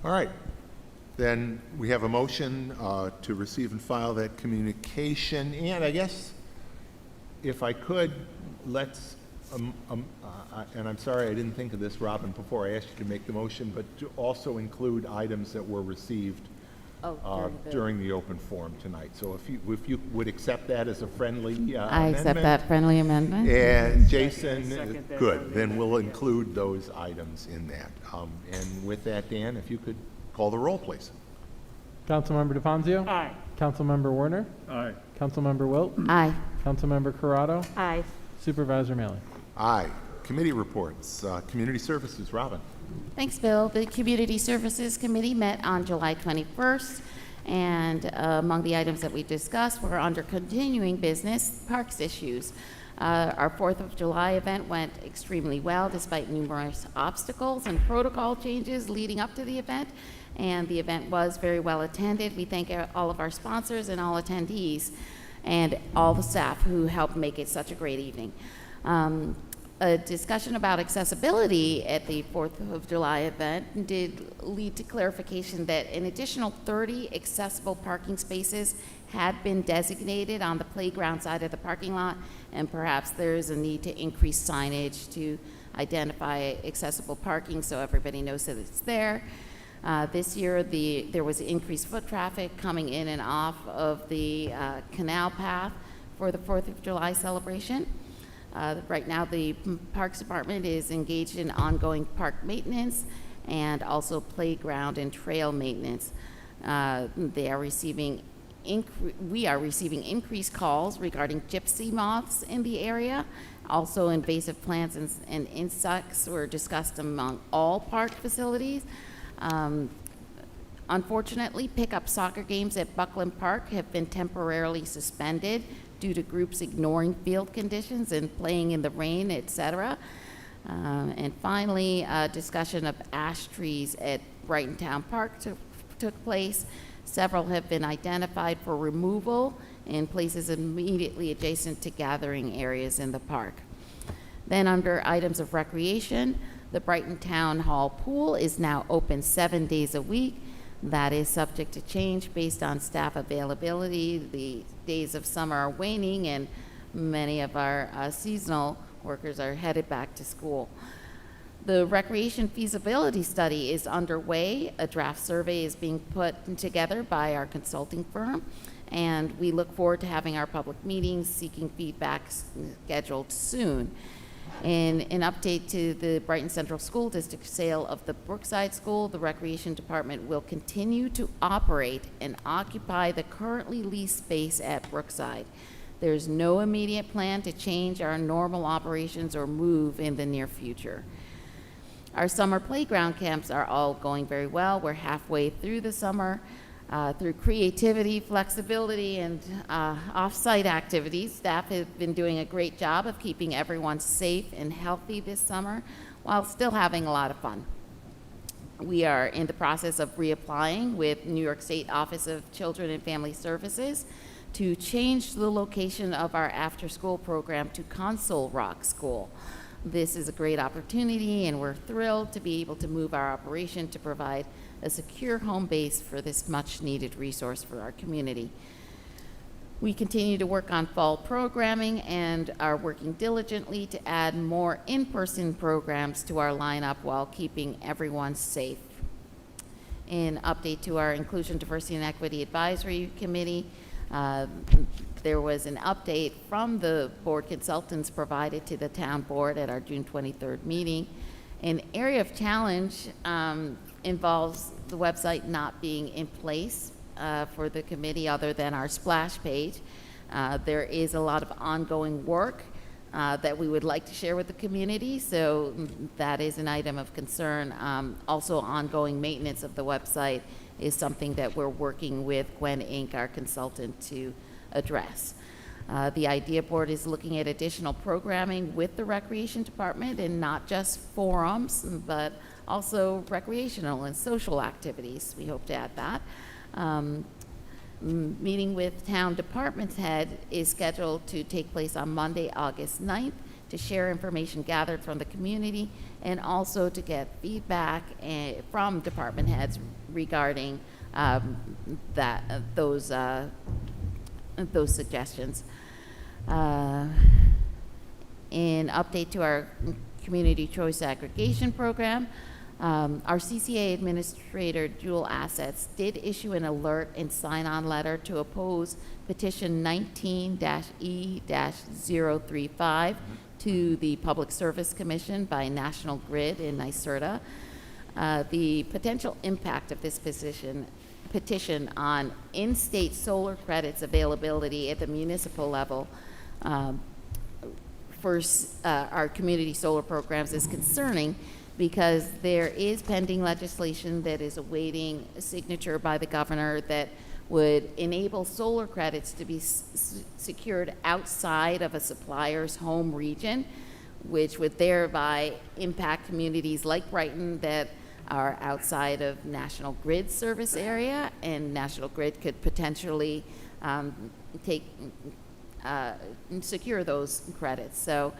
Speaker 1: All right. Then we have a motion to receive and file that communication. And I guess if I could, let's, and I'm sorry I didn't think of this, Robin, before I asked you to make the motion, but to also include items that were received during the open forum tonight. So if you would accept that as a friendly amendment.
Speaker 9: I accept that friendly amendment.
Speaker 1: And Jason,
Speaker 11: Second that
Speaker 1: good.
Speaker 11: friendly
Speaker 1: Then we'll
Speaker 11: amendment, yes.
Speaker 1: include those items in that. And with that, Dan, if you could call the roll, please.
Speaker 24: Councilmember DeFazio?
Speaker 11: Aye.
Speaker 24: Councilmember Werner?
Speaker 23: Aye.
Speaker 24: Councilmember Wilt?
Speaker 9: Aye.
Speaker 24: Councilmember Corrado?
Speaker 2: Aye.
Speaker 24: Supervisor Mealy?
Speaker 1: Aye. Committee reports. Community Services, Robin.
Speaker 9: Thanks, Bill. The Community Services Committee met on July 21st, and among the items that we discussed were under continuing business, parks issues. Our 4th of July event went extremely well despite numerous obstacles and protocol changes leading up to the event, and the event was very well attended. We thank all of our sponsors and all attendees and all the staff who helped make it such a great evening. A discussion about accessibility at the 4th of July event did lead to clarification that an additional 30 accessible parking spaces had been designated on the playground side of the parking lot, and perhaps there is a need to increase signage to identify accessible parking so everybody knows that it's there. This year, there was increased foot traffic coming in and off of the canal path for the 4th of July celebration. Right now, the Parks Department is engaged in ongoing park maintenance and also playground and trail maintenance. We are receiving increased calls regarding gypsy moths in the area. Also, invasive plants and insects were discussed among all park facilities. Unfortunately, pickup soccer games at Buckland Park have been temporarily suspended due to groups ignoring field conditions and playing in the rain, etc. And finally, a discussion of ash trees at Brighton Town Park took place. Several have been identified for removal in places immediately adjacent to gathering areas in the park. Then under items of recreation, the Brighton Town Hall pool is now open 7 days a week. That is subject to change based on staff availability. The days of summer are waning and many of our seasonal workers are headed back to school. The recreation feasibility study is underway. A draft survey is being put together by our consulting firm, and we look forward to having our public meetings seeking feedback scheduled soon. In an update to the Brighton Central School District sale of the Brookside School, the Recreation Department will continue to operate and occupy the currently leased space at Brookside. There's no immediate plan to change our normal operations or move in the near future. Our summer playground camps are all going very well. We're halfway through the summer. Through creativity, flexibility, and off-site activities, staff have been doing a great job of keeping everyone safe and healthy this summer while still having a lot of fun. We are in the process of reapplying with New York State Office of Children and Family Services to change the location of our after-school program to Console Rock School. This is a great opportunity, and we're thrilled to be able to move our operation to provide a secure home base for this much-needed resource for our community. We continue to work on fall programming and are working diligently to add more in-person programs to our lineup while keeping everyone safe. In update to our Inclusion, Diversity, and Equity Advisory Committee, there was an update from the board consultants provided to the town board at our June 23rd meeting. An area of challenge involves the website not being in place for the committee other than our splash page. There is a lot of ongoing work that we would like to share with the community, so that is an item of concern. Also, ongoing maintenance of the website is something that we're working with Gwen Inc., our consultant, to address. The Idea Board is looking at additional programming with the Recreation Department, and not just forums, but also recreational and social activities. We hope to add that. Meeting with town department head is scheduled to take place on Monday, August 9th, to share information gathered from the community and also to get feedback from department heads regarding those suggestions. In update to our community choice aggregation program, our CCA administrator, Jewel Assets, did issue an alert and sign-on letter to oppose petition 19-E-035 to the Public Service Commission by National Grid in NYSERDA. The potential impact of this petition on in-state solar credits availability at the municipal level for our community solar programs is concerning, because there is pending legislation that is awaiting a signature by the governor that would enable solar credits to be secured outside of a supplier's home region, which would thereby impact communities like Brighton that are outside of National Grid service area, and National Grid could potentially secure those credits. So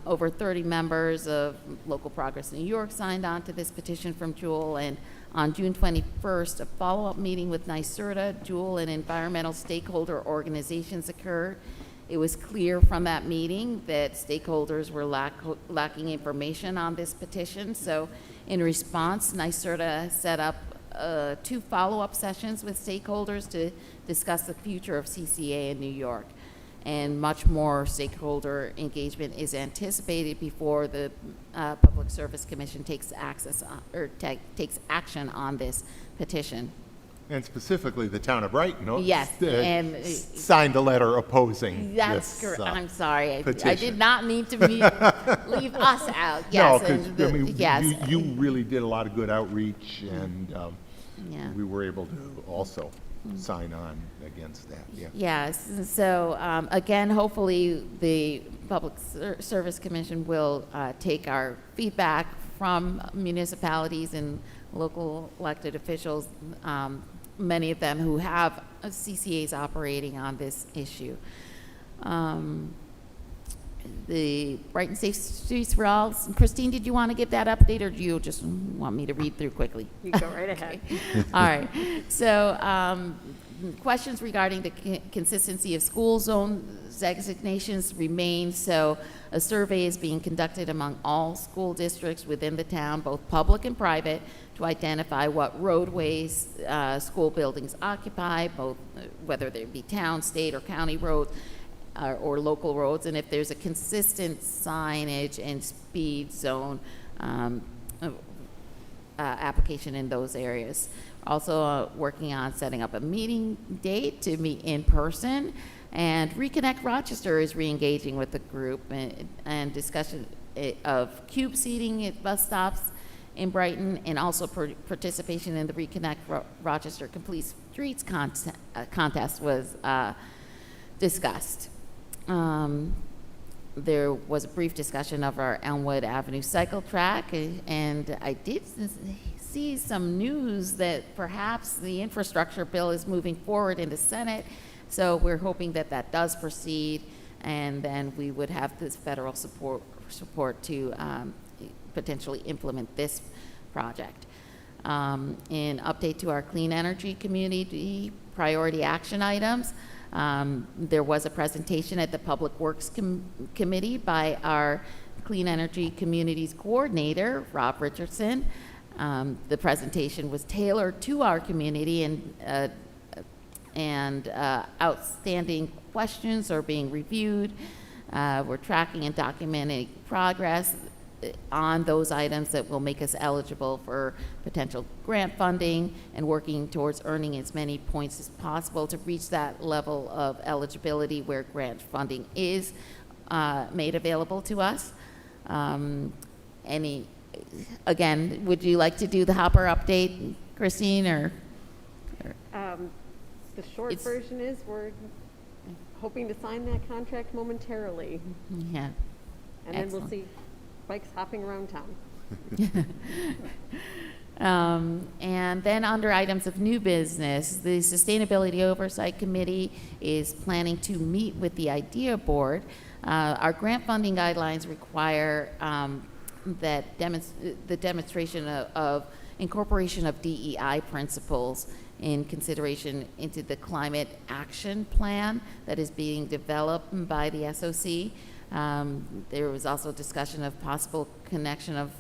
Speaker 9: over 30 members of Local Progress New York signed on to this petition from Jewel, and on June 21st, a follow-up meeting with NYSERDA, Jewel, and environmental stakeholder organizations occurred. It was clear from that meeting that stakeholders were lacking information on this petition, so in response, NYSERDA set up 2 follow-up sessions with stakeholders to discuss the future of CCA in New York. and much more stakeholder engagement is anticipated before the Public Service Commission takes takes action on this petition.
Speaker 1: And specifically, the town of Brighton
Speaker 9: Yes, and
Speaker 1: signed a letter opposing
Speaker 9: that's
Speaker 1: this
Speaker 9: correct. I'm sorry, I
Speaker 1: petition.
Speaker 9: did not mean to leave us out. Yes,
Speaker 1: No,
Speaker 9: and
Speaker 1: because I mean,
Speaker 9: yes.
Speaker 1: you really did a lot of good outreach, and
Speaker 9: Yeah.
Speaker 1: we were able to also sign on against that. Yeah.
Speaker 9: Yes, so again, hopefully the Public Service Commission will take our feedback from municipalities and local elected officials, many of them who have CCAs operating on this issue. The Brighton Safe Streets for All. Christine, did you want to give that update, or do you just want me to read through quickly?
Speaker 12: You go right ahead.
Speaker 9: All right. So questions regarding the consistency of school zone designations remain. So a survey is being conducted among all school districts within the town, both public and private, to identify what roadways school buildings occupy, both whether they be town, state, or county roads, or local roads, and if there's a consistent signage and speed zone application in those areas. Also working on setting up a meeting date to meet in person, and Reconnect Rochester is re-engaging with the group and discussion of cube seating at bus stops in Brighton, and also participation in the Reconnect Rochester Complete Streets contest was discussed. There was a brief discussion of our Elmwood Avenue cycle track, and I did see some news that perhaps the infrastructure bill is moving forward in the Senate, so we're hoping that that does proceed, and then we would have this federal support to potentially implement this project. In update to our clean energy community priority action items, there was a presentation at the Public Works Committee by our Clean Energy Communities Coordinator, Rob Richardson. The presentation was tailored to our community, and outstanding questions are being reviewed. We're tracking and documenting progress on those items that will make us eligible for potential grant funding, and working towards earning as many points as possible to reach that level of eligibility where grant funding is made available to us. Again, would you like to do the Hopper update, Christine, or?
Speaker 12: The short version is we're hoping to sign that contract momentarily.
Speaker 9: Yeah.
Speaker 12: And then we'll see bikes hopping around town.
Speaker 9: And then under items of new business, the Sustainability Oversight Committee is planning to meet with the IDEA Board. Our grant funding guidelines require that the demonstration of incorporation of DEI principles in consideration into the climate action plan that is being developed by the SOC. There was also discussion of possible connection of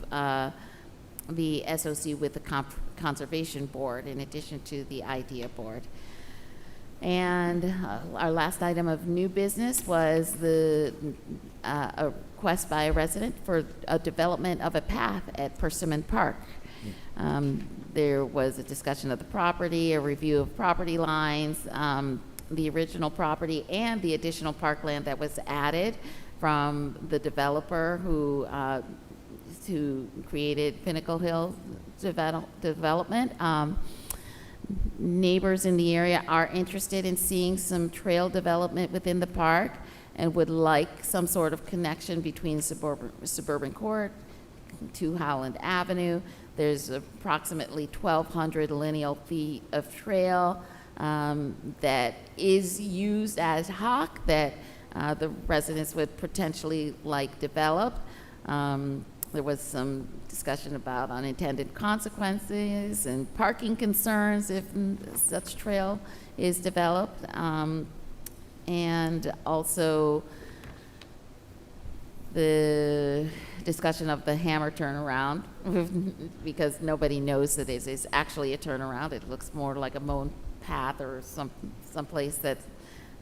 Speaker 9: the SOC with the Conservation Board in addition to the IDEA Board. And our last item of new business was a request by a resident for a development of a path at Persimmon Park. There was a discussion of the property, a review of property lines, the original property, and the additional parkland that was added from the developer who created Pinnacle Hill Development. Neighbors in the area are interested in seeing some trail development within the park and would like some sort of connection between Suburban Court to Howland Avenue. There's approximately 1,200 lineal feet of trail that is used as hoc that the residents would potentially like developed. There was some discussion about unintended consequences and parking concerns if such trail is developed. And also the discussion of the hammer turnaround because nobody knows that it is actually a turnaround. It looks more like a mown path or some place that's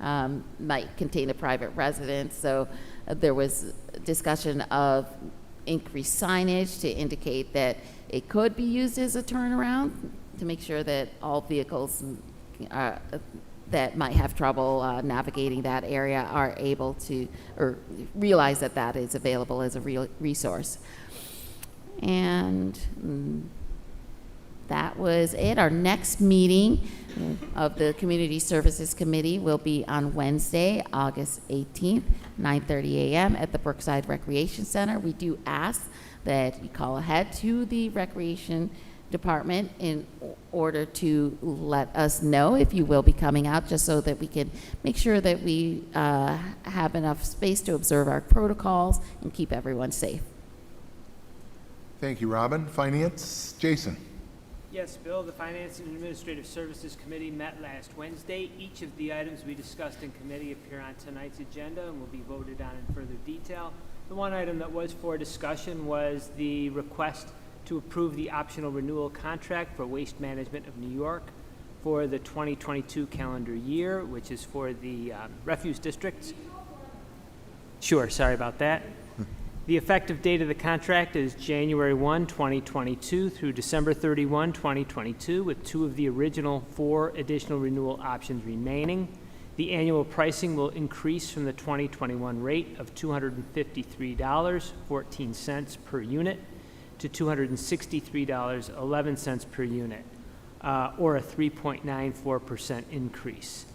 Speaker 9: might contain a private residence. So there was discussion of increased signage to indicate that it could be used as a turnaround to make sure that all vehicles that might have trouble navigating that area are able to, or realize that that is available as a real resource. And that was it. Our next meeting of the Community Services Committee will be on Wednesday, August 18th, 9:30 a.m. at the Brookside Recreation Center. We do ask that you call ahead to the Recreation Department in order to let us know if you will be coming out, just so that we can make sure that we have enough space to observe our protocols and keep everyone safe.
Speaker 1: Thank you, Robin. Finance, Jason.
Speaker 11: Yes, Bill, the Finance and Administrative Services Committee met last Wednesday. Each of the items we discussed in committee appear on tonight's agenda and will be voted on in further detail. The one item that was for discussion was the request to approve the optional renewal contract for Waste Management of New York for the 2022 calendar year, which is for the refuse districts. Sure, sorry about that. The effective date of the contract is January 1, 2022 through December 31, 2022, with 2 of the original 4 additional renewal options remaining. The annual pricing will increase from the 2021 rate of $253.14 per unit to $263.11 per unit, or a 3.94% increase.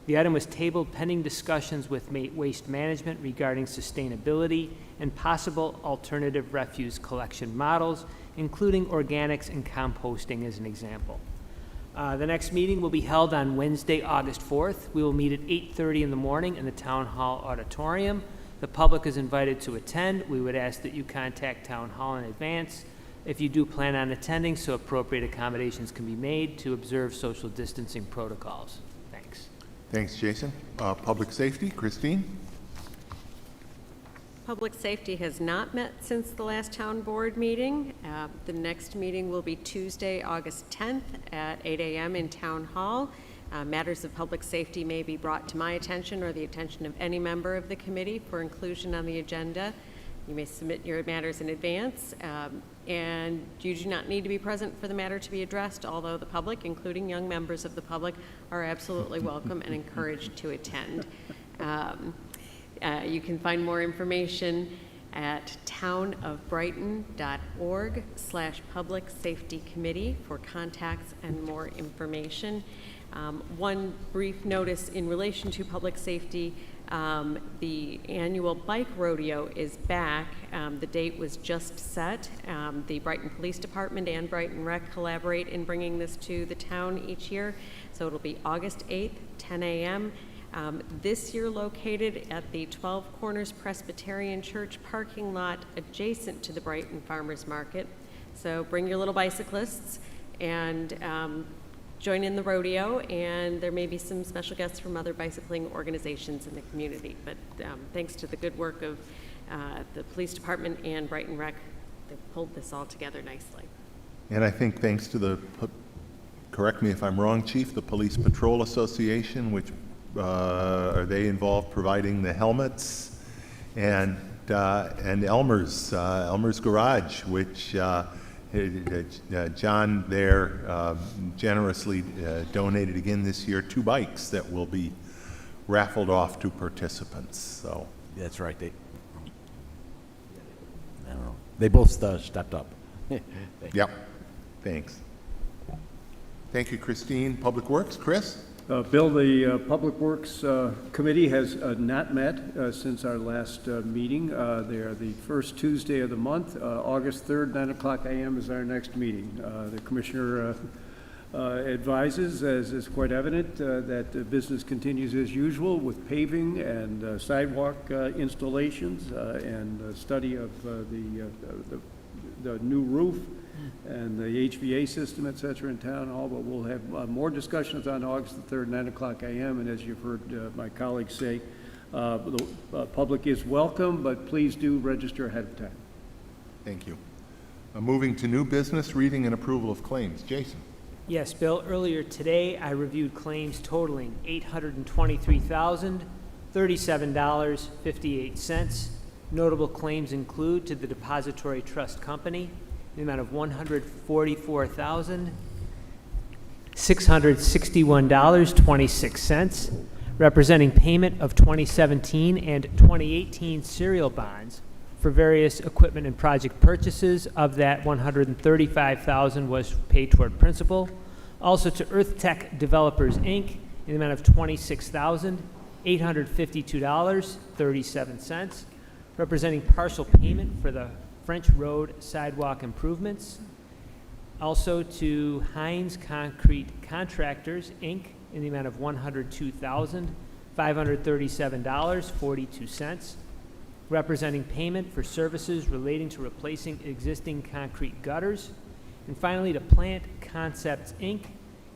Speaker 11: The item was tabled pending discussions with Waste Management regarding sustainability and possible alternative refuse collection models, including organics and composting as an example. The next meeting will be held on Wednesday, August 4th. We will meet at 8:30 in the morning in the Town Hall Auditorium. The public is invited to attend. We would ask that you contact Town Hall in advance if you do plan on attending, so appropriate accommodations can be made to observe social distancing protocols. Thanks.
Speaker 1: Thanks, Jason. Public Safety, Christine.
Speaker 12: Public Safety has not met since the last town board meeting. The next meeting will be Tuesday, August 10th at 8 a.m. in Town Hall. Matters of public safety may be brought to my attention or the attention of any member of the committee for inclusion on the agenda. You may submit your matters in advance, and you do not need to be present for the matter to be addressed, although the public, including young members of the public, are absolutely welcome and encouraged to attend. You can find more information at townofbrighton.org/public safety committee for contacts and more information. One brief notice in relation to public safety, the annual bike rodeo is back. The date was just set. The Brighton Police Department and Brighton Rec collaborate in bringing this to the town each year. So it'll be August 8th, 10 a.m. This year located at the 12 Corners Presbyterian Church parking lot adjacent to the Brighton Farmers Market. So bring your little bicyclists and join in the rodeo, and there may be some special guests from other bicycling organizations in the community. But thanks to the good work of the police department and Brighton Rec, they pulled this all together nicely.
Speaker 1: And I think thanks to the, correct me if I'm wrong, Chief, the Police Patrol Association, which are they involved providing the helmets, and Elmer's Garage, which John there generously donated again this year 2 bikes that will be raffled off to participants. So
Speaker 13: that's right. I don't know. They both stepped up.
Speaker 1: Yep. Thanks. Thank you, Christine. Public Works, Chris.
Speaker 23: Bill, the Public Works Committee has not met since our last meeting. They are the first Tuesday of the month. August 3rd, 9 o'clock a.m. is our next meeting. The Commissioner advises, as is quite evident, that business continues as usual with paving and sidewalk installations and study of the new roof and the HVA system, et cetera, in Town Hall. But we'll have more discussions on August the 3rd, 9 o'clock a.m. And as you've heard my colleagues say, the public is welcome, but please do register ahead of time.
Speaker 1: Thank you. Moving to new business, reading and approval of claims. Jason.
Speaker 11: Yes, Bill, earlier today, I reviewed claims totaling $823,037.58. Notable claims include to the Depository Trust Company, in the amount of $144,661.26, representing payment of 2017 and 2018 serial bonds for various equipment and project purchases. Of that, $135,000 was paid toward principal. Also to Earth Tech Developers, Inc., in the amount of $26,852.37, representing partial payment for the French Road sidewalk improvements. Also to Hines Concrete Contractors, Inc., in the amount of $102,537.42, representing payment for services relating to replacing existing concrete gutters. And finally, to Plant Concepts, Inc.,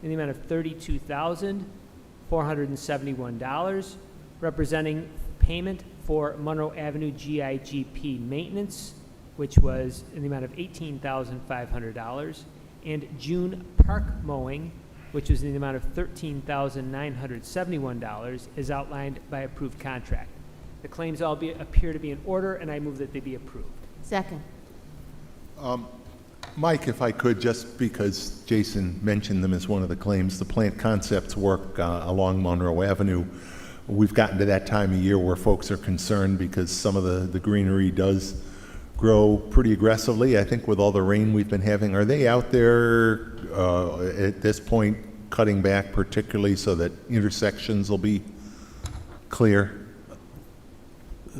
Speaker 11: in the amount of $32,471, representing payment for Monroe Avenue GIGP maintenance, which was in the amount of $18,500, and June Park mowing, which was in the amount of $13,971, as outlined by approved contract. The claims all appear to be in order, and I move that they be approved.
Speaker 9: Second.
Speaker 1: Mike, if I could, just because Jason mentioned them as one of the claims, the Plant Concepts work along Monroe Avenue. We've gotten to that time of year where folks are concerned because some of the greenery does grow pretty aggressively, I think, with all the rain we've been having. Are they out there at this point cutting back, particularly so that intersections will be clear?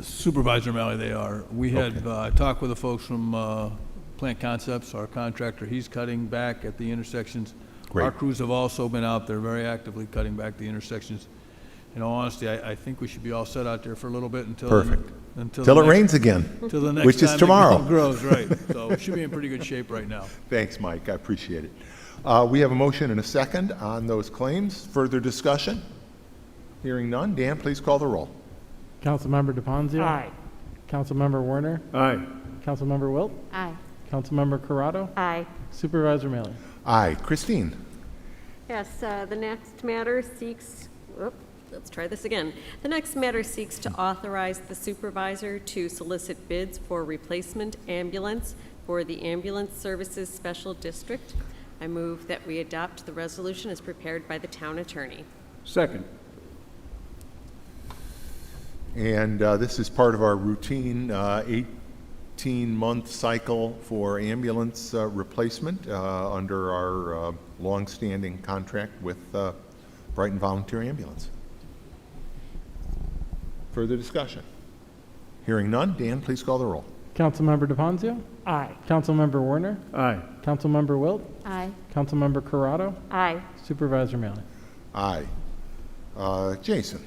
Speaker 14: Supervisor Malley, they are. We had talked with the folks from Plant Concepts, our contractor. He's cutting back at the intersections.
Speaker 1: Great.
Speaker 14: Our crews have also been out there very actively cutting back the intersections. In all honesty, I think we should be all set out there for a little bit until
Speaker 1: Perfect.
Speaker 14: Until
Speaker 1: it rains again,
Speaker 14: until the next
Speaker 1: which is
Speaker 14: time
Speaker 1: tomorrow.
Speaker 14: It grows, right. So we should be in pretty good shape right now.
Speaker 1: Thanks, Mike. I appreciate it. We have a motion and a second on those claims. Further discussion? Hearing none. Dan, please call the roll.
Speaker 24: Councilmember DePonzio?
Speaker 11: Aye.
Speaker 24: Councilmember Warner?
Speaker 23: Aye.
Speaker 24: Councilmember Wilt?
Speaker 9: Aye.
Speaker 24: Councilmember Corrado?
Speaker 12: Aye.
Speaker 24: Supervisor Malley?
Speaker 1: Aye. Christine?
Speaker 12: Yes, the next matter seeks, let's try this again. The next matter seeks to authorize the supervisor to solicit bids for replacement ambulance for the Ambulance Services Special District. I move that we adopt the resolution as prepared by the town attorney.
Speaker 23: Second.
Speaker 1: And this is part of our routine 18-month cycle for ambulance replacement under our long-standing contract with Brighton Volunteer Ambulance. Further discussion? Hearing none. Dan, please call the roll.
Speaker 24: Councilmember DePonzio?
Speaker 11: Aye.
Speaker 24: Councilmember Warner?
Speaker 23: Aye.
Speaker 24: Councilmember Wilt?
Speaker 9: Aye.
Speaker 24: Councilmember Corrado?
Speaker 12: Aye.
Speaker 24: Supervisor Malley?
Speaker 1: Aye. Jason?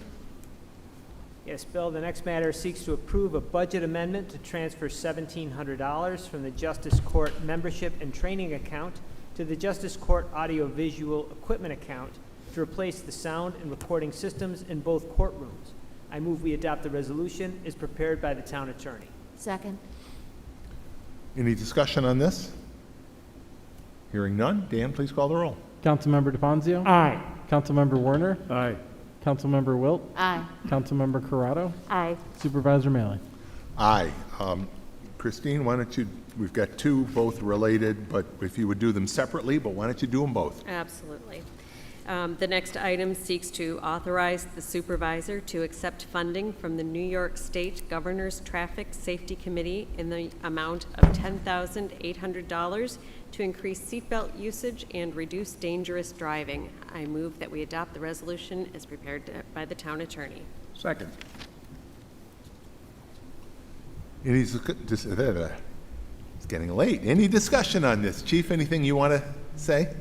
Speaker 11: Yes, Bill, the next matter seeks to approve a budget amendment to transfer $1,700 from the Justice Court membership and training account to the Justice Court audiovisual equipment account to replace the sound and recording systems in both courtrooms. I move we adopt the resolution as prepared by the town attorney.
Speaker 9: Second.
Speaker 1: Any discussion on this? Hearing none. Dan, please call the roll.
Speaker 24: Councilmember DePonzio?
Speaker 11: Aye.
Speaker 24: Councilmember Warner?
Speaker 23: Aye.
Speaker 24: Councilmember Wilt?
Speaker 9: Aye.
Speaker 24: Councilmember Corrado?
Speaker 12: Aye.
Speaker 24: Supervisor Malley?
Speaker 1: Aye. Christine, why don't you, we've got two, both related, but if you would do them separately, but why don't you do them both?
Speaker 12: Absolutely. The next item seeks to authorize the supervisor to accept funding from the New York State Governor's Traffic Safety Committee in the amount of $10,800 to increase seatbelt usage and reduce dangerous driving. I move that we adopt the resolution as prepared by the town attorney.
Speaker 23: Second.
Speaker 1: It's getting late. Any discussion on this? Chief, anything you want to say?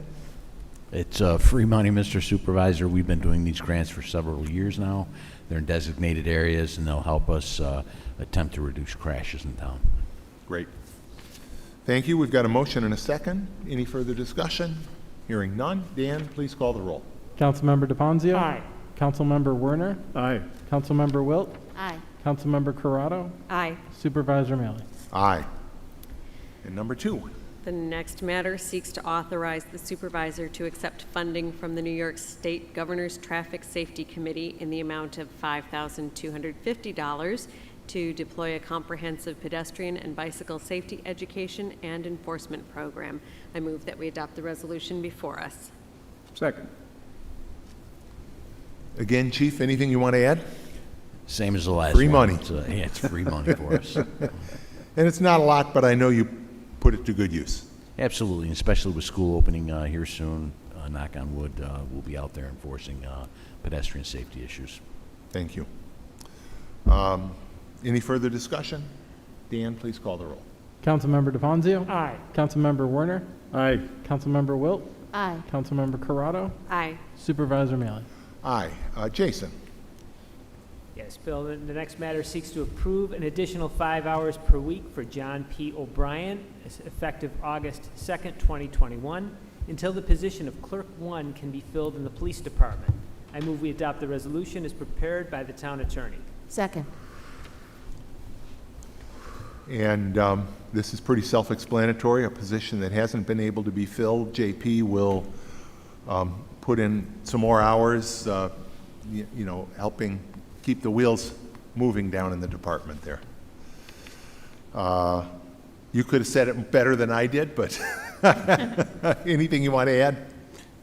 Speaker 13: It's free money, Mr. Supervisor. We've been doing these grants for several years now. They're in designated areas, and they'll help us attempt to reduce crashes in town.
Speaker 1: Great. Thank you. We've got a motion and a second. Any further discussion? Hearing none. Dan, please call the roll.
Speaker 24: Councilmember DePonzio?
Speaker 11: Aye.
Speaker 24: Councilmember Werner?
Speaker 23: Aye.
Speaker 24: Councilmember Wilt?
Speaker 9: Aye.
Speaker 24: Councilmember Corrado?
Speaker 12: Aye.
Speaker 24: Supervisor Malley?
Speaker 1: Aye. And number two.
Speaker 12: The next matter seeks to authorize the supervisor to accept funding from the New York State Governor's Traffic Safety Committee in the amount of $5,250 to deploy a comprehensive pedestrian and bicycle safety education and enforcement program. I move that we adopt the resolution before us.
Speaker 23: Second.
Speaker 1: Again, Chief, anything you want to add?
Speaker 13: Same as the last
Speaker 1: Free
Speaker 13: one.
Speaker 1: money.
Speaker 13: Yeah, it's free money for us.
Speaker 1: And it's not a lot, but I know you put it to good use.
Speaker 13: Absolutely, and especially with school opening here soon, knock on wood, we'll be out there enforcing pedestrian safety issues.
Speaker 1: Thank you. Any further discussion? Dan, please call the roll.
Speaker 24: Councilmember DeFonzio.
Speaker 11: Aye.
Speaker 24: Councilmember Werner.
Speaker 23: Aye.
Speaker 24: Councilmember Wilt.
Speaker 9: Aye.
Speaker 24: Councilmember Corrado.
Speaker 12: Aye.
Speaker 24: Supervisor Mealy.
Speaker 1: Aye. Jason?
Speaker 11: Yes, Bill, the next matter seeks to approve an additional 5 hours per week for John P. O'Brien, effective August 2nd, 2021, until the position of Clerk 1 can be filled in the Police Department. I move we adopt the resolution as prepared by the Town Attorney.
Speaker 9: Second.
Speaker 1: And this is pretty self-explanatory, a position that hasn't been able to be filled. JP will put in some more hours, you know, helping keep the wheels moving down in the department there. You could have said it better than I did, but anything you want to add?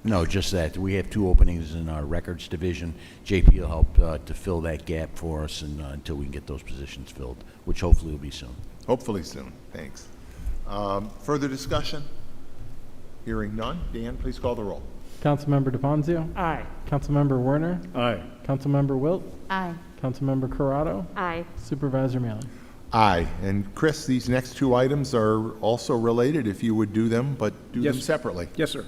Speaker 13: No, just that. We have 2 openings in our records division. JP will help to fill that gap for us and, until we can get those positions filled, which hopefully will be soon.
Speaker 1: Hopefully soon. Thanks. Further discussion? Hearing none. Dan, please call the roll.
Speaker 24: Councilmember DeFonzio.
Speaker 11: Aye.
Speaker 24: Councilmember Werner.
Speaker 23: Aye.
Speaker 24: Councilmember Wilt.
Speaker 9: Aye.
Speaker 24: Councilmember Corrado.
Speaker 12: Aye.
Speaker 24: Supervisor Mealy.
Speaker 1: Aye. And Chris, these next 2 items are also related, if you would do them, but do them separately.
Speaker 23: Yes, sir.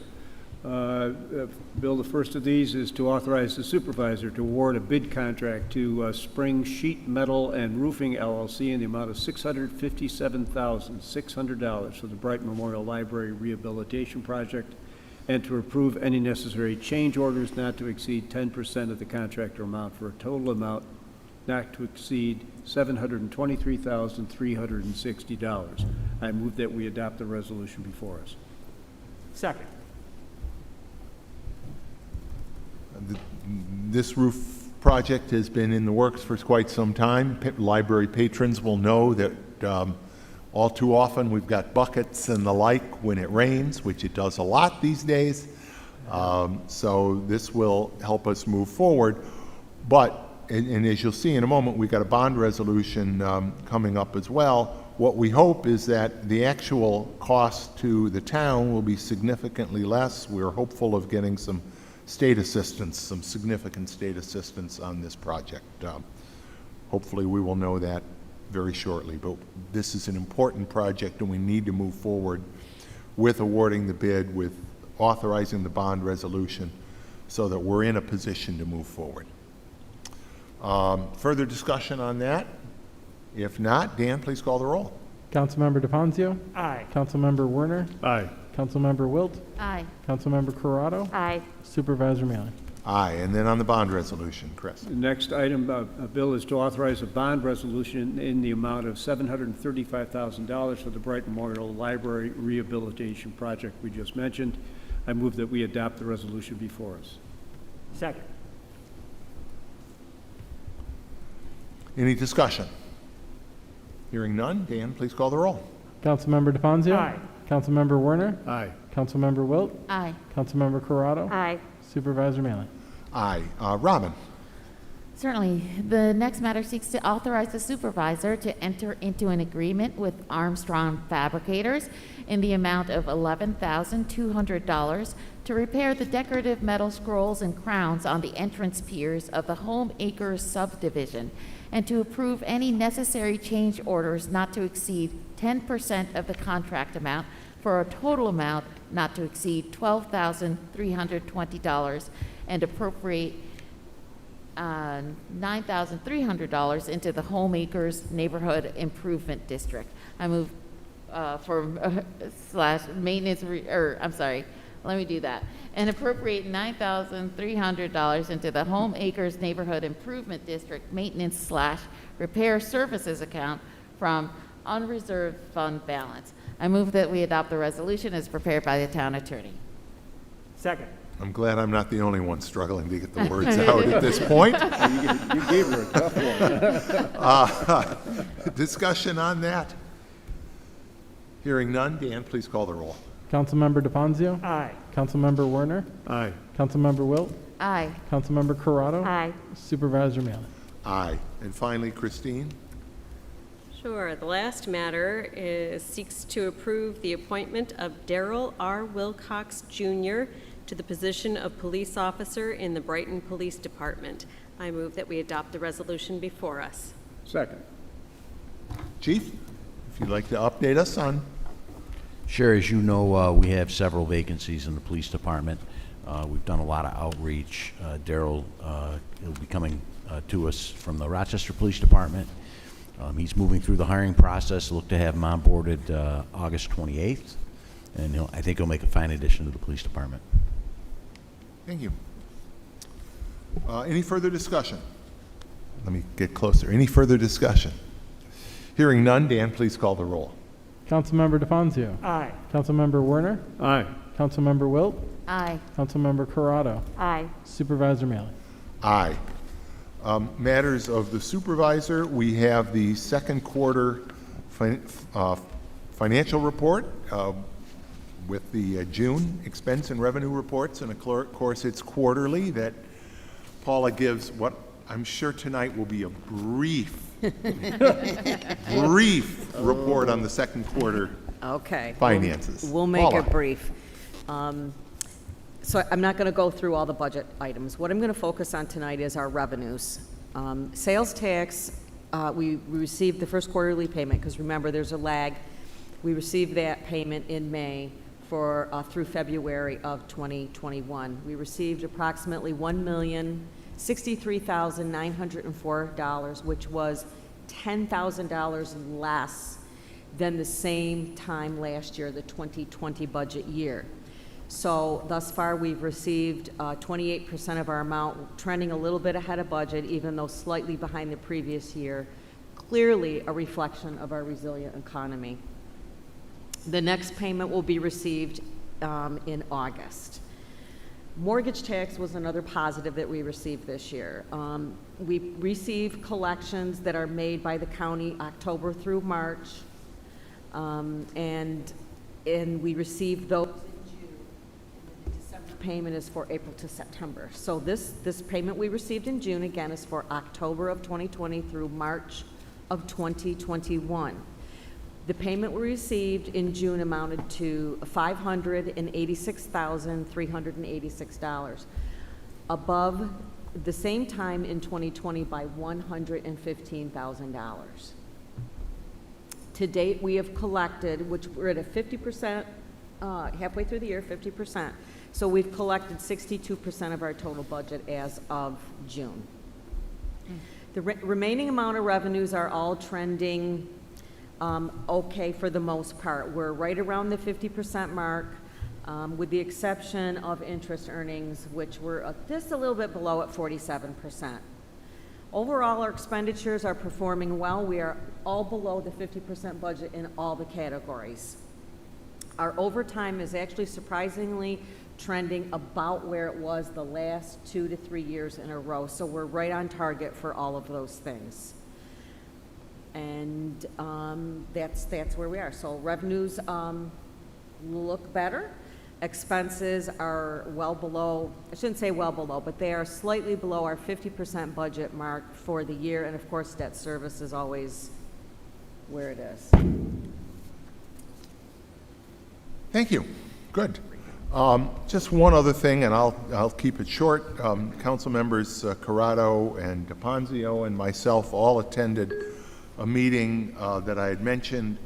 Speaker 23: Bill, the first of these is to authorize the supervisor to award a bid contract to Spring Sheet Metal and Roofing LLC in the amount of $657,600 for the Brighton Memorial Library Rehabilitation Project, and to approve any necessary change orders not to exceed 10% of the contractor amount for a total amount not to exceed $723,360. I move that we adopt the resolution before us.
Speaker 11: Second.
Speaker 1: This roof project has been in the works for quite some time. Library patrons will know that all too often we've got buckets and the like when it rains, which it does a lot these days. So this will help us move forward. But, and as you'll see in a moment, we've got a bond resolution coming up as well. What we hope is that the actual cost to the town will be significantly less. We're hopeful of getting some state assistance, some significant state assistance on this project. Hopefully we will know that very shortly, but this is an important project and we need to move forward with awarding the bid, with authorizing the bond resolution so that we're in a position to move forward. Further discussion on that? If not, Dan, please call the roll.
Speaker 24: Councilmember DeFonzio.
Speaker 11: Aye.
Speaker 24: Councilmember Werner.
Speaker 23: Aye.
Speaker 24: Councilmember Wilt.
Speaker 9: Aye.
Speaker 24: Councilmember Corrado.
Speaker 12: Aye.
Speaker 24: Supervisor Mealy.
Speaker 1: Aye, and then on the bond resolution, Chris.
Speaker 23: The next item, Bill, is to authorize a bond resolution in the amount of $735,000 for the Brighton Memorial Library Rehabilitation Project we just mentioned. I move that we adopt the resolution before us.
Speaker 11: Second.
Speaker 1: Any discussion? Hearing none, Dan, please call the roll.
Speaker 24: Councilmember DeFonzio.
Speaker 11: Aye.
Speaker 24: Councilmember Werner.
Speaker 23: Aye.
Speaker 24: Councilmember Wilt.
Speaker 9: Aye.
Speaker 24: Councilmember Corrado.
Speaker 12: Aye.
Speaker 24: Supervisor Mealy.
Speaker 1: Aye. Robin?
Speaker 9: Certainly. The next matter seeks to authorize the supervisor to enter into an agreement with Armstrong Fabricators in the amount of $11,200 to repair the decorative metal scrolls and crowns on the entrance piers of the Home Acres subdivision, and to approve any necessary change orders not to exceed 10% of the contract amount for a total amount not to exceed $12,320, and appropriate $9,300 into the Home Acres Neighborhood Improvement District. I move for slash maintenance, let me do that. And appropriate $9,300 into the Home Acres Neighborhood Improvement District maintenance slash repair services account from unreserved fund balance. I move that we adopt the resolution as prepared by the town attorney.
Speaker 11: Second.
Speaker 1: I'm glad I'm not the only one struggling to get the words out at this point.
Speaker 23: You gave her a tough one.
Speaker 1: Discussion on that? Hearing none, Dan, please call the roll.
Speaker 24: Councilmember DeFazio?
Speaker 11: Aye.
Speaker 24: Councilmember Werner?
Speaker 23: Aye.
Speaker 24: Councilmember Wilt?
Speaker 9: Aye.
Speaker 24: Councilmember Corrado?
Speaker 2: Aye.
Speaker 24: Supervisor Maley?
Speaker 1: Aye. And finally, Christine?
Speaker 12: Sure. The last matter seeks to approve the appointment of Darrell R. Wilcox, Jr. to the position of police officer in the Brighton Police Department. I move that we adopt the resolution before us.
Speaker 23: Second.
Speaker 1: Chief, if you'd like to update us on.
Speaker 13: Sure. As you know, we have several vacancies in the police department. We've done a lot of outreach. Darrell will be coming to us from the Rochester Police Department. He's moving through the hiring process. Look to have him onboarded August 28th, and I think he'll make a fine addition to the police department.
Speaker 1: Thank you. Any further discussion? Let me get closer. Any further discussion? Hearing none, Dan, please call the roll.
Speaker 24: Councilmember DeFazio?
Speaker 11: Aye.
Speaker 24: Councilmember Werner?
Speaker 23: Aye.
Speaker 24: Councilmember Wilt?
Speaker 9: Aye.
Speaker 24: Councilmember Corrado?
Speaker 2: Aye.
Speaker 24: Supervisor Maley?
Speaker 1: Aye. Matters of the supervisor, we have the second quarter financial report with the June expense and revenue reports, and of course it's quarterly that Paula gives what I'm sure tonight will be a brief report on the second quarter
Speaker 10: Okay.
Speaker 1: finances.
Speaker 10: We'll make
Speaker 1: Paula.
Speaker 10: it brief. So I'm not going to go through all the budget items. What I'm going to focus on tonight is our revenues. Sales tax, we received the first quarterly payment, because remember, there's a lag. We received that payment in May for through February of 2021. We received approximately $1,063,904, which was $10,000 less than the same time last year, the 2020 budget year. So thus far, we've received 28% of our amount, trending a little bit ahead of budget, even though slightly behind the previous year. Clearly a reflection of our resilient economy. The next payment will be received in August. Mortgage tax was another positive that we received this year. We receive collections that are made by the county October through March, and we received those in June. And the December payment is for April to September. So this payment we received in June, again, is for October of 2020 through March of 2021. The payment we received in June amounted to $586,386, above the same time in 2020 by $115,000. To date, we have collected, which we're at a 50%, halfway through the year, 50%. So we've collected 62% of our total budget as of June. The remaining amount of revenues are all trending okay for the most part. We're right around the 50% mark, with the exception of interest earnings, which were just a little bit below at 47%. Overall, our expenditures are performing well. We are all below the 50% budget in all the categories. Our overtime is actually surprisingly trending about where it was the last 2 to 3 years in a row. So we're right on target for all of those things. And that's where we are. So revenues look better. Expenses are well below, I shouldn't say well below, but they are slightly below our 50% budget mark for the year. And of course, debt service is always where it is.
Speaker 1: Thank you. Good. Just one other thing, and I'll keep it short. Council members Corrado and DePonzio and myself all attended a meeting that I had mentioned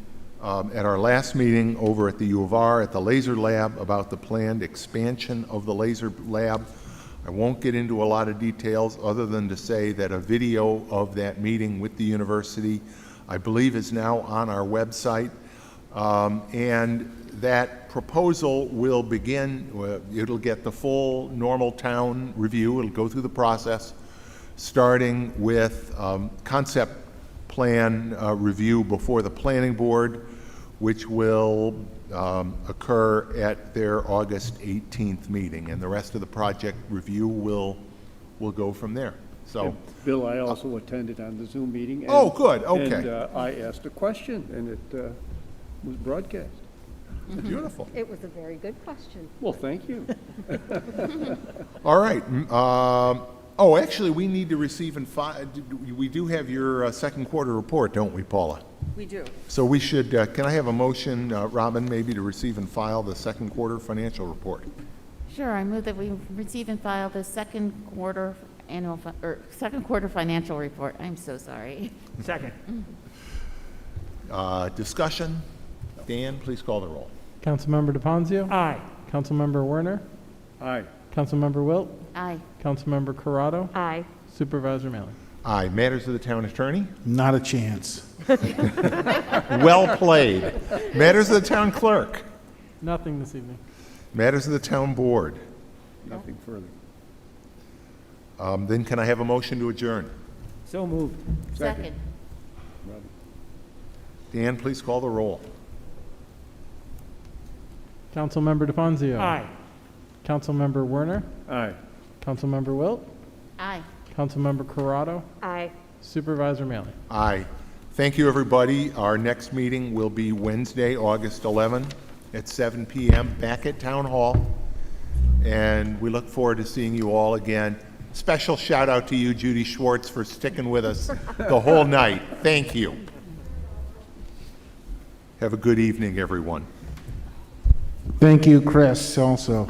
Speaker 1: at our last meeting over at the U of R at the laser lab about the planned expansion of the laser lab. I won't get into a lot of details other than to say that a video of that meeting with the university, I believe, is now on our website. And that proposal will begin, it'll get the full normal town review. It'll go through the process, starting with concept plan review before the planning board, which will occur at their August 18th meeting, and the rest of the project review will go from there. So,
Speaker 23: And Bill, I also attended on the Zoom meeting. And,
Speaker 1: Oh, good, okay.
Speaker 23: And I asked a question, and it was broadcast.
Speaker 1: beautiful.
Speaker 12: It was a very good question.
Speaker 23: Well, thank you.
Speaker 1: All right. Oh, actually, we need to receive and file. We do have your second quarter report, don't we, Paula?
Speaker 12: We do.
Speaker 1: So we should, can I have a motion, Robin, maybe to receive and file the second quarter financial report?
Speaker 15: Sure, I move that we receive and file the second quarter financial report. I'm so sorry.
Speaker 11: Second.
Speaker 1: Discussion? Dan, please call the roll.
Speaker 24: Councilmember DePonzio?
Speaker 11: Aye.
Speaker 24: Councilmember Werner?
Speaker 23: Aye.
Speaker 24: Councilmember Wilt?
Speaker 15: Aye.
Speaker 24: Councilmember Corrado?
Speaker 12: Aye.
Speaker 24: Supervisor Mailer?
Speaker 1: Aye. Matters of the town attorney?
Speaker 5: Not a chance.
Speaker 1: Well played. Matters of the town clerk?
Speaker 24: Nothing this evening.
Speaker 1: Matters of the town board?
Speaker 23: Nothing further.
Speaker 1: Then can I have a motion to adjourn?
Speaker 11: So moved.
Speaker 15: Second.
Speaker 1: Dan, please call the roll.
Speaker 24: Councilmember DePonzio?
Speaker 11: Aye.
Speaker 24: Councilmember Werner?
Speaker 23: Aye.
Speaker 24: Councilmember Wilt?
Speaker 15: Aye.
Speaker 24: Councilmember Corrado?
Speaker 12: Aye.
Speaker 24: Supervisor Mailer?
Speaker 1: Aye. Thank you, everybody. Our next meeting will be Wednesday, August 11 at 7 p.m. back at Town Hall. And we look forward to seeing you all again. Special shout out to you, Judy Schwartz, for sticking with us the whole night. Thank you. Have a good evening, everyone.
Speaker 5: Thank you, Chris, also.